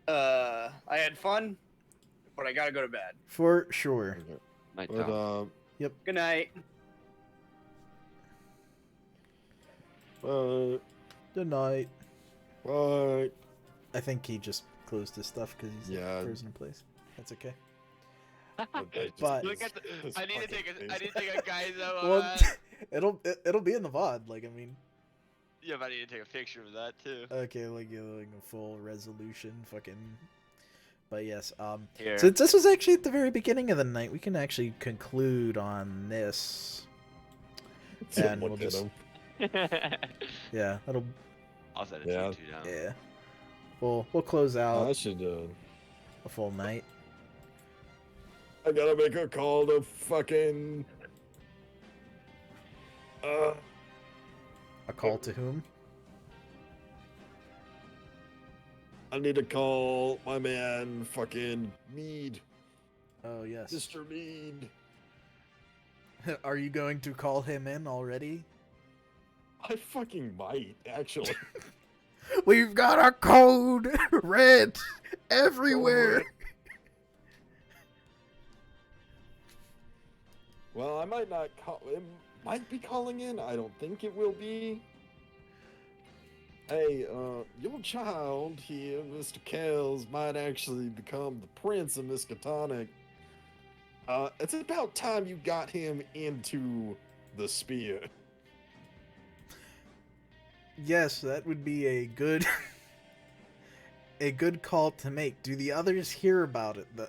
I had fun, but I gotta go to bed. For sure. Night But, time. Yep. Good night. But, Good night. but, I think he just closed his stuff because he's frozen in place. That's okay. But Look at I need to take a guy's well, it'll be in the VOD. Like, I mean. Yeah, but I need to take a picture of that too. Okay, like a full resolution, fucking. But yes, Here. since this was actually at the very beginning of the night, we can actually conclude on this. And we'll just. Yeah, that'll. I'll set it to 2 down. Yeah. We'll close out I should. a full night. I gotta make a call to fucking. A call to whom? I need to call my man, fucking Mead. Oh yes. Mr. Mead. Are you going to call him in already? I fucking might, actually. We've got a code red everywhere. Well, I might not call. It might be calling in. I don't think it will be. Hey, your child here, Mr. Kells, might actually become the prince of Miskatonic. It's about time you got him into the spear. Yes, that would be a good a good call to make. Do the others hear about it though?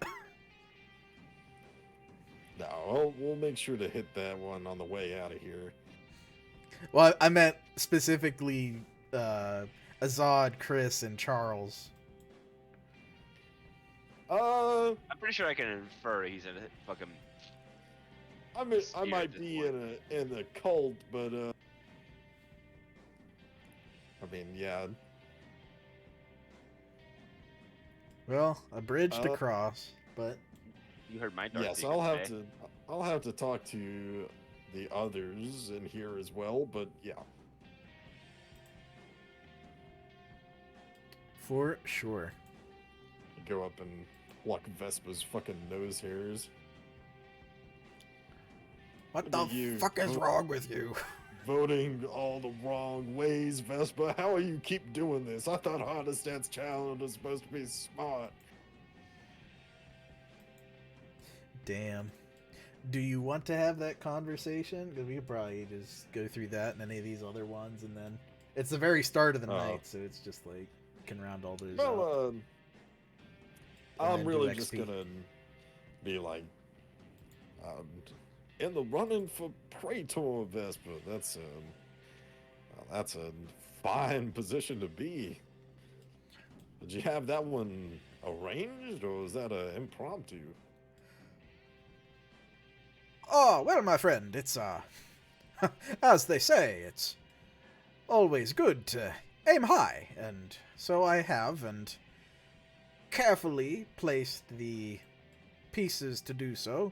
No, we'll make sure to hit that one on the way out of here. Well, I meant specifically Azad, Chris, and Charles. I'm pretty sure I can infer he's in a fucking. I mean, I might be in a cult, but I mean, yeah. Well, a bridge to cross, but You heard my dark yes, secret I'll have to talk to the others in here as well, but yeah. for sure. Go up and pluck Vespa's fucking nose hairs. What the fuck is wrong with you? Voting all the wrong ways, Vespa. How will you keep doing this? I thought Hardestad's child was supposed to be smart. Damn. Do you want to have that conversation? Because we could probably just go through that and any of these other ones, and then it's the very start of the night, so it's just like can round all those well, out. I'm really just gonna be like, in the running for Praetor, Vespa. That's a fine position to be. Did you have that one arranged, or was that an impromptu? Oh, well, my friend, it's, as they say, it's always good to aim high, and so I have, and carefully placed the pieces to do so.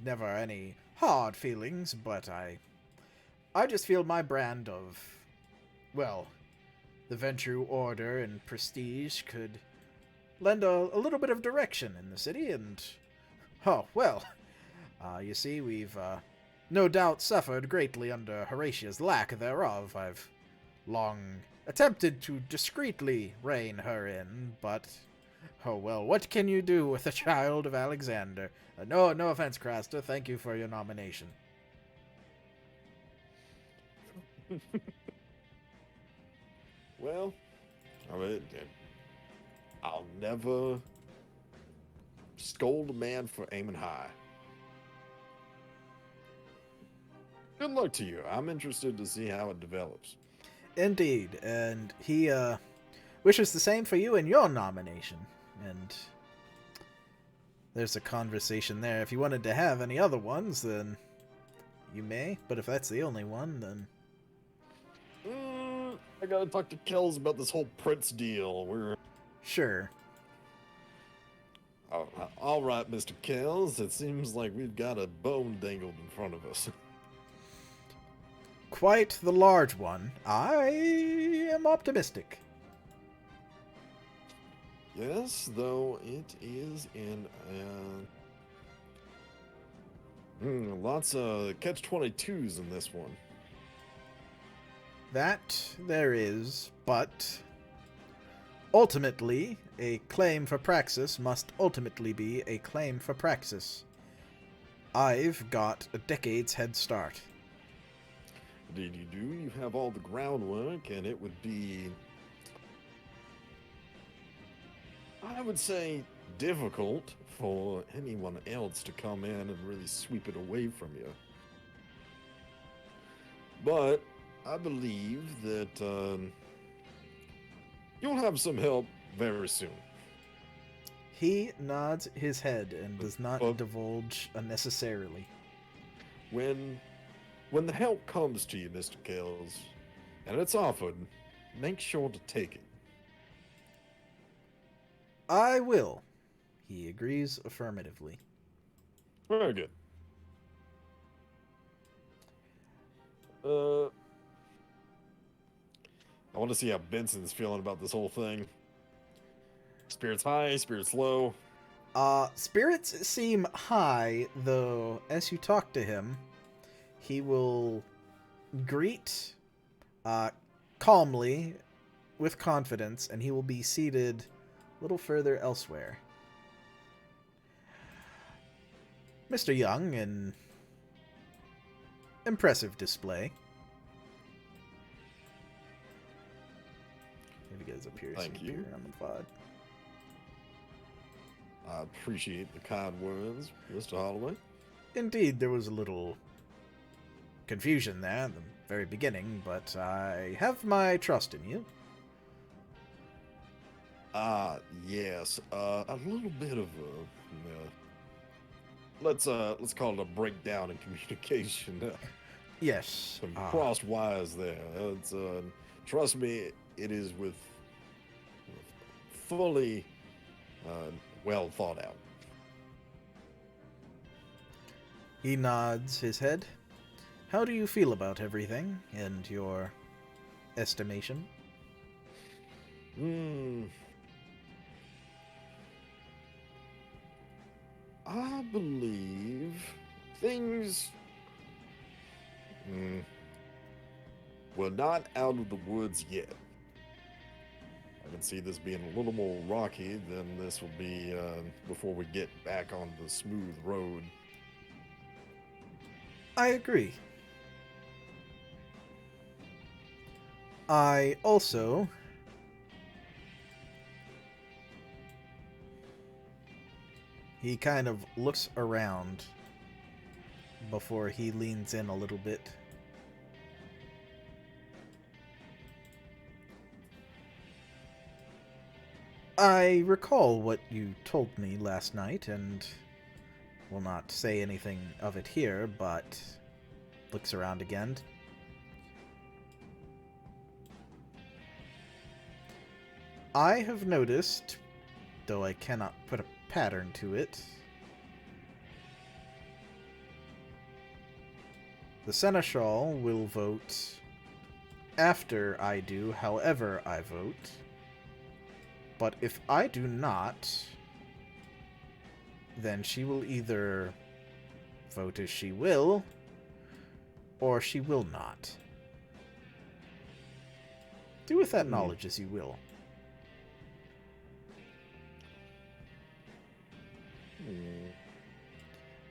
Never any hard feelings, but I just feel my brand of, well, the Ventrue order and prestige could lend a little bit of direction in the city, and, oh, well, you see, we've no doubt suffered greatly under Horatia's lack thereof. I've long attempted to discreetly rein her in, but, oh well, what can you do with a child of Alexander? No offense, Craster. Thank you for your nomination. Well, I mean, I'll never scold a man for aiming high. Good luck to you. I'm interested to see how it develops. Indeed, and he wishes the same for you in your nomination, and there's a conversation there. If you wanted to have any other ones, then you may, but if that's the only one, then... I gotta talk to Kells about this whole Prince deal. Sure. All right, Mr. Kells. It seems like we've got a bone dangled in front of us. Quite the large one. I am optimistic. Yes, though it is in lots of catch-22s in this one. That there is, but ultimately, a claim for praxis must ultimately be a claim for praxis. I've got a decade's head start. Indeed you do. You have all the groundwork, and it would be, I would say, difficult for anyone else to come in and really sweep it away from you. But I believe that you'll have some help very soon. He nods his head and does not divulge unnecessarily. When the help comes to you, Mr. Kells, and it's offered, make sure to take it. I will. He agrees affirmatively. Very good. I want to see how Benson's feeling about this whole thing. Spirits high, spirits low. Spirits seem high, though as you talk to him, he will greet calmly, with confidence, and he will be seated a little further elsewhere. Mr. Young, an impressive display. Maybe get his appearance Thank you. on the pod. I appreciate the kind words, Mr. Holloway. Indeed, there was a little confusion there at the very beginning, but I have my trust in you. Yes. A little bit of let's call it a breakdown in communication. Yes. Some crossed wires there. It's, trust me, it is with fully well thought out. He nods his head. How do you feel about everything, and your estimation? I believe things we're not out of the woods yet. I can see this being a little more rocky than this will be before we get back on the smooth road. I agree. I also he kind of looks around before he leans in a little bit. I recall what you told me last night, and will not say anything of it here, but looks around again. I have noticed, though I cannot put a pattern to it, the Seneschal will vote after I do, however I vote. But if I do not, then she will either vote as she will, or she will not. Do with that knowledge as you will.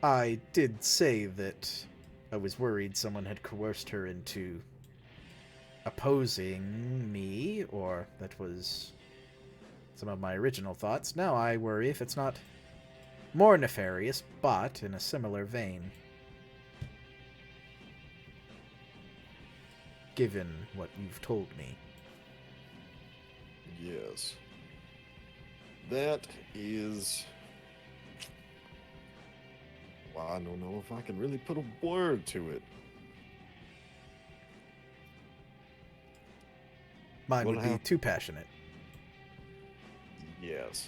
I did say that I was worried someone had coerced her into opposing me, or that was some of my original thoughts. Now I worry if it's not more nefarious, but in a similar vein. Given what you've told me. Yes. That is... Well, I don't know if I can really put a word to it. Mine would be too passionate. Yes.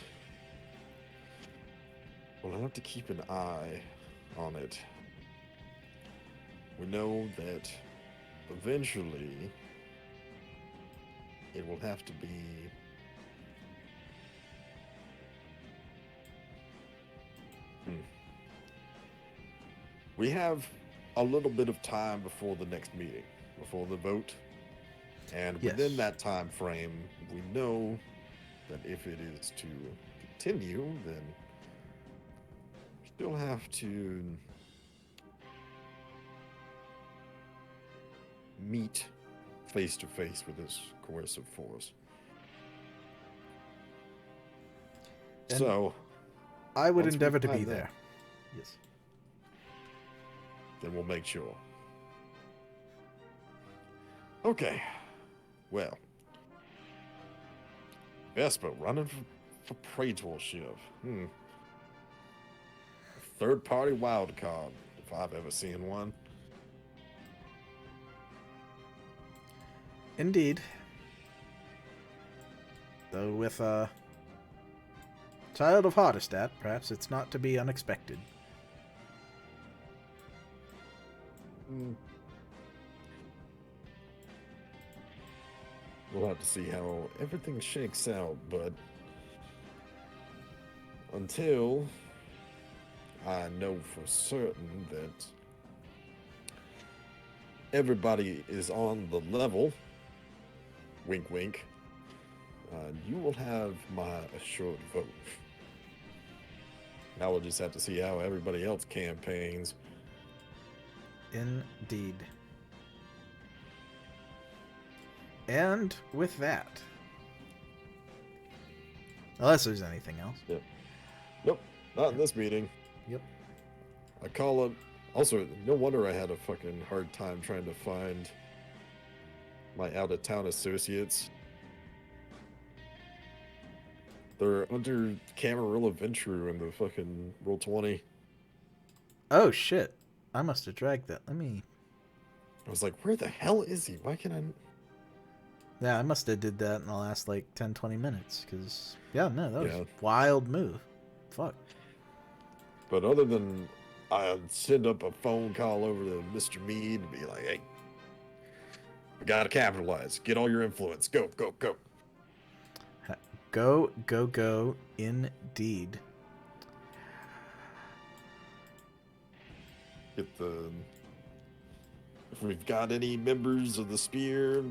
Well, I'll have to keep an eye on it. We know that eventually it will have to be We have a little bit of time before the next meeting, before the vote. And within that time frame, we know that if it is to continue, then we still have to meet face to face with this coercive force. And so I would endeavor to be there. Yes. Then we'll make sure. Okay. Well. Vespa running for praetorship. Third party wild card, if I've ever seen one. Indeed. Though with a child of Hardestat, perhaps it's not to be unexpected. We'll have to see how everything shakes out, but until I know for certain that everybody is on the level, wink wink, you will have my assured vote. Now we'll just have to see how everybody else campaigns. Indeed. And with that, unless there's anything else. Yep. Nope, not in this meeting. Yep. I call it. Also, no wonder I had a fucking hard time trying to find my out-of-town associates. They're under Camarilla Ventrue in the fucking Roll20. Oh shit. I must have dragged that. Let me... I was like, where the hell is he? Why can't I... Yeah, I must have did that in the last, like, 10-20 minutes, because... Yeah, no, that was a wild move. Fuck. But other than... I'd send up a phone call over to Mr. Mead and be like, hey, we gotta capitalize. Get all your influence. Go, go, go. Go, go, go, indeed. Get the... If we've got any members of the Spear,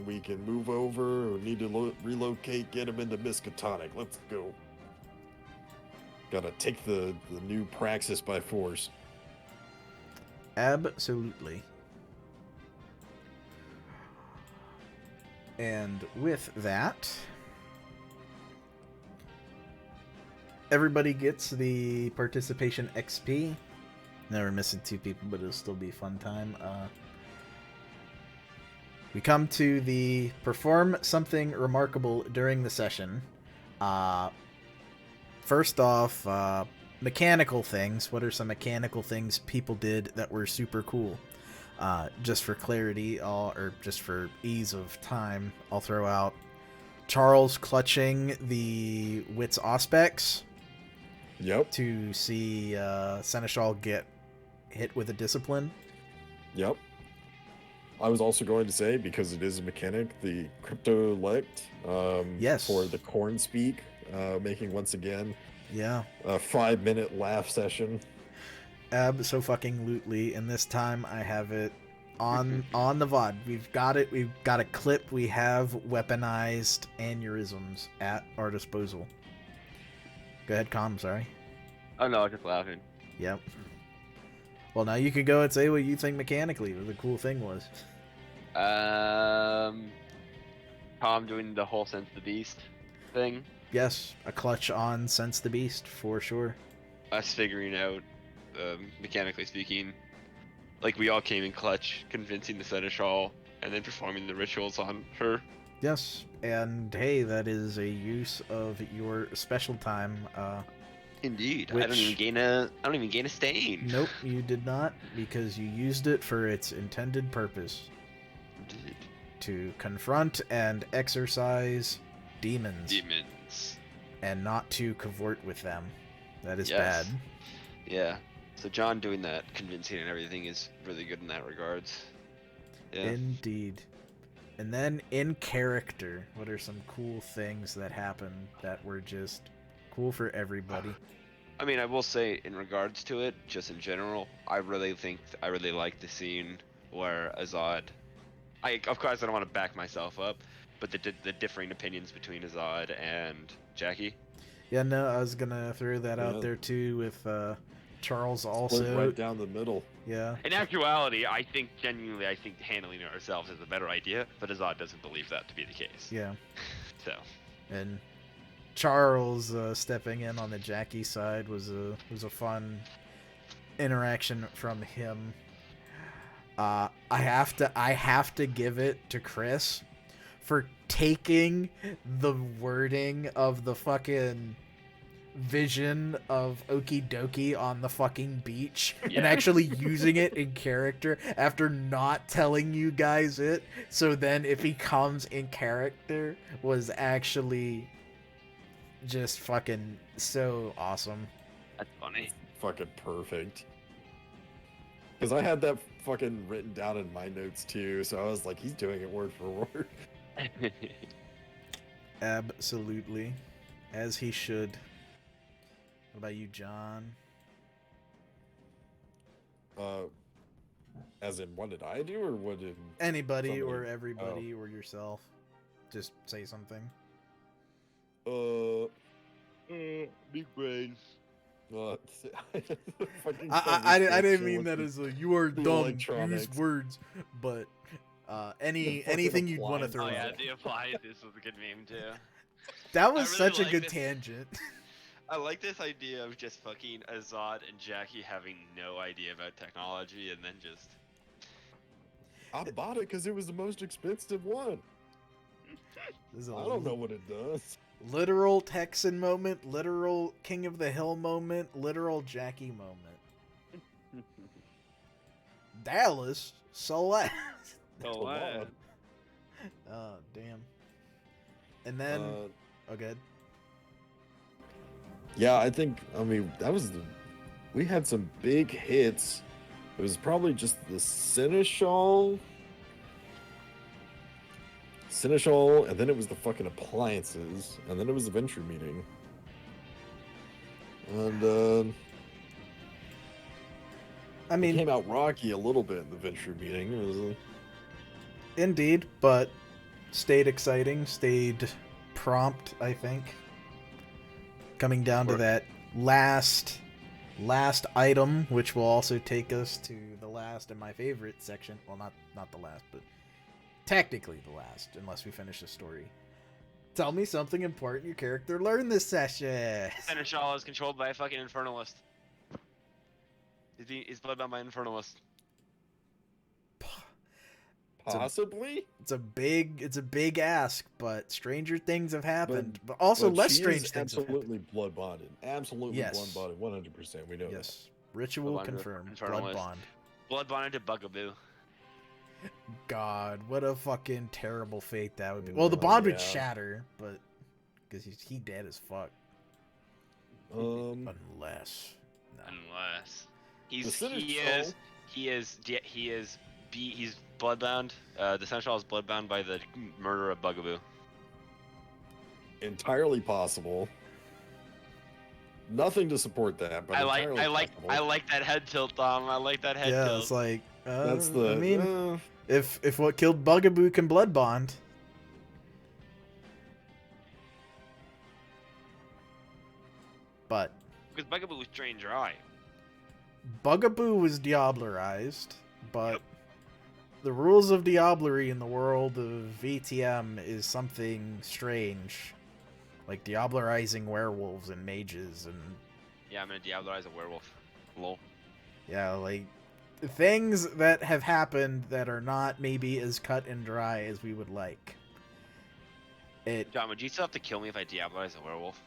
we can move over. We need to relocate, get them into Miskatonic. Let's go. Gotta take the new praxis by force. Absolutely. And with that, everybody gets the participation XP. Now we're missing 2 people, but it'll still be a fun time. We come to the perform something remarkable during the session. First off, mechanical things. What are some mechanical things people did that were super cool? Just for clarity, or just for ease of time, I'll throw out Charles clutching the Wits Auspex. Yep. To see Seneschal get hit with a discipline. Yep. I was also going to say, because it is a mechanic, the Cryptolect yes. for the Corn Speak, making once again a 5-minute laugh session. Abso-fucking-lutely, and this time I have it on the VOD. We've got it. We've got a clip. We have weaponized aneurysms at our disposal. Go ahead, Con. Sorry. Oh no, I was just laughing. Yep. Well, now you can go and say what you think mechanically the cool thing was. Tom doing the whole Sense the Beast thing. Yes, a clutch on Sense the Beast for sure. Us figuring out, mechanically speaking, like we all came in clutch, convincing the Seneschal, and then performing the rituals on her. Yes, and hey, that is a use of your special time. Indeed, I don't even gain a stain. Nope, you did not, because you used it for its intended purpose. Indeed. to confront and exorcise demons. Demons. And not to cavort with them. That is Yes. bad. Yeah. So John doing that convincing and everything is really good in that regards. Yeah. Indeed. And then in character, what are some cool things that happened that were just cool for everybody? I mean, I will say in regards to it, just in general, I really like the scene where Azad, of course I don't want to back myself up, but the differing opinions between Azad and Jackie. Yeah, no, I was gonna throw that out there too with Charles also. Split right down the middle. Yeah. In actuality, I think handling it ourselves is a better idea, but Azad doesn't believe that to be the case. Yeah. So. And Charles stepping in on the Jackie side was a fun interaction from him. I have to give it to Chris for taking the wording of the fucking vision of Okie Dokie on the fucking beach and actually using it in character after not telling you guys it. So then if he comes in character was actually just fucking so awesome. That's funny. Fucking perfect. Because I had that fucking written down in my notes too, so I was like, he's doing it word for word. Absolutely. As he should. What about you, John? As in, what did I do, or what did anybody somebody... or everybody or yourself? Just say something. Big brain. I didn't mean that as a you are dumb. Use words, but anything you'd want to throw. Oh yeah, out. the appliances was a good meme too. That was really such a good this. tangent. I like this idea of just fucking Azad and Jackie having no idea about technology and then just... I bought it because it was the most expensive one. I don't know what it does. Literal Texan moment, literal King of the Hill moment, literal Jackie moment. Dallas, Salem. Salem. Oh, damn. And then... oh, good. Yeah, I mean, we had some big hits. It was probably just the Seneschal, and then it was the fucking appliances, and then it was the Ventrue meeting. And, I mean... it came out rocky a little bit in the Ventrue meeting. It was, indeed, but stayed exciting, stayed prompt, I think. Coming down to that last item, which will also take us to the last and my favorite section. Well, not the last, but technically the last, unless we finish the story. Tell me something important your character learned this session. Seneschal is controlled by a fucking infernalist. He's bloodbound by an infernalist. possibly? It's a big ask, but stranger things have happened. But also less strange things have happened. Absolutely blood bonded. Absolutely Yes. blood bonded. 100%. We know that. Yes. Ritual confirmed. Blood bond. Blood bonded to Bugaboo. God, what a fucking terrible fate that would be. Well, the bond would shatter, but because he dead as fuck. Unless he's bloodbound. The Seneschal is bloodbound by the murder of Bugaboo. Entirely possible. Nothing to support that, but I like that head tilt, Dom. I like that head tilt. Yeah, it's like that's the. I mean, if what killed Bugaboo can blood bond. But because Bugaboo was drained dry. Bugaboo was diablerized, but the rules of diablerie in the world of VTM is something strange. Like diablerizing werewolves and mages and... Yeah, I'm gonna diablerize a werewolf. Lol. Yeah, like, things that have happened that are not maybe as cut and dry as we would like. John, would you still have to kill me if I diablerize a werewolf?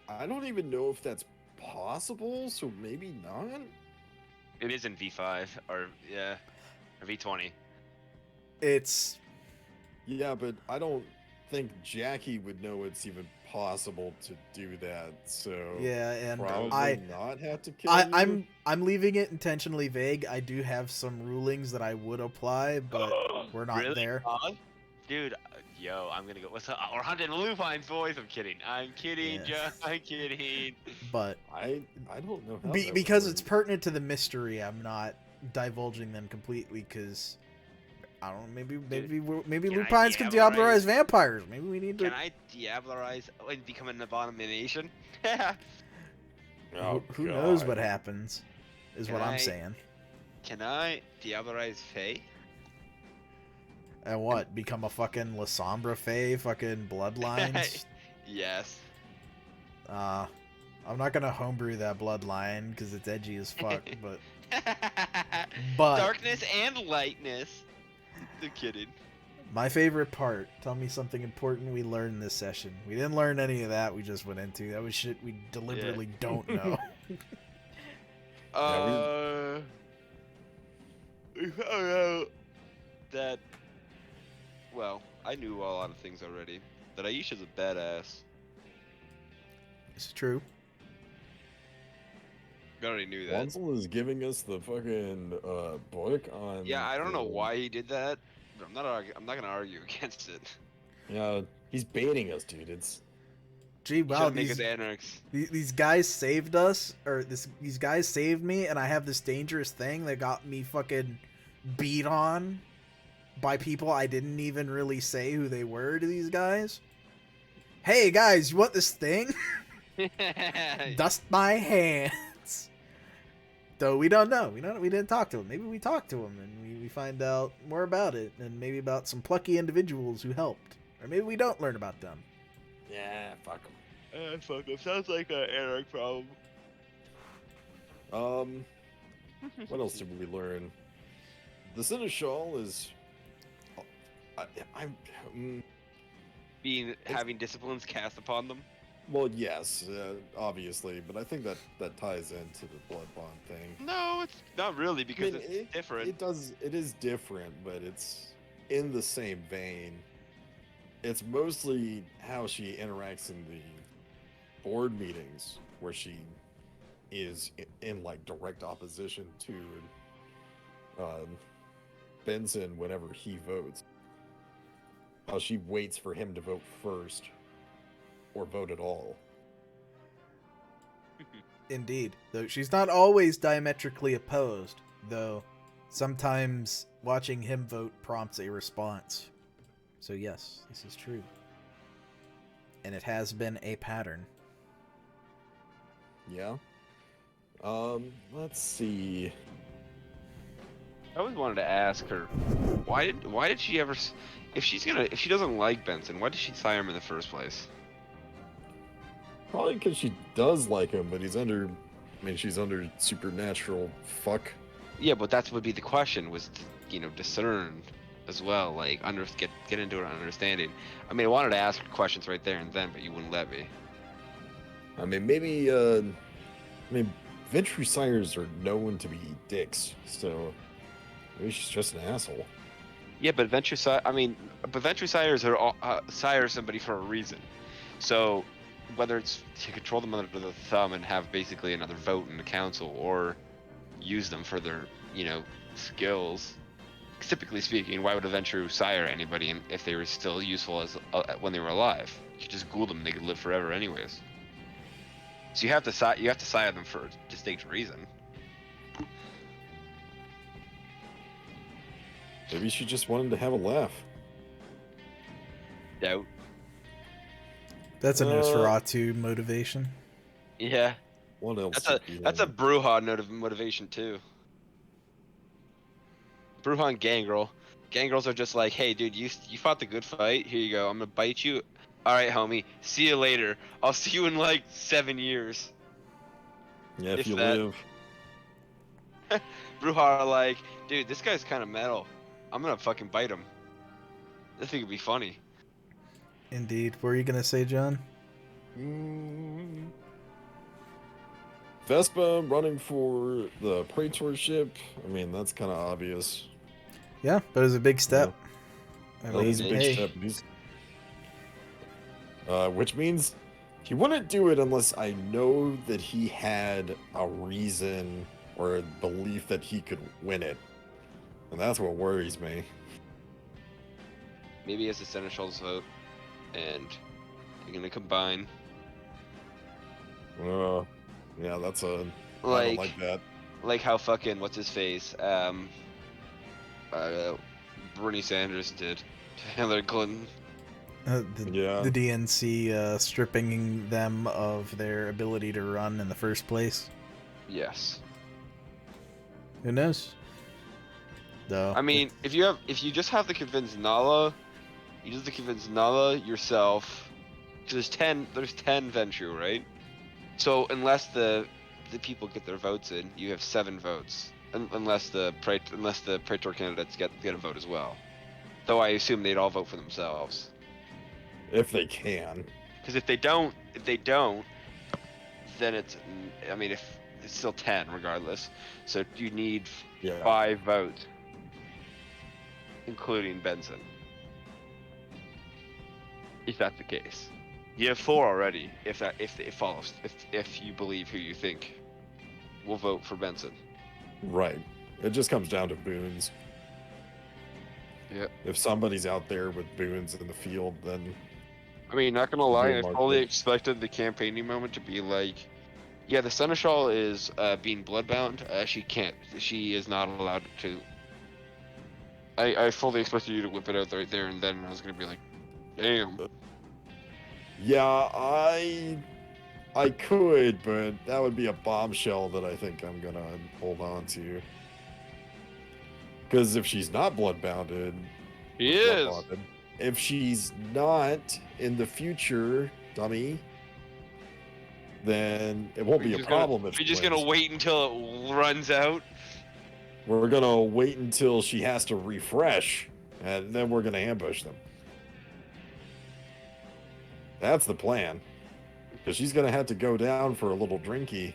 I don't even know if that's possible, so maybe not. It is in V5 or or V20. It's. Yeah, but I don't think Jackie would know it's even possible to do that. So yeah, and probably not have to kill you. I'm leaving it intentionally vague. I do have some rulings that I would apply, but we're not really? there. Dude, yo, I'm gonna go. What's up? We're hunting Lupine's voice. I'm kidding, Yeah. John. I'm kidding. But I don't know how because it's pertinent to the mystery, I'm not divulging them completely because I don't know. Maybe Lupines can diablerize vampires. Maybe we need to. Can I diablerize and become an abomination? Who knows what happens? Is what I'm saying. Can I diablerize Faye? And what? Become a fucking La Sombra Fae? Fucking bloodlines? Yes. I'm not gonna homebrew that bloodline because it's edgy as fuck. But darkness and lightness. I'm kidding. My favorite part. Tell me something important we learned this session. We didn't learn any of that. We just went into that was shit we deliberately don't know. We found out that. Well, I knew a lot of things already. That Aisha's a badass. It's true. I already knew that. Wansel is giving us the fucking book on. Yeah, I don't know why he did that, but I'm not gonna argue against it. Yeah, he's baiting us, dude. It's. Gee, wow, these guys saved us, or these guys saved me, and I have this dangerous thing that got me fucking beat on by people I didn't even really say who they were to these guys. Hey guys, you want this thing? Dust my hands. Though we don't know. We didn't talk to him. Maybe we talked to him and we find out more about it, and maybe about some plucky individuals who helped. Or maybe we don't learn about them. Yeah, fuck them. Fuck them. Sounds like an Eric problem. What else did we learn? The Seneschal is. Having disciplines cast upon them. Well, yes, obviously, but I think that ties into the blood bond thing. No, it's not really because it's different. It is different, but it's in the same vein. It's mostly how she interacts in the board meetings, where she is in like direct opposition to Benson whenever he votes. How she waits for him to vote first, or vote at all. Indeed. Though she's not always diametrically opposed, though sometimes watching him vote prompts a response. So yes, this is true. And it has been a pattern. Yeah. Let's see. I always wanted to ask her, why did she ever, if she doesn't like Benson, why did she sire him in the first place? Probably because she does like him, but she's under supernatural fuck. Yeah, but that would be the question, was, discern as well, like, get into it, understanding. I mean, I wanted to ask her questions right there and then, but you wouldn't let me. I mean, maybe, Ventrue sires are known to be dicks, so maybe she's just an asshole. Yeah, but Ventrue sires are sire somebody for a reason. So, whether it's to control them under the thumb and have basically another vote in the council, or use them for their, skills. Typically speaking, why would a Ventrue sire anybody if they were still useful as when they were alive? You could just ghoul them; they could live forever, anyways. So you have to sire them for a distinct reason. Maybe she just wanted to have a laugh. Doubt. That's a Nosferatu motivation. Yeah. What else? That's a Bruja motivation too. Bruja and Gangrel. Gangrels are just like, hey dude, you fought the good fight. Here you go. I'm gonna bite you. All right, homie. See you later. I'll see you in like 7 years. Yeah, if you live. Bruja are like, dude, this guy's kind of metal. I'm gonna fucking bite him. I think it'd be funny. Indeed. What were you gonna say, John? Vespa running for the praetorship. I mean, that's kind of obvious. Yeah, but it was a big step. Yeah. That is a big step. Which means he wouldn't do it unless I know that he had a reason or a belief that he could win it. And that's what worries me. Maybe he has the Seneschal's vote, and they're gonna combine. Yeah, that's a... Like, I don't like that. Like how fucking, what's his face? Bernie Sanders did to Hillary Clinton. The DNC stripping them of their ability to run in the first place. Yes. Who knows? Though. I mean, if you just have to convince Nala, you just have to convince Nala yourself. There's 10 Ventrue, right? So unless the people get their votes in, you have 7 votes. Unless the Praetor candidates get a vote as well. Though I assume they'd all vote for themselves. If they can. Because if they don't, then it's, I mean, if it's still 10 regardless. So you need 5 votes, including Benson. If that's the case, you have 4 already. If it follows, if you believe who you think will vote for Benson. Right. It just comes down to boons. Yeah. If somebody's out there with boons in the field, then... I mean, not gonna lie, I fully expected the campaigning moment to be like, yeah, the Seneschal is being bloodbound. She is not allowed to. I fully expected you to whip it out right there and then. I was gonna be like, damn. Yeah, I could, but that would be a bombshell that I think I'm gonna hold on to. Because if she's not bloodbounded, she is. If she's not in the future, dummy, then it won't be a problem. We're just gonna wait until it runs out. We're gonna wait until she has to refresh, and then we're gonna ambush them. That's the plan. Because she's gonna have to go down for a little drinky.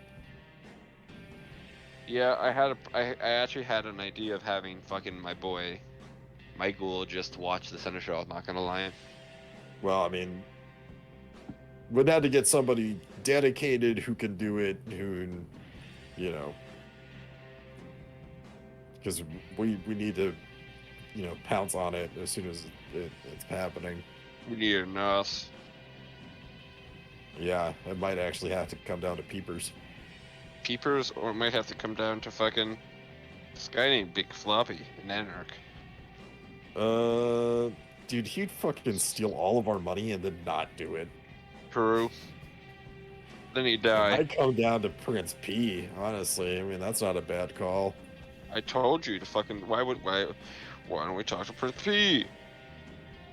Yeah, I actually had an idea of having fucking my boy, Michael, just watch the Seneschal. Not gonna lie. Well, I mean, we'd have to get somebody dedicated who can do it, who, you know, because we need to, you know, pounce on it as soon as it's happening. We need a nurse. Yeah, it might actually have to come down to Peepers. Peepers, or it might have to come down to fucking this guy named Big Floppy in Anarch. Dude, he'd fucking steal all of our money and then not do it. True. Then he'd die. I'd come down to Prince P, honestly. I mean, that's not a bad call. I told you to fucking, why don't we talk to Prince P?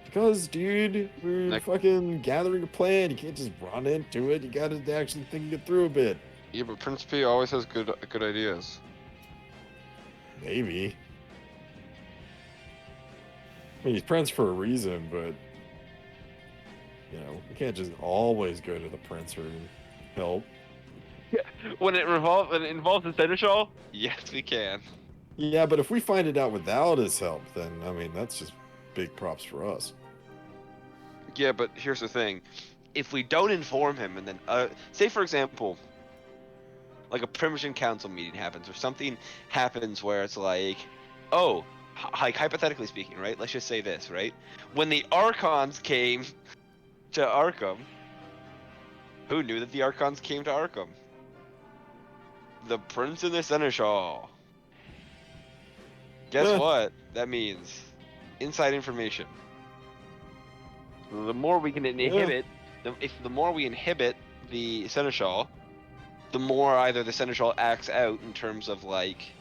Because, dude, we're fucking gathering a plan. You can't just run into it. You gotta actually think it through a bit. Yeah, but Prince P always has good ideas. Maybe. I mean, he's Prince for a reason, but, you know, we can't just always go to the Prince for help. Yeah, when it involves the Seneschal, yes, we can. Yeah, but if we find it out without his help, then, I mean, that's just big props for us. Yeah, but here's the thing. If we don't inform him and then, say for example, like a Primogen Council meeting happens or something happens where it's like, oh, like hypothetically speaking, right? Let's just say this, right? When the Archons came to Arkham, who knew that the Archons came to Arkham? The Prince and the Seneschal. Guess what? That means inside information. The more we can inhibit, the more we inhibit the Seneschal, the more either the Seneschal acts out in terms of like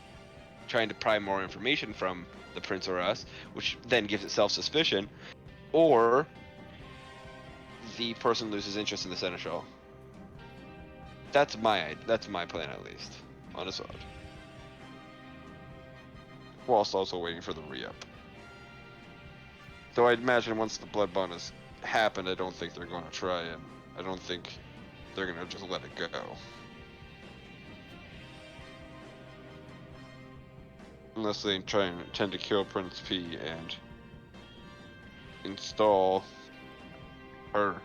trying to pry more information from the Prince or us, which then gives itself suspicion, or the person loses interest in the Seneschal. That's my plan, at least, on Azad. Whilst also waiting for the re-up. Though I'd imagine once the blood bond has happened, I don't think they're going to try it. I don't think they're going to just let it go. Unless they intend to kill Prince P and install her.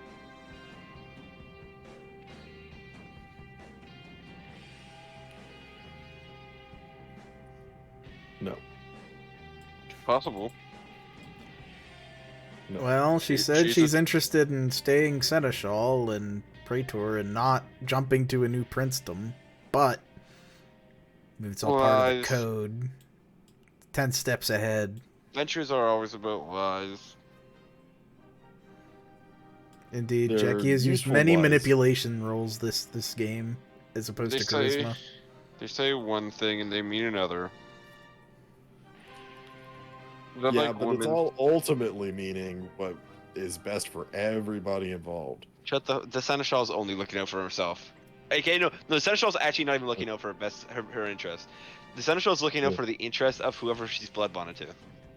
No. Possible. No. Well, she said she's interested in staying seneschal and praetor and not jumping to a new princedom, but it's all part of the code. 10 steps ahead. Ventures are always about lies. Indeed, Jackie has used many manipulation roles this game, as opposed to charisma. They say one thing and they mean another. Yeah, but it's all ultimately meaning what is best for everybody involved. Shut the Seneschal's only looking out for herself. Okay, no, the Seneschal's actually not even looking out for her interest. The Seneschal's looking out for the interest of whoever she's blood bonded to.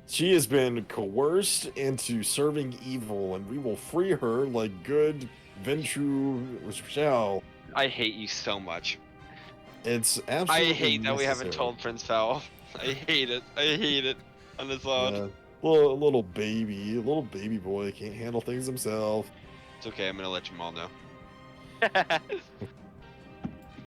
She has been coerced into serving evil, and we will free her like good Ventrue shall. I hate you so much. It's absolutely I hate that necessary. we haven't told Prince Fowl. I hate it. I hate it. On this odd. Yeah, little baby boy can't handle things himself. It's okay. I'm gonna let you all know.